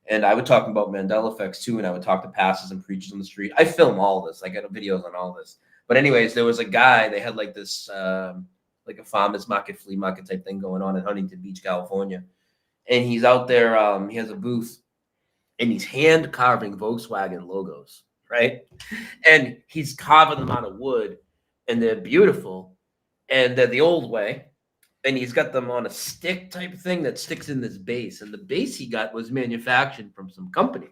and I would talk about Mandela effects too, and I would talk to pastors and preachers on the street. I film all this. I got videos on all this. But anyways, there was a guy. They had like this. Like a farmer's market, flea market type thing going on in Huntington Beach, California. And he's out there, he has a booth, and he's hand carving Volkswagen logos, right? And he's carving them out of wood, and they're beautiful, and they're the old way. And he's got them on a stick type thing that sticks in this base. And the base he got was manufactured from some company.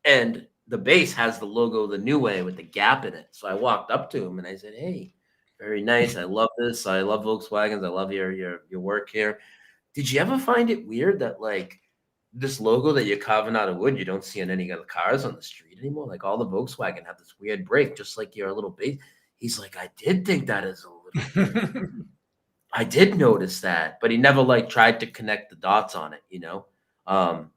And the base has the logo the new way with the gap in it. So I walked up to him and I said, "Hey, very nice. I love this. I love Volkswagens. I love your work here. Did you ever find it weird that like this logo that you're carving out of wood, you don't see in any other cars on the street anymore? Like all the Volkswagen have this weird break, just like your little base." He's like, "I did think that is a little I did notice that," but he never like tried to connect the dots on it, you know?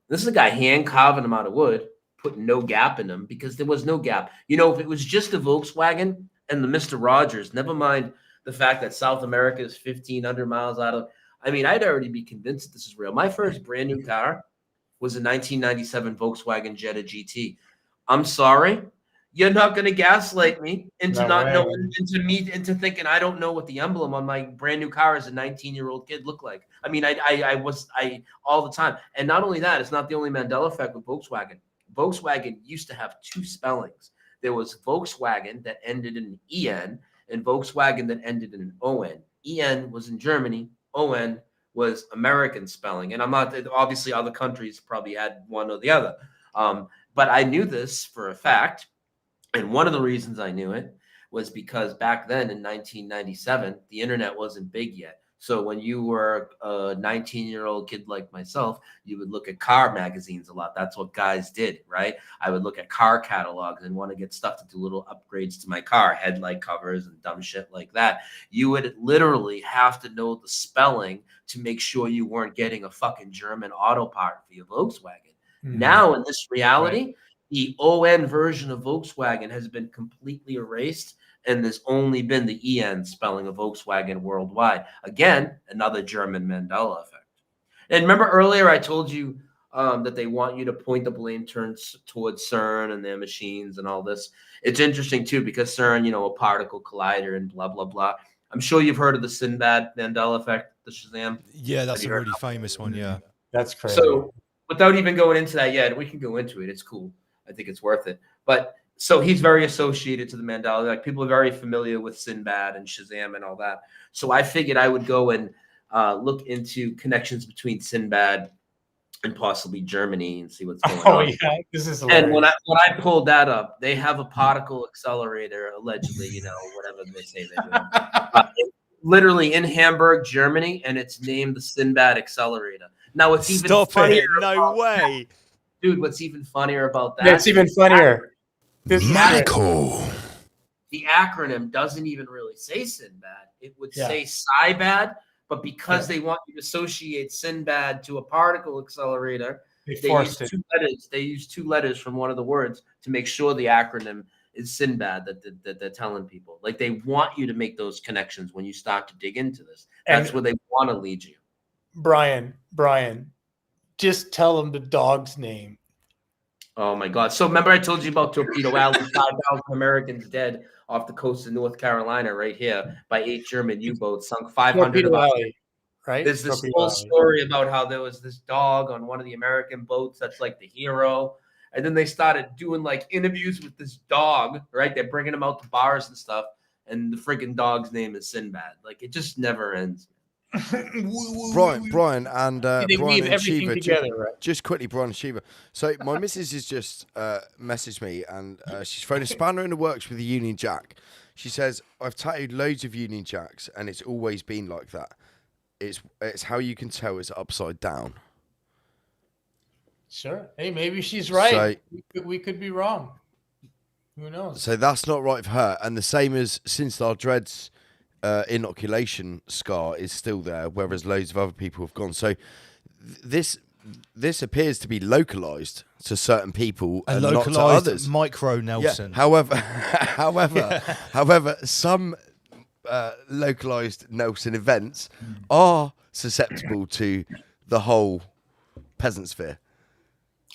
This is a guy hand carving them out of wood, putting no gap in them because there was no gap. You know, if it was just a Volkswagen and the Mr. Rogers, never mind the fact that South America is 1,500 miles out of, I mean, I'd already be convinced that this is real. My first brand new car was a 1997 Volkswagen Jetta GT. I'm sorry, you're not going to gaslight me into not knowing, into thinking I don't know what the emblem on my brand new car as a 19-year-old kid looked like. I mean, I was all the time. And not only that, it's not the only Mandela effect with Volkswagen. Volkswagen used to have two spellings. There was Volkswagen that ended in an EN and Volkswagen that ended in an ON. EN was in Germany. ON was American spelling. And I'm not, obviously other countries probably had one or the other. But I knew this for a fact. And one of the reasons I knew it was because back then in 1997, the internet wasn't big yet. So when you were a 19-year-old kid like myself, you would look at car magazines a lot. That's what guys did, right? I would look at car catalogs and want to get stuff to do little upgrades to my car, headlight covers and dumb shit like that. You would literally have to know the spelling to make sure you weren't getting a fucking German auto part for your Volkswagen. Mm-hmm. Now in this reality, the ON version of Volkswagen has been completely erased. And there's only been the EN spelling of Volkswagen worldwide. Again, another German Mandela effect. And remember earlier I told you that they want you to point the blame towards CERN and their machines and all this. It's interesting, too, because CERN, you know, a particle collider and blah, blah, blah. I'm sure you've heard of the Sinbad Mandela effect, the Shazam. Yeah, that's a really famous one, yeah. That's crazy. So without even going into that yet, we can go into it. It's cool. I think it's worth it. But so he's very associated to the Mandela. Like people are very familiar with Sinbad and Shazam and all that. So I figured I would go and look into connections between Sinbad and possibly Germany and see what's going on. Oh yeah, this is hilarious. And when I pulled that up, they have a particle accelerator allegedly, you know, whatever they say they're doing. Literally in Hamburg, Germany, and it's named the Sinbad Accelerator. Now it's even funnier. No way, dude. What's even funnier about that? It's even funnier. Michael. The acronym doesn't even really say Sinbad. It would say Sinbad, but because they want you to associate Sinbad to a particle accelerator, they use two letters. They use two letters from one of the words to make sure the acronym is Sinbad that they're telling people. Like they want you to make those connections when you start to dig into this. That's where they want to lead you. Brian, just tell them the dog's name. Oh my God. So remember I told you about Torpedo Alley, 5,000 Americans dead off the coast of North Carolina right here by 8 German U-boats, sunk 500 of us. Right? There's this whole story about how there was this dog on one of the American boats that's like the hero. And then they started doing like interviews with this dog, right? They're bringing him out to bars and stuff. And the freaking dog's name is Sinbad. Like it just never ends. Brian and They Brian weave and everything Shiva. together, right? Just quickly, Brian and Shiva. So my missus has just messaged me, and she's thrown a spanner in the works with the Union Jack. She says, "I've tattooed loads of Union Jacks, and it's always been like that. It's how you can tell it's upside down." Sure. Hey, maybe she's right. So, we could be wrong. Who knows? So that's not right for her. And the same as since our dreads inoculation scar is still there, whereas loads of other people have gone. So this appears to be localized to certain people and not to others. Micro Nelson. Yeah. However, some localized Nelson events are susceptible to the whole peasant sphere.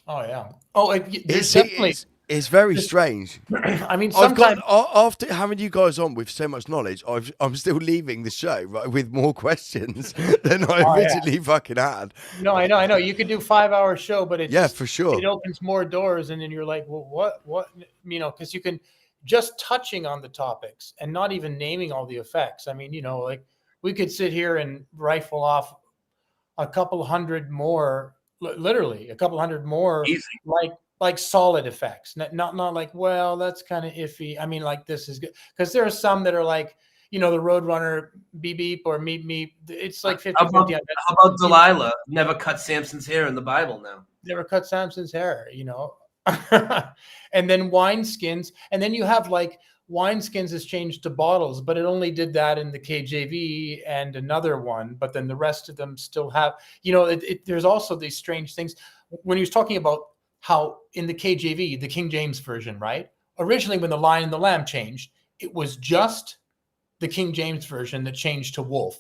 Oh yeah. Oh, there's definitely. It's very strange. I mean, sometimes after having you guys on with so much knowledge, I'm still leaving the show with more questions than I originally fucking had. No, I know. You could do 5-hour show, but it's for sure. It opens more doors, and then you're like, well, what? You know, because you can just touching on the topics and not even naming all the effects. I mean, you know, like we could sit here and rifle off a couple hundred more, literally a couple hundred more, easy. Like solid effects, not like, well, that's kind of iffy. I mean, like this is good because there are some that are like, you know, the Roadrunner beep beep or meep meep. It's like 50. How about Delilah never cut Samson's hair in the Bible now? Never cut Samson's hair, you know. And then wineskins, and then you have like wineskins has changed to bottles, but it only did that in the KJV and another one. But then the rest of them still have, you know, there's also these strange things when he was talking about how in the KJV, the King James Version, right? Originally, when the Lion and the Lamb changed, it was just the King James Version that changed to wolf,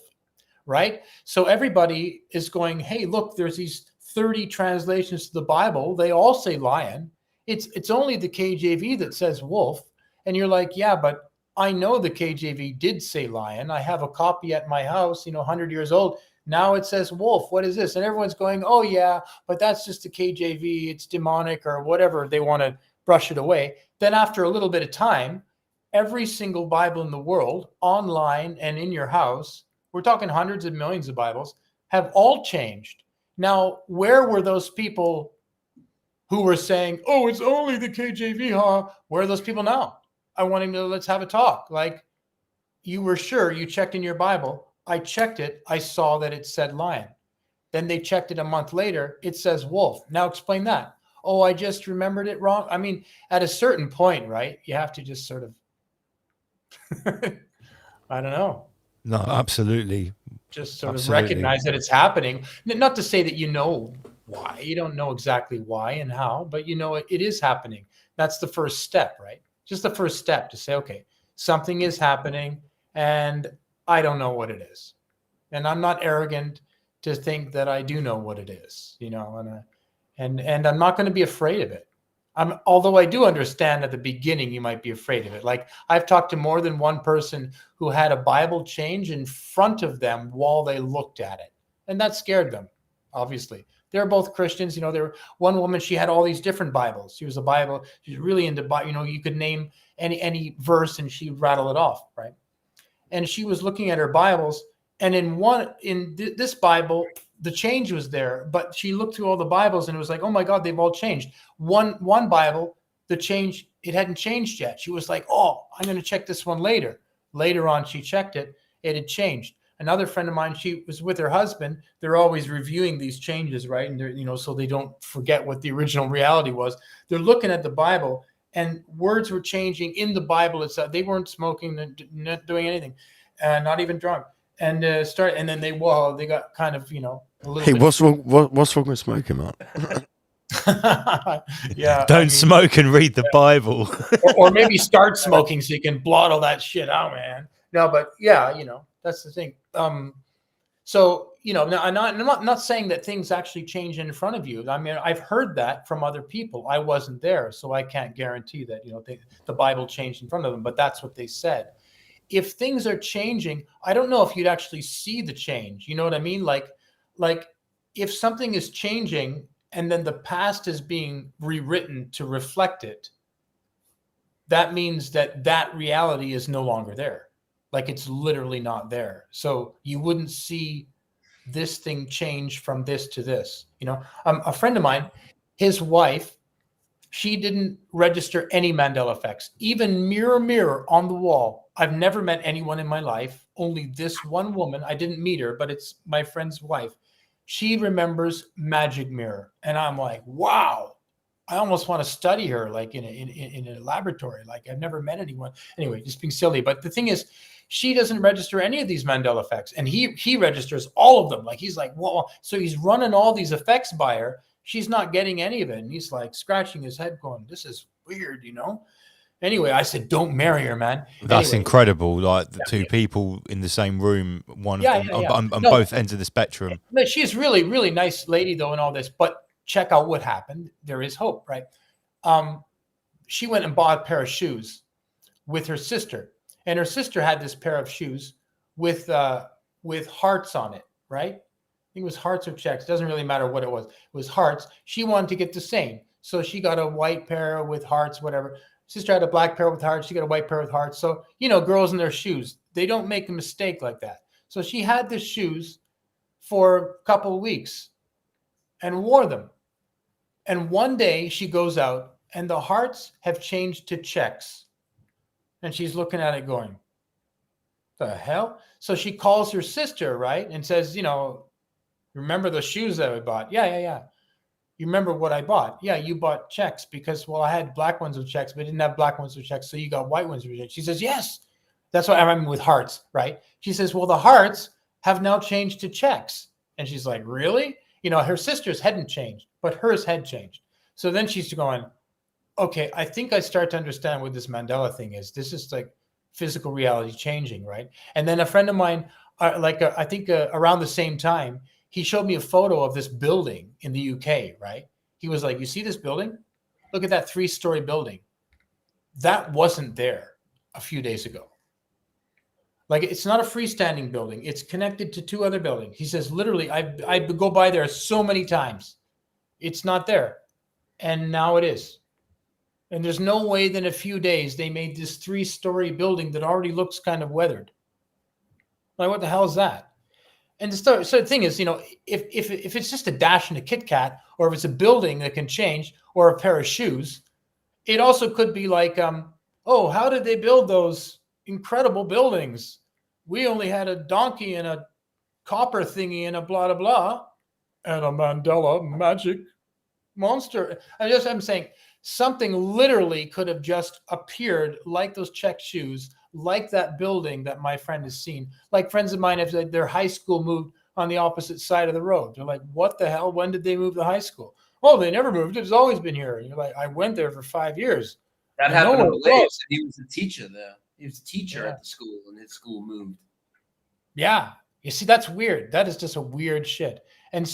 right? So everybody is going, hey, look, there's these 30 translations to the Bible. They all say lion. It's only the KJV that says wolf. And you're like, yeah, but I know the KJV did say lion. I have a copy at my house, you know, 100 years old. Now it says wolf. What is this? And everyone's going, oh, yeah, but that's just the KJV. It's demonic or whatever. They want to brush it away. Then after a little bit of time, every single Bible in the world, online and in your house, we're talking hundreds of millions of Bibles, have all changed. Now, where were those people who were saying, oh, it's only the KJV, huh? Where are those people now? I want to know, let's have a talk. Like, you were sure you checked in your Bible. I checked it. I saw that it said lion. Then they checked it a month later. It says wolf. Now explain that. Oh, I just remembered it wrong. I mean, at a certain point, right? You have to just sort of, I don't know. No, absolutely. Just sort of recognize that it's happening. Not to say that you know why. You don't know exactly why and how, but you know it is happening. That's the first step, right? Just the first step to say, okay, something is happening and I don't know what it is. And I'm not arrogant to think that I do know what it is, you know, and I'm not going to be afraid of it. Although I do understand at the beginning, you might be afraid of it. Like I've talked to more than one person who had a Bible change in front of them while they looked at it. And that scared them, obviously. They're both Christians. You know, one woman, she had all these different Bibles. She was she's really into, you know, you could name any verse and she'd rattle it off, right? And she was looking at her Bibles, and in this Bible, the change was there, but she looked through all the Bibles and it was like, oh my God, they've all changed. One Bible, the change, it hadn't changed yet. She was like, oh, I'm going to check this one later. Later on, she checked it. It had changed. Another friend of mine, she was with her husband. They're always reviewing these changes, right? And they're, you know, so they don't forget what the original reality was. They're looking at the Bible and words were changing in the Bible itself. They weren't smoking, not doing anything, not even drunk. And and then they got kind of, you know, a little Hey, bit. what's wrong with smoking, man? Yeah. Don't smoke and read the Bible. or maybe start smoking so you can blot all that shit out, man. No, but yeah, you know, that's the thing. So, you know, now I'm not saying that things actually change in front of you. I mean, I've heard that from other people. I wasn't there, so I can't guarantee that, you know, the Bible changed in front of them, but that's what they said. If things are changing, I don't know if you'd actually see the change. You know what I mean? Like if something is changing and then the past is being rewritten to reflect it, that means that reality is no longer there. Like it's literally not there. So you wouldn't see this thing change from this to this. You know, a friend of mine, his wife, she didn't register any Mandela effects. Even mirror on the wall. I've never met anyone in my life. Only this one woman. I didn't meet her, but it's my friend's wife. She remembers magic mirror, and I'm like, wow. I almost want to study her, like in a laboratory. Like I've never met anyone. Anyway, just being silly. But the thing is, she doesn't register any of these Mandela effects, and he registers all of them. Like he's like, whoa. So he's running all these effects by her. She's not getting any of it, and he's like scratching his head, going, "This is weird," you know. Anyway, I said, "Don't marry her, man." That's anyway, incredible. Like the two people in the same room, one of them on both ends of the spectrum. But she's really, really nice lady, though, and all this. But check out what happened. There is hope, right? She went and bought a pair of shoes with her sister, and her sister had this pair of shoes with hearts on it, right? I think it was hearts or checks. It doesn't really matter what it was. It was hearts. She wanted to get the same, so she got a white pair with hearts, whatever. Sister had a black pair with hearts. She got a white pair with hearts. So, you know, girls in their shoes, they don't make a mistake like that. So she had the shoes for a couple of weeks and wore them. And one day she goes out and the hearts have changed to checks. And she's looking at it going, the hell? So she calls her sister, right? And says, you know, remember the shoes that I bought? Yeah. You remember what I bought? Yeah, you bought checks because, well, I had black ones with checks, but I didn't have black ones with checks. So you got white ones with checks. She says, yes. That's what I remember with hearts, right? She says, well, the hearts have now changed to checks. And she's like, really? You know, her sister's hadn't changed, but hers had changed. So then she's going, okay, I think I start to understand what this Mandela thing is. This is like physical reality changing, right? And then a friend of mine, I think around the same time, he showed me a photo of this building in the UK, right? He was like, you see this building? Look at that 3-story building. That wasn't there a few days ago. Like, it's not a freestanding building. It's connected to 2 other buildings. He says, literally, I go by there so many times. It's not there. And now it is. And there's no way that in a few days they made this 3-story building that already looks kind of weathered. Like, what the hell is that? And so the thing is, you know, if it's just a dash and a Kit Kat, or if it's a building that can change, or a pair of shoes, it also could be like, oh, how did they build those incredible buildings? We only had a donkey and a copper thingy and a blah, blah, blah, and a Mandela magic monster. I'm saying something literally could have just appeared like those check shoes, like that building that my friend has seen. Like friends of mine, if their high school moved on the opposite side of the road, they're like, what the hell? When did they move the high school? Oh, they never moved. It's always been here. And you're like, I went there for 5 years. That happened to Blaze. He was a teacher there. He was a teacher at the school, and his school moved. Yeah. You see, that's weird. That is just a weird shit. And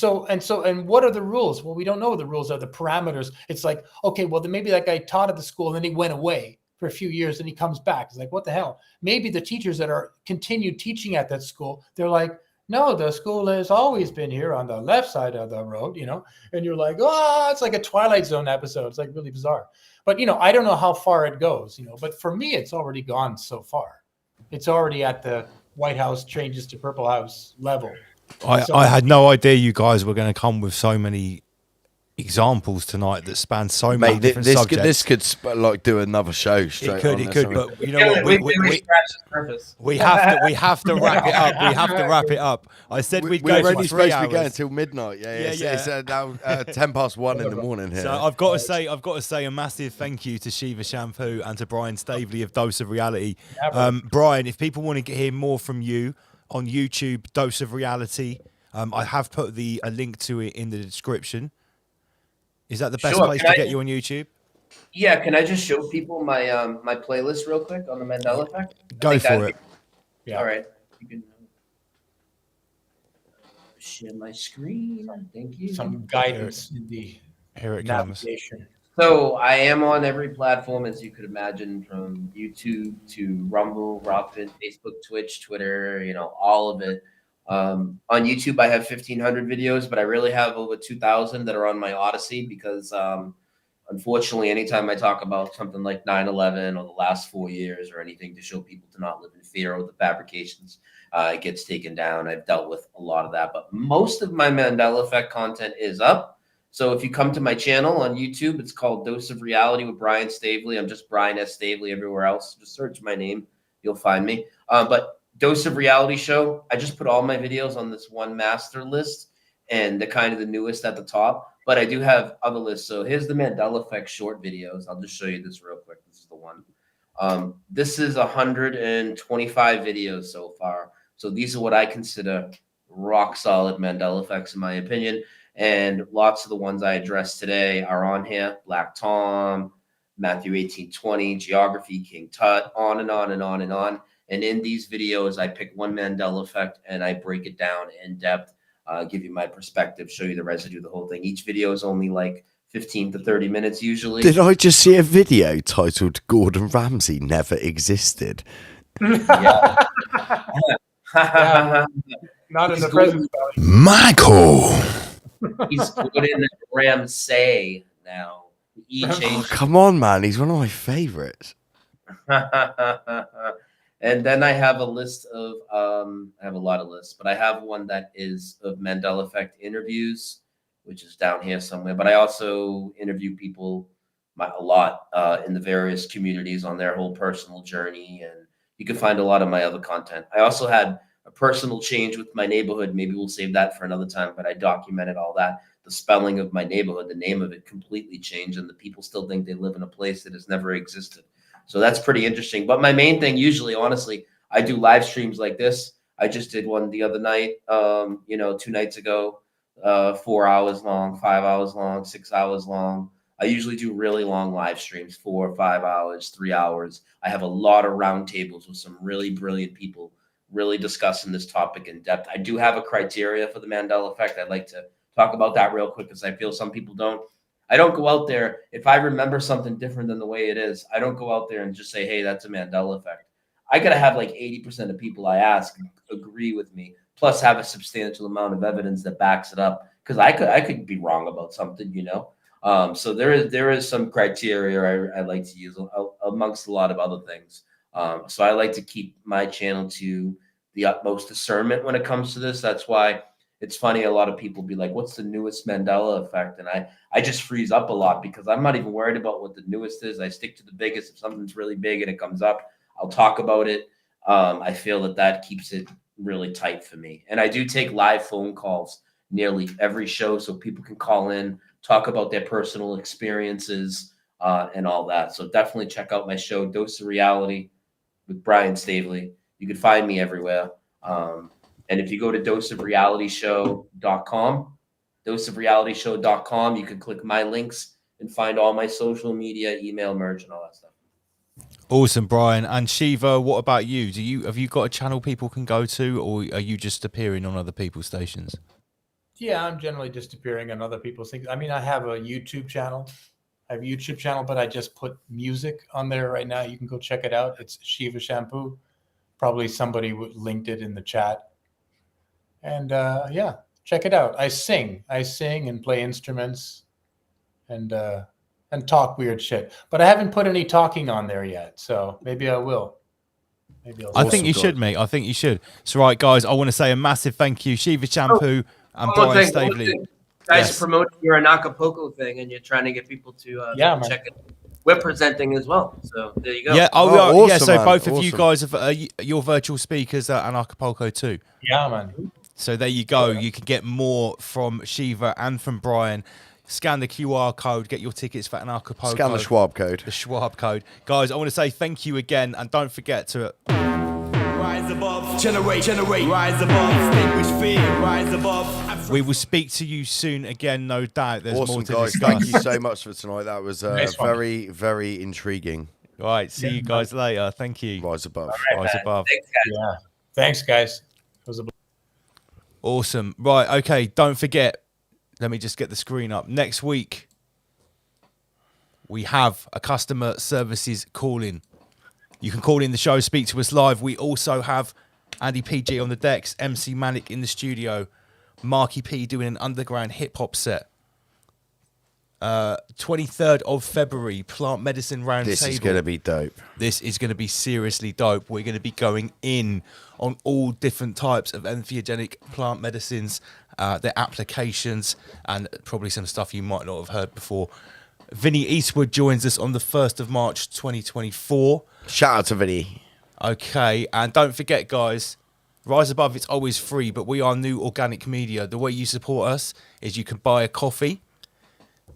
what are the rules? Well, we don't know what the rules are, the parameters. It's like, okay, well, then maybe that guy taught at the school and then he went away for a few years and he comes back. It's like, what the hell? Maybe the teachers that are continued teaching at that school, they're like, no, the school has always been here on the left side of the road, you know? And you're like, oh, it's like a Twilight Zone episode. It's like really bizarre. But, you know, I don't know how far it goes, you know, but for me, it's already gone so far. It's already at the White House changes to Purple House level. I had no idea you guys were going to come with so many examples tonight that span so many different subjects. This could like do another show straight on. It could, but you know what? We have to wrap it up. We have to wrap it up. I said we'd go for 3 hours. We're only supposed to be going until midnight. It's now 1:10 in the morning here. So I've got to say a massive thank you to Shiva Shampoo and to Brian Staveley of Dose of Reality. Brian, if people want to hear more from you on YouTube, Dose of Reality, I have put a link to it in the description. Is that the best place to get you on YouTube? Yeah, can I just show people my my playlist real quick on the Mandela effect? Go for it. Yeah. All right. You can share my screen. Thank you. Some guidance in the navigation. So I am on every platform, as you could imagine, from YouTube to Rumble, Rockfin, Facebook, Twitch, Twitter, you know, all of it. On YouTube, I have 1,500 videos, but I really have over 2,000 that are on my ODYSEE because Unfortunately, anytime I talk about something like 9/11 or the last 4 years or anything to show people to not live in fear or the fabrications, it gets taken down. I've dealt with a lot of that, but most of my Mandela Effect content is up. So if you come to my channel on YouTube, it's called Dose of Reality with Brian Staveley. I'm just Brian S. Staveley everywhere else. Just search my name. You'll find me. But Dose of Reality show, I just put all my videos on this one master list and the kind of the newest at the top. But I do have other lists. So here's the Mandela Effect short videos. I'll just show you this real quick. This is the one. This is 125 videos so far. So these are what I consider rock solid Mandela Effects in my opinion. And lots of the ones I addressed today are on here. Black Tom, Matthew 1820, Geography, King Tut, on and on and on and on. And in these videos, I pick one Mandela Effect and I break it down in depth. Give you my perspective, show you the residue, the whole thing. Each video is only like 15 to 30 minutes usually. Did I just see a video titled Gordon Ramsay Never Existed? Yeah. Not in the present. Michael! He's Gordon Ramsay now. Oh, come on, man. He's one of my favorites. And then I have a list of, I have a lot of lists, but I have one that is of Mandela Effect interviews, which is down here somewhere. But I also interview people a lot in the various communities on their whole personal journey. And you can find a lot of my other content. I also had a personal change with my neighborhood. Maybe we'll save that for another time, but I documented all that. The spelling of my neighborhood, the name of it completely changed. And the people still think they live in a place that has never existed. So that's pretty interesting. But my main thing usually, honestly, I do live streams like this. I just did one the other night, 2 nights ago, 4 hours long, 5 hours long, 6 hours long. I usually do really long live streams, 4 or 5 hours, 3 hours. I have a lot of roundtables with some really brilliant people really discussing this topic in depth. I do have a criteria for the Mandela Effect. I'd like to talk about that real quick because I feel some people don't. I don't go out there. If I remember something different than the way it is, I don't go out there and just say, hey, that's a Mandela Effect. I got to have like 80% of people I ask agree with me, plus have a substantial amount of evidence that backs it up. Because I could be wrong about something, So there is some criteria I like to use amongst a lot of other things. So I like to keep my channel to the utmost discernment when it comes to this. That's why it's funny. A lot of people be like, what's the newest Mandela Effect? And I just freeze up a lot because I'm not even worried about what the newest is. I stick to the biggest. If something's really big and it comes up, I'll talk about it. I feel that keeps it really tight for me. And I do take live phone calls nearly every show so people can call in, talk about their personal experiences and all that. So definitely check out my show, Dose of Reality with Brian Staveley. You can find me everywhere. And if you go to doseofrealityshow.com, you can click my links and find all my social media, email, merch, and all that stuff. Awesome, Brian. And Shiva, what about you? Have you got a channel people can go to, or are you just appearing on other people's stations? Yeah, I'm generally just appearing on other people's things. I mean, I have a YouTube channel. But I just put music on there right now. You can go check it out. It's Shiva Shampoo. Probably somebody linked it in the chat. And yeah, check it out. I sing and play instruments and talk weird shit. But I haven't put any talking on there yet, so maybe I will. I think you should, mate. I think you should. So, right, guys, I want to say a massive thank you, Shiva Shampoo and Brian Staveley. Guys, promoting your Acapulco thing, and you're trying to get people to check it. We're presenting as well, so there you go. Yeah, awesome, yeah. So man. both of you guys are your virtual speakers at Acapulco too. Yeah, man. So there you go. You can get more from Shiva and from Brian. Scan the QR code, get your tickets for an Acapulco. Scan the Schwab code. The Schwab code. Guys, I want to say thank you again, and don't forget to rise above, generate, rise above, extinguish fear, rise above. We will speak to you soon again, no doubt. There's awesome, more to guys. discuss. Thank you so much for tonight. That was very, very intriguing. Right, see you guys later. Thank you. Rise above. Right, rise above. Thanks, guys. Yeah. Thanks, guys. It was a awesome. Right, okay. Don't forget. Let me just get the screen up. Next week, we have a customer services call-in. You can call in the show, speak to us live. We also have Andy PG on the decks, MC Manic in the studio, Marky P doing an underground hip-hop set. 23rd of February, Plant Medicine Roundtable. This is going to be dope. This is going to be seriously dope. We're going to be going in on all different types of entheogenic plant medicines, their applications, and probably some stuff you might not have heard before. Vinny Eastwood joins us on the 1st of March 2024. Shout out to Vinny. Okay, and don't forget, guys, Rise Above, it's always free, but we are new organic media. The way you support us is you can buy a coffee.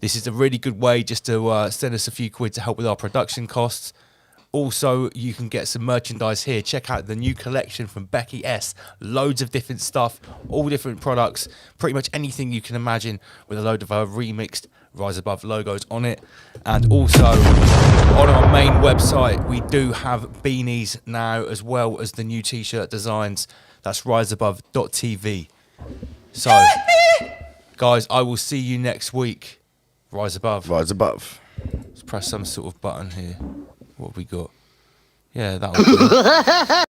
This is a really good way just to send us a few quid to help with our production costs. Also, you can get some merchandise here. Check out the new collection from Becky S. Loads of different stuff, all different products, pretty much anything you can imagine with a load of our remixed Rise Above logos on it. And also, on our main website, we do have beanies now, as well as the new t-shirt designs. That's riseabove.tv. So, guys, I will see you next week. Rise Above. Rise Above. Let's press some sort of button here. What have we got? Yeah, that'll do.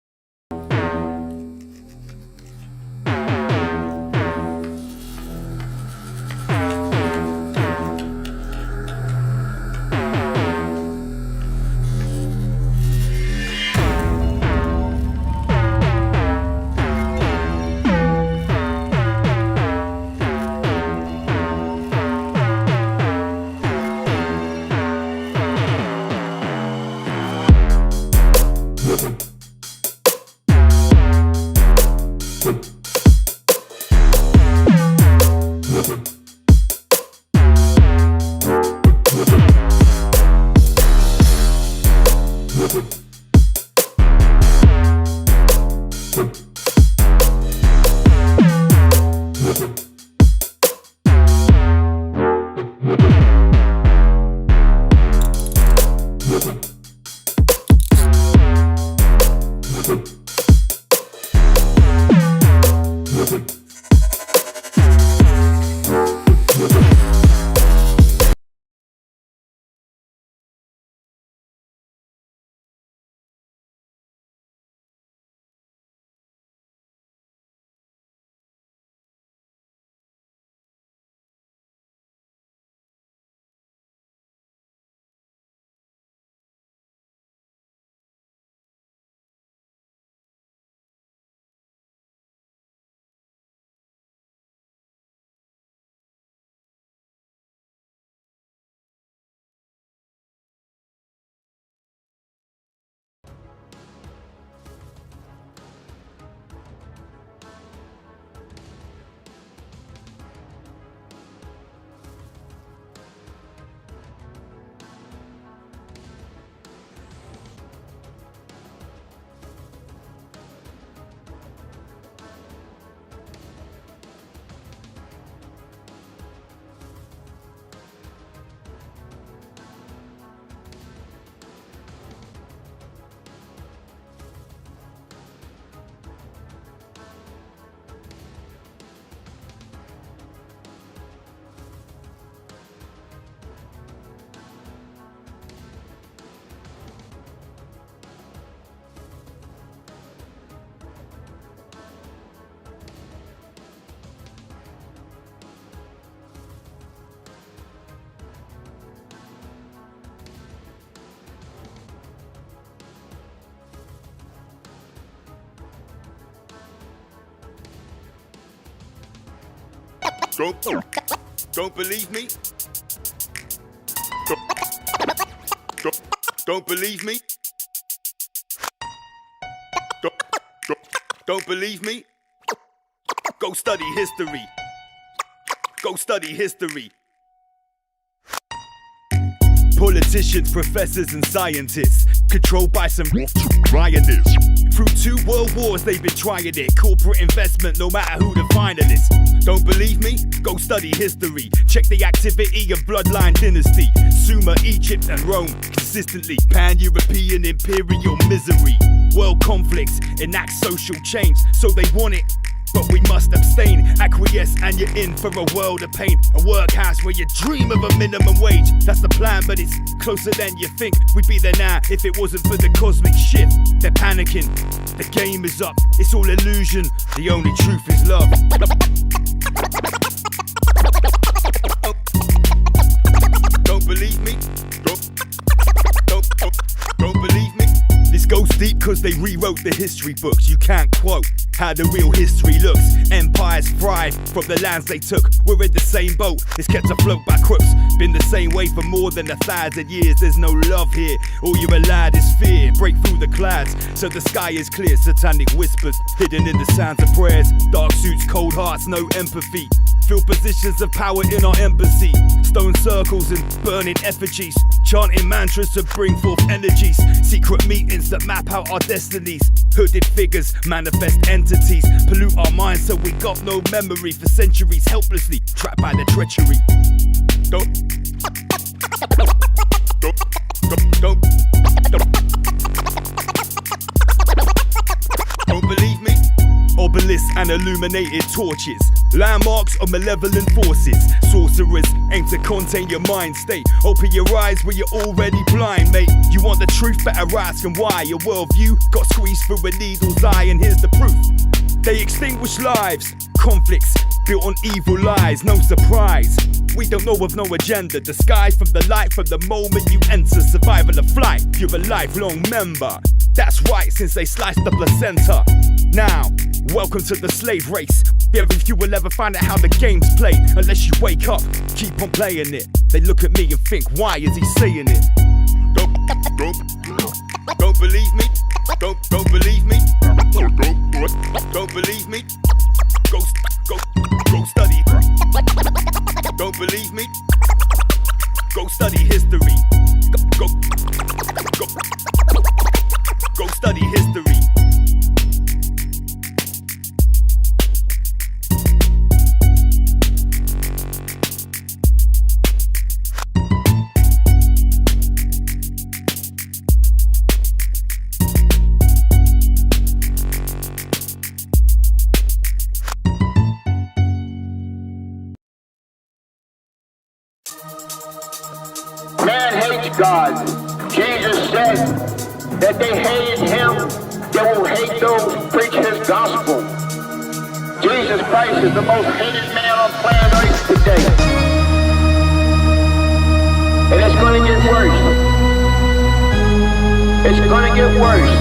Don't believe me? Don't believe me? Don't believe me? Go study history. Go study history. Politicians, professors and scientists, controlled by some Ryanists. Through 2 world wars they've been trying it. Corporate investment, no matter who the finalists. Don't believe me? Go study history. Check the activity of bloodline dynasty. Sumer, Egypt and Rome. Consistently pan-European imperial misery. World conflicts enact social change. So they want it, but we must abstain. Acquiesce and you're in for a world of pain. A workhouse where you dream of a minimum wage. That's the plan, but it's closer than you think. We'd be there now if it wasn't for the cosmic shift. They're panicking, the game is up. It's all illusion, the only truth is love. because they rewrote the history books. You can't quote how the real history looks. Empires thrive from the lands they took. We're in the same boat, it's kept afloat by crooks. Been the same way for more than 1,000 years. There's no love here, all you're allowed is fear. Break through the clouds so the sky is clear. Satanic whispers hidden in the sounds of prayers. Dark suits, cold hearts, no empathy. Fill positions of power in our embassy. Stone circles and burning effigies. Chanting mantras to bring forth energies. Secret meetings that map out our destinies. Hooded figures, manifest entities. Pollute our minds so we got no memory. For centuries helplessly trapped by the treachery. Don't believe me? Obelisks and illuminated torches. Landmarks of malevolent forces. Sorcerers aim to contain your mind state. Open your eyes where you're already blind, mate. You want the truth, better ask and why. Your worldview got squeezed through a needle's eye, and here's the proof. They extinguish lives, conflicts built on evil lies, no surprise. We don't know of no agenda, disguised from the light from the moment you enter. Survival of flight, you're a lifelong member. That's right, since they sliced the placenta. Now, welcome to the slave race. Very few will ever find out how the game's played. Unless you wake up, keep on playing it. They look at me and think, why is he saying it? Don't believe me? Don't believe me? Don't believe me? Go study. Don't believe me? Go study history. Go study history. Man hates God. Jesus said that they hated him, they will hate those who preach his gospel. Jesus Christ is the most hated man on planet Earth today. And it's going to get worse. It's going to get worse.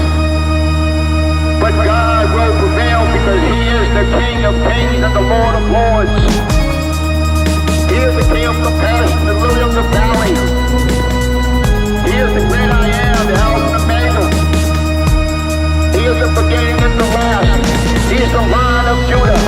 But God will prevail because he is the King of kings and the Lord of lords. He is the King of compassion, the lily of the valley. He is the great I am, the Alpha and Omega. He is the beginning and the last. He is the Lion of Judah.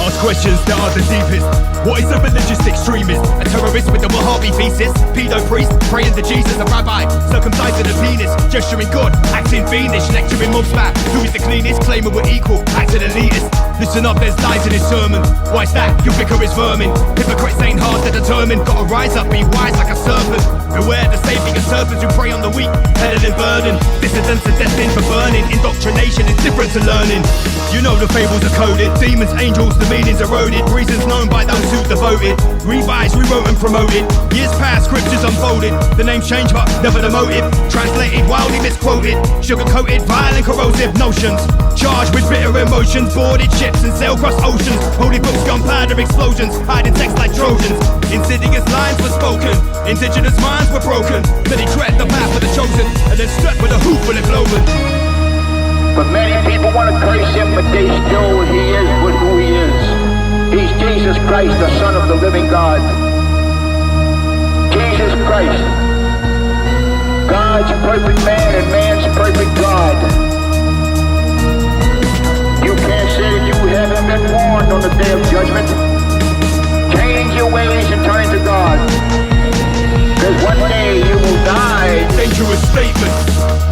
Ask questions that are the deepest. What is a religious extremist? A terrorist with a Wahhabi thesis? Pedo priest, praying to Jesus, a rabbi, circumcising a penis, gesturing God, acting fiendish, lecturing mobs back. Who is the cleanest? Claiming we're equal, acting elitist. Listen up, there's lies in his sermon. Why's that? Your vicar is vermin. Hypocrites ain't hard to determine. Gotta rise up, be wise like a serpent. Beware the saving of serpents who prey on the weak, peddling burden. Dissidents are destined for burning. Indoctrination is different to learning. You know the fables are coded. Demons, angels, the meaning's eroded. Reasons known by those who devoted. Revised, rewrote and promoted. Years past, scriptures unfolded. The names changed but never the motive. Translated, wildly misquoted. Sugar-coated, violent, corrosive notions. Charged with bitter emotions. Boarded ships and sail across oceans. Holy books, gunpowder explosions. Hiding text like Trojans. Insidious lines were spoken. Indigenous minds were broken. Many tread the path of the chosen. And then stepped with a hoof full of cloven. But many people want to curse him, but they still he is with who he is. He's Jesus Christ, the Son of the living God. Jesus Christ. God's perfect man and man's perfect God. You can't say that you haven't been warned on the day of judgment. Change your ways and turn to God. Because one day you will die. Dangerous statements.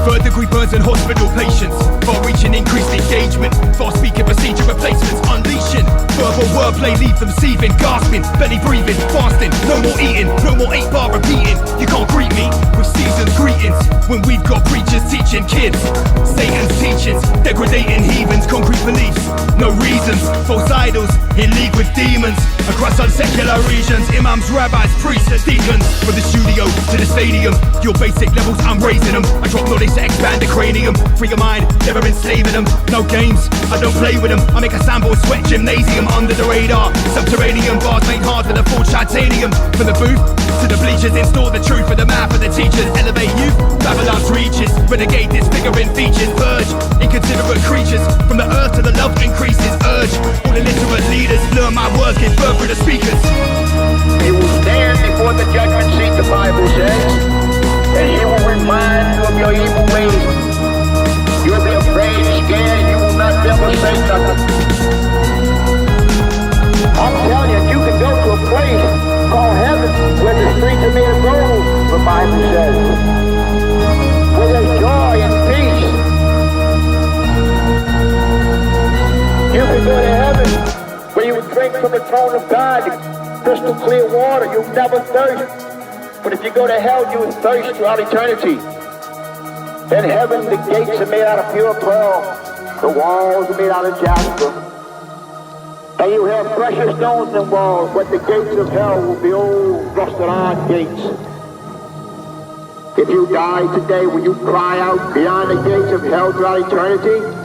Third degree burns in hospital patients. Far-reaching increased engagement. Fast-speaking procedure replacements. Unleashing. Verbal wordplay leave them seething. Gasping. Belly breathing. Fasting. No more eating. No more 8-bar repeating. You can't greet me with seasoned greetings. When we've got preachers teaching kids. Satan's teachings. Degrading heathens. Concrete beliefs. No reasons. False idols. In league with demons. across unsecular regions. Imams, rabbis, priests, and deacons. From the studio to the stadium, your basic levels, I'm raising them. I drop knowledge to expand the cranium. Free your mind, never enslaving them. No games, I don't play with them. I make a sample sweat gymnasium under the radar. Subterranean bars made hard for the full titanium. From the booth to the bleachers, install the truth for the math for the teachers. Elevate youth, Babylon's reaches. Renegade disfiguring features. Purge inconsiderate creatures. From the earth to the love increases. Urge all illiterate leaders. Learn my words, give birth through the speakers. You will stand before the judgment seat, the Bible says, and he will remind you of your evil ways. You'll be afraid, scared, you will not be able to say nothing. I'm telling you, you can go to a place called heaven where the streets are made of gold, the Bible says, where there's joy and peace. You can go to heaven where you would drink from the throne of God, crystal clear water, you'll never thirst. But if you go to hell, you will thirst throughout eternity. In heaven, the gates are made out of pure pearl. The walls are made out of jasper. And you have precious stones in walls, but the gates of hell will be old, rusted iron gates. If you die today, will you cry out beyond the gates of hell throughout eternity?